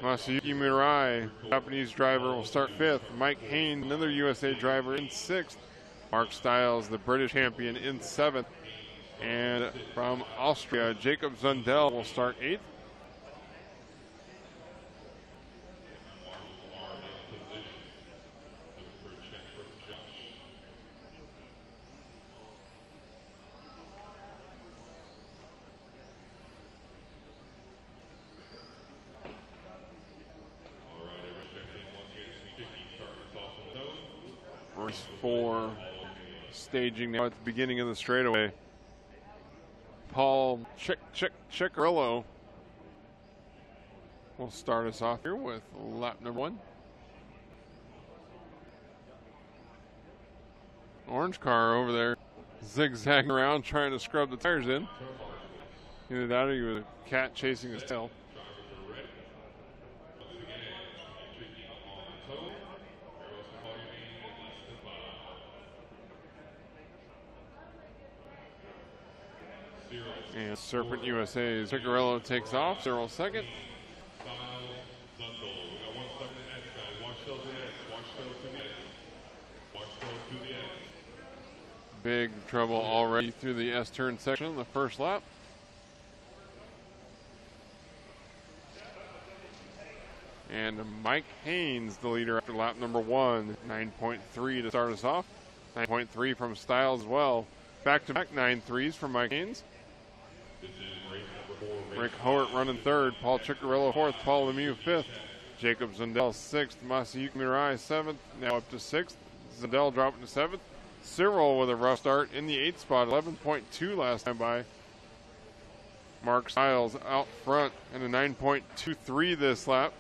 Masayuki Mirai, Japanese driver, will start 5th. Mike Haynes, another USA driver, in 6th. Mark Stiles, the British champion, in 7th. And from Austria, Jacob Zundel will start 8th. Race 4. Staging now at the beginning of the straightaway. Paul Piccirillo will start us off here with lap number 1. Orange car over there zigzagging around trying to scrub the tires in. Either that or he was a cat chasing his tail. And Serpent USA's Piccirillo takes off. Cyril second. Big trouble already through the S-turn section in the first lap. And Mike Haynes, the leader after lap number 1. 9.3 to start us off. 9.3 from Stiles as well. Back-to-back 9.3s from Mike Haynes. Rick Howard running 3rd, Paul Piccirillo 4th, Paul Lemieux 5th, Jacob Zundel 6th, Masayuki Mirai 7th, now up to 6th, Zundel dropping to 7th, Cyril with a rough start in the 8th spot, 11.2 last time by. Mark Stiles out front and a 9.23 this lap,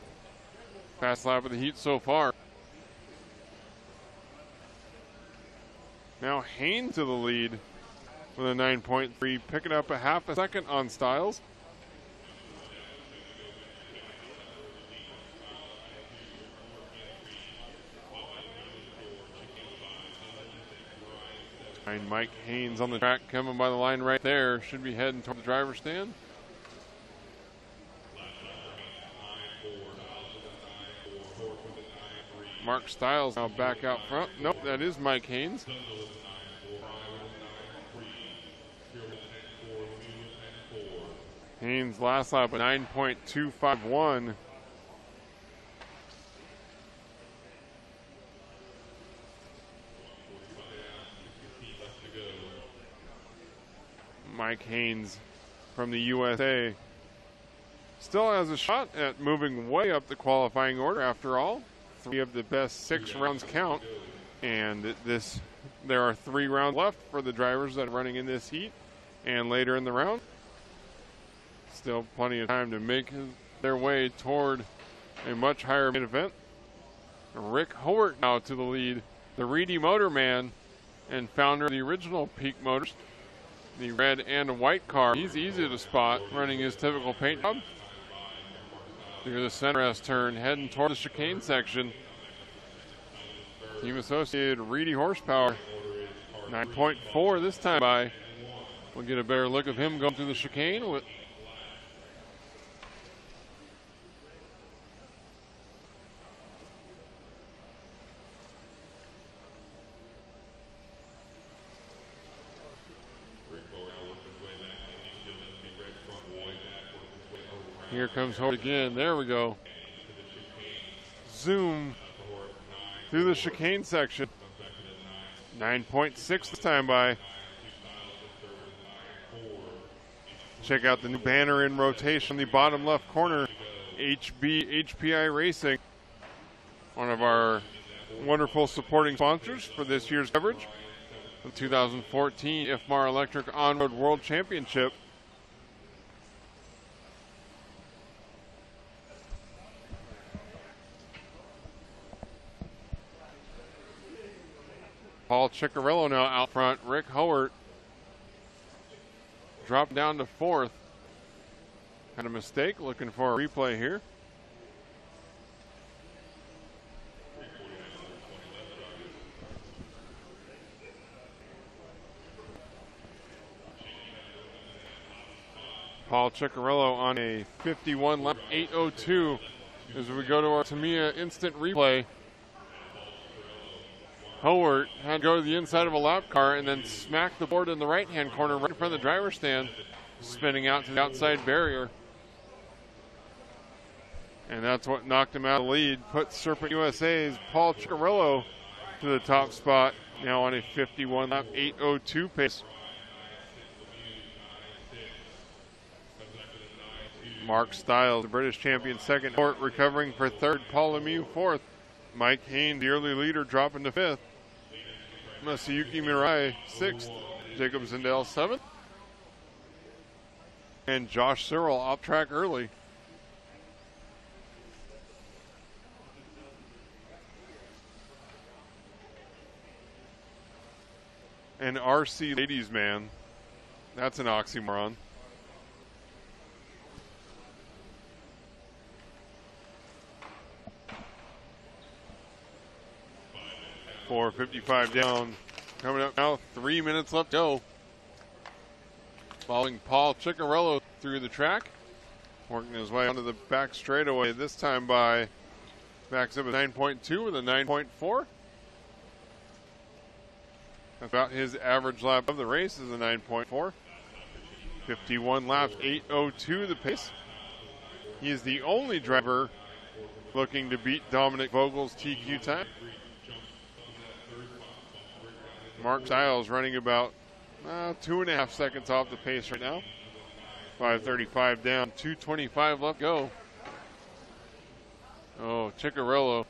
fast lap of the heat so far. Now Haynes to the lead with a 9.3, picking up a half a second on Stiles. And Mike Haynes on the track coming by the line right there. Should be heading toward the driver's stand. Mark Stiles now back out front. Nope, that is Mike Haynes. Haynes last lap at 9.251. Mike Haynes from the USA still has a shot at moving way up the qualifying order after all. 3 of the best 6 rounds count, and there are 3 rounds left for the drivers that are running in this heat and later in the round. Still plenty of time to make their way toward a much higher main event. Rick Howard now to the lead, the Reedy Motor Man and founder of the original Peak Motors, the red and white car. He's easy to spot, running his typical paint job. Through the center S turn, heading toward the chicane section. Team Associated Reedy horsepower, 9.4 this time by. We'll get a better look of him going through the chicane. Here comes Howard again. There we go. Zoom through the chicane section. 9.6 this time by. Check out the new banner in rotation, the bottom left corner. HPI Racing, one of our wonderful supporting sponsors for this year's coverage. The 2014 IFMAR Electric On-Road World Championship. Paul Ciccarello now out front. Rick Howard dropped down to 4th. Had a mistake, looking for a replay here. Paul Ciccarello on a 51 lap 8:02 as we go to our Tamiya instant replay. Howard had to go to the inside of a lap car and then smack the board in the right-hand corner right in front of the driver's stand, spinning out to the outside barrier. And that's what knocked him out of the lead, put Serpent USA's Paul Ciccarello to the top spot, now on a 51 lap 8:02 pace. Mark Stiles, the British champion, second. Hort recovering for third. Paul Lemieux fourth. Mike Haynes, the early leader, dropping to 5th. Masayuki Mirai 6th. Jacob Zindel 7th. And Josh Searle off track early. An RC ladies man. That's an oxymoron. 4:55 down. Coming up now, 3 minutes left to go. Following Paul Ciccarello through the track. Working his way onto the back straightaway, this time by backs up a 9.2 with a 9.4. About his average lap of the race is a 9.4. 51 laps, 8:02 the pace. He is the only driver looking to beat Dominic Vogel's TQ time. Mark Stiles running about 2.5 seconds off the pace right now. 5:35 down, 2:25 left go. Oh, Ciccarello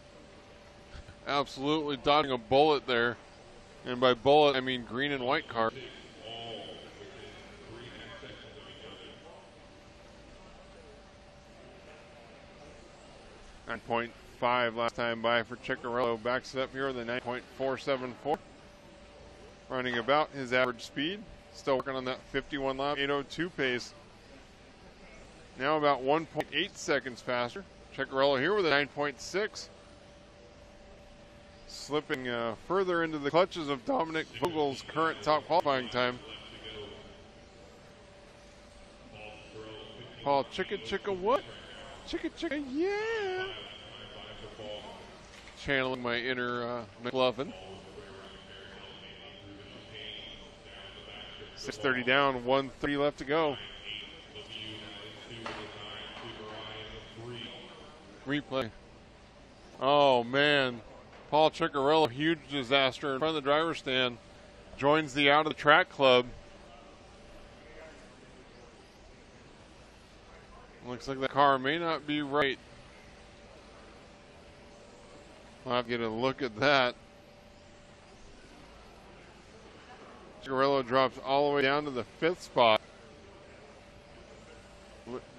absolutely dodging a bullet there. And by bullet, I mean green and white car. .5 last time by for Ciccarello. Backs it up here with a 9.474. Running about his average speed. Still working on that 51 lap 8:02 pace. Now about 1.8 seconds faster. Ciccarello here with a 9.6. slipping further into the clutches of Dominic Vogel's current top qualifying time. Paul Chicka what? Chicka, yeah! Channeling my inner McLovin. 6:30 down, 1:30 left to go. Replay. Oh man, Paul Ciccarello, huge disaster in front of the driver's stand. Joins the out of the track club. Looks like the car may not be right. I'll have to get a look at that. Ciccarello drops all the way down to the 5th spot.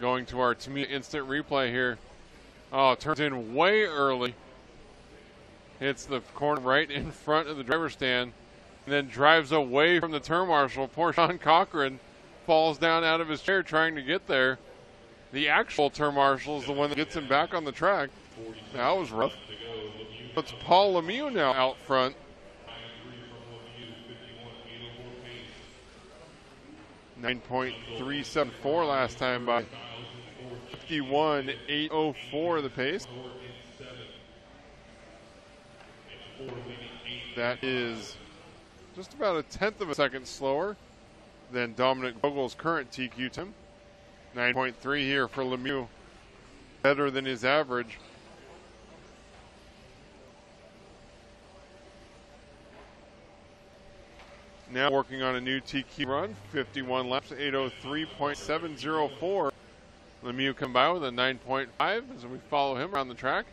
Going to our Tamiya instant replay here. Oh, it turns in way early. Hits the corner right in front of the driver's stand. And then drives away from the turn marshal. Poor Sean Cochran falls down out of his chair trying to get there. The actual turn marshal is the one that gets him back on the track. That was rough. It's Paul Lemieux now out front. 9.374 last time by 51.804 the pace. That is just about a 1/10 of a second slower than Dominic Vogel's current TQ time. 9.3 here for Lemieux. Better than his average. Now working on a new TQ run. 51 laps, 803.704. Lemieux come by with a 9.5 as we follow him around the track.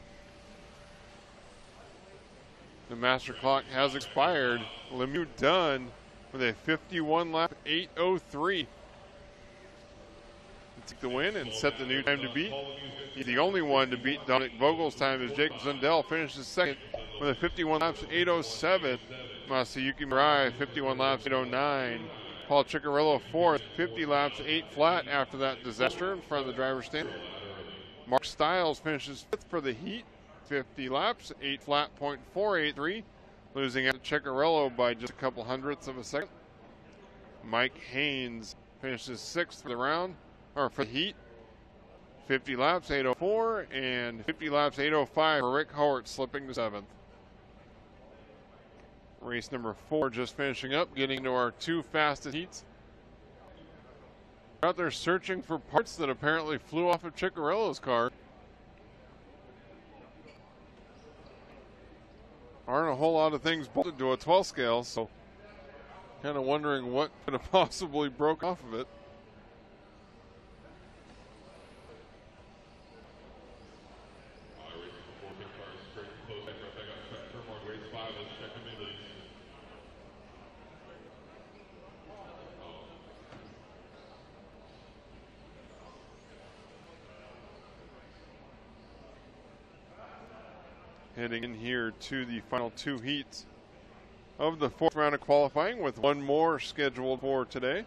The master clock has expired. Lemieux done with a 51 lap, 803. Take the win and set the new time to beat. He's the only one to beat Dominic Vogel's time as Jacob Zundell finishes second with a 51 laps, 807. Masayuki Mirai, 51 laps, 809. Paul Ciccarello, fourth, 50 laps, 8 flat after that disaster in front of the driver's stand. Mark Stiles finishes fifth for the heat, 50 laps, 8 flat, .483, losing out to Ciccarello by just a couple hundredths of a second. Mike Haynes finishes sixth for the round, or for the heat, 50 laps, 804, and 50 laps, 805 for Rick Howard, slipping to seventh. Race number 4 just finishing up, getting into our 2 fastest heats. We're out there searching for parts that apparently flew off of Ciccarello's car. Aren't a whole lot of things bolted to a 12 scale, so kind of wondering what could have possibly broke off of it. Heading in here to the final 2 heats of the 4th round of qualifying, with one more scheduled for today.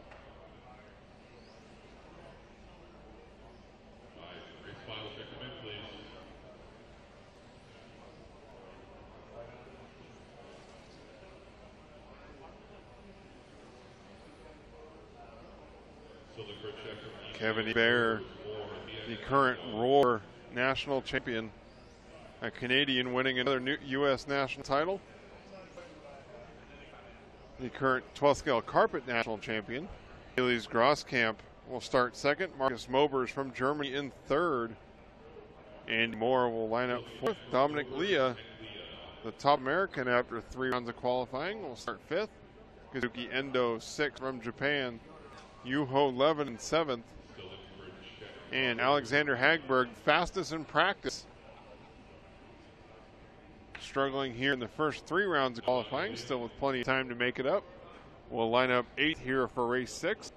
Kevin Bear, the current Roar national champion. A Canadian winning another new U.S. national title. The current 12 scale carpet national champion. Achilles Grosskamp will start second. Marcus Mobers from Germany in third. Andy Moore will line up fourth. Dominic Leah, the top American after 3 rounds of qualifying, will start fifth. Kazuki Endo, sixth from Japan. Yuho Levin in seventh. And Alexander Hagberg, fastest in practice. Struggling here in the first 3 rounds of qualifying, still with plenty of time to make it up. We'll line up 8 here for race 6.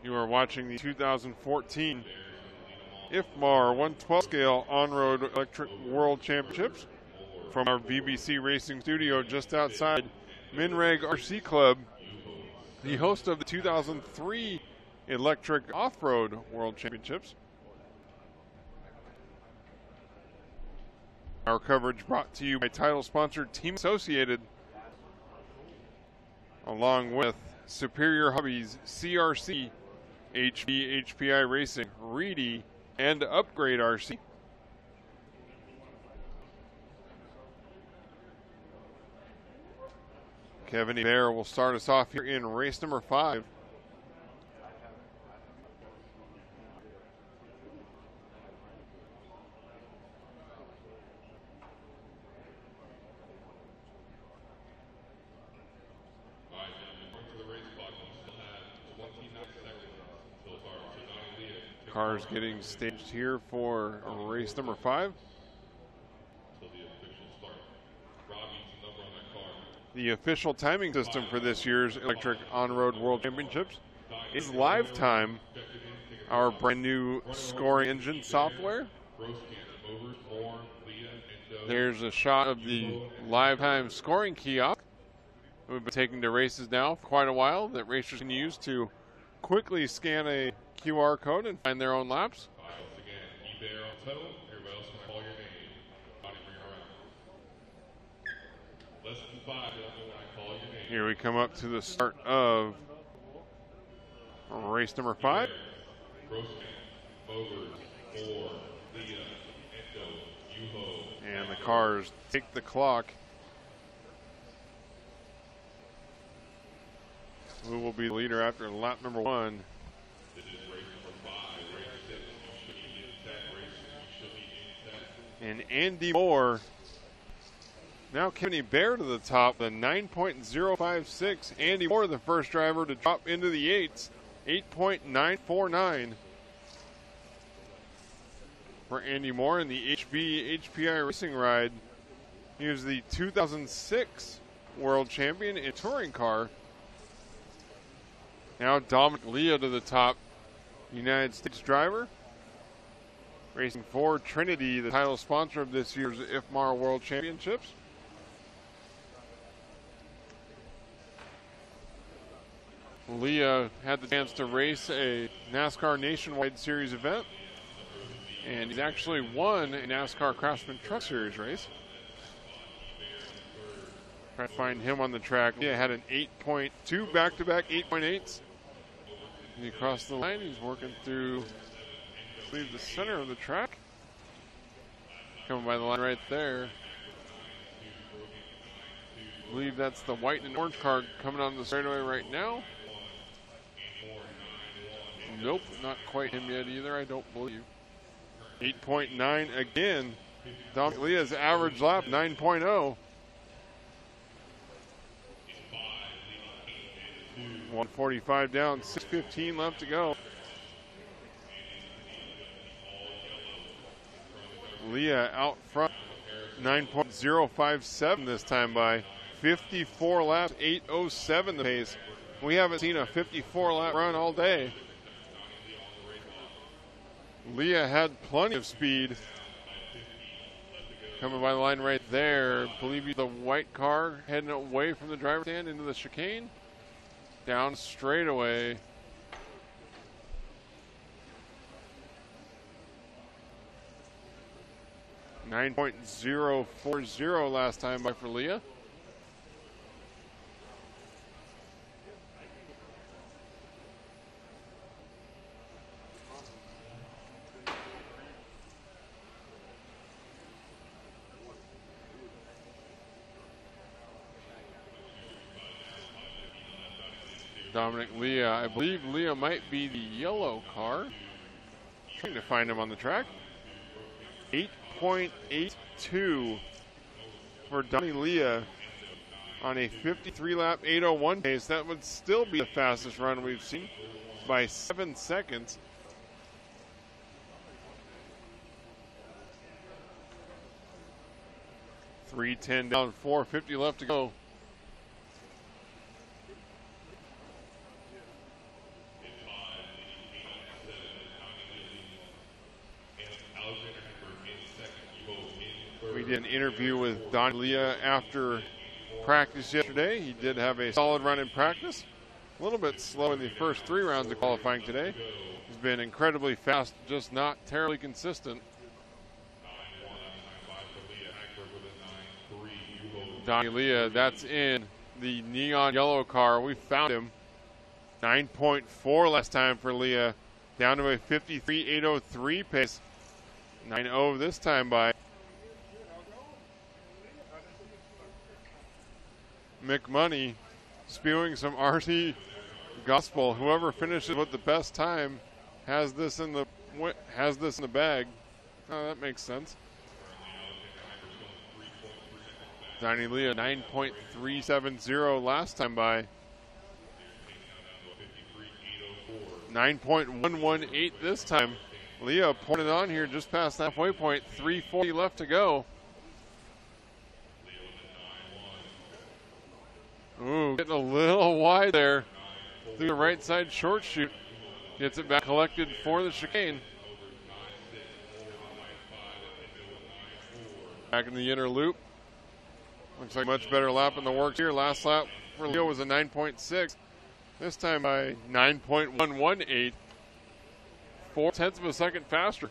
You are watching the 2014 IFMAR 112 scale on-road electric world championships. from our BBC Racing studio just outside Minreg RC Club, the host of the 2003 Electric Off-Road World Championships. Our coverage brought to you by title sponsor Team Associated, along with Superior Hobbies, CRC, HB, HPI Racing, Reedy, and Upgrade RC. Kevin Bear will start us off here in race number 5. Cars getting staged here for race number 5. The official timing system for this year's Electric On-Road World Championships is Live Time, our brand new scoring engine software. There's a shot of the Live Time scoring kiosk we've been taking to races now for quite a while that racers can use to quickly scan a QR code and find their own laps. Here we come up to the start of race number 5. And the cars take the clock. Who will be the leader after lap number 1? And Andy Moore, now Kevin Bear to the top, the 9.056. Andy Moore, the first driver to drop into the 8s, 8.949 for Andy Moore in the HB HPI Racing ride. He was the 2006 world champion in a touring car. Now Dominic Leah to the top, United States driver. Racing for Trinity, the title sponsor of this year's IFMAR World Championships. Leah had the chance to race a NASCAR Nationwide Series event, and he's actually won a NASCAR Craftsman Truck Series race. Try to find him on the track. Leah had an 8.2 back-to-back 8.8s. He crossed the line. He's working through, I believe, the center of the track. Coming by the line right there. I believe that's the white and orange car coming on the straightaway right now. Nope, not quite him yet either, I don't believe. 8.9 again. Dominic Leah's average lap, 9.0. 145 down, 6:15 left to go. Leah out front, 9.057 this time by 54 laps, 8:07 the pace. We haven't seen a 54-lap run all day. Leah had plenty of speed. Coming by the line right there, I believe the white car heading away from the driver's stand into the chicane. Down straightaway. .040 last time by for Leah. Dominic Leah, I believe Leah might be the yellow car. Trying to find him on the track. 8.82 for Donnie Leah on a 53-lap 8:01 pace. That would still be the fastest run we've seen by 7 seconds. .310 down, 4:50 left to go. We did an interview with Don Leah after practice yesterday. He did have a solid run in practice. A little bit slow in the first 3 rounds of qualifying today. He's been incredibly fast, just not terribly consistent. Donnie Leah, that's in the neon yellow car. We found him. 9.4 last time for Leah, down to a 53.803 pace. 9.0 this time by McMoney, spewing some RC gospel. Whoever finishes with the best time has this in the bag. Oh, that makes sense. Donnie Leah 9.370 last time by. 9.118 this time. Leah pointed on here just past the halfway point. 3:40 left to go. Ooh, getting a little wide there through the right side short chute. Gets it back collected for the chicane. Back in the inner loop. Looks like a much better lap in the works here. Last lap for Leo was a 9.6. This time by 9.118. 0.4 of a second faster.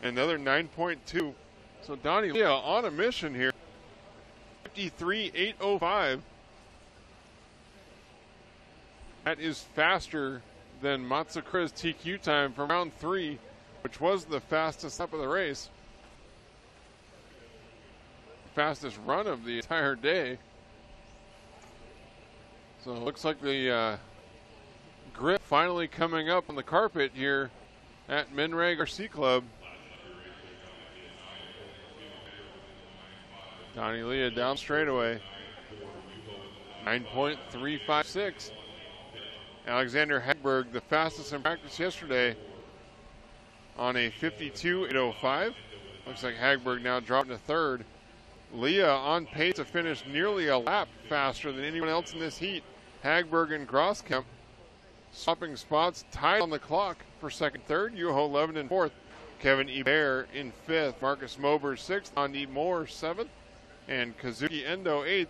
Another 9.2. So Donnie Leah on a mission here. 53.805. That is faster than Matsukura's TQ time from round 3, which was the fastest lap of the race. Fastest run of the entire day. So it looks like the grip finally coming up on the carpet here at Minreg RC Club. Donnie Leah down straightaway. 9.356. Alexander Hagberg, the fastest in practice yesterday, on a 52.805. Looks like Hagberg now dropping to third. Leah on pace to finish nearly a lap faster than anyone else in this heat. Hagberg and Groskamp swapping spots, tied on the clock for second, third. Yuho Levin in fourth. Kevin Ebert in fifth. Marcus Mober sixth. Andy Moore seventh. And Kazuki Endo eighth.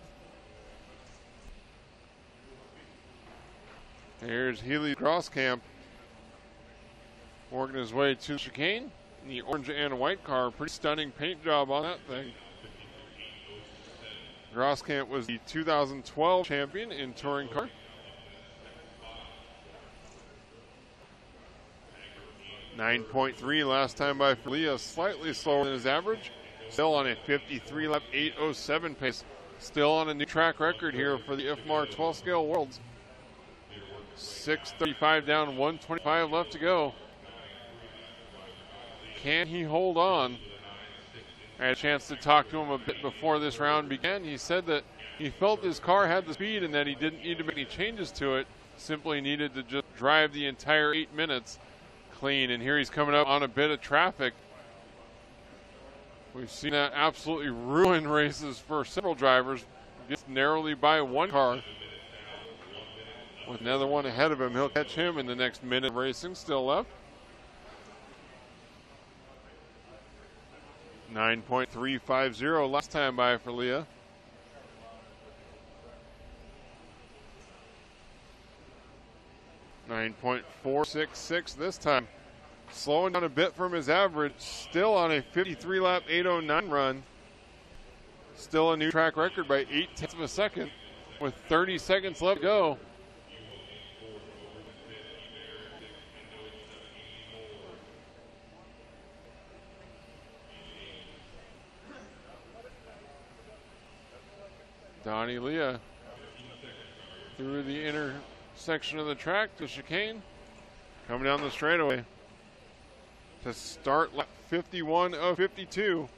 Here's Healy Groskamp working his way to the chicane in the orange and white car. Pretty stunning paint job on that thing. Groskamp was the 2012 champion in touring car. .3 last time by Leah, slightly slower than his average. Still on a 53 lap 807 pace. Still on a new track record here for the IFMAR 12 scale worlds. 6:35 down, 1:25 left to go. Can he hold on? I had a chance to talk to him a bit before this round began. He said that he felt his car had the speed and that he didn't need to make any changes to it. Simply needed to just drive the entire 8 minutes clean. And here he's coming up on a bit of traffic. We've seen that absolutely ruin races for several drivers. Gets narrowly by one car. With another one ahead of him, he'll catch him in the next minute of racing still left. 9.350 last time by for Leah. .466 this time. Slowing down a bit from his average. Still on a 53 lap 809 run. Still a new track record by 0.8 of a second with 30 seconds left to go. Donnie Leah through the inner section of the track to chicane. Coming down the straightaway to start lap 51 of 52.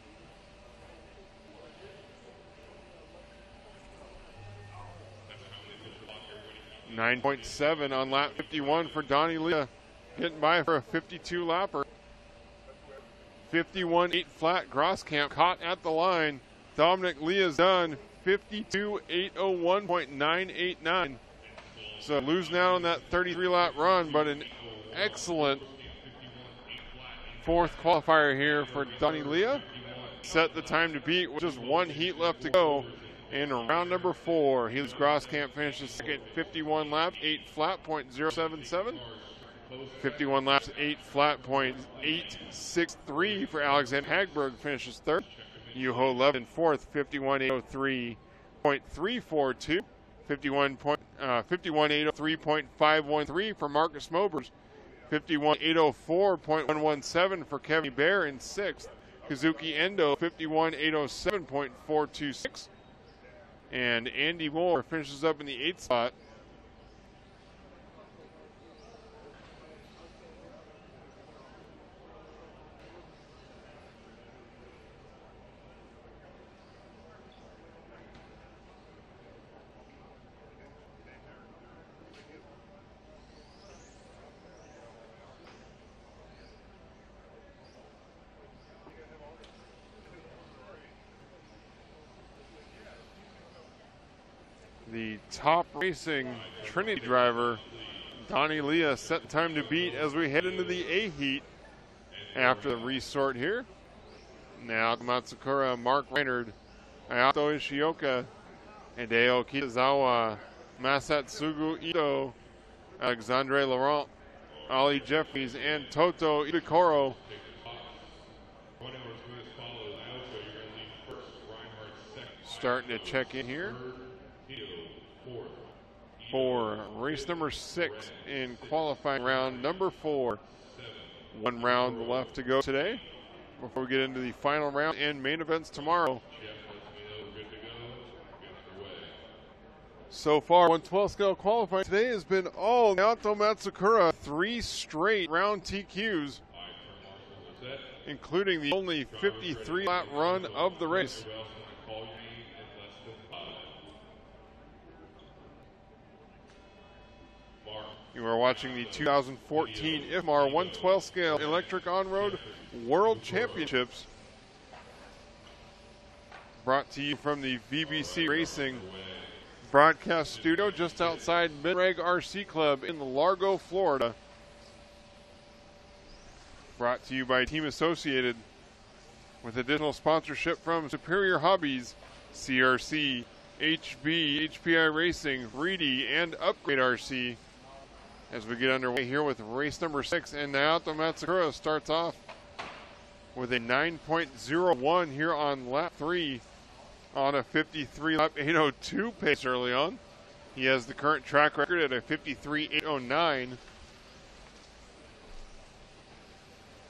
.7 on lap 51 for Donnie Leah. Getting by for a 52 lapper. 51.8 flat. Groskamp caught at the line. Dominic Leah's done. 52.801.989. So losing out on that 33 lap run, but an excellent fourth qualifier here for Donnie Leah. Set the time to beat with just one heat left to go in round number 4. Healy's Groskamp finishes second, 51 laps, 8 flat, .077. 51 laps, 8 flat, .863 for Alexander Hagberg finishes third. Yuho Levin fourth, 51.803.342. 51.803.513 for Marcus Mobers. 51.804.117 for Kevin Bear in sixth. Kazuki Endo 51.807.426. And Andy Moore finishes up in the 8th spot. The top racing Trinity driver, Donnie Leah, set time to beat as we head into the A heat after the resort here. Now Matsukura, Mark Reinhardt, Ayato Ishioka, Hideo Kitazawa, Masatsugu Ito, Alexandre Laurent, Ali Jeffries, and Toto Idokoro. Starting to check in here for race number 6 in qualifying round number 4. One round left to go today before we get into the final round and main events tomorrow. So far, 112 scale qualifying today has been all Naoto Matsukura, 3 straight round TQs, including the only 53 lap run of the race. You are watching the 2014 IFMAR 112 scale electric on-road World Championships, brought to you from the VBC Racing broadcast studio just outside Midreg RC Club in Largo, Florida. Brought to you by Team Associated, with additional sponsorship from Superior Hobbies, CRC, HB, HPI Racing, Reedy, and Upgrade RC. As we get underway here with race number 6, and Naoto Matsukura starts off with a 9.01 here on lap 3 on a 53 lap 802 pace early on. He has the current track record at a 53.809.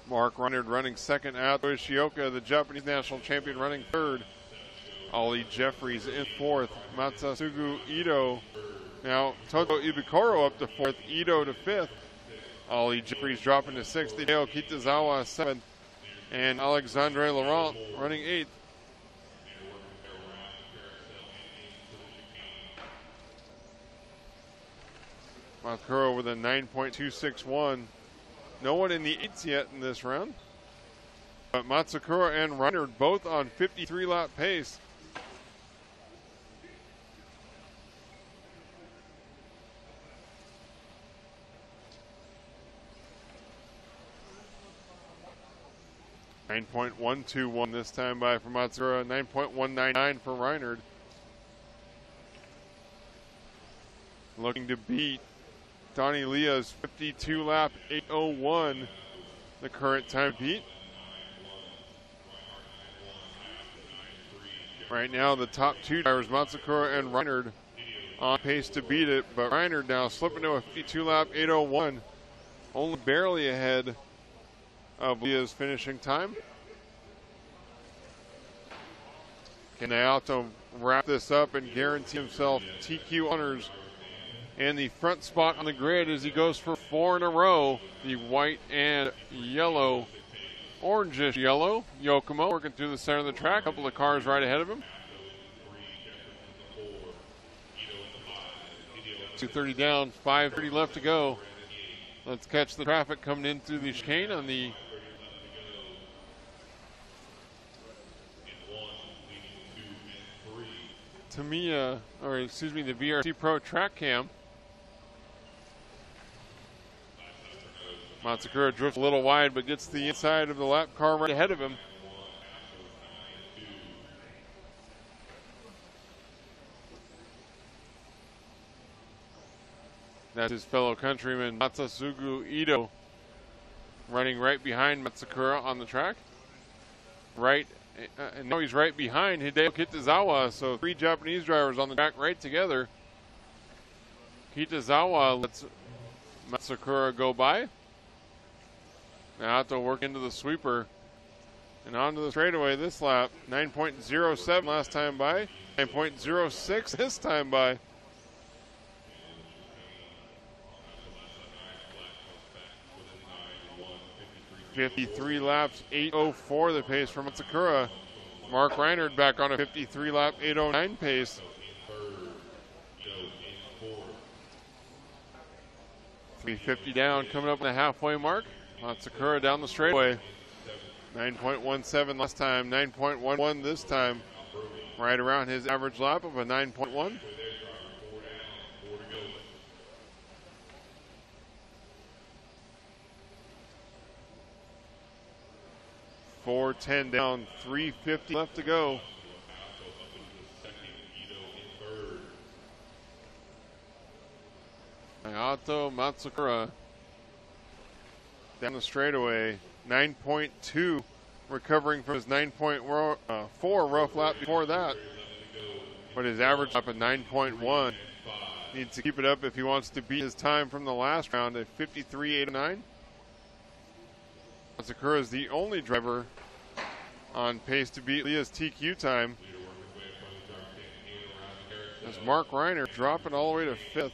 Mark Reinhardt running second. Ayato Ishioka, the Japanese national champion, running third. Ali Jeffries in fourth. Masatsugu Ito. Now, Toto Ibukuro up to fourth, Ito to fifth. Ali Jeffries dropping to sixth, Hideo Kitazawa seventh, and Alexandre Laurent running eighth. Matsukura with a 9.261. No one in the eights yet in this round. But Matsukura and Reinhardt both on 53 lap pace. .121 this time by for Matsukura, 9.199 for Reinhardt. Looking to beat Donnie Leah's 52 lap 801, the current time beat. Right now the top two drivers, Matsukura and Reinhardt, on pace to beat it, but Reinhardt now slipping to a 52 lap 801, only barely ahead of Leah's finishing time. Can Naoto wrap this up and guarantee himself TQ honors and the front spot on the grid as he goes for 4 in a row? The white and yellow, orangish yellow Yokomo working through the center of the track. A couple of cars right ahead of him. 2:30 down, 5:30 left to go. Let's catch the traffic coming in through the chicane on the the VRC Pro track cam. Matsukura drifts a little wide, but gets the inside of the lap car right ahead of him. That's his fellow countryman Masasugu Ito running right behind Matsukura on the track. And now he's right behind Hideo Kitazawa, so 3 Japanese drivers on the track right together. Kitazawa lets Matsukura go by. Now have to work into the sweeper and onto the straightaway this lap. 9.07 last time by, 9.06 this time by. .53 laps, 8:04 the pace for Matsukura. Mark Reinhardt back on a 53 lap, 8:09 pace. 350 down, coming up on the halfway mark. Matsukura down the straightaway. 9.17 last time, 9.11 this time. Right around his average lap of a 9.1. .410 down, 350 left to go. Hayato Matsukura down the straightaway, 9.2, recovering from his 9.4 rough lap before that. But his average lap at 9.1. Needs to keep it up if he wants to beat his time from the last round at 53.89. Matsukura is the only driver on pace to beat Leah's TQ time, as Mark Reiner dropping all the way to 5th.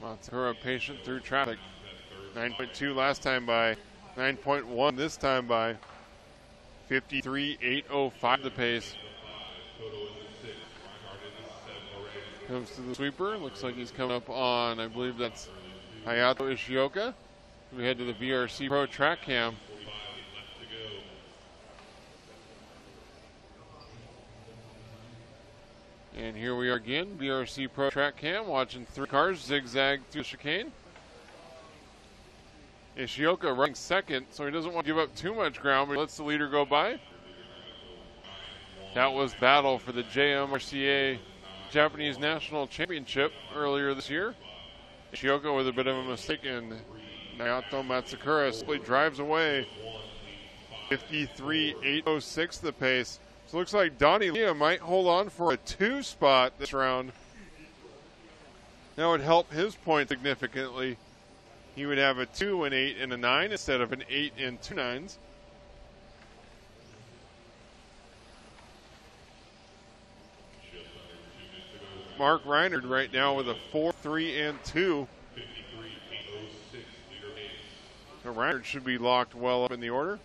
Matsukura patient through traffic. 9.2 last time by, 9.1 this time by. 53.805 the pace. Comes to the sweeper. Looks like he's coming up on, I believe that's Hayato Ishioka. We head to the VRC Pro track cam. And here we are again, VRC Pro track cam, watching 3 cars zigzag through the chicane. Ishioka running second, so he doesn't want to give up too much ground, but he lets the leader go by. That was battle for the JMRCA Japanese National Championship earlier this year. Ishioka with a bit of a mistake, and Hayato Matsukura simply drives away. 53.806 the pace. So it looks like Donnie Leah might hold on for a 2 spot this round. That would help his point significantly. He would have a 2, an 8, and a 9 instead of an 8 and 2 9s. Mark Reinhardt right now with a 4, 3, and 2. So Reinhardt should be locked well up in the order.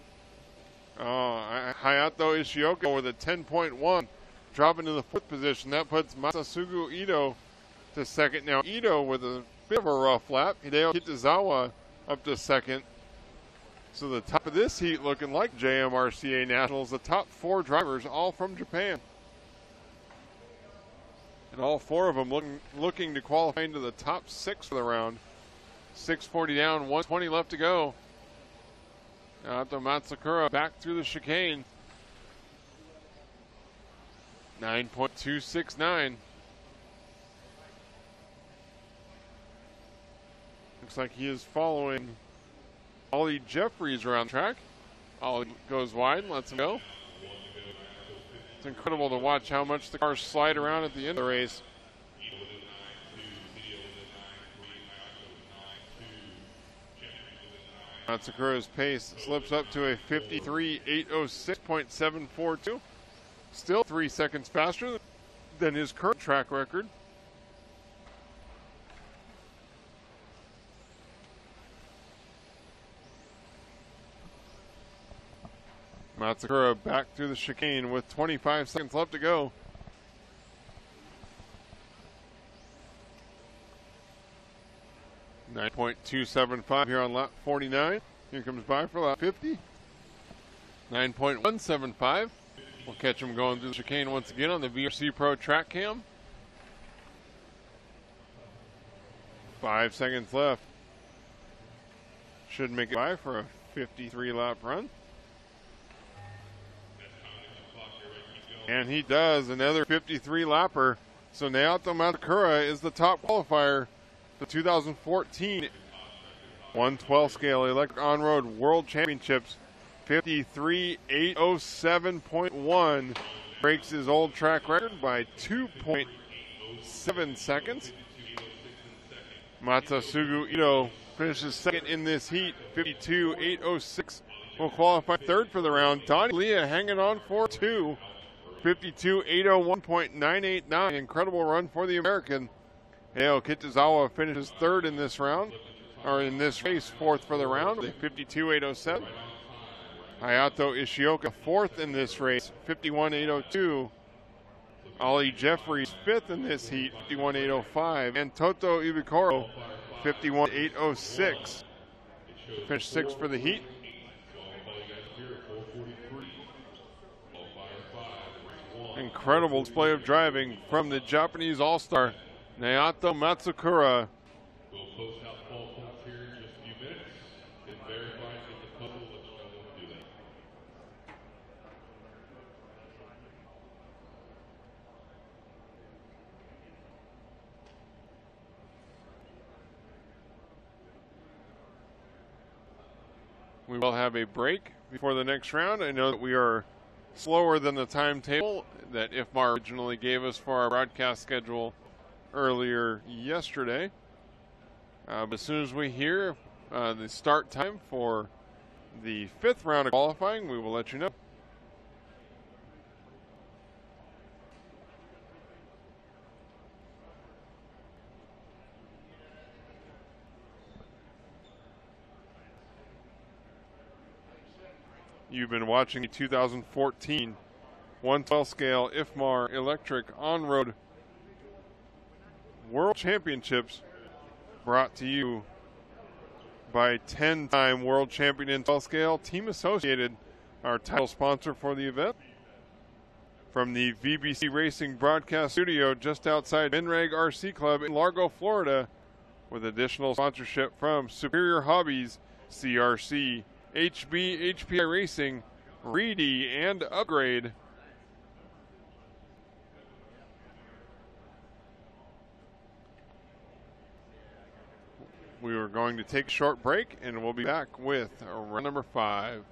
Hayato Ishioka with a 10.1, dropping to the 4th position. That puts Masasugu Ito to second. Now Ito with a bit of a rough lap. Hideo Kitazawa up to second. So the top of this heat looking like JMRCA Nationals. The top 4 drivers all from Japan. And all 4 of them looking to qualify into the top 6 for the round. 640 down, 120 left to go. Hayato Matsukura back through the chicane. 9.269. Looks like he is following Ollie Jeffries around the track. Ollie goes wide, lets him go. It's incredible to watch how much the cars slide around at the end of the race. Matsukura's pace slips up to a 53.806.742. Still 3 seconds faster than his current track record. Matsukura back through the chicane with 25 seconds left to go. .275 here on lap 49. Here comes by for lap 50. 9.175. We'll catch him going through the chicane once again on the VRC Pro track cam. 5 seconds left. Should make it by for a 53 lap run. And he does, another 53 lapper. So Naoto Matsukura is the top qualifier for 2014 112 scale electric on-road world championships. 53.807.1 breaks his old track record by 2.7 seconds. Matsusugu Ito finishes second in this heat. 52.806 will qualify third for the round. Donnie Leah hanging on for two. 52.801.989. Incredible run for the American. Heo Kitazawa finishes third in this round, or in this race, fourth for the round. 52.807. Hayato Ishioka fourth in this race. 51.802. Ollie Jeffries fifth in this heat. 51.805. And Toto Ibikoro 51.806. Finished sixth for the heat. Incredible display of driving from the Japanese all-star Naoto Matsukura. We'll post out fall points here in just a few minutes. Get verified, get the puzzle, let you know when to do that. We will have a break before the next round. I know that we are slower than the timetable that IFMAR originally gave us for our broadcast schedule earlier yesterday. But as soon as we hear the start time for the fifth round of qualifying, we will let you know. You've been watching the 2014 112 scale IFMAR Electric On-Road World Championships, brought to you by 10-time world champion in 12 scale Team Associated, our title sponsor for the event. From the VBC Racing broadcast studio just outside Benrag RC Club in Largo, Florida, with additional sponsorship from Superior Hobbies, CRC, HB, HPI Racing, Reedy, and Upgrade. We are going to take a short break, and we'll be back with round number 5.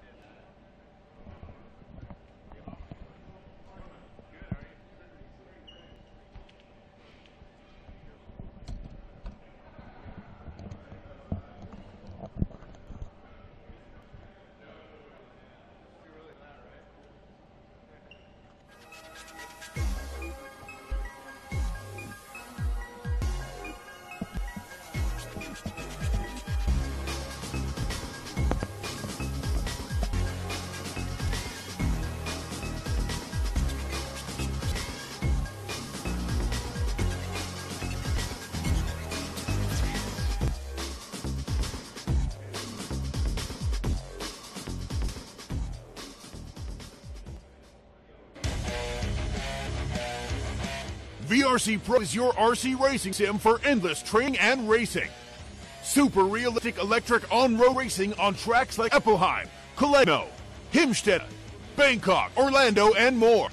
VRC Pro is your RC racing sim for endless training and racing. Super realistic electric on-road racing on tracks like Epelheim, Colegno, Himstede, Bangkok, Orlando, and more.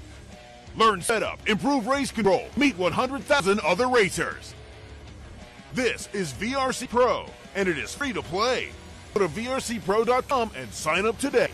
Learn setup, improve race control, meet 100,000 other racers. This is VRC Pro, and it is free to play. Go to vrcpro.com and sign up today.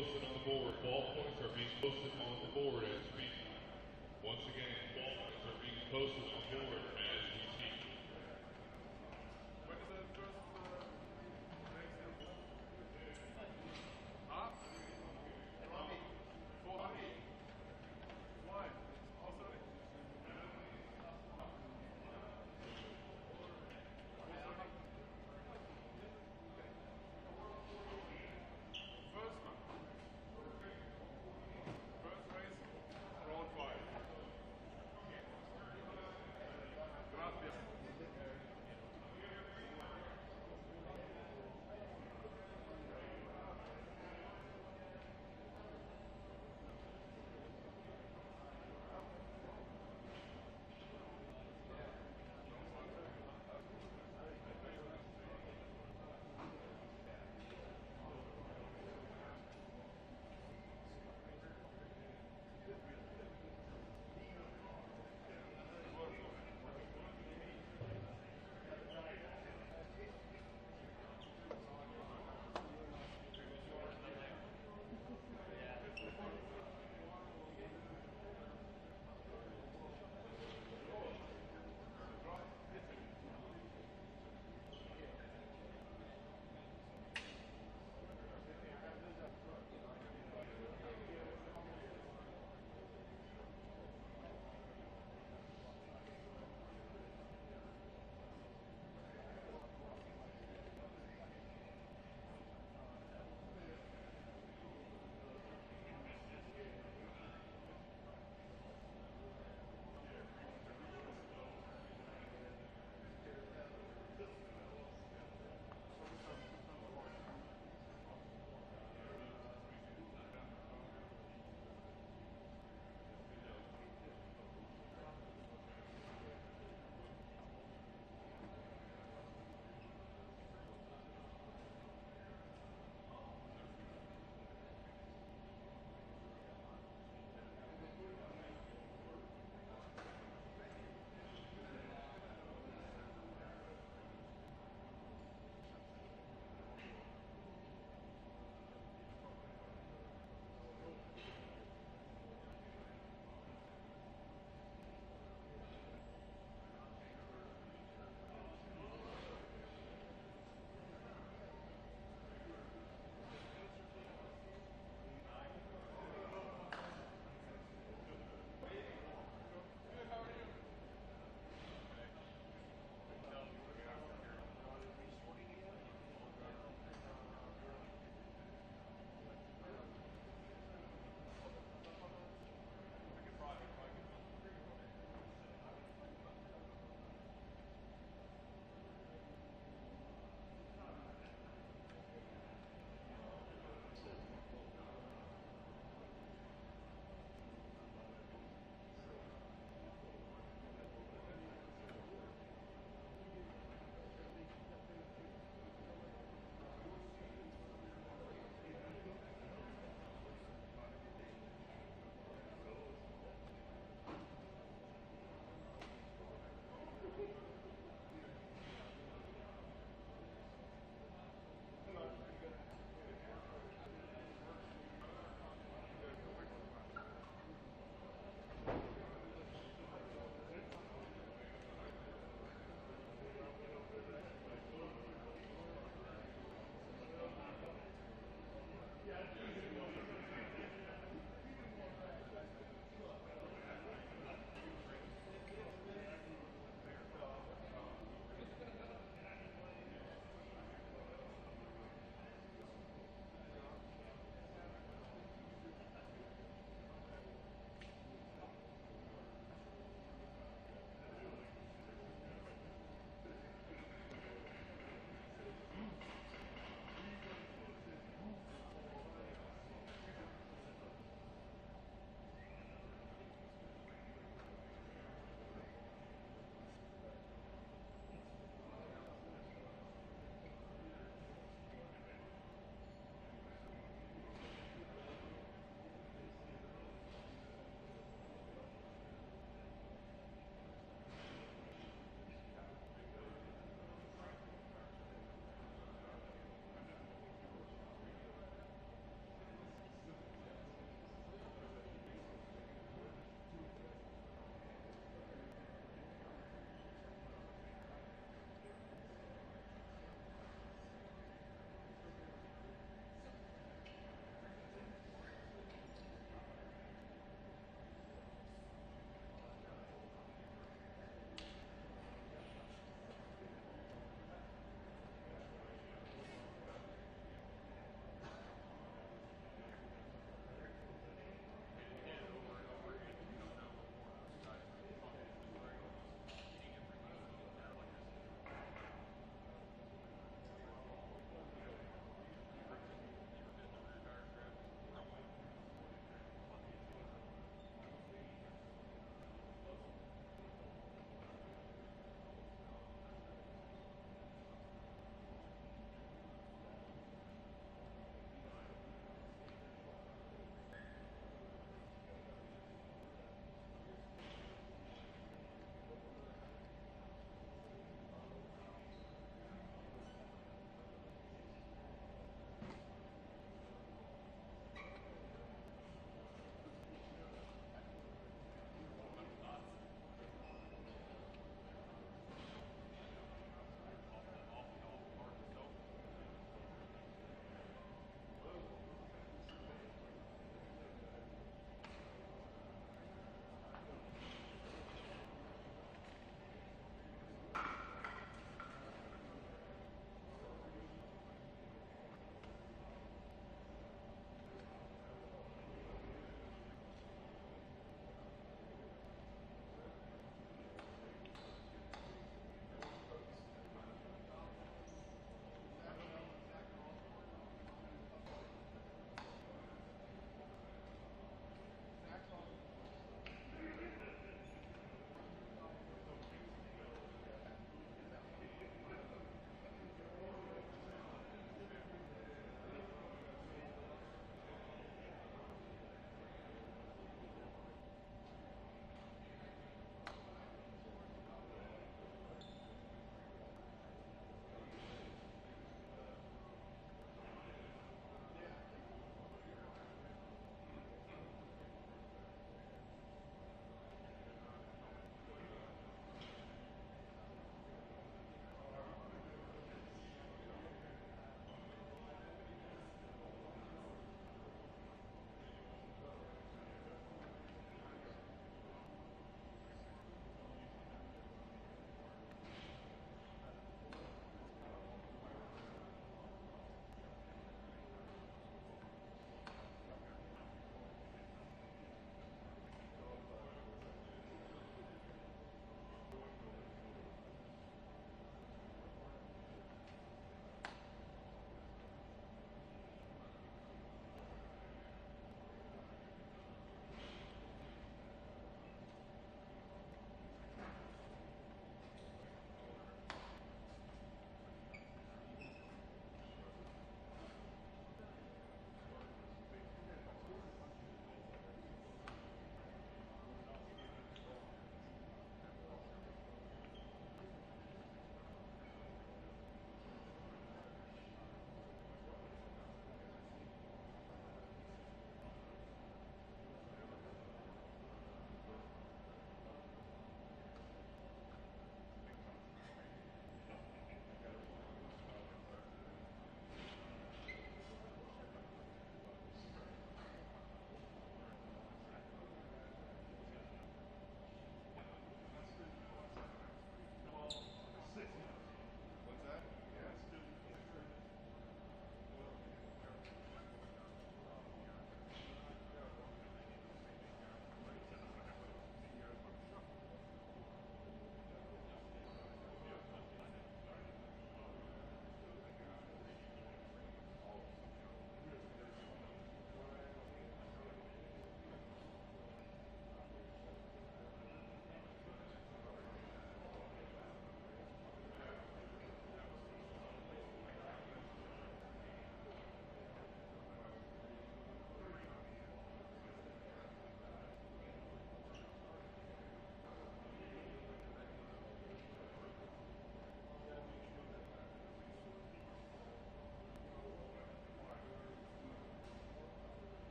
posted on the board. Ball points are being posted on the board as we speak. Once again, ball points are being posted on the board as we speak.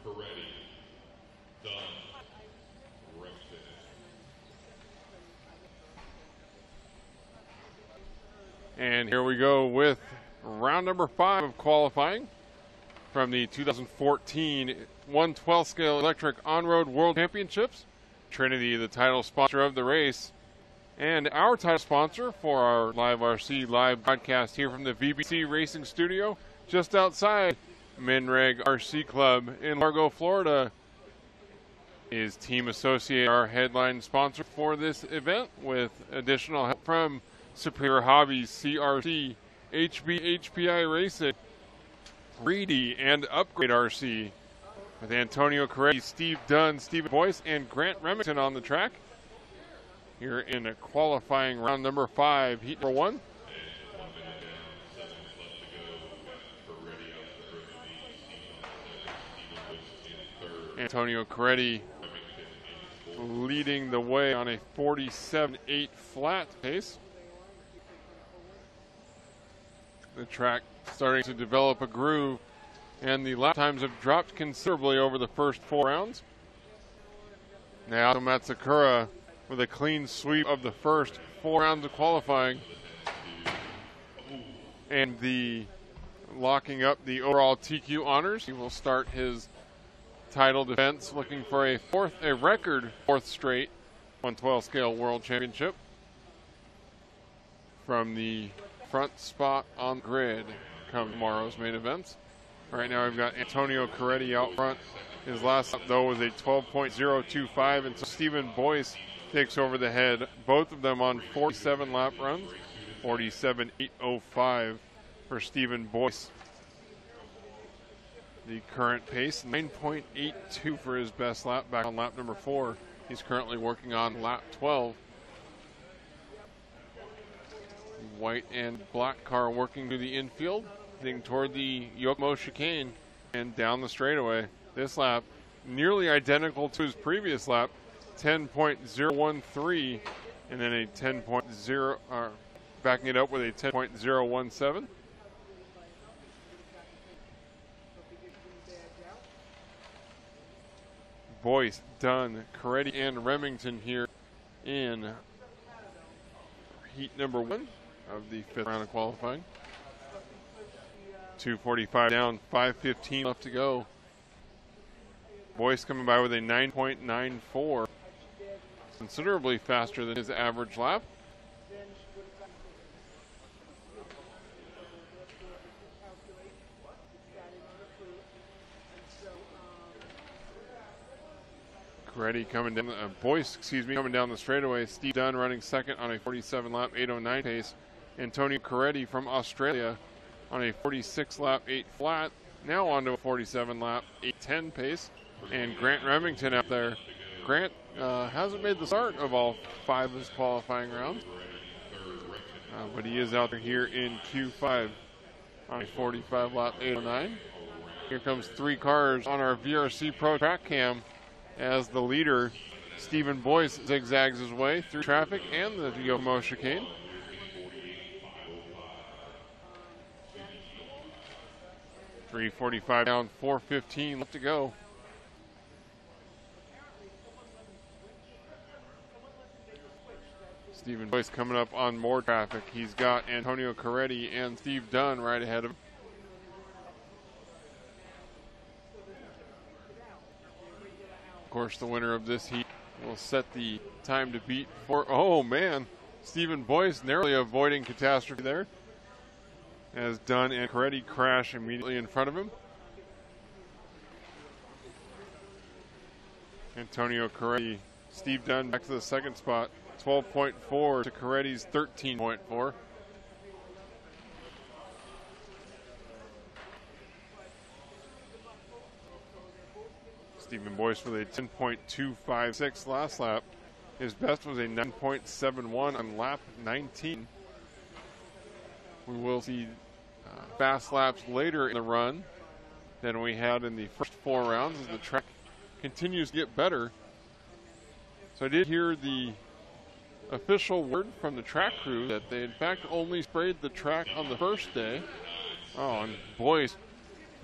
Coretti, Dunn, Remington. And here we go with round number 5 of qualifying from the 2014 1/12 scale electric on-road world championships. Trinity, the title sponsor of the race, and our title sponsor for our Live RC live broadcast here from the VBC Racing Studio just outside Minreg RC Club in Largo, Florida, is Team Associate, our headline sponsor for this event, with additional help from Superior Hobbies, CRC, HB HPI Racing, Reedy, and Upgrade RC, with Antonio Coretti, Steve Dunn, Stephen Boyce, and Grant Remington on the track. Here in a qualifying round number 5, heat number 1. Antonio Coretti leading the way on a 47.8 flat pace. The track starting to develop a groove, and the lap times have dropped considerably over the first 4 rounds. Now Matsukura with a clean sweep of the first 4 rounds of qualifying, and the locking up the overall TQ honors. He will start his title defense looking for a record 4th straight 1/12 scale world championship from the front spot on the grid come tomorrow's main events. Right now we've got Antonio Coretti out front. His last lap though was a 12.025, and so Stephen Boyce takes over the head. Both of them on 47 lap runs, 47.805 for Stephen Boyce. The current pace, 9.82 for his best lap back on lap number 4. He's currently working on lap 12. White and black car working through the infield, heading toward the Yokomo chicane and down the straightaway. This lap nearly identical to his previous lap, 10.013, and then a 10.0, backing it up with a 10.017. Boyce, Dunn, Coretti, and Remington here in heat number 1 of the 5th round of qualifying. 2:45 down, 5:15 left to go. Boyce coming by with a 9.94, considerably faster than his average lap. Coretti coming down, Boyce, coming down the straightaway. Steve Dunn running second on a 47 lap 809 pace. Antonio Coretti from Australia on a 46 lap 8 flat. Now on to a 47 lap 810 pace. And Grant Remington out there. Grant hasn't made the start of all 5 of his qualifying rounds, but he is out there here in Q5 on a 45 lap 809. Here comes 3 cars on our VRC Pro track cam, as the leader, Stephen Boyce, zigzags his way through traffic and the Yokomo chicane. .345 down, 4:15 left to go. Stephen Boyce coming up on more traffic. He's got Antonio Coretti and Steve Dunn right ahead of him. Of course, the winner of this heat will set the time to beat for, oh man, Stephen Boyce narrowly avoiding catastrophe there, as Dunn and Coretti crash immediately in front of him. Antonio Coretti, Steve Dunn back to the second spot, 12.4 to Coretti's 13.4. Stephen Boyce with a 10.256 last lap. His best was a 9.71 on lap 19. We will see fast laps later in the run than we had in the first 4 rounds as the track continues to get better. So I did hear the official word from the track crew that they in fact only sprayed the track on the first day. Oh, and Boyce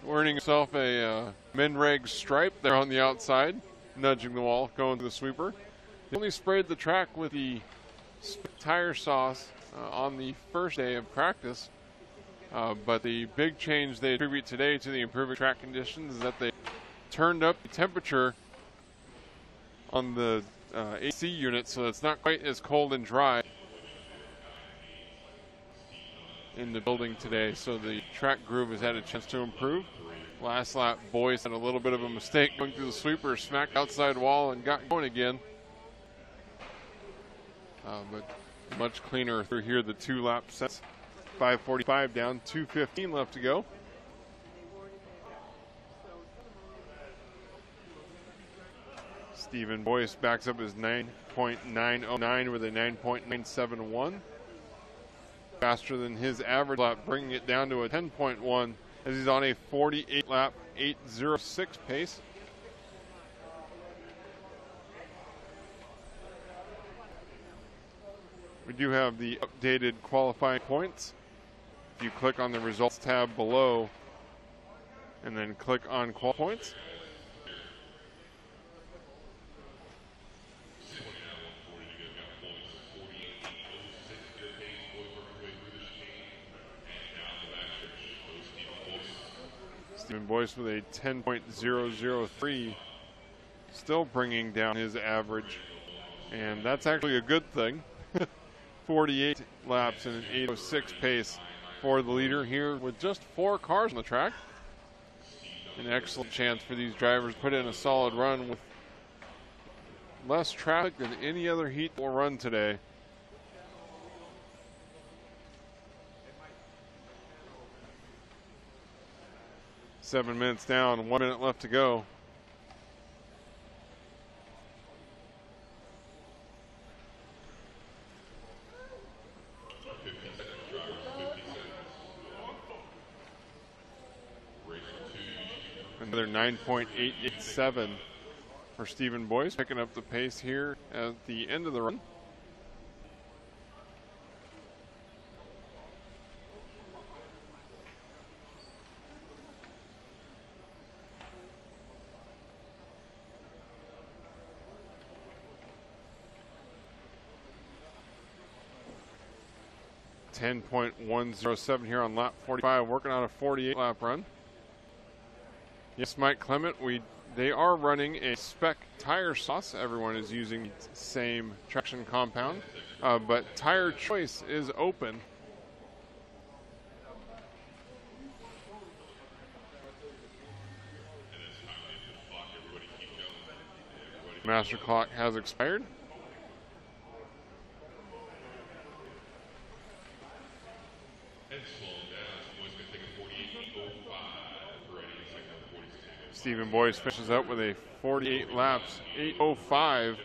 earning himself a Minreg stripe there on the outside, nudging the wall, going to the sweeper. They only sprayed the track with the tire sauce on the first day of practice, but the big change they attribute today to the improving track conditions is that they turned up the temperature on the AC unit so it's not quite as cold and dry in the building today, so the track groove has had a chance to improve. Last lap, Boyce had a little bit of a mistake going through the sweeper, smacked outside wall and got going again. But much cleaner through here, the 2 lap sets. 5:45 down, 2:15 left to go. Stephen Boyce backs up his 9.909 with a 9.971. Faster than his average lap, bringing it down to a 10.1 as he's on a 48 lap 8:06 pace. We do have the updated qualifying points. If you click on the results tab below and then click on qual points, Stephen Boyce with a 10.003, still bringing down his average, and that's actually a good thing. 48 laps in an 8:06 pace for the leader here with just 4 cars on the track. An excellent chance for these drivers to put in a solid run with less traffic than any other heat will run today. Seven minutes down, 1 minute left to go. Another 9.887 for Stephen Boyce, picking up the pace here at the end of the run. .107 here on lap 45, working on a 48 lap run. Yes, Mike Clement, they are running a spec tire sauce. Everyone is using the same traction compound, but tire choice is open. Master clock has expired. Stephen Boyce finishes up with a 48 laps, 8:05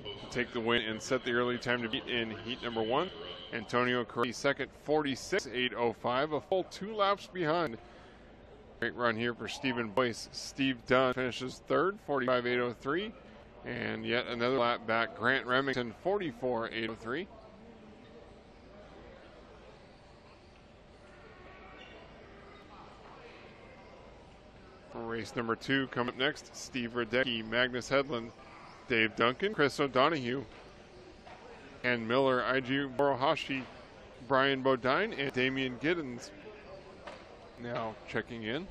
to take the win and set the early time to beat in heat number 1. Antonio Correa second, 46.805, a full 2 laps behind. Great run here for Stephen Boyce. Steve Dunn finishes third, 45.803, and yet another lap back, Grant Remington, 44.803. Race number 2 coming up next. Steve Radecki, Magnus Hedlund, Dave Duncan, Chris O'Donoghue, and Miller, IG Morohashi, Brian Bodine, and Damian Giddens now checking in.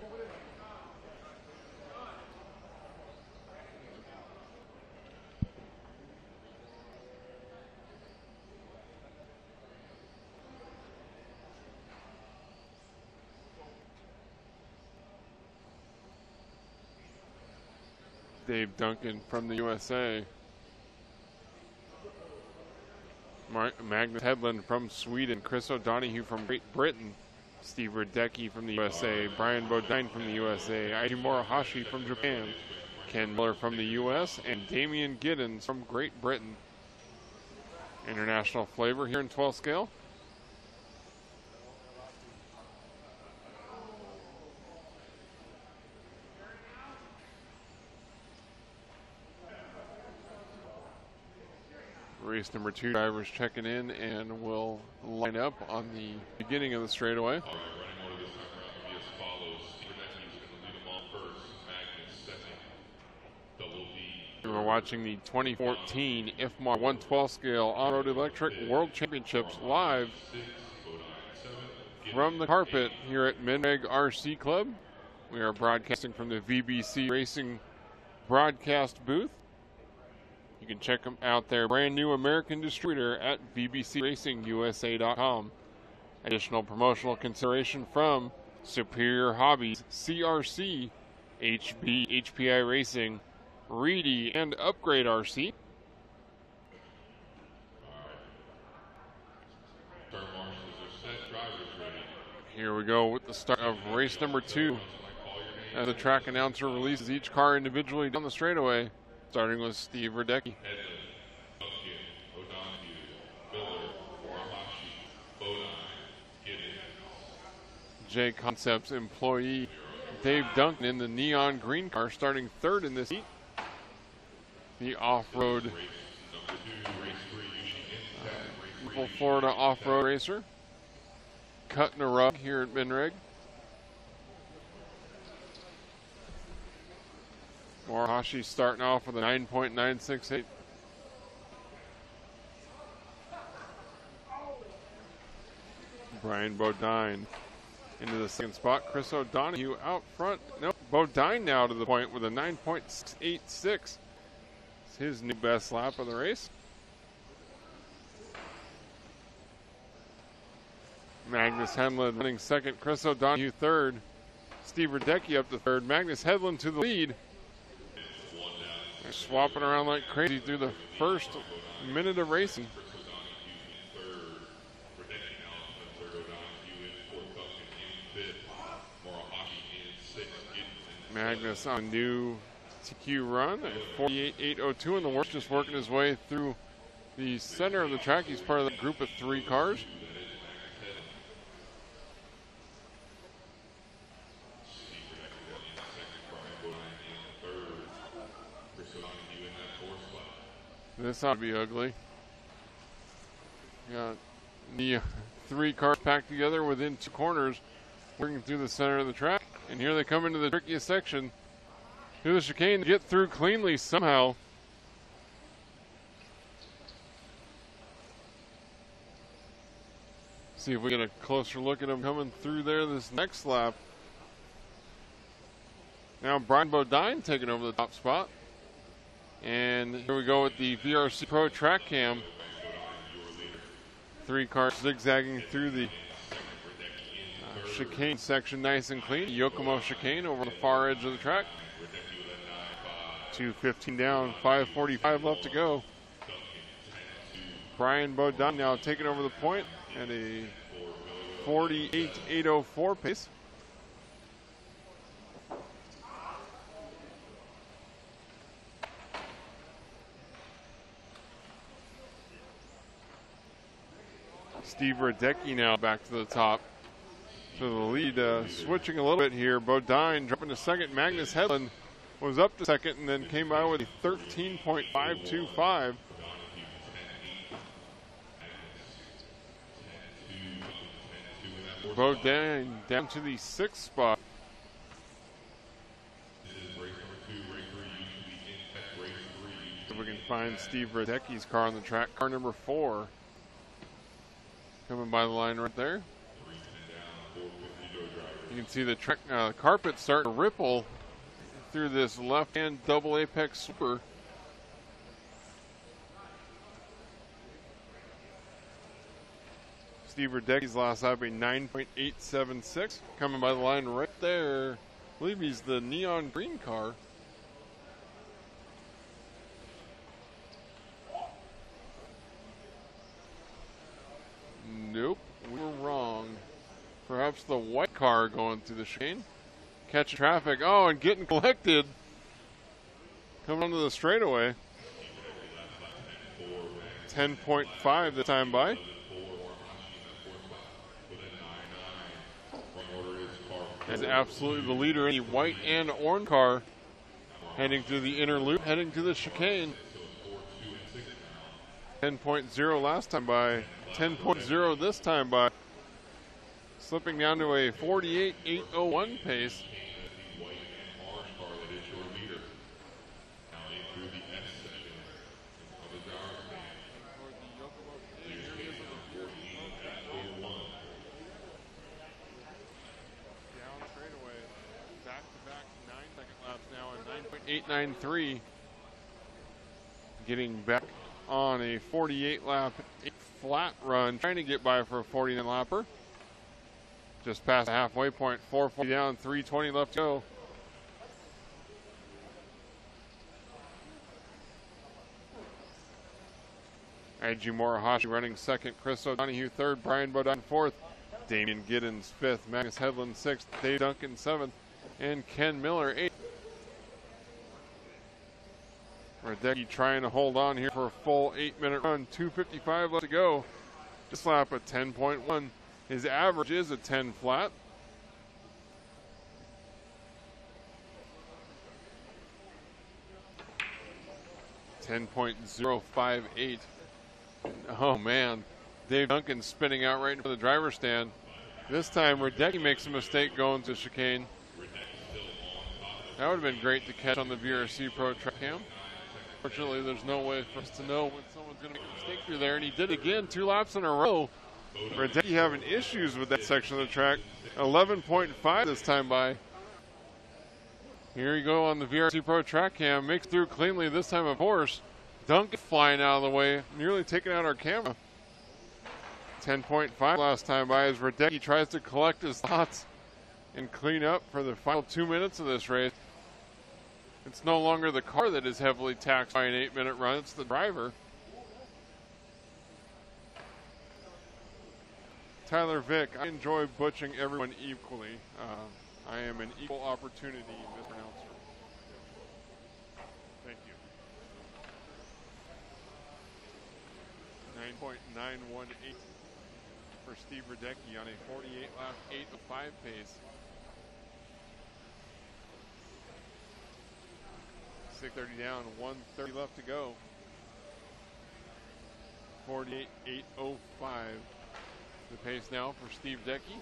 Dave Duncan from the USA. Magnus Hedlund from Sweden. Chris O'Donoghue from Great Britain. Steve Radecki from the USA. Brian Bodine from the USA. Aiji Morohashi from Japan. Ken Miller from the US. And Damian Giddens from Great Britain. International flavor here in 12 scale. Race number 2 drivers checking in and will line up on the beginning of the straightaway. We're watching the 2014 IFMAR 112 scale on-road electric World Championships live from the carpet here at Minreg RC Club. We are broadcasting from the VBC Racing broadcast booth. You can check them out, their brand new American distributor at bbcracingusa.com. Additional promotional consideration from Superior Hobbies, CRC, HB, HPI Racing, Reedy, and Upgrade RC. Here we go with the start of race number 2. As the track announcer releases each car individually down the straightaway, starting with Steve Radecki. J Concepts employee Dave Duncan in the neon green car, starting third in this heat. The off-road Florida off-road racer, cutting a rug here at Minreg. Morihashi starting off with a 9.968. Brian Bodine into the second spot. Chris O'Donoghue out front. Nope, Bodine now to the point with a 9.86. It's his new best lap of the race. Magnus Hedlund running second. Chris O'Donoghue third. Steve Radecki up to third. Magnus Hedlund to the lead. They're swapping around like crazy through the first minute of racing. Magnus on a new TQ run at 48.802 in the works, just working his way through the center of the track. He's part of the group of 3 cars. This ought to be ugly. Got the 3 cars packed together within 2 corners, working through the center of the track. And here they come into the trickiest section. Through the chicane, get through cleanly somehow. See if we get a closer look at them coming through there this next lap. Now Brian Bodine taking over the top spot. And here we go with the VRC Pro track cam. 3 cars zigzagging through the chicane section nice and clean. Yokomo chicane over the far edge of the track. 2:15 down, 5:45 left to go. Brian Bodine now taking over the point at a 48.804 pace. Steve Radecki now back to the top. So the lead switching a little bit here. Bodine dropping to second. Magnus Hedlund was up to second and then came by with a 13.525. Bodine down to the 6th spot. If we can find Steve Radecki's car on the track, car number 4. Coming by the line right there. You can see the track carpet starting to ripple through this left-hand double apex super. Steve Radecki's last lap a 9.876. Coming by the line right there. I believe he's the neon green car. Nope, we were wrong. Perhaps the white car going through the chicane. Catching traffic. Oh, and getting collected. Coming onto the straightaway. 10.5 this time by. Is absolutely the leader in the white and orange car. Heading through the inner loop, heading to the chicane. 10.0 last time by. 10.0 this time by. Slipping down to a 48.801 pace. 48.93. Getting back on a 48 lap flat run, trying to get by for a 49 lapper. Just past the halfway point, 440 down, 320 left to go. Iju Morihashi running second, Chris O'Donoghue third, Brian Bodine fourth, Damian Giddens fifth, Magnus Hedlund sixth, Dave Duncan seventh, and Ken Miller eighth. Radecki trying to hold on here for a full 8-minute run, 2:55 left to go. This lap a 10.1. His average is a 10 flat. .058. Oh man, Dave Duncan spinning out right into the driver's stand. This time Radecki makes a mistake going to chicane. That would have been great to catch on the VRC Pro track cam. Fortunately, there's no way for us to know when someone's going to make a mistake through there, and he did again 2 laps in a row. Radecki having issues with that section of the track. 11.5 this time by. Here you go on the VRC Pro track cam. Makes through cleanly this time, of course. Duncan flying out of the way, nearly taking out our camera. 10.5 last time by as Radecki tries to collect his thoughts and clean up for the final 2 minutes of this race. It's no longer the car that is heavily taxed by an 8-minute run, it's the driver. Tyler Vick, I enjoy butchering everyone equally. I am an equal opportunity misannouncer. Thank you. 9.918 for Steve Radecki on a 48 lap 8:05 pace. 6:30 down, 1:30 left to go. 48.805. The pace now for Steve Radecki.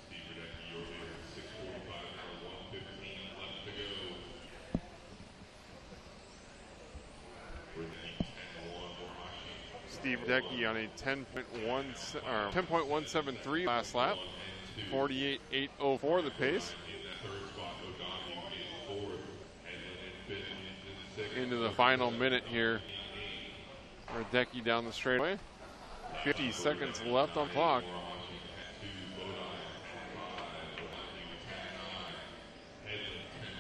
Steve Radecki, your leader, 6:45 now, 1:15 left to go. Radecki, 10-1, Morihashi. Steve Radecki on a 10.173 last lap. 48.804 the pace. Into the final minute here. Radecki down the straightaway. 50 seconds left on clock.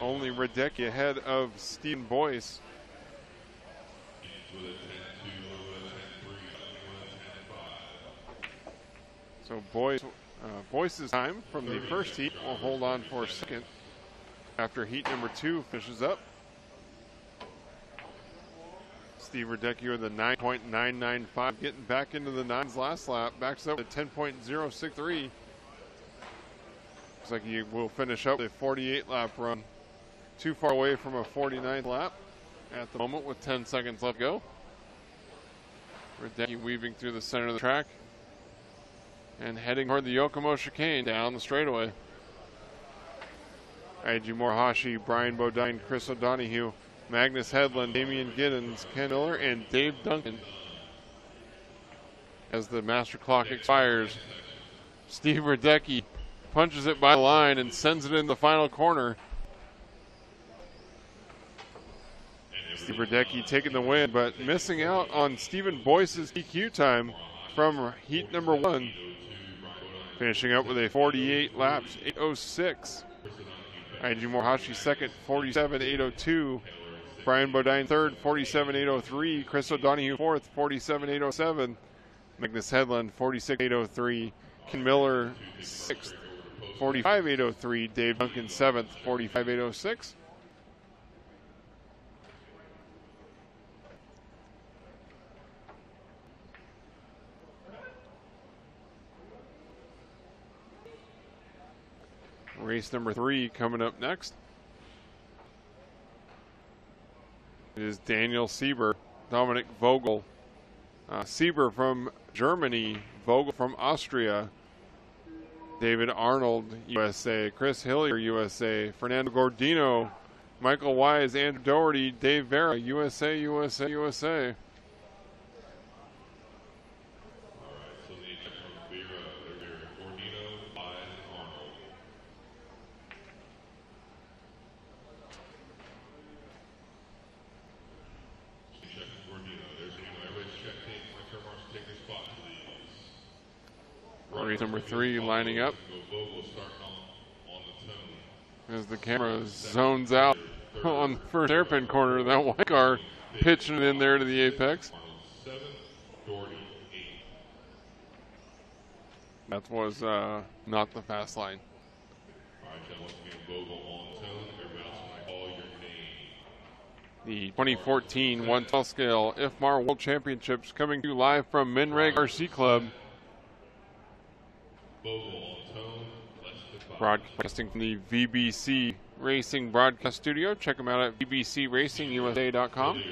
Only Radecki ahead of Stephen Boyce. So Boyce's time from the first heat will hold on for a second after heat number 2 finishes up. Steve Radecki with a 9.995, getting back into the 9s last lap, backs up at 10.063. Looks like he will finish up a 48 lap run. Too far away from a 49th lap at the moment with 10 seconds left to go. Radecki weaving through the center of the track and heading toward the Yokomo chicane down the straightaway. Iju Morihashi, Brian Bodine, Chris O'Donoghue, Magnus Hedlund, Damian Giddens, Ken Miller, and Dave Duncan. As the master clock expires, Steve Radecki punches it by the line and sends it in the final corner. Steve Radecki taking the win, but missing out on Stephen Boyce's EQ time from heat number 1. Finishing up with a 48 laps, 8:06. Iju Morihashi second, 47.802. Brian Bodine third, 47.803. Chris O'Donoghue fourth, 47.807. Magnus Hedlund, 46.803. Ken Miller sixth, 45.803. Dave Duncan seventh, 45.806. Race number 3 coming up next. It is Daniel Sieber, Dominic Vogel. Sieber from Germany, Vogel from Austria. David Arnold, USA. Chris Hillier, USA. Fernando Gordino, Michael Wise, Andrew Doherty, Dave Vera, USA, USA, USA. Race number 3 lining up. As the camera zones out on the first hairpin corner, that white car pitching it in there to the apex. That was not the fast line. The 2014 112 scale IFMAR World Championships coming to you live from Minreg RC Club. Broadcasting from the VBC Racing Broadcast Studio. Check them out at bbcracingusa.com.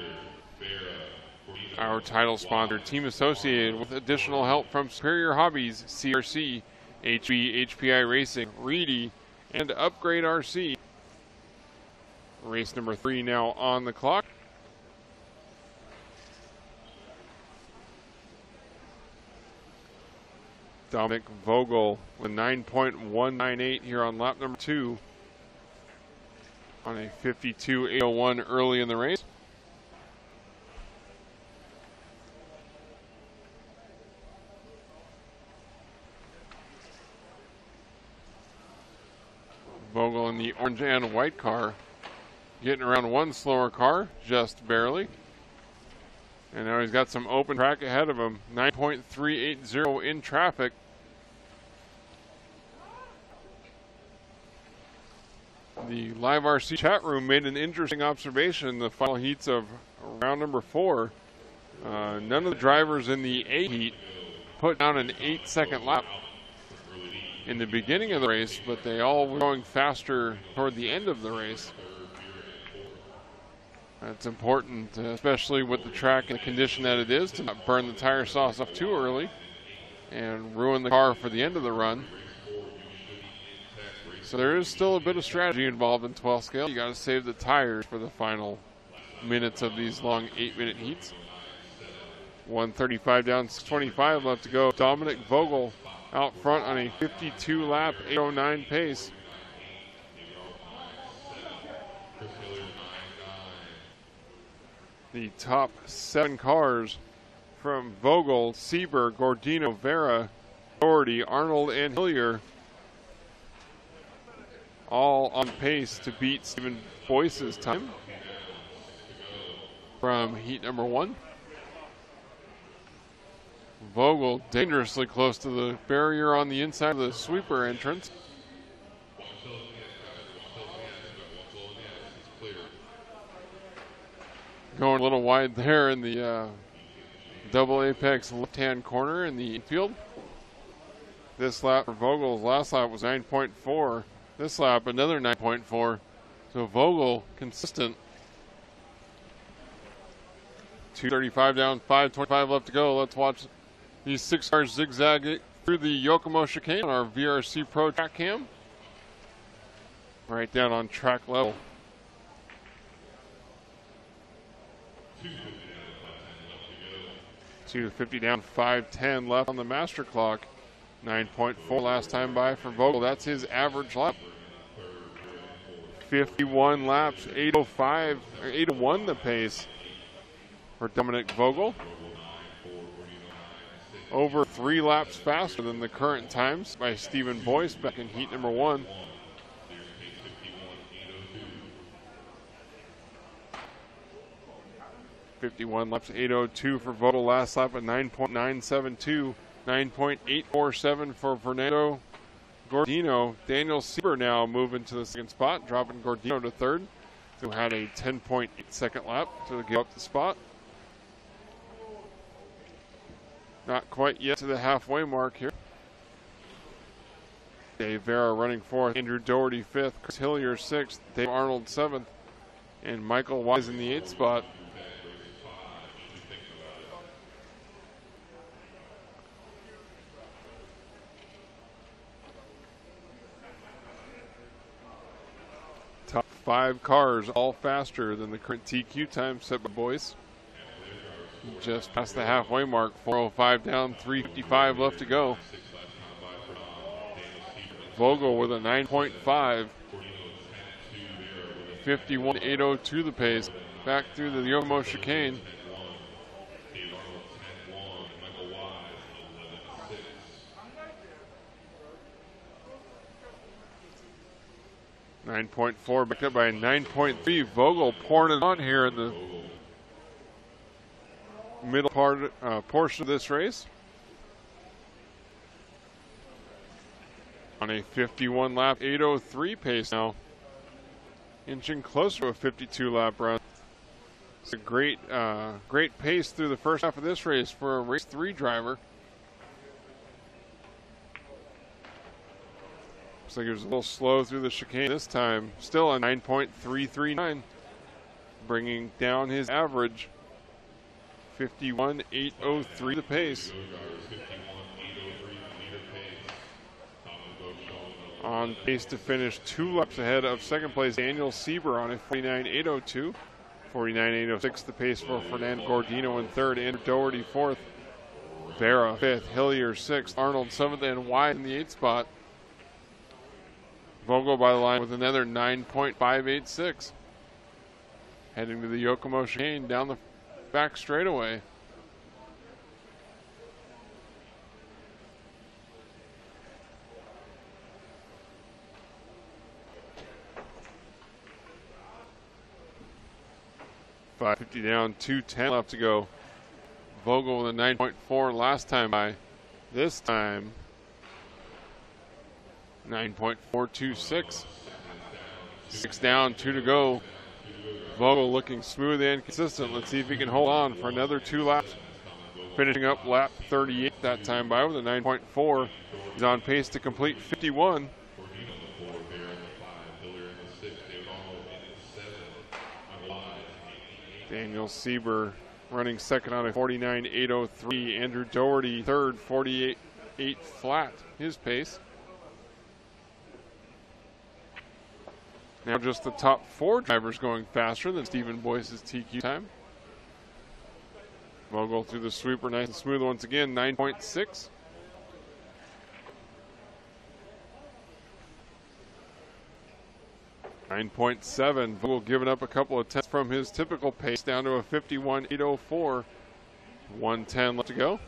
Our title sponsor, team associated with additional help from Superior Hobbies, CRC, HB, HPI Racing, Reedy, and Upgrade RC. Race number 3 now on the clock. Dominic Vogel with 9.198 here on lap number 2 on a 52.801 early in the race. Vogel in the orange and white car, getting around one slower car, just barely. And now he's got some open track ahead of him. 9.380 in traffic. The Live RC chat room made an interesting observation in the final heats of round number 4. None of the drivers in the A heat put down an 8-second lap in the beginning of the race, but they all were going faster toward the end of the race. That's important, especially with the track and the condition that it is, to not burn the tire sauce up too early and ruin the car for the end of the run. So there is still a bit of strategy involved in 12 scale. You got to save the tires for the final minutes of these long 8-minute heats. 135 down, 25 left to go. Dominic Vogel out front on a 52-lap, 809 pace. The top 7 cars from Vogel, Sieber, Gordino, Vera, Doherty, Arnold, and Hillier all on pace to beat Stephen Boyce's time from heat number 1. Vogel dangerously close to the barrier on the inside of the sweeper entrance. Going a little wide there in the double apex left-hand corner in the infield. This lap for Vogel's last lap was 9.4. This lap, another 9.4. So Vogel consistent. 235 down, 525 left to go. Let's watch these 6 cars zigzag through the Yokomo chicane on our VRC Pro track cam. Right down on track level. 250 down, 510 left on the master clock. 9.4 last time by for Vogel. That's his average lap. 51 laps, 805 or 801 the pace for Dominic Vogel. Over 3 laps faster than the current times by Stephen Boyce back in heat number 1. .51 laps, 802 for Vogel last lap at 9.972, 9.847 for Fernando Gordino. Daniel Sieber now moving to the second spot, dropping Gordino to third, who had a 10.8 second lap to give up the spot. Not quite yet to the halfway mark here. Dave Vera running fourth, Andrew Doherty fifth, Chris Hillier sixth, Dave Arnold seventh, and Michael Wise in the 8th spot. Top 5 cars, all faster than the current TQ time set by Boyce. Just past the halfway mark, 405 down, 355 left to go. Vogel with a 9.5, 51.802 the pace, back through the Yokomo chicane. 9.4 back up by 9.3. Vogel pouring it on here in the middle portion of this race. On a 51 lap, 8:03 pace now. Inching closer to a 52 lap run. It's a great pace through the first half of this race for a race 3 driver. Looks like it was a little slow through the chicane this time. Still a 9.339, bringing down his average. 51.803 the pace. On pace to finish 2 laps ahead of second place Daniel Sieber on a 49.802. 49.806 the pace for Fernando Gordino in third, Andrew Doherty fourth, Vera fifth, Hillier sixth, Arnold seventh, and Wyatt in the 8th spot. Vogel by the line with another 9.586. Heading to the Yokomo chicane down the back straightaway. .550 down, 2:10 left to go. Vogel with a 9.4 last time by. This time 9.426. 6 down, 2 to go. Vogel looking smooth and consistent. Let's see if he can hold on for another 2 laps. Finishing up lap 38 that time by with a 9.4. He's on pace to complete 51. Daniel Sieber running second on a 49.803. Andrew Doherty third, 48.8 flat, his pace. Now just the top 4 drivers going faster than Stephen Boyce's TQ time. Vogel through the sweeper, nice and smooth once again, 9.6. .7. Vogel giving up a couple of tenths from his typical pace down to a 51.804. 1:10 left to go.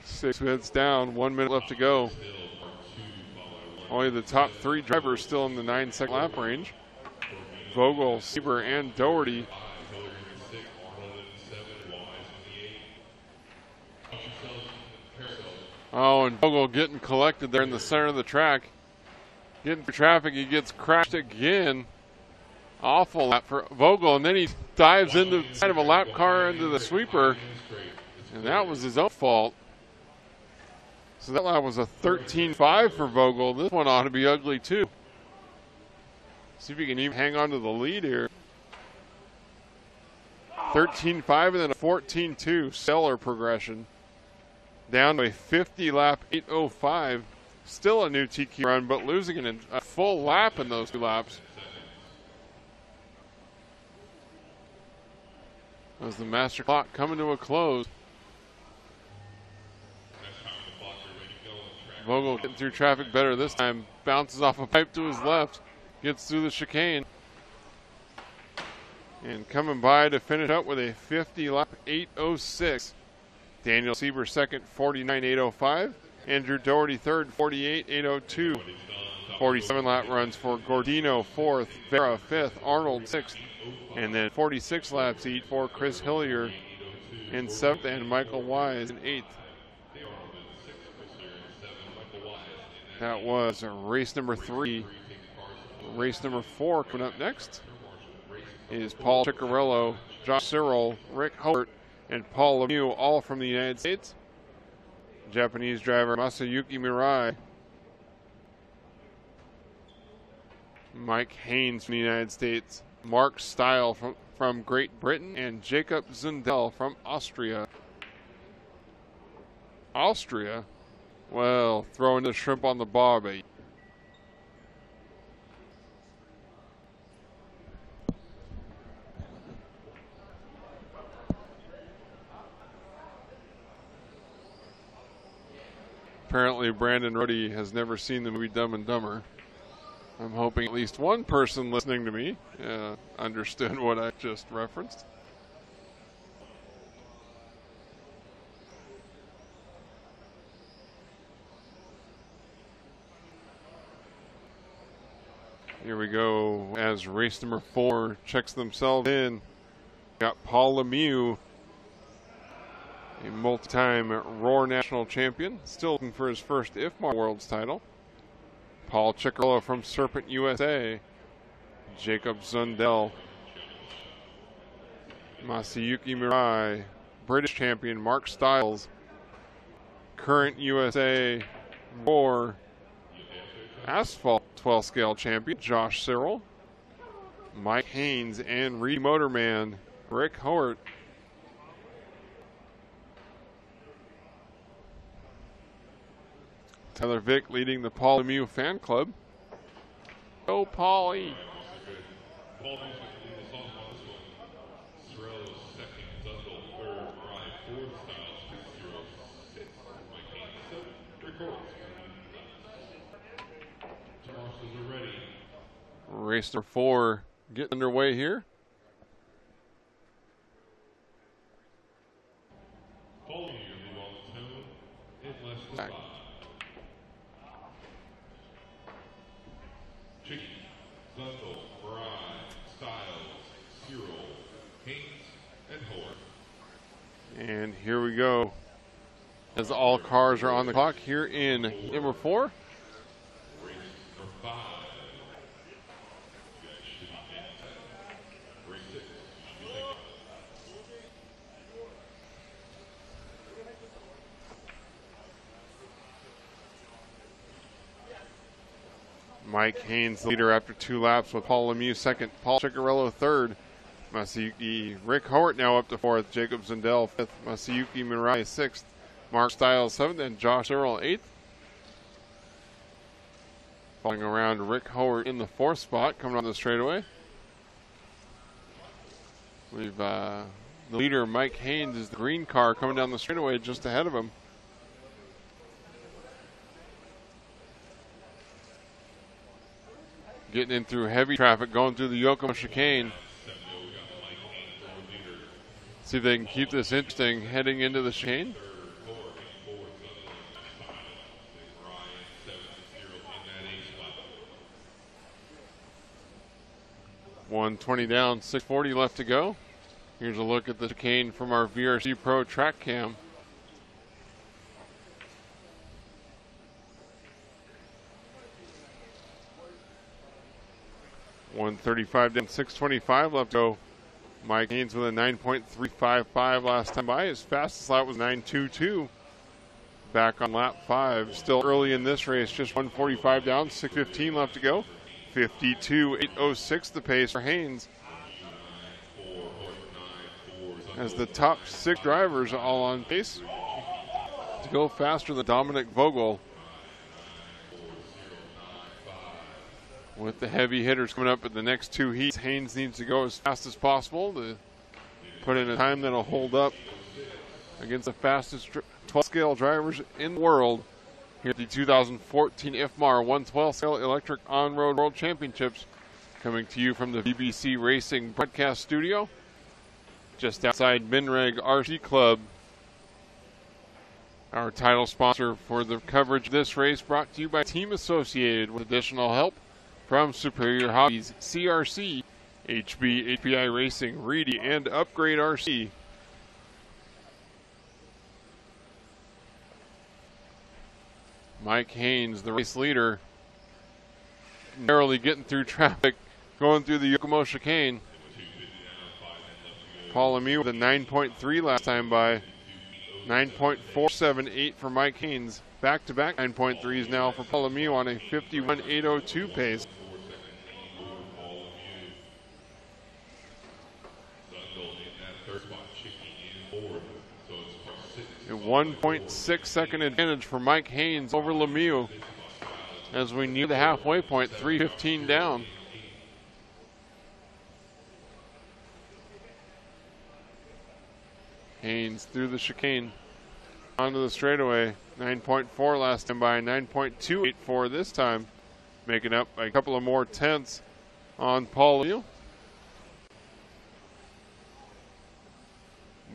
Six minutes down, 1 minute left to go. Only the top 3 drivers still in the 9-second lap range. Vogel, Sieber, and Doherty. Oh, and Vogel getting collected there in the center of the track. Getting through traffic, he gets crashed again. Awful lap for Vogel, and then he dives into the side of a lap car into the sweeper. And that was his own fault. So that lap was a 13.5 for Vogel. This one ought to be ugly too. See if he can even hang on to the lead here. 13.5 and then a 14.2. Stellar progression. Down to a 50 lap 8:05. Still a new TQ run, but losing a full lap in those 2 laps. As the master clock coming to a close. Vogel getting through traffic better this time. Bounces off a pipe to his left. Gets through the chicane. And coming by to finish up with a 50 lap 8:06. Daniel Sieber second, 49.805. Andrew Doherty third, 48.802. 47 lap runs for Gordino fourth, Vera fifth, Arnold sixth, and then 46 laps each for Chris Hillier in seventh and Michael Wise in eighth. That was race number 3. Race number 4 coming up next is Paul Ciccarello, Josh Cyril, Rick Hobart, and Paul Lemieux, all from the United States. Japanese driver Masayuki Mirai. Mike Haynes from the United States. Mark Stile from Great Britain, and Jacob Zundel from Austria. Austria? Well, throwing the shrimp on the barbie. Apparently Brandon Rhodey has never seen the movie Dumb and Dumber. I'm hoping at least one person listening to me understood what I just referenced. Here we go as race number 4 checks themselves in. Got Paul Lemieux, a multi-time Roar National Champion, still looking for his first IFMAR Worlds title. Paul Ciccarello from Serpent USA. Jacob Zundel. Masayuki Mirai, British champion Mark Stiles. Current USA Roar Asphalt 12 scale champion Josh Cyril. Mike Haynes and Reed Motorman Rick Howard. Tyler Vick leading the Paul Lemieux fan club. Go Paulie! Paul Lemieux leading the song on this one. Cirillo second, Zundel third, Mariah fourth, Styles 606, Mike Haynes 7, Rick Howard. Marshals are ready. Race number 4 getting underway here. Paul Lemieux leading on the tone in less than 5. Chicky, Zundel, Mariah, Styles, Cyril, Haynes, and Howard. And here we go. As all cars are on the clock here in number 4. Race number 5. You guys should be in race 6. Should be thinking. Mike Haynes, the leader after 2 laps, with Paul Lemieux second, Paul Ciccarello third, Masayuki Rick Howard now up to 4th, Jacob Zundel 5th, Masayuki Mirai 6th, Mark Stiles 7th, and Josh Cyril 8th. Following around Rick Howard in the 4th spot, coming on the straightaway. We've the leader Mike Haynes is the green car coming down the straightaway just ahead of him. Getting in through heavy traffic, going through the Yokohama chicane. See if they can keep this interesting heading into the chicane. 120 down, 640 left to go. Here's a look at the chicane from our VRC Pro track cam. .135 down, 625 left to go. Mike Haynes with a 9.355 last time by. His fastest lap was 9.22 back on lap 5. Still early in this race, just 145 down, 615 left to go. 52.806 the pace for Haynes. As the top 6 drivers all on pace to go faster than Dominic Vogel. With the heavy hitters coming up at the next 2 heats, Haynes needs to go as fast as possible to put in a time that'll hold up against the fastest 12-scale drivers in the world here at the 2014 IFMAR 112-scale Electric On-Road World Championships, coming to you from the BBC Racing broadcast studio just outside Minreg RC Club. Our title sponsor for the coverage of this race, brought to you by Team Associated, with additional help from Superior Hobbies, CRC, HB, HPI Racing, Reedy, and Upgrade RC. Mike Haynes, the race leader, narrowly getting through traffic, going through the Yokohama chicane. Paul Lemieux with a 9.3 last time by. 9.478 for Mike Haynes. Back-to-back 9.3s now for Paul Lemieux on a 51.802 pace. A 1.6 second advantage for Mike Haynes over Lemieux as we near the halfway point, 3:15 down. Haynes through the chicane onto the straightaway. 9.4 last time by, 9.284 this time, making up a couple of more tenths on Paul Lemieux.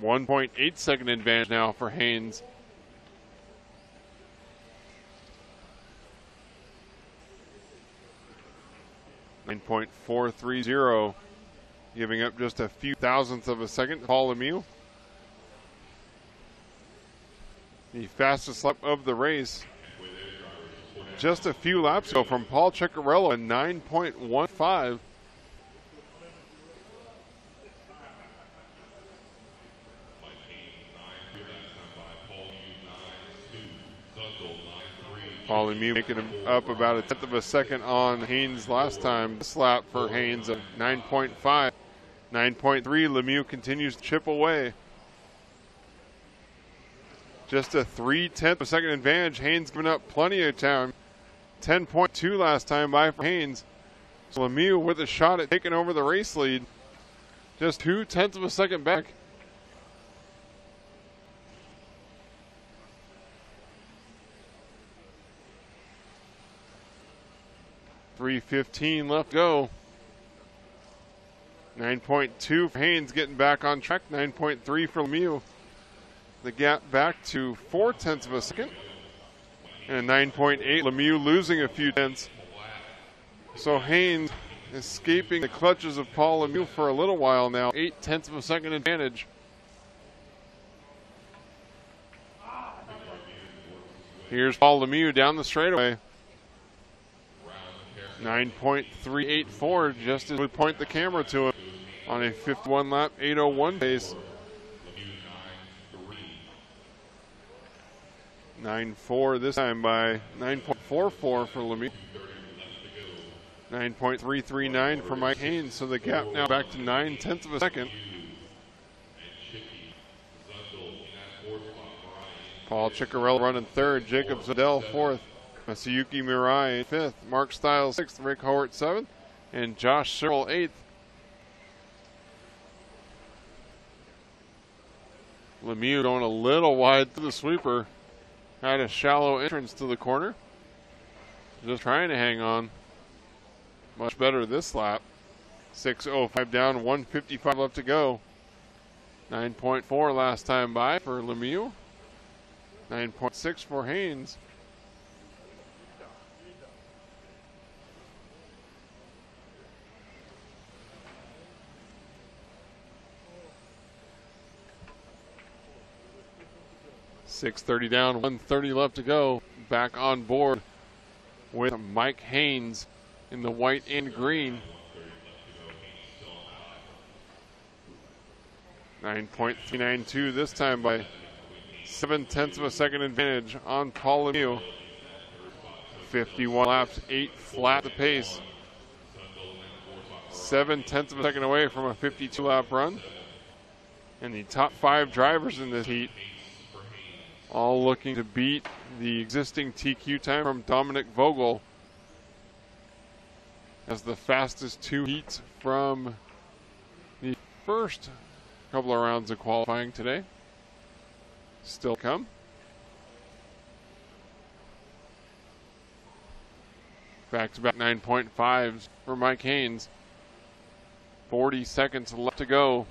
1.8 second advantage now for Haynes. 9.430, giving up just a few thousandths of a second. Paul Lemieux, the fastest lap of the race, just a few laps ago from Paul Ciccarello, a 9.15. Paul Lemieux making him up about a tenth of a second on Haynes last time. This lap for Haynes of 9.5. 9.3, Lemieux continues to chip away. Just a 0.3 of a second advantage. Haynes giving up plenty of time. 10.2 last time by for Haynes. So Lemieux with a shot at taking over the race lead. Just 0.2 of a second back. .315 left to go. 9.2 for Haynes getting back on track. 9.3 for Lemieux. The gap back to 0.4 of a second. And 9.8, Lemieux losing a few tenths. So Haynes escaping the clutches of Paul Lemieux for a little while now. 0.8 of a second advantage. Here's Paul Lemieux down the straightaway. 9.384, just as we point the camera to him on a 51 lap 8:01 pace. 9.4 this time by 9.44 for Lemieux. 9.339 for Mike Haynes, so the gap now back to 0.9 of a second. Paul Ciccarello running third, Jacob Zundel fourth. Masayuki Mirai 5th, Mark Stiles 6th, Rick Howard 7th, and Josh Searle 8th. Lemieux going a little wide through the sweeper. Had a shallow entrance to the corner. Just trying to hang on. Much better this lap. 6:05 down, 1:55 left to go. 9.4 last time by for Lemieux. 9.6 for Haynes. .630 down, 1:30 left to go. Back on board with Mike Haynes in the white and green. 9.392 this time by 0.7 of a second advantage on Paul Lemieux. 51 laps, 8 flat the pace. 0.7 of a second away from a 52 lap run. And the top 5 drivers in this heat all looking to beat the existing TQ time from Dominic Vogel as the fastest 2 heats from the first couple of rounds of qualifying today still come. Back-to-back 9.5s for Mike Haynes. 40 seconds left to go.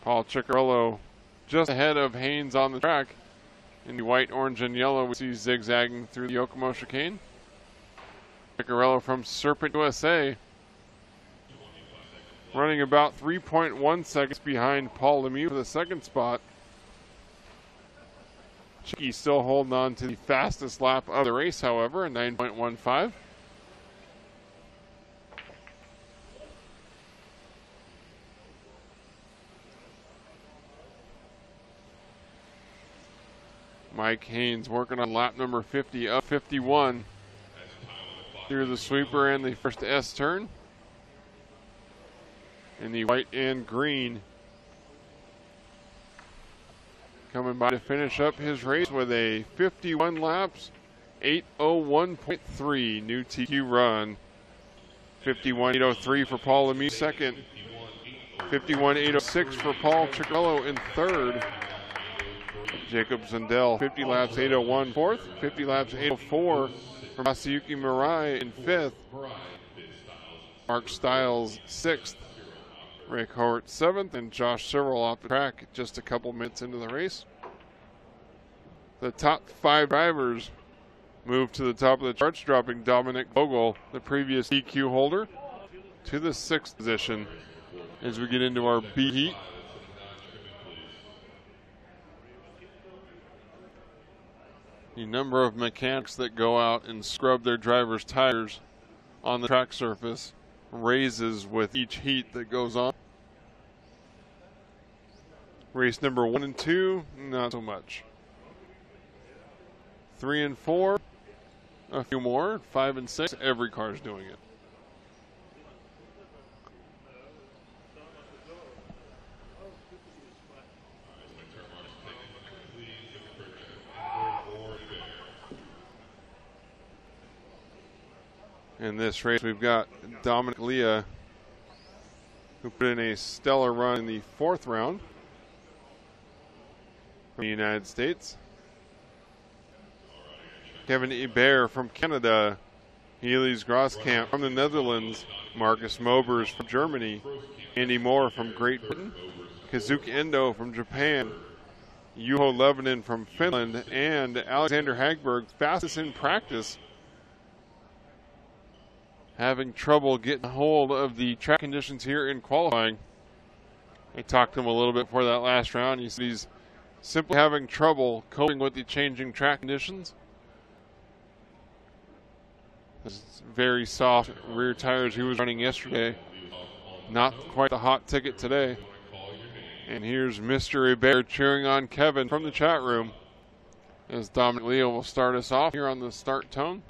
Paul Ciccarello just ahead of Haynes on the track. In the white, orange, and yellow, we see zigzagging through the Yokomo chicane. Ciccarello from Serpent USA, running about 3.1 seconds behind Paul Lemieux for the second spot. Chicky still holding on to the fastest lap of the race, however, a 9.15. Mike Haynes working on lap number 50 of 51 through the sweeper and the first S turn. In the white and green. Coming by to finish up his race with a 51 laps, 8:01.3 new TQ run. 51.803 for Paul Lemieux second. 51.806 for Paul Ciccarello in third. Jacob Zundel 50 laps 8:01 fourth. 50 laps 8:04 for Masayuki Mirai in fifth. Mark Stiles sixth. Rick Howard 7th, and Josh Searle off the track just a couple minutes into the race. The top 5 drivers moved to the top of the charts, dropping Dominic Bogle, the previous DQ holder, to the 6th position as we get into our B heat. The number of mechanics that go out and scrub their drivers' tires on the track surface raises with each heat that goes on. Race number 1 and 2, not so much. 3 and 4, a few more. 5 and 6, every car is doing it. In this race, we've got Dominic Leah, who put in a stellar run in the 4th round from the United States. Kevin Hebert from Canada, Healy's Groskamp from the Netherlands, Marcus Mobers from Germany, Andy Moore from Great Britain, Kazuki Endo from Japan, Juho Levonen from Finland, and Alexander Hagberg, fastest in practice, having trouble getting a hold of the track conditions here in qualifying. I talked to him a little bit before that last round. He said he's simply having trouble coping with the changing track conditions. This very soft rear tires he was running yesterday. Not quite the hot ticket today. And here's Mr. Hebert cheering on Kevin from the chat room as Dominic Leo will start us off here on the start tone.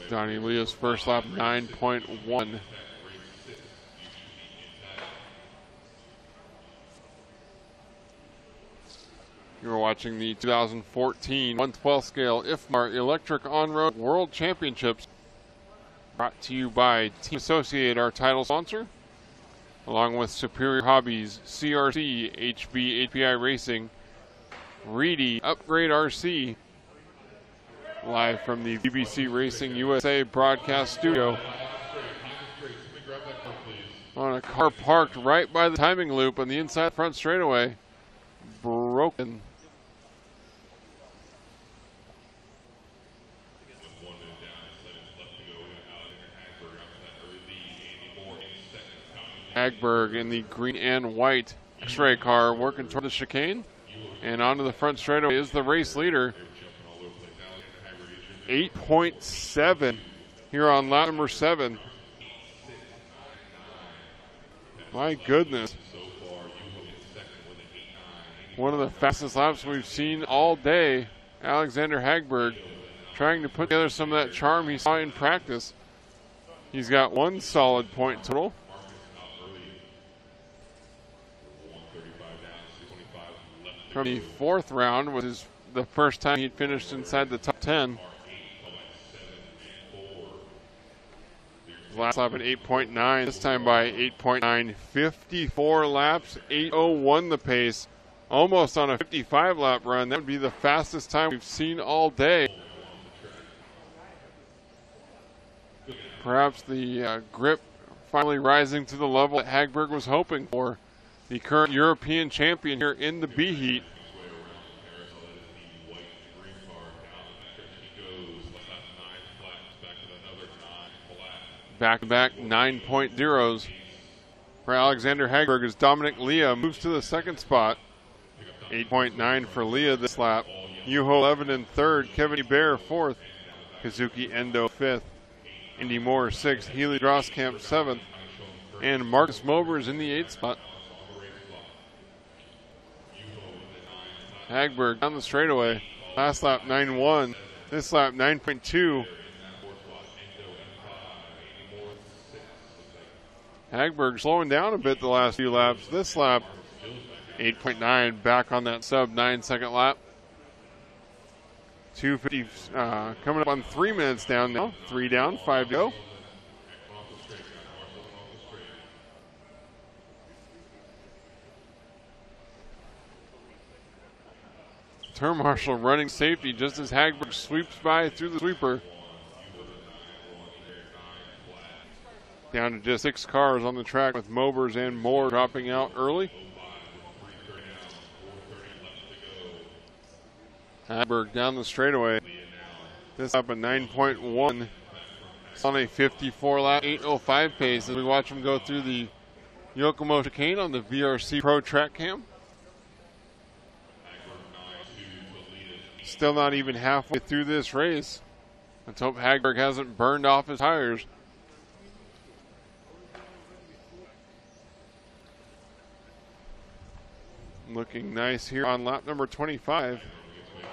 Donnie Leo's first lap, 9.1. You're watching the 2014 1/12 scale IFMAR Electric On-Road World Championships, brought to you by Team Associate, our title sponsor, along with Superior Hobbies, CRC, HB HPI Racing, Reedy, Upgrade RC, live from the BBC Racing USA broadcast studio on a car parked right by the timing loop on the inside front straightaway. Broken. Hagberg in the green and white X-ray car working toward the chicane, and onto the front straightaway is the race leader. 8.7 here on lap number 7. My goodness. One of the fastest laps we've seen all day. Alexander Hagberg trying to put together some of that charm he saw in practice. He's got 1 solid point total. From the 4th round, which is the first time he'd finished inside the top 10. Last lap at 8.9, this time by 8.9. 54 laps, 8:01 the pace. Almost on a 55 lap run. That would be the fastest time we've seen all day. Perhaps the grip finally rising to the level that Hagberg was hoping for. The current European champion here in the B heat. Back-to-back 9.0s for Alexander Hagberg as Dominic Leah moves to the 2nd spot. 8.9 for Leah this lap. Juho Levonen 3rd, Kevin Hebert 4th, Kazuki Endo 5th, Andy Moore 6th, Healy Groskamp 7th, and Marcus Mobers in the 8th spot. Hagberg down the straightaway. Last lap 9.1, this lap 9.2. Hagberg slowing down a bit the last few laps. This lap 8.9, back on that sub 9-second lap. 2:50 coming up on 3 minutes down now. 3 down, 5 to go. Turn marshal running safety just as Hagberg sweeps by through the sweeper. Down to just 6 cars on the track with Mobers and Moore dropping out early. Hagberg down the straightaway. This up a 9.1. It's on a 54 lap, 8:05 pace as we watch him go through the Yokomo chicane on the VRC Pro track cam. Still not even halfway through this race. Let's hope Hagberg hasn't burned off his tires. Looking nice here on lap number 25.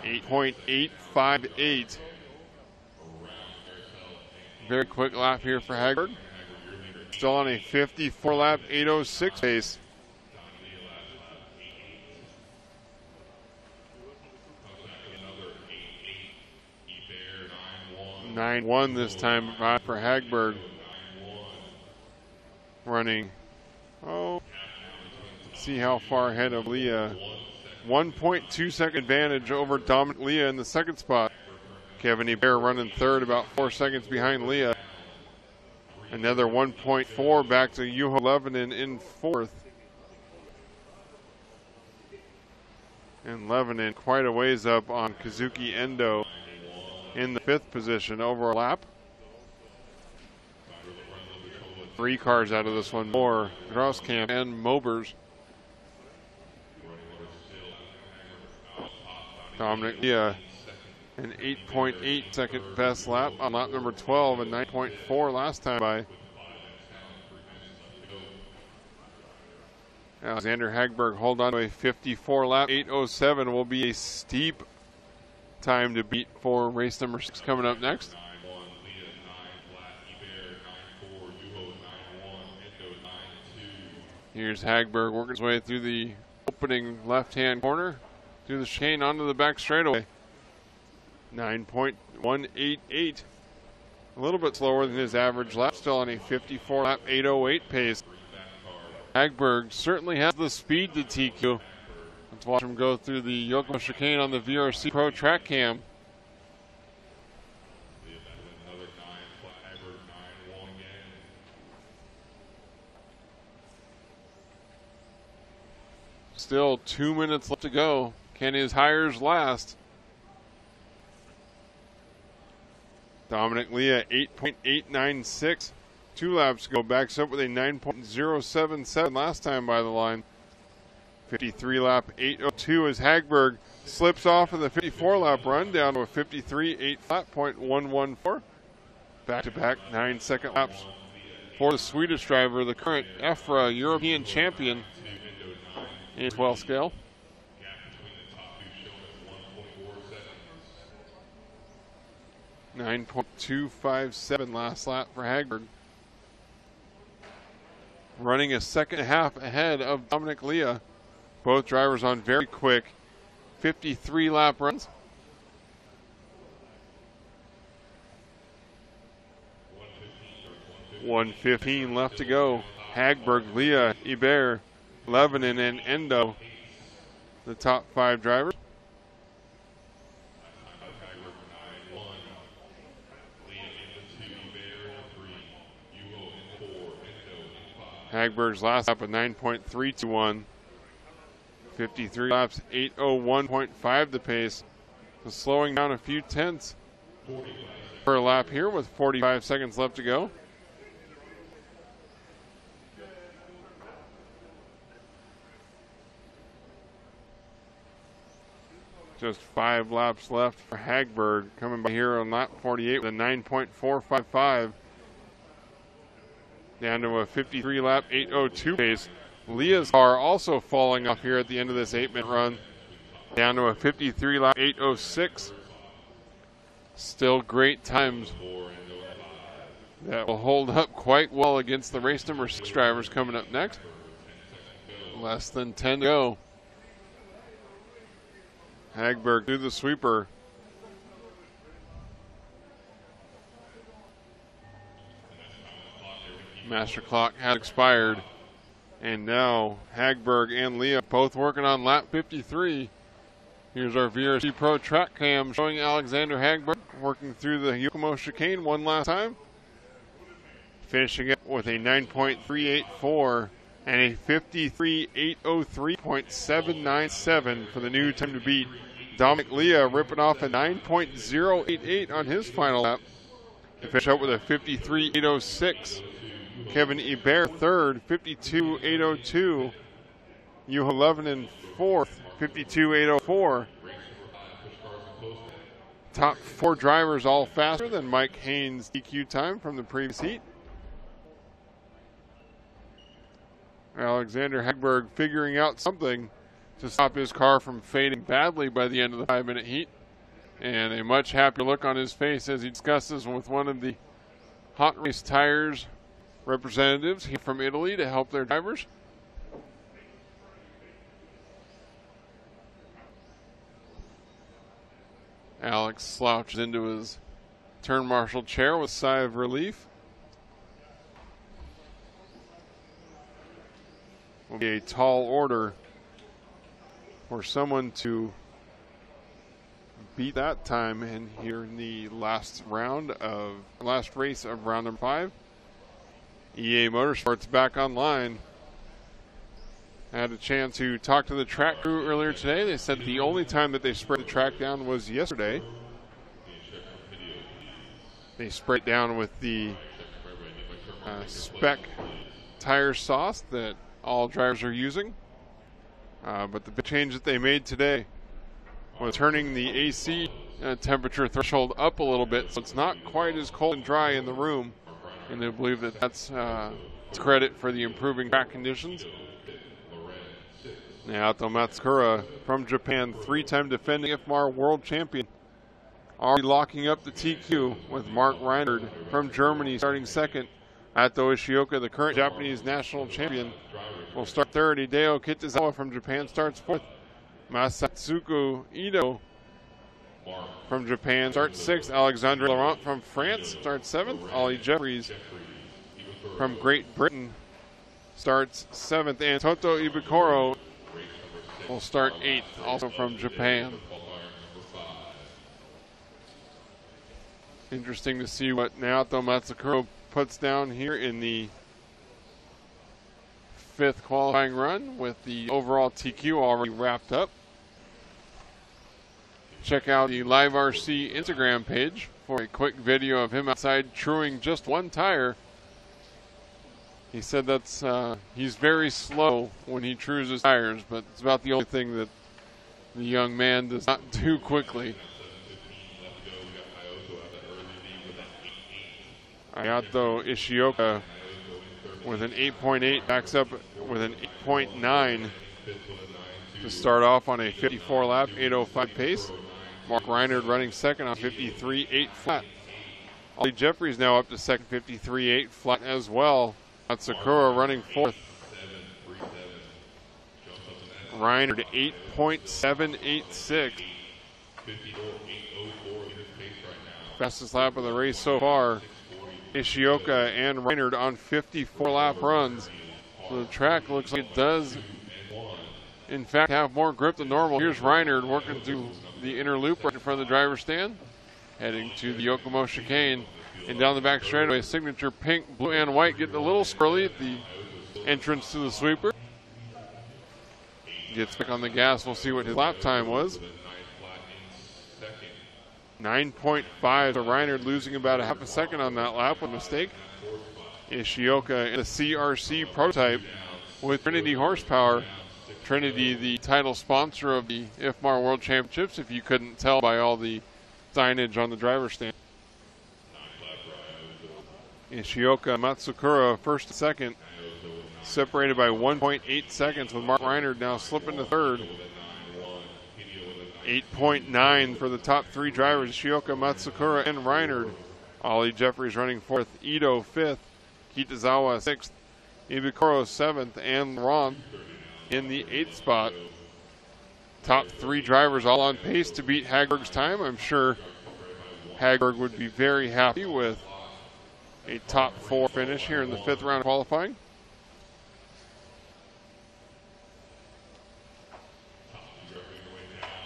8.858. Very quick lap here for Hagberg. Still on a 54 lap, 8:06 pace. (9.1) this time for Hagberg. Running, see how far ahead of Leah. 1.2 second advantage over Dominic Leah in the second spot. Kevin Hebert running third, about 4 seconds behind Leah. Another 1.4 back to Juho Levonen in fourth. And Levonen quite a ways up on Kazuki Endo in the fifth position over a lap. 3 cars out of this one, Moore, Grosskamp, and Mobers. Dominic Leah, an 8.8 second best lap on lap number 12 and 9.4 last time by. Alexander Hagberg hold on to a 54 lap, 8:07 will be a steep time to beat for race number 6 coming up next. Here's Hagberg working his way through the opening left-hand corner, through the chicane onto the back straightaway. 9.188. A little bit slower than his average lap, still on a 54 lap, 8:08 pace. Hagberg certainly has the speed to TQ. Let's watch him go through the Yokomo chicane on the VRC Pro track cam. Still 2 minutes left to go. Can his hires last? Dominic Leah, 8.896. 2 laps to go. Backs up with a 9.077 last time by the line. 53 lap, 8:02 as Hagberg slips off in the 54 lap run down to a 53, 8 flat, .114. Back to back 9 second laps for the Swedish driver, the current IFMAR European champion in 12 scale. .257 last lap for Hagberg. Running a second half ahead of Dominic Leah. Both drivers on very quick 53 lap runs. .115 left to go. Hagberg, Leah, Hebert, Levonen, and Endo, the top 5 drivers. Hagberg's last lap of 9.321. 53 laps, 8:01.5 the pace. So slowing down a few tenths per lap here with 45 seconds left to go. Just 5 laps left for Hagberg, coming by here on lap 48 with a 9.455. Down to a 53 lap, 8:02 pace. Leah's car also falling off here at the end of this 8-minute run. Down to a 53 lap, 8:06. Still great times that will hold up quite well against the race number 6 drivers coming up next. Less than 10 to go. Hagberg through the sweeper. Master clock had expired. And now Hagberg and Leah both working on lap 53. Here's our VRC Pro track cam showing Alexander Hagberg working through the Yokomo chicane one last time. finishing up with a 9.384 and a 53.803.797 for the new time to beat. Dominic Leah ripping off a 9.088 on his final lap to finish up with a 53.806. Kevin Hebert third, 52.802. Juho Levinen fourth, 52.804. Top four drivers all faster than Mike Haynes' DQ time from the previous heat. Alexander Hagberg figuring out something to stop his car from fading badly by the end of the 5-minute heat. And a much happier look on his face as he discusses with one of the Hot Race Tires representatives here from Italy to help their drivers. Alex slouches into his turn marshal chair with a sigh of relief. Will be a tall order for someone to beat that time in here in the last race of round number 5. EA Motorsports back online. I had a chance to talk to the track crew earlier today. They said the only time that they sprayed the track down was yesterday. They sprayed down with the spec tire sauce that all drivers are using. But the big change that they made today was turning the AC temperature threshold up a little bit so it's not quite as cold and dry in the room. And they believe that that's credit for the improving track conditions. Naoto Matsukura from Japan, 3-time defending IFMAR world champion, already locking up the TQ with Mark Reinhardt from Germany starting second. Ato Ishioka, the current Japanese national champion, will start third. Hideo Kitazawa from Japan starts fourth. Masatsuku Ito from Japan starts sixth. Alexandre Laurent from France starts seventh. Ollie Jeffries from Great Britain starts seventh. And Toto Ibukuro will start eighth, also from Japan. Interesting to see what Naoto Matsukura puts down here in the 5th qualifying run with the overall TQ already wrapped up. Check out the Live RC Instagram page for a quick video of him outside truing just one tire. He said that's he's very slow when he trues his tires, but it's about the only thing that the young man does not do quickly. Ayato Ishioka with an 8.8 backs up with an 8.9 to start off on a 54-lap, 8:05 pace. Mark Reinhardt running second on 53.8 flat. Ollie Jeffries now up to second, 53.8 flat as well. Matsukura running fourth. Reinhardt 8.786. Fastest lap of the race so far. Ishioka and Reinhardt on 54-lap runs. So the track looks like it does, in fact, have more grip than normal. Here's Reinhardt working through the inner loop right in front of the driver's stand, heading to the Yokomo chicane. And down the back straightaway, signature pink, blue, and white getting a little squirrely at the entrance to the sweeper. Gets back on the gas. We'll see what his lap time was. 9.5 to Reinhardt, losing about a half a second on that lap with a mistake. Ishioka in the CRC prototype with Trinity horsepower. Trinity, the title sponsor of the IFMAR World Championships, if you couldn't tell by all the signage on the driver's stand. Ishioka Matsukura first and second, separated by 1.8 seconds, with Mark Reinhardt now slipping to third. 8.9 for the top three drivers, Ishioka, Matsukura, and Reinhardt. Ollie Jeffries running fourth, Ito fifth, Kitazawa sixth, Ibukuro seventh, and Laurent in the 8th spot. Top three drivers all on pace to beat Hagberg's time. I'm sure Hagberg would be very happy with a top 4 finish here in the 5th round of qualifying.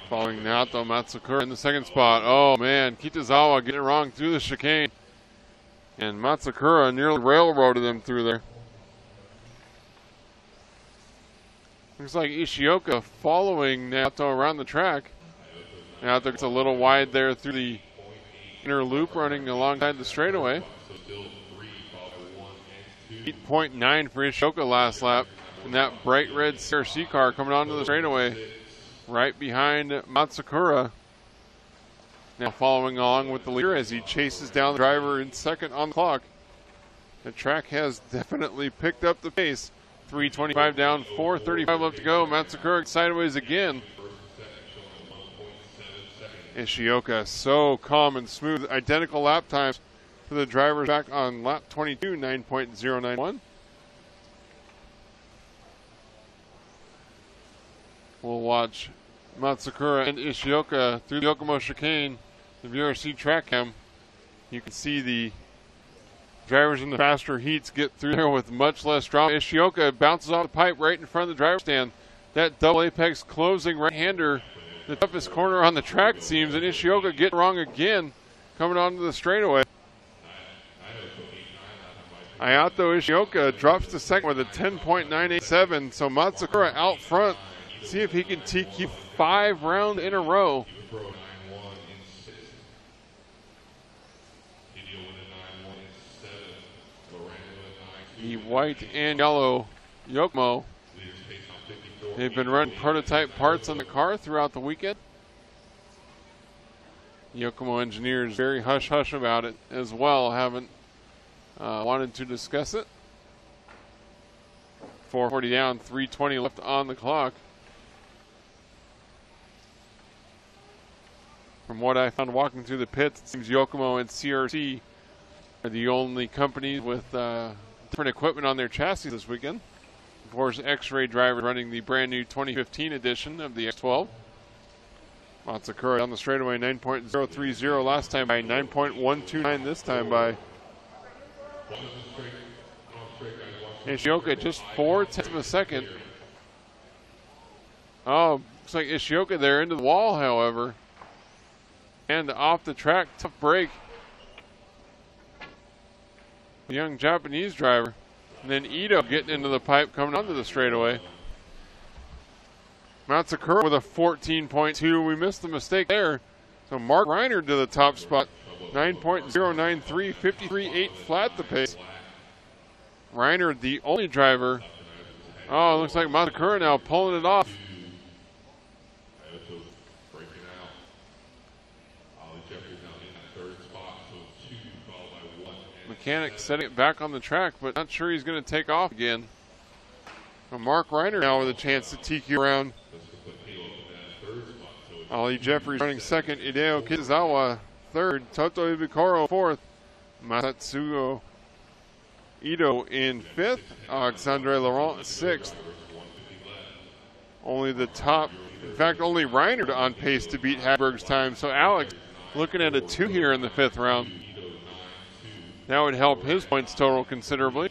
Following Naoto Matsukura in the 2nd spot. Oh man, Kitazawa getting it wrong through the chicane. And Matsukura nearly railroaded him through there. Looks like Ishioka following Naoto around the track. Naoto gets a little wide there through the inner loop, running alongside the straightaway. 8.9 for Ishioka last lap. And that bright red CRC car coming onto the straightaway right behind Matsukura. Now following along with the leader as he chases down the driver in second on the clock. The track has definitely picked up the pace. 3:25 down, 4:35 left to go. Matsukura sideways again. Ishioka so calm and smooth. Identical lap times for the drivers back on lap 22, 9.091. We'll watch Matsukura and Ishioka through the Yokomo chicane, the VRC track cam. You can see the drivers in the faster heats get through there with much less drama. Ishioka bounces off the pipe right in front of the driver's stand. That double apex closing right-hander, the toughest corner on the track, it seems, and Ishioka getting wrong again, coming onto the straightaway. Ayato Ishioka drops to second with a 10.987, so Matsukura out front. See if he can TQ 5 rounds in a row. The white and yellow Yokomo. They've been running prototype parts on the car throughout the weekend. Yokomo engineers very hush-hush about it as well, haven't wanted to discuss it. 4:40 down, 3:20 left on the clock. From what I found walking through the pits, it seems Yokomo and CRC are the only companies with different equipment on their chassis this weekend. Of course, X-Ray driver running the brand new 2015 edition of the X12. Matsukura on the straightaway, 9.030 last time by 9.129 this time by. Ishioka just 4/10 of a second. Oh, looks like Ishioka there into the wall, however. And off the track, tough break. The young Japanese driver. And then Ito getting into the pipe, coming onto the straightaway. Matsukura with a 14.2. We missed the mistake there. So Mark Reiner to the top spot. 9.093, 53.8 flat the pace. Reiner, the only driver. Oh, it looks like Matsukura now pulling it off. Mechanic setting it back on the track, but not sure he's going to take off again. Well, Mark Reiner now with a chance to TQ around. Ollie Jeffries running second, Hideo Kitazawa third, Toto Ibikoro fourth, Masatsugo Ito in fifth, Alexandre Laurent sixth. Only the top, in fact, only Reiner on pace to beat Hagberg's time. So Alex looking at a 2 here in the 5th round. That would help his points total considerably.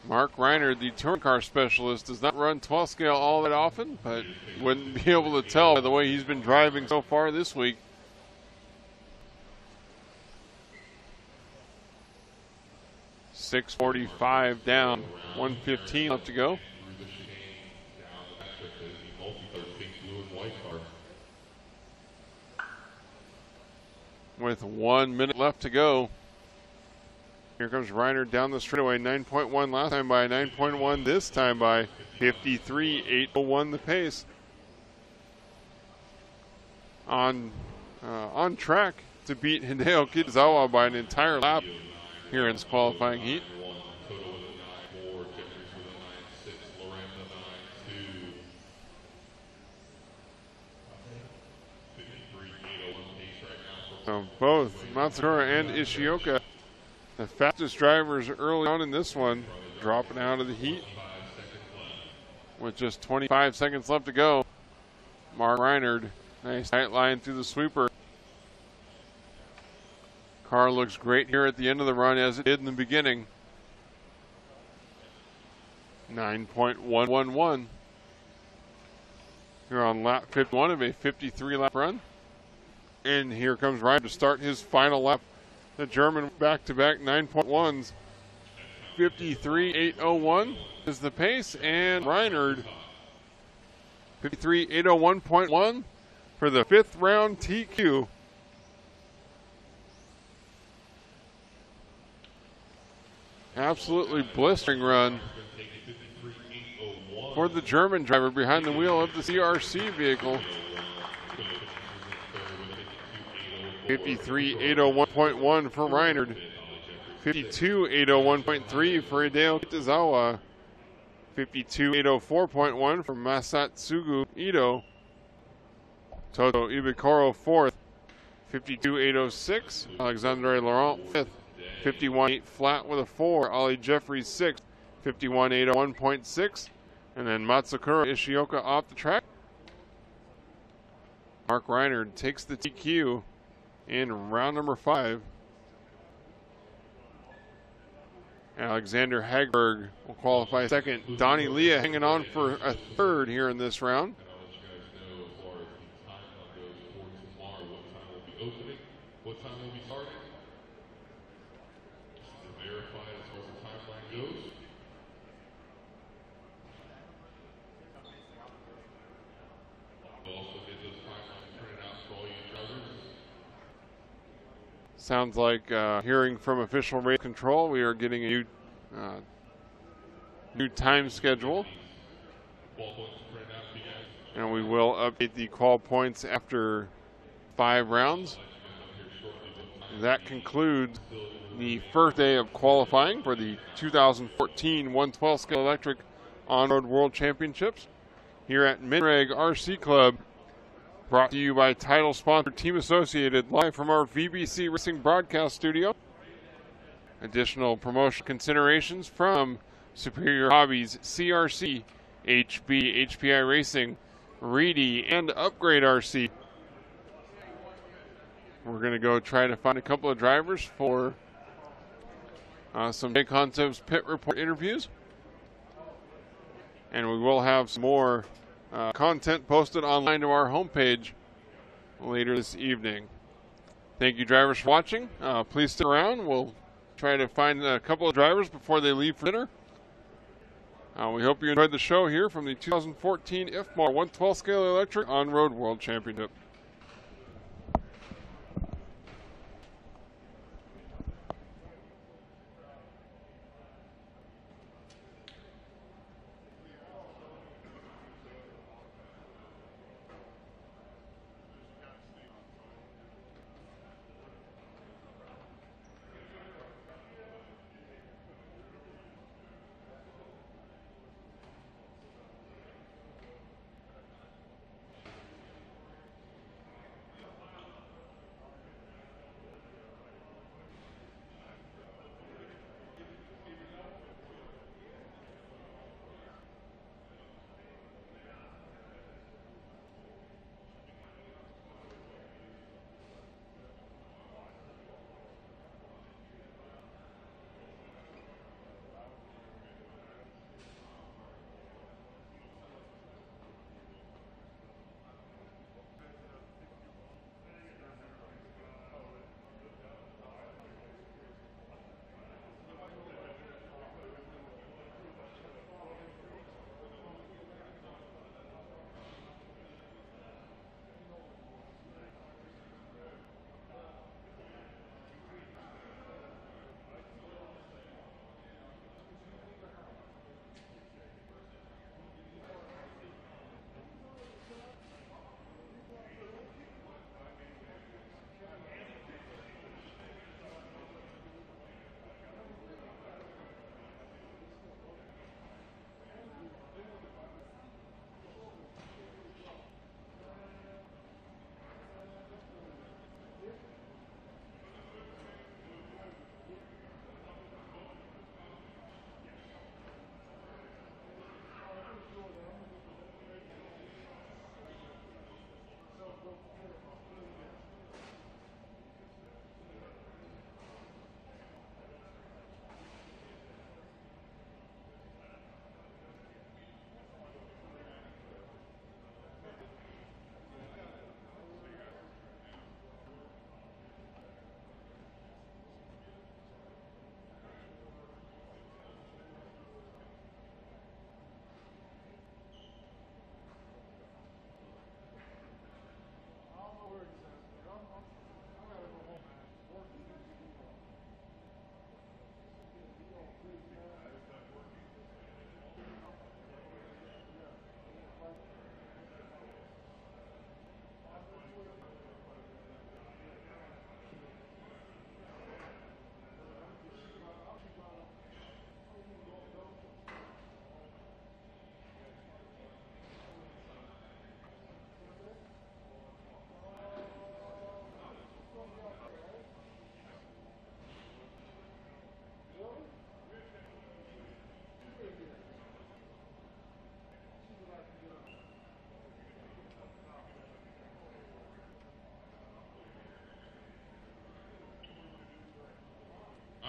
Mark Reiner, the touring car specialist, does not run 12 scale all that often, but wouldn't be able to tell by the way he's been driving so far this week. .645 down, 1:15 left to go. With 1 minute left to go. Here comes Reiner down the straightaway, 9.1 last time by, 9.1 this time by, 53.801 the pace. On track to beat Hideo Kitazawa by an entire lap here in this qualifying heat. So both Matsukura and Ishioka, the fastest drivers early on in this one, dropping out of the heat with just 25 seconds left to go. Mark Reiner, nice tight line through the sweeper. Car looks great here at the end of the run as it did in the beginning. 9.111. here on lap 51 of a 53-lap run. And here comes Ryan to start his final lap. The German back-to-back 9.1s. 53.801 is the pace, and Reinhard 53.801.1 for the 5th round TQ. Absolutely blistering run for the German driver behind the wheel of the CRC vehicle. 53.801.1 for Reinhard. 52.801.3 for Hideo Kitazawa. 52.804.1 for Masatsugu Ito. Toto Ibikoro 4th. 52.806. Alexandre Laurent 5th. 51.8 flat with a 4. Ollie Jeffries 6th. 51.801.6. And then Matsukura Ishioka off the track. Mark Reinhard takes the TQ in round number 5. Alexander Hagberg will qualify second. Donnie Leah hanging on for a 3rd here in this round. What time will be starting? Just to verify as far as the timeline goes. We'll also get those timelines printed out for all you drivers. Sounds like hearing from official race control, we are getting a new time schedule. And we will update the qual points after 5 rounds. That concludes the first day of qualifying for the 2014 112 Scale Electric On-Road World Championships here at Minreg RC Club. Brought to you by title sponsor Team Associated, live from our VBC Racing broadcast studio. Additional promotion considerations from Superior Hobbies, CRC, HB, HPI Racing, Reedy, and Upgrade RC. We're going to go try to find a couple of drivers for some Jay Concepts pit report interviews. And we will have some more content posted online to our homepage later this evening. Thank you, drivers, for watching. Please stick around. We'll try to find a couple of drivers before they leave for dinner. We hope you enjoyed the show here from the 2014 IFMAR 112 Scale Electric On-Road World Championship.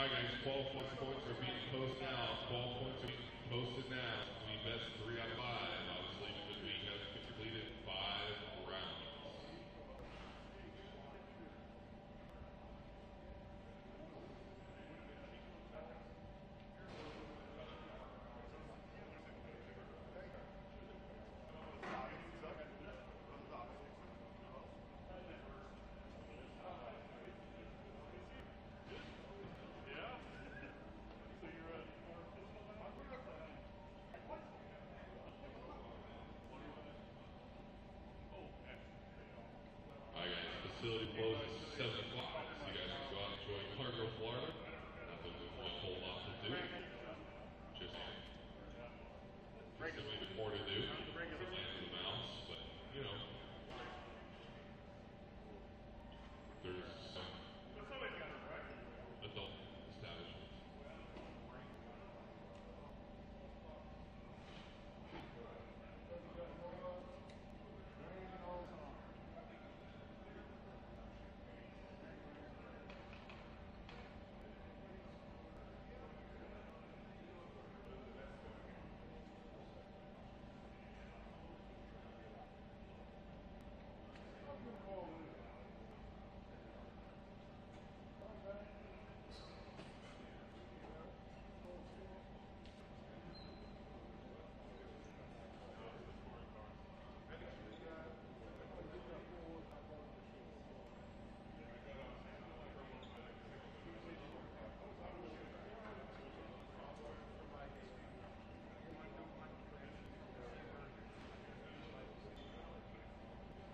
All right, guys, 12 points are being posted now. 12 points are being posted now. Between best 3 out of 5, obviously, because we have completed 5 rounds. Alright guys, facility closes 7 o'clock, so you guys can go out and enjoy Cargo, Florida. Nothing a whole lot to do. Just simply more to do. It's the land of the mouse, but you know, there's some adult establishments.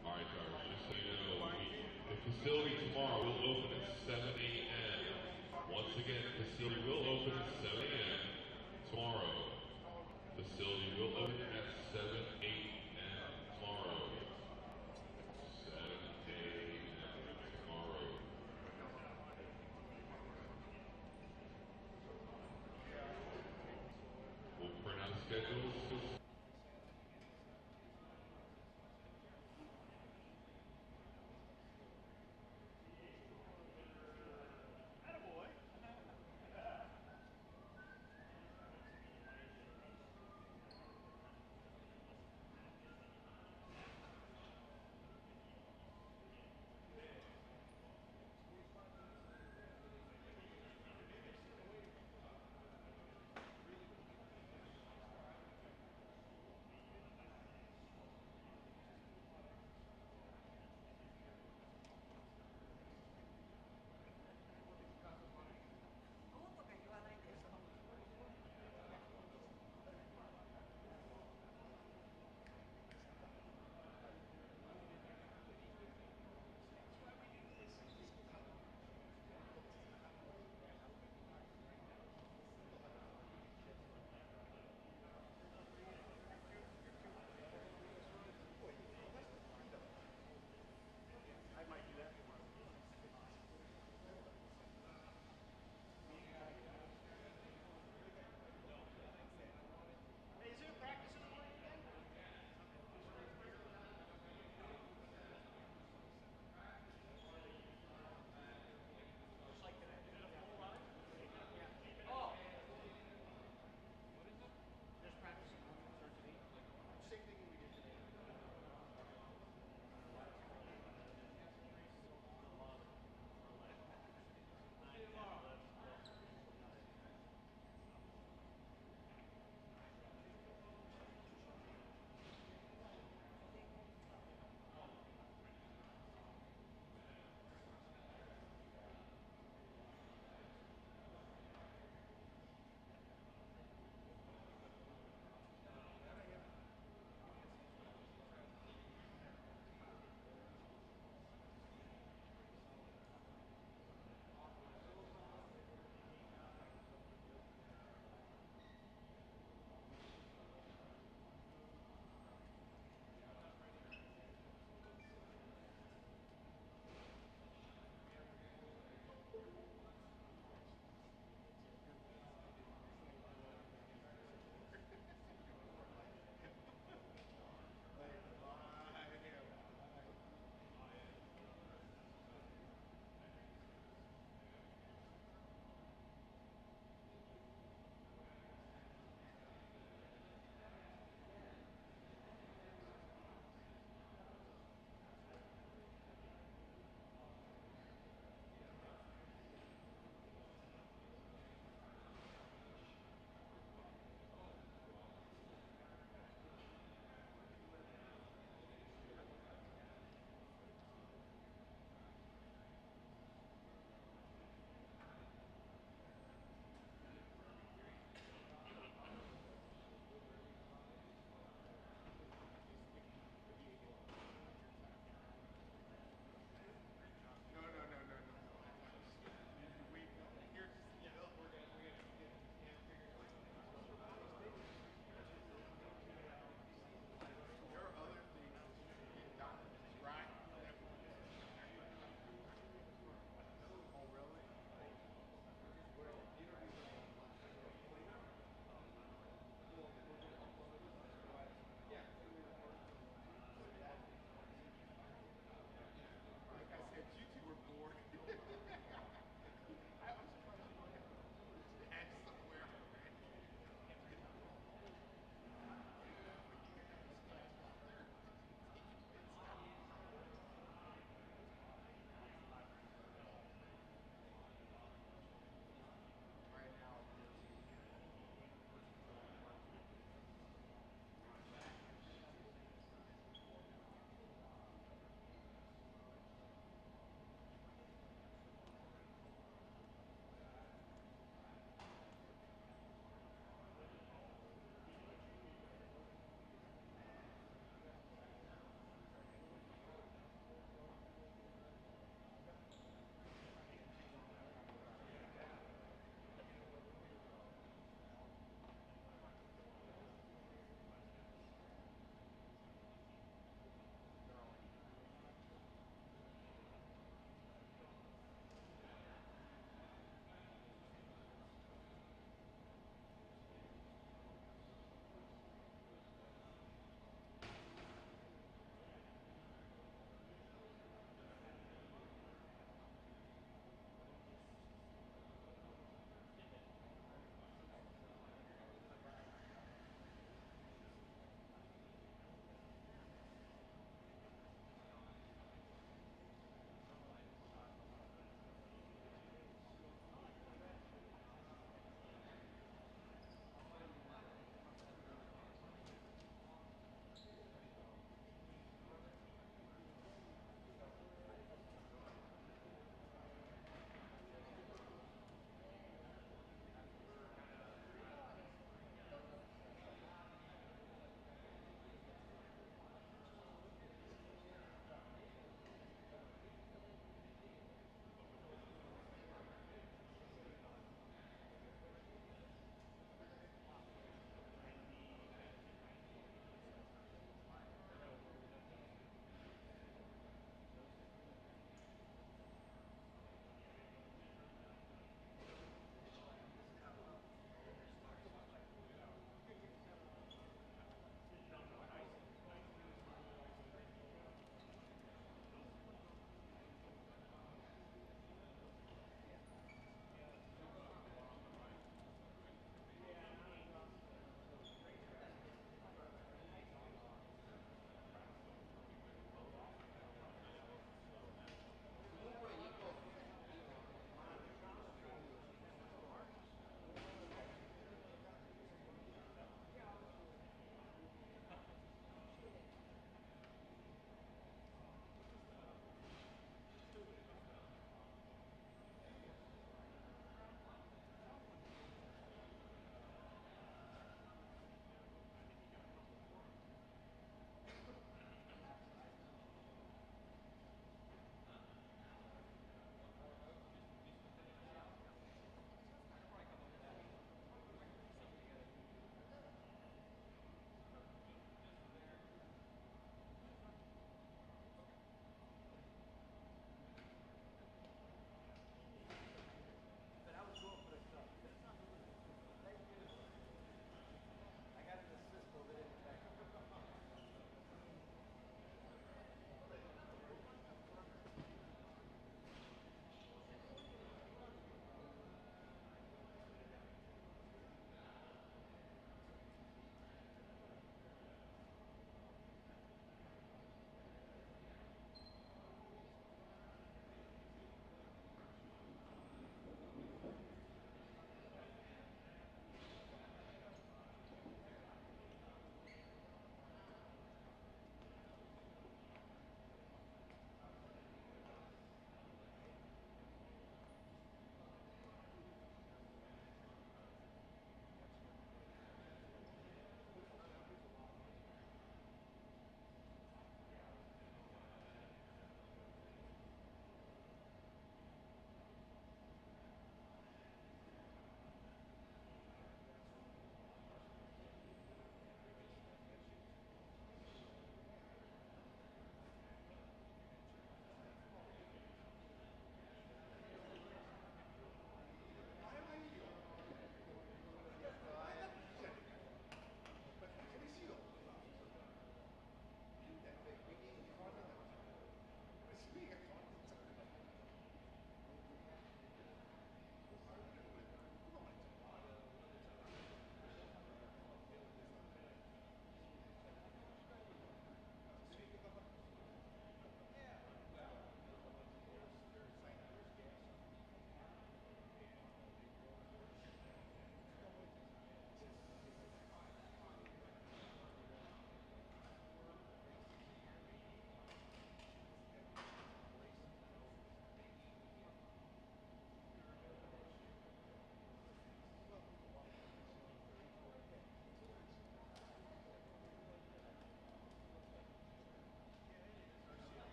Alright, guys, just so you know, the facility tomorrow will open at 7 a.m. Once again, the facility will open at 7 a.m. tomorrow. Facility will open at 7 a.m. tomorrow. 7 a.m. tomorrow. We'll print out schedules.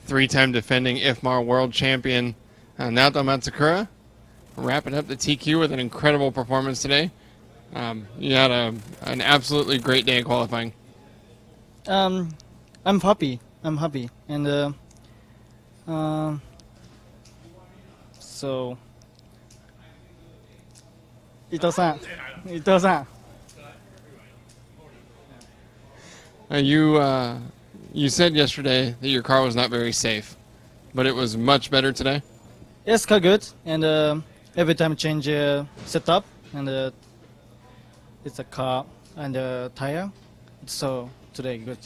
three-time defending IFMAR world champion Naoto Matsukura, wrapping up the TQ with an incredible performance today. You had an absolutely great day of qualifying. I'm happy. And so Ito-san. You said yesterday that your car was not very safe, but it was much better today. Yes, car good. And every time change setup and it's a car and tire. So today good.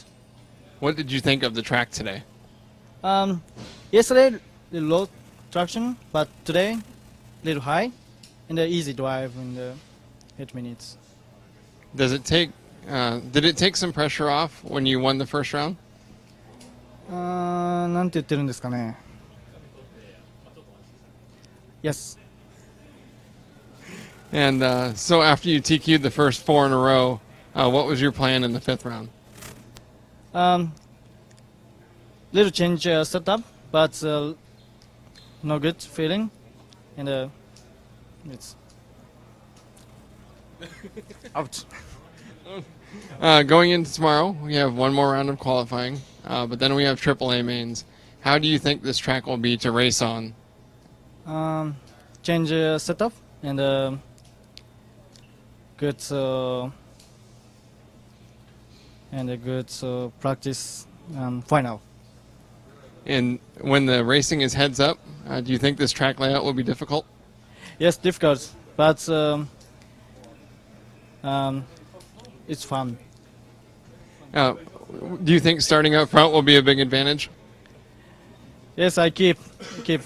What did you think of the track today? Yesterday the low traction, but today little high and easy drive in the 8 minutes. Does it take? Did it take some pressure off when you won the first round? なんて言ってるんですかね. Yes. And so after you TQ'd the first 4 in a row, what was your plan in the 5th round? Little change setup, but no good feeling, and it's out. Going into tomorrow, we have one more round of qualifying, but then we have AAA mains. How do you think this track will be to race on? Change setup and good practice final. And when the racing is heads up, do you think this track layout will be difficult? Yes, difficult, but it's fun. Do you think starting up front will be a big advantage? Yes, I keep. You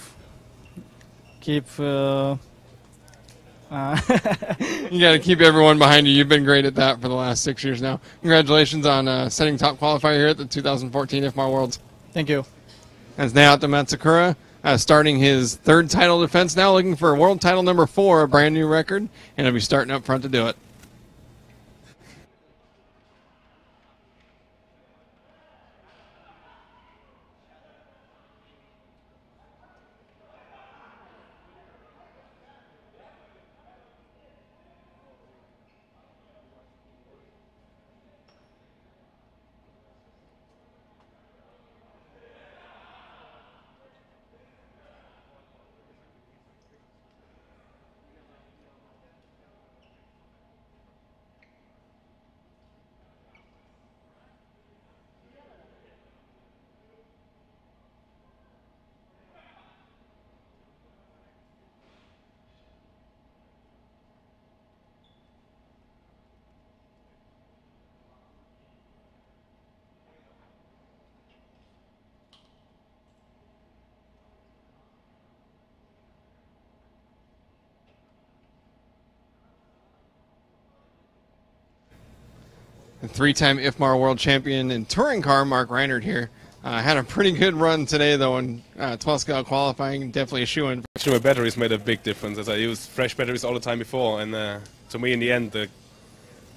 got to keep everyone behind you. You've been great at that for the last 6 years now. Congratulations on setting top qualifier here at the 2014 IFMAR Worlds. Thank you. That's Naoto Matsukura starting his 3rd title defense now, looking for world title number 4, a brand new record, and he'll be starting up front to do it. The 3-time IFMAR world champion in touring car, Mark Reinert here. Had a pretty good run today, though, in 12-scale qualifying. Definitely a shoe-in. My batteries made a big difference, as I used fresh batteries all the time before. And to me, in the end,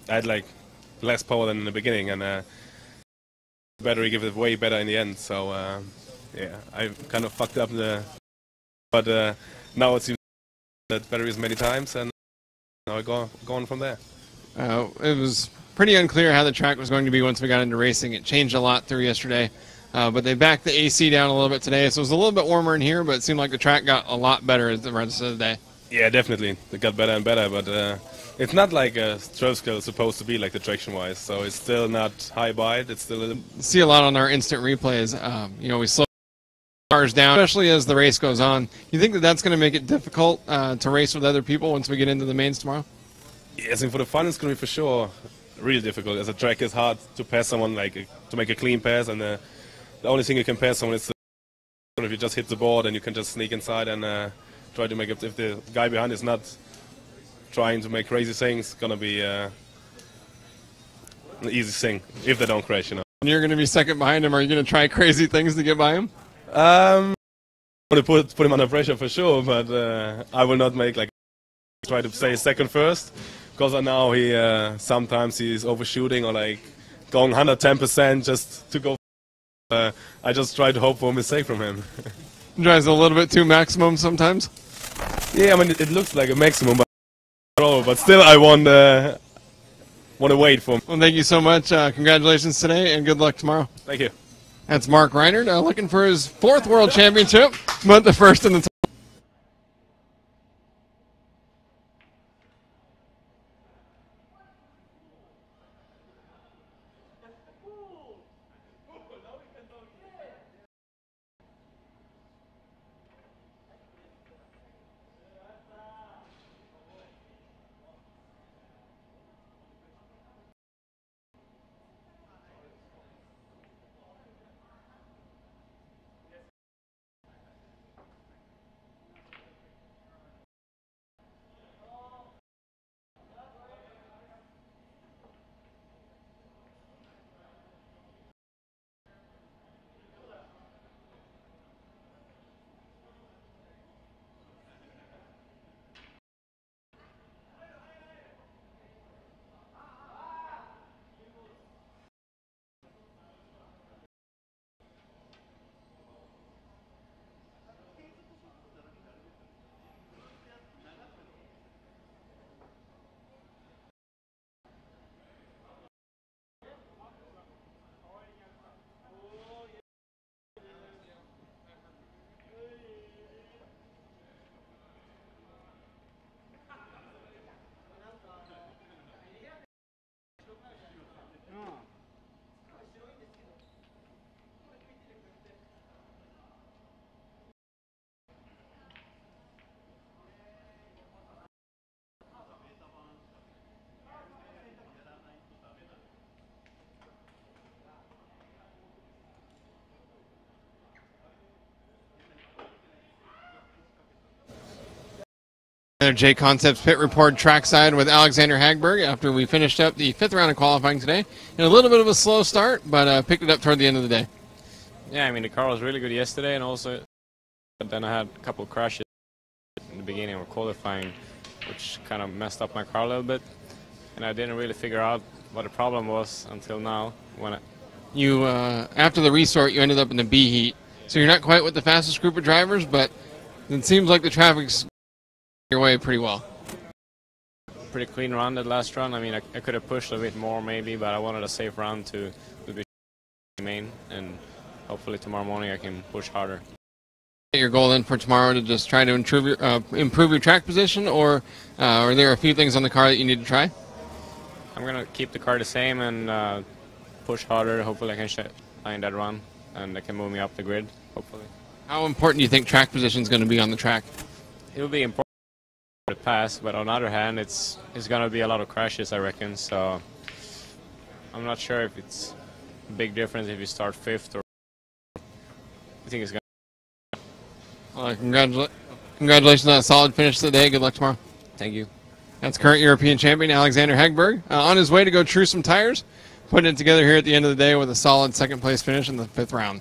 I had like less power than in the beginning. And the battery gave it way better in the end. So, yeah, I kind of fucked up but now it seems that batteries many times. And now I go on from there. It was pretty unclear how the track was going to be once we got into racing. It changed a lot through yesterday, but they backed the AC down a little bit today, so it was a little bit warmer in here, but it seemed like the track got a lot better as the rest of the day. Yeah, definitely. It got better and better, but it's not like a 12-scale is supposed to be, like the traction-wise, so it's still not high bite. It's still see a lot on our instant replays. We slow cars down, especially as the race goes on. You think that that's going to make it difficult to race with other people once we get into the mains tomorrow? Yes, and for the fun, it's going to be for sure really difficult. As a track, it's hard to pass someone, to make a clean pass, and the only thing you can pass someone is if you just hit the board and you can just sneak inside and try to make it. If the guy behind is not trying to make crazy things, it's going to be an easy thing if they don't crash, And you're going to be second behind him. Are you going to try crazy things to get by him? I'm going to put him under pressure for sure, but I will not try to stay second first. Because I know sometimes he's overshooting or going 110% just to go I just try to hope for a mistake from him. Drives a little bit too maximum sometimes. Yeah, I mean it looks like a maximum, but still I want to wait for him. Well, thank you so much. Congratulations today, and good luck tomorrow. Thank you. That's Mark Reinert, looking for his 4th World Championship, but the first in the J Concepts pit report trackside with Alexander Hagberg after we finished up the 5th round of qualifying today. And a little bit of a slow start, but picked it up toward the end of the day. Yeah, I mean, the car was really good yesterday, and also but then I had a couple of crashes in the beginning of qualifying, which kind of messed up my car a little bit. And I didn't really figure out what the problem was until now. After the restart, you ended up in the B heat. So you're not quite with the fastest group of drivers, but it seems like the traffic's your way pretty well. Pretty clean run that last run. I mean, I could have pushed a bit more maybe, but I wanted a safe run to be main, and hopefully tomorrow morning I can push harder. Your goal then for tomorrow to just try to improve your track position, or are there a few things on the car that you need to try? I'm going to keep the car the same and push harder. Hopefully I can find that run, and they can move me up the grid, hopefully. How important do you think track position is going to be on the track? It will be important to pass, but on the other hand, it's going to be a lot of crashes, I reckon. So I'm not sure if it's a big difference if you start 5th or. I think it's going to. Well, congratulations on a solid finish today. Good luck tomorrow. Thank you. That's current European champion Alexander Hagberg on his way to go true some tires, putting it together here at the end of the day with a solid 2nd place finish in the 5th round.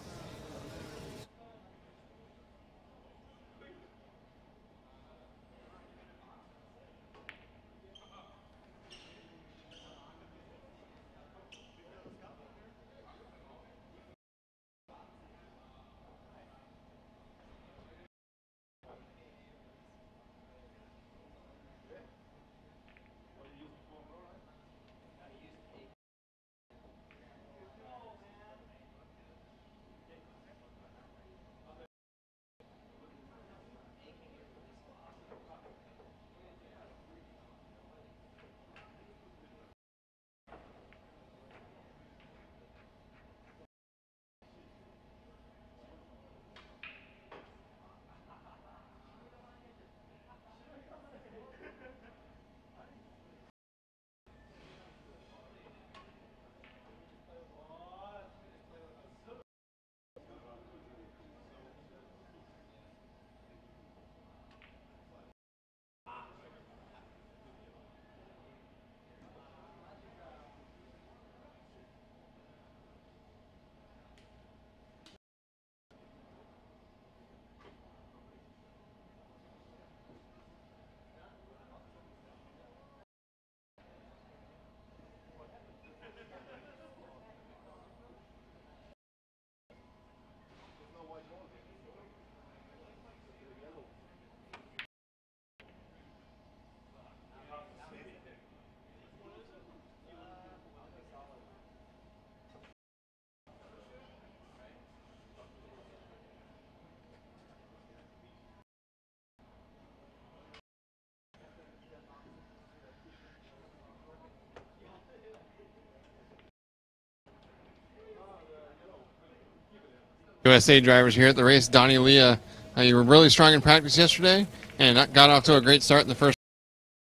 USA drivers here at the race. Donnie Leah, you were really strong in practice yesterday and got off to a great start in the first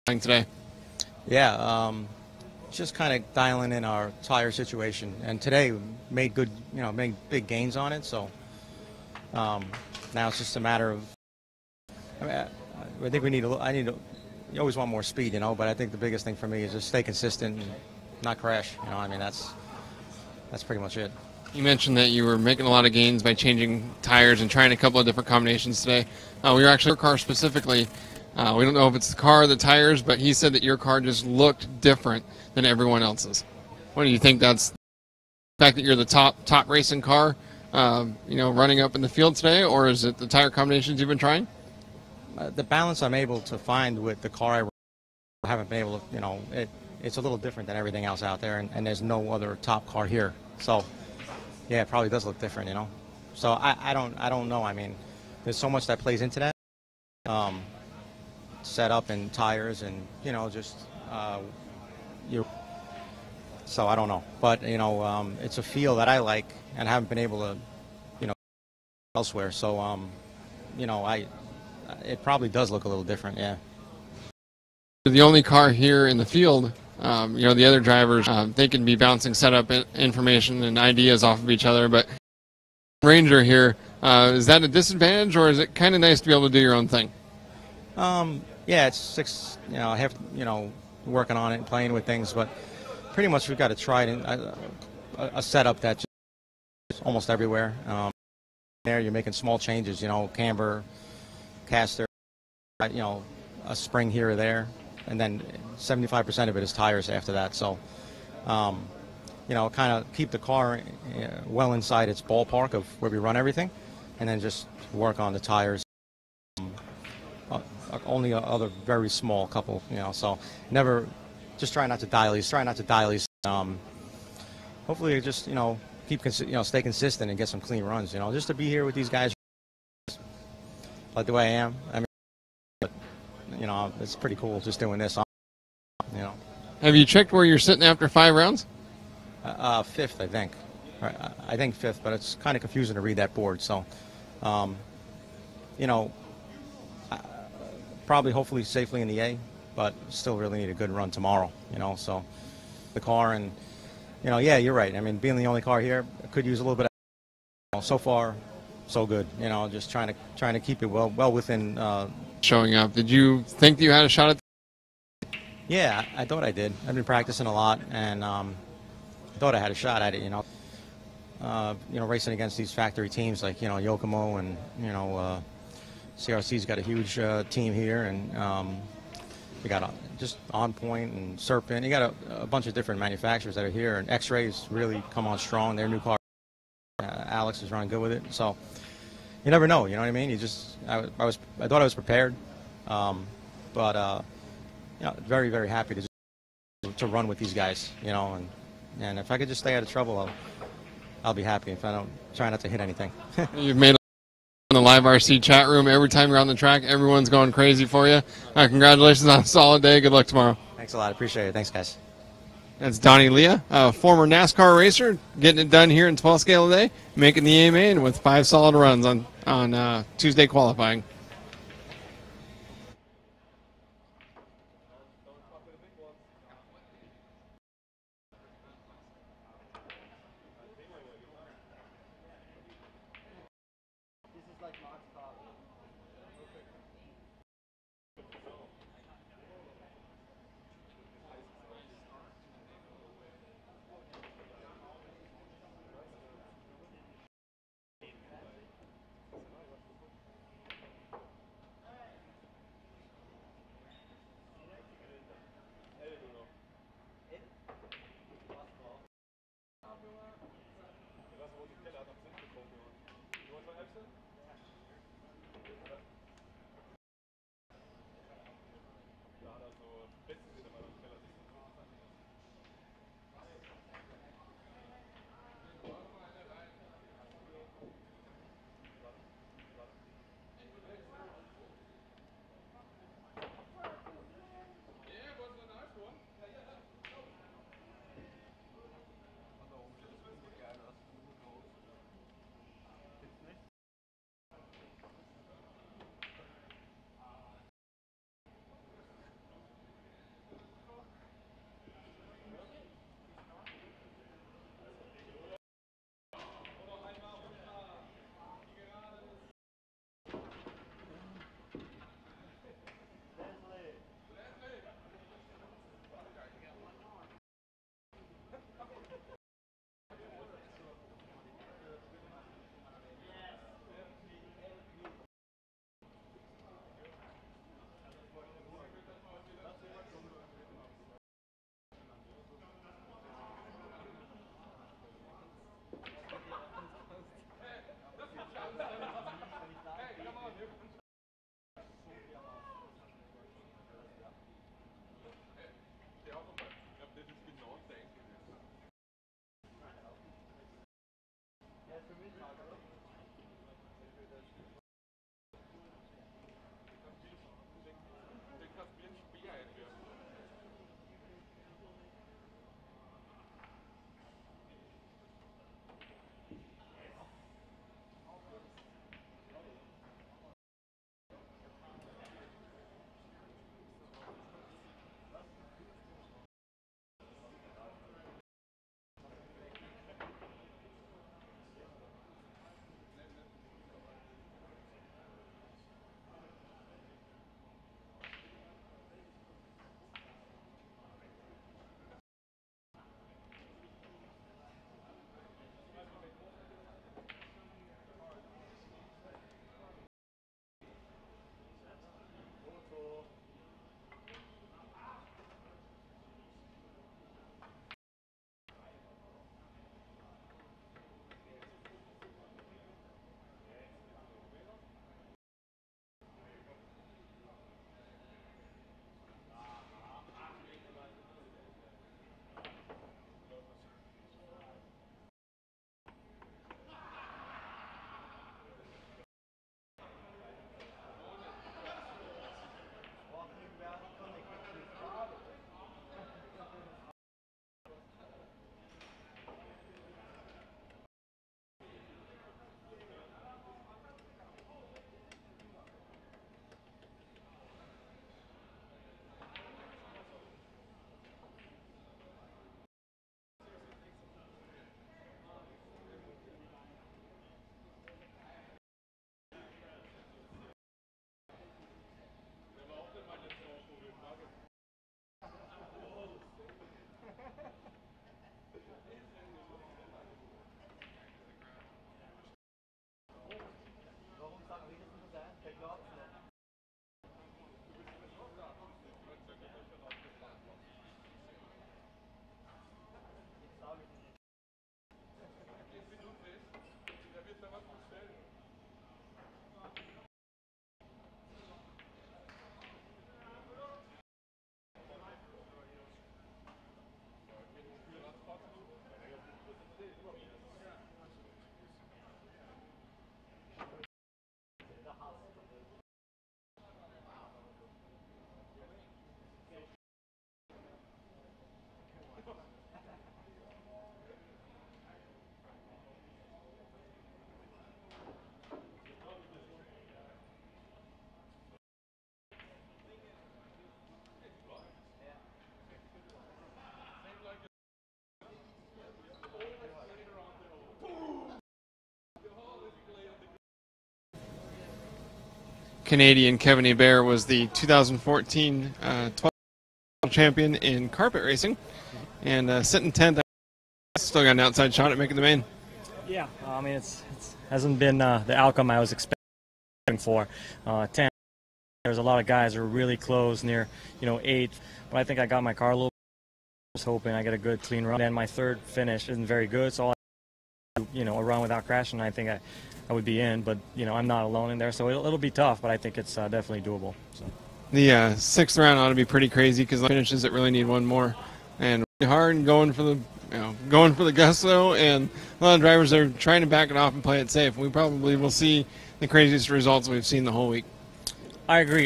today. Yeah, just kind of dialing in our tire situation, and today we made good, made big gains on it. So now it's just a matter of. I think we need you always want more speed, but I think the biggest thing for me is just stay consistent and not crash. That's pretty much it. You mentioned that you were making a lot of gains by changing tires and trying a couple of different combinations today. We were actually your car specifically. We don't know if it's the car or the tires, but he said that your car just looked different than everyone else's. What do you think? That's the fact that you're the top racing car, running up in the field today, or is it the tire combinations you've been trying? The balance I'm able to find with the car I haven't been able to, it's a little different than everything else out there, and there's no other top car here. So, yeah, it probably does look different, So I don't know. I mean, there's so much that plays into that. Setup and tires and, so I don't know. But, it's a feel that I like and haven't been able to, elsewhere. So, it probably does look a little different, yeah. The only car here in the field, the other drivers, they can be bouncing setup information and ideas off of each other, but Ranger here, is that a disadvantage, or is it kind of nice to be able to do your own thing? Yeah, it's I have, working on it and playing with things, but pretty much we've got to try a setup that's almost everywhere. There you're making small changes, camber, caster, a spring here or there, and then 75% of it is tires after that. So, kind of keep the car well inside its ballpark of where we run everything, and then just work on the tires. Only other very small couple, so never, just try not to dial these, hopefully just, stay consistent and get some clean runs, just to be here with these guys like the way I am. I mean, but, it's pretty cool just doing this, Have you checked where you're sitting after 5 rounds? Fifth, I think. I think fifth, but it's kind of confusing to read that board. So, probably, hopefully, safely in the A, but still really need a good run tomorrow. So the car and, yeah, you're right. I mean, being the only car here, could use a little bit of. So far, so good. Just trying to keep it well within. Showing up. Did you think that you had a shot at? Yeah, I thought I did. I've been practicing a lot, and thought I had a shot at it. Racing against these factory teams like Yokomo and CRC's got a huge team here, and we got just On Point and Serpent. You got a bunch of different manufacturers that are here, and X-Ray's really come on strong. Their new car, Alex is running good with it. So you never know. You know what I mean? I thought I was prepared, but very, very happy to run with these guys. And if I could just stay out of trouble, I'll be happy. If I don't, try not to hit anything. You've made in the live RC chat room. Every time you're on the track, everyone's going crazy for you. Congratulations on a solid day. Good luck tomorrow. Thanks a lot. Appreciate it. Thanks, guys. That's Donnie Leah, a former NASCAR racer, getting it done here in 12 scale today, making the AMA and with 5 solid runs on Tuesday qualifying. Canadian Kevin Hebert was the 2014 12 champion in carpet racing, and sitting 10th. Still got an outside shot at making the main. Yeah, I mean it hasn't been the outcome I was expecting for. 10. There's a lot of guys who are really close, near 8, but I think I got my car a little. I was hoping I get a good clean run. And my third finish isn't very good, so a run without crashing, I think I would be in. But I'm not alone in there, so it'll be tough. But I think it's definitely doable. So. The sixth round ought to be pretty crazy because the finishes that really need one more, and really hard and going for the gusto. And a lot of drivers are trying to back it off and play it safe. We probably will see the craziest results we've seen the whole week. I agree.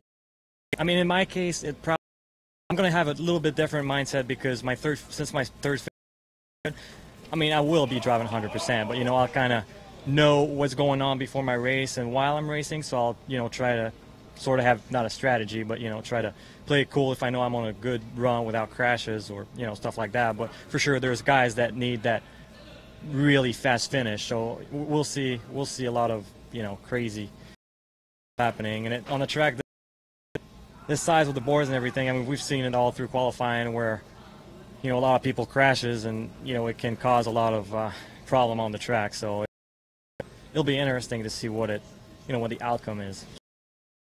I mean, in my case, I'm going to have a little bit different mindset because since my third finish, I mean, I will be driving 100%, but I'll kind of know what's going on before my race and while I'm racing, so I'll try to sort of have not a strategy, but try to play it cool if I know I'm on a good run without crashes or stuff like that. But for sure, there's guys that need that really fast finish, so we'll see a lot of crazy happening, and on the track this size with the boards and everything. I mean, we've seen it all through qualifying where a lot of people crashes, and it can cause a lot of problem on the track. So it'll be interesting to see what the outcome is.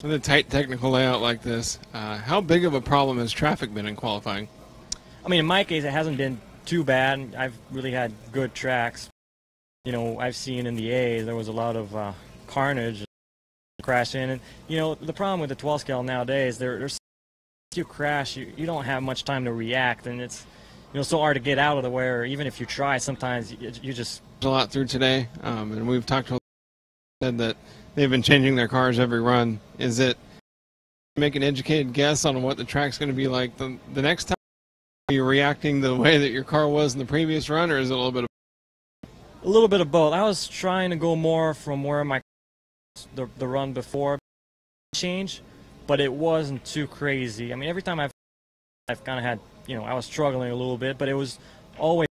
With a tight technical layout like this, how big of a problem has traffic been in qualifying? I mean, in my case, it hasn't been too bad. I've really had good tracks. I've seen in the A's there was a lot of carnage, crashing, and the problem with the 12 scale nowadays, there's if you crash, you don't have much time to react, and it's so hard to get out of the way. Or even if you try, sometimes you just a lot through today, and we've talked to said that they've been changing their cars every run. Is it make an educated guess on what the track's going to be like the next time? Are you reacting the way that your car was in the previous run, or is it a little bit of both? I was trying to go more from where the run before change, but it wasn't too crazy. I mean, every time I've kind of had, I was struggling a little bit, but it was always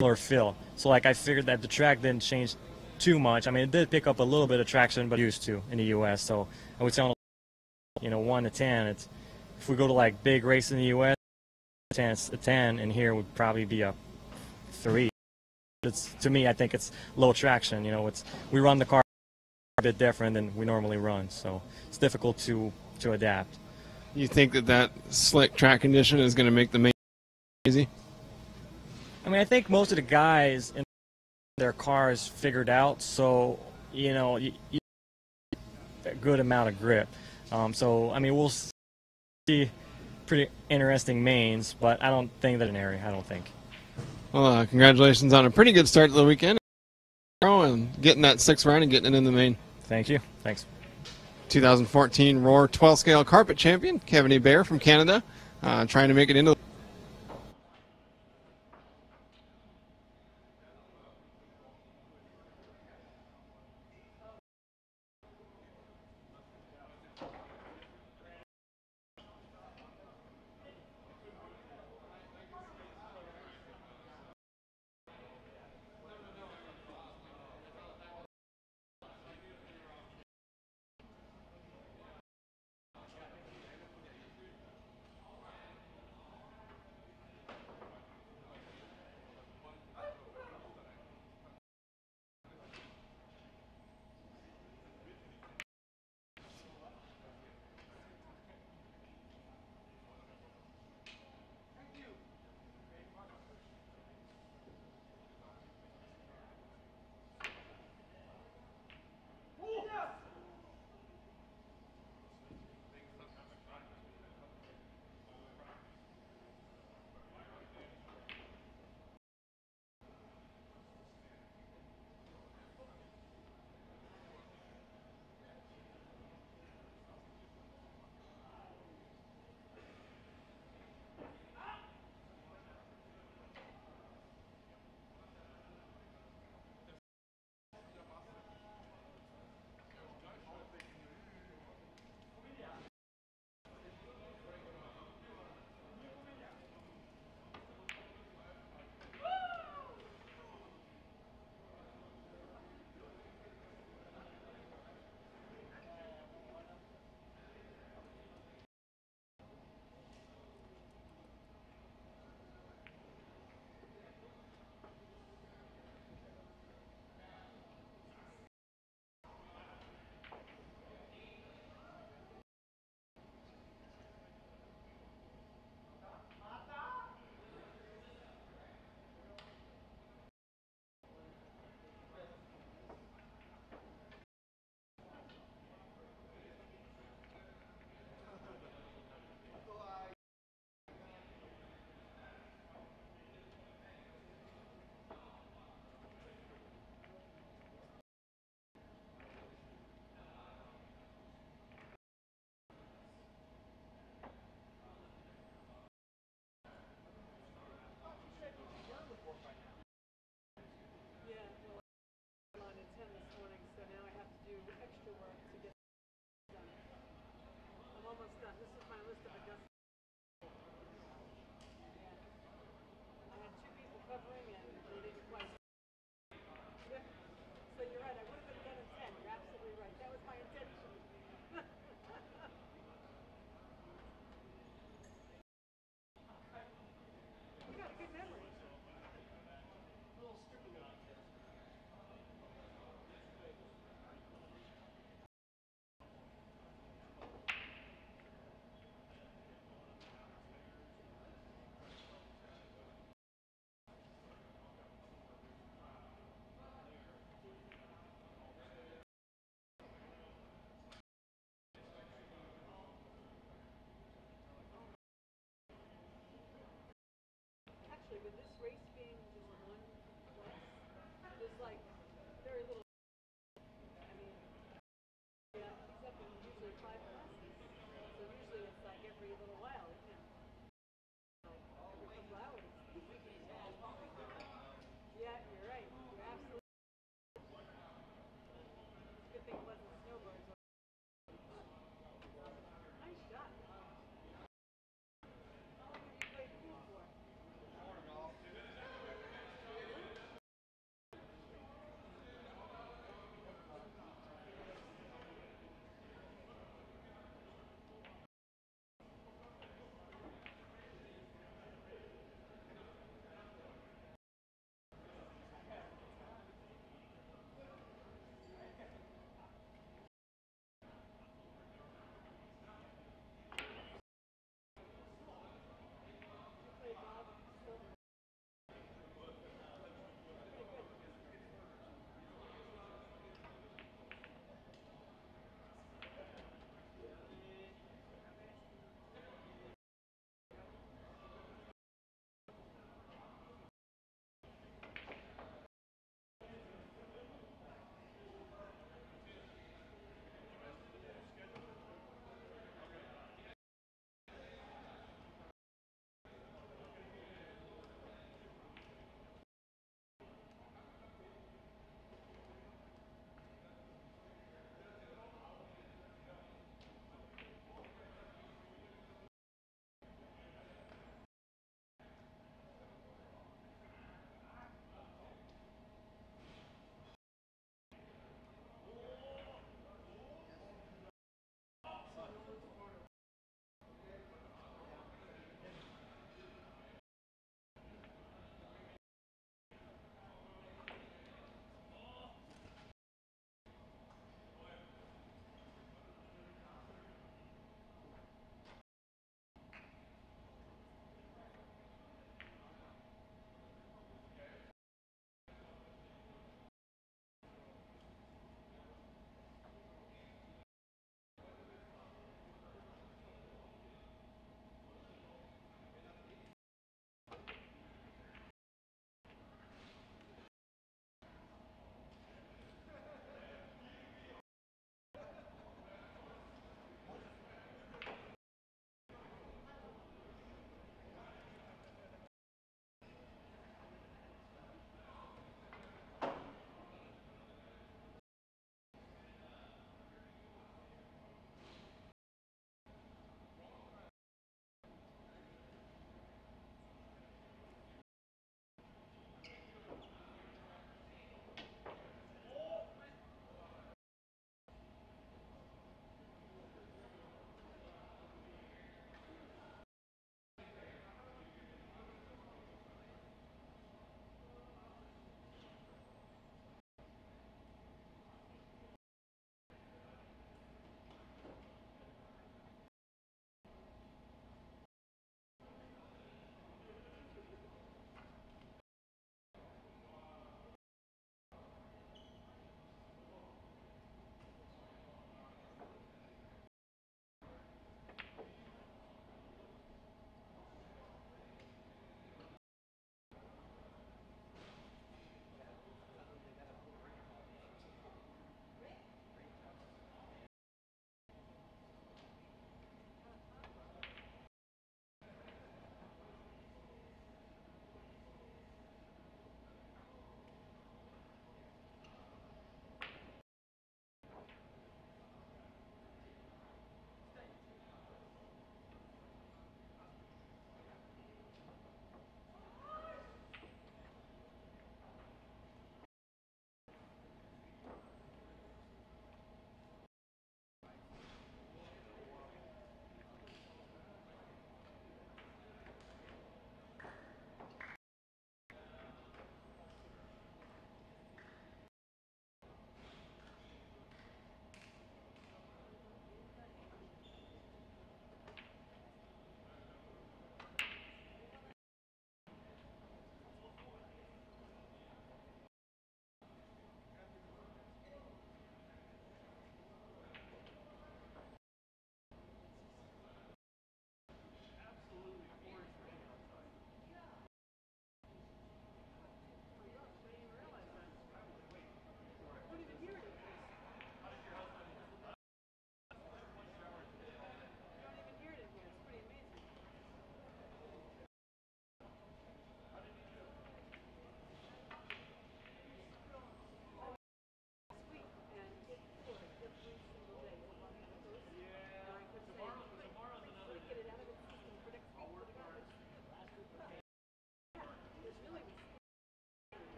similar feel. So like I figured that the track didn't change too much. I mean, it did pick up a little bit of traction, but used to in the U.S. So I would say on 1 to 10, if we go to like big race in the U.S., it's a 10, and here would probably be a 3. To me, I think it's low traction. We run the car a bit different than we normally run, so it's difficult to adapt. You think that slick track condition is going to make the main easy? I mean, I think most of the guys in their cars figured out, so you a good amount of grip. So I mean, we'll see pretty interesting mains, but I don't think that an area. I don't think. Well, congratulations on a pretty good start to the weekend, and getting that 6th round and getting it in the main. Thank you. Thanks. 2014 Roar 12 scale carpet champion Kevin Hebert from Canada, trying to make it into the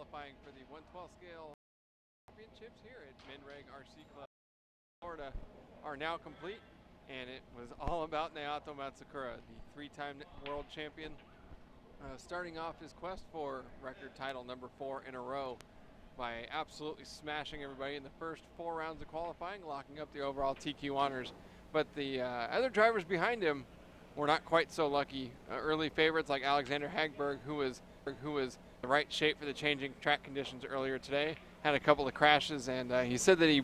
qualifying for the 112 scale championships here at Minreg RC Club Florida are now complete, and it was all about Naoto Matsukura, the three-time world champion, starting off his quest for record title number 4 in a row by absolutely smashing everybody in the first 4 rounds of qualifying, locking up the overall TQ honors. But the other drivers behind him were not quite so lucky. Early favorites like Alexander Hagberg, who was the right shape for the changing track conditions earlier today, had a couple of crashes, and he said that he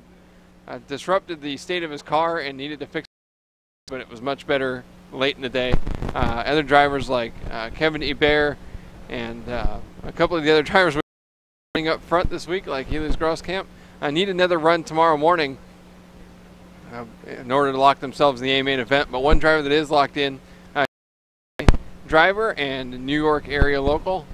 disrupted the state of his car and needed to fix it, but it was much better late in the day. Other drivers like Kevin Hebert and a couple of the other drivers up front this week, like Helios Grosskamp, need another run tomorrow morning in order to lock themselves in the A-main event. But one driver that is locked in, driver and New York area local,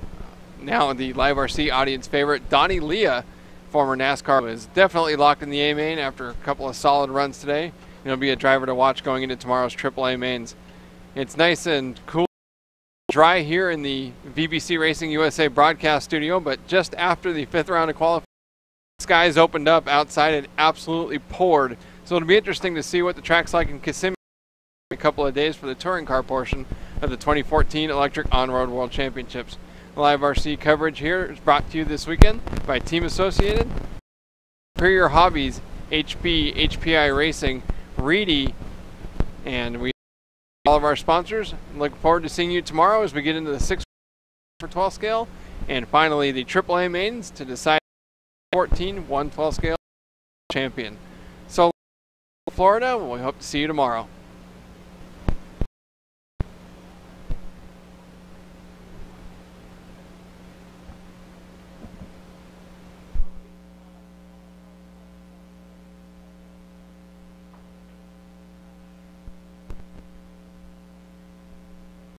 now the Live RC audience favorite, Donnie Leah, former NASCAR, was definitely locked in the A-main after a couple of solid runs today. He'll be a driver to watch going into tomorrow's AAA mains. It's nice and cool, dry here in the VBC Racing USA broadcast studio, but just after the 5th round of qualifying, skies opened up outside and absolutely poured. So it'll be interesting to see what the track's like in Kissimmee in a couple of days for the touring car portion of the 2014 Electric On-Road World Championships. Live RC coverage here is brought to you this weekend by Team Associated, Superior Hobbies, HPI Racing, Reedy, and we all of our sponsors. Look forward to seeing you tomorrow as we get into the 6 for 12 scale, and finally the AAA mains to decide 14 112 scale champion. So Florida, we hope to see you tomorrow.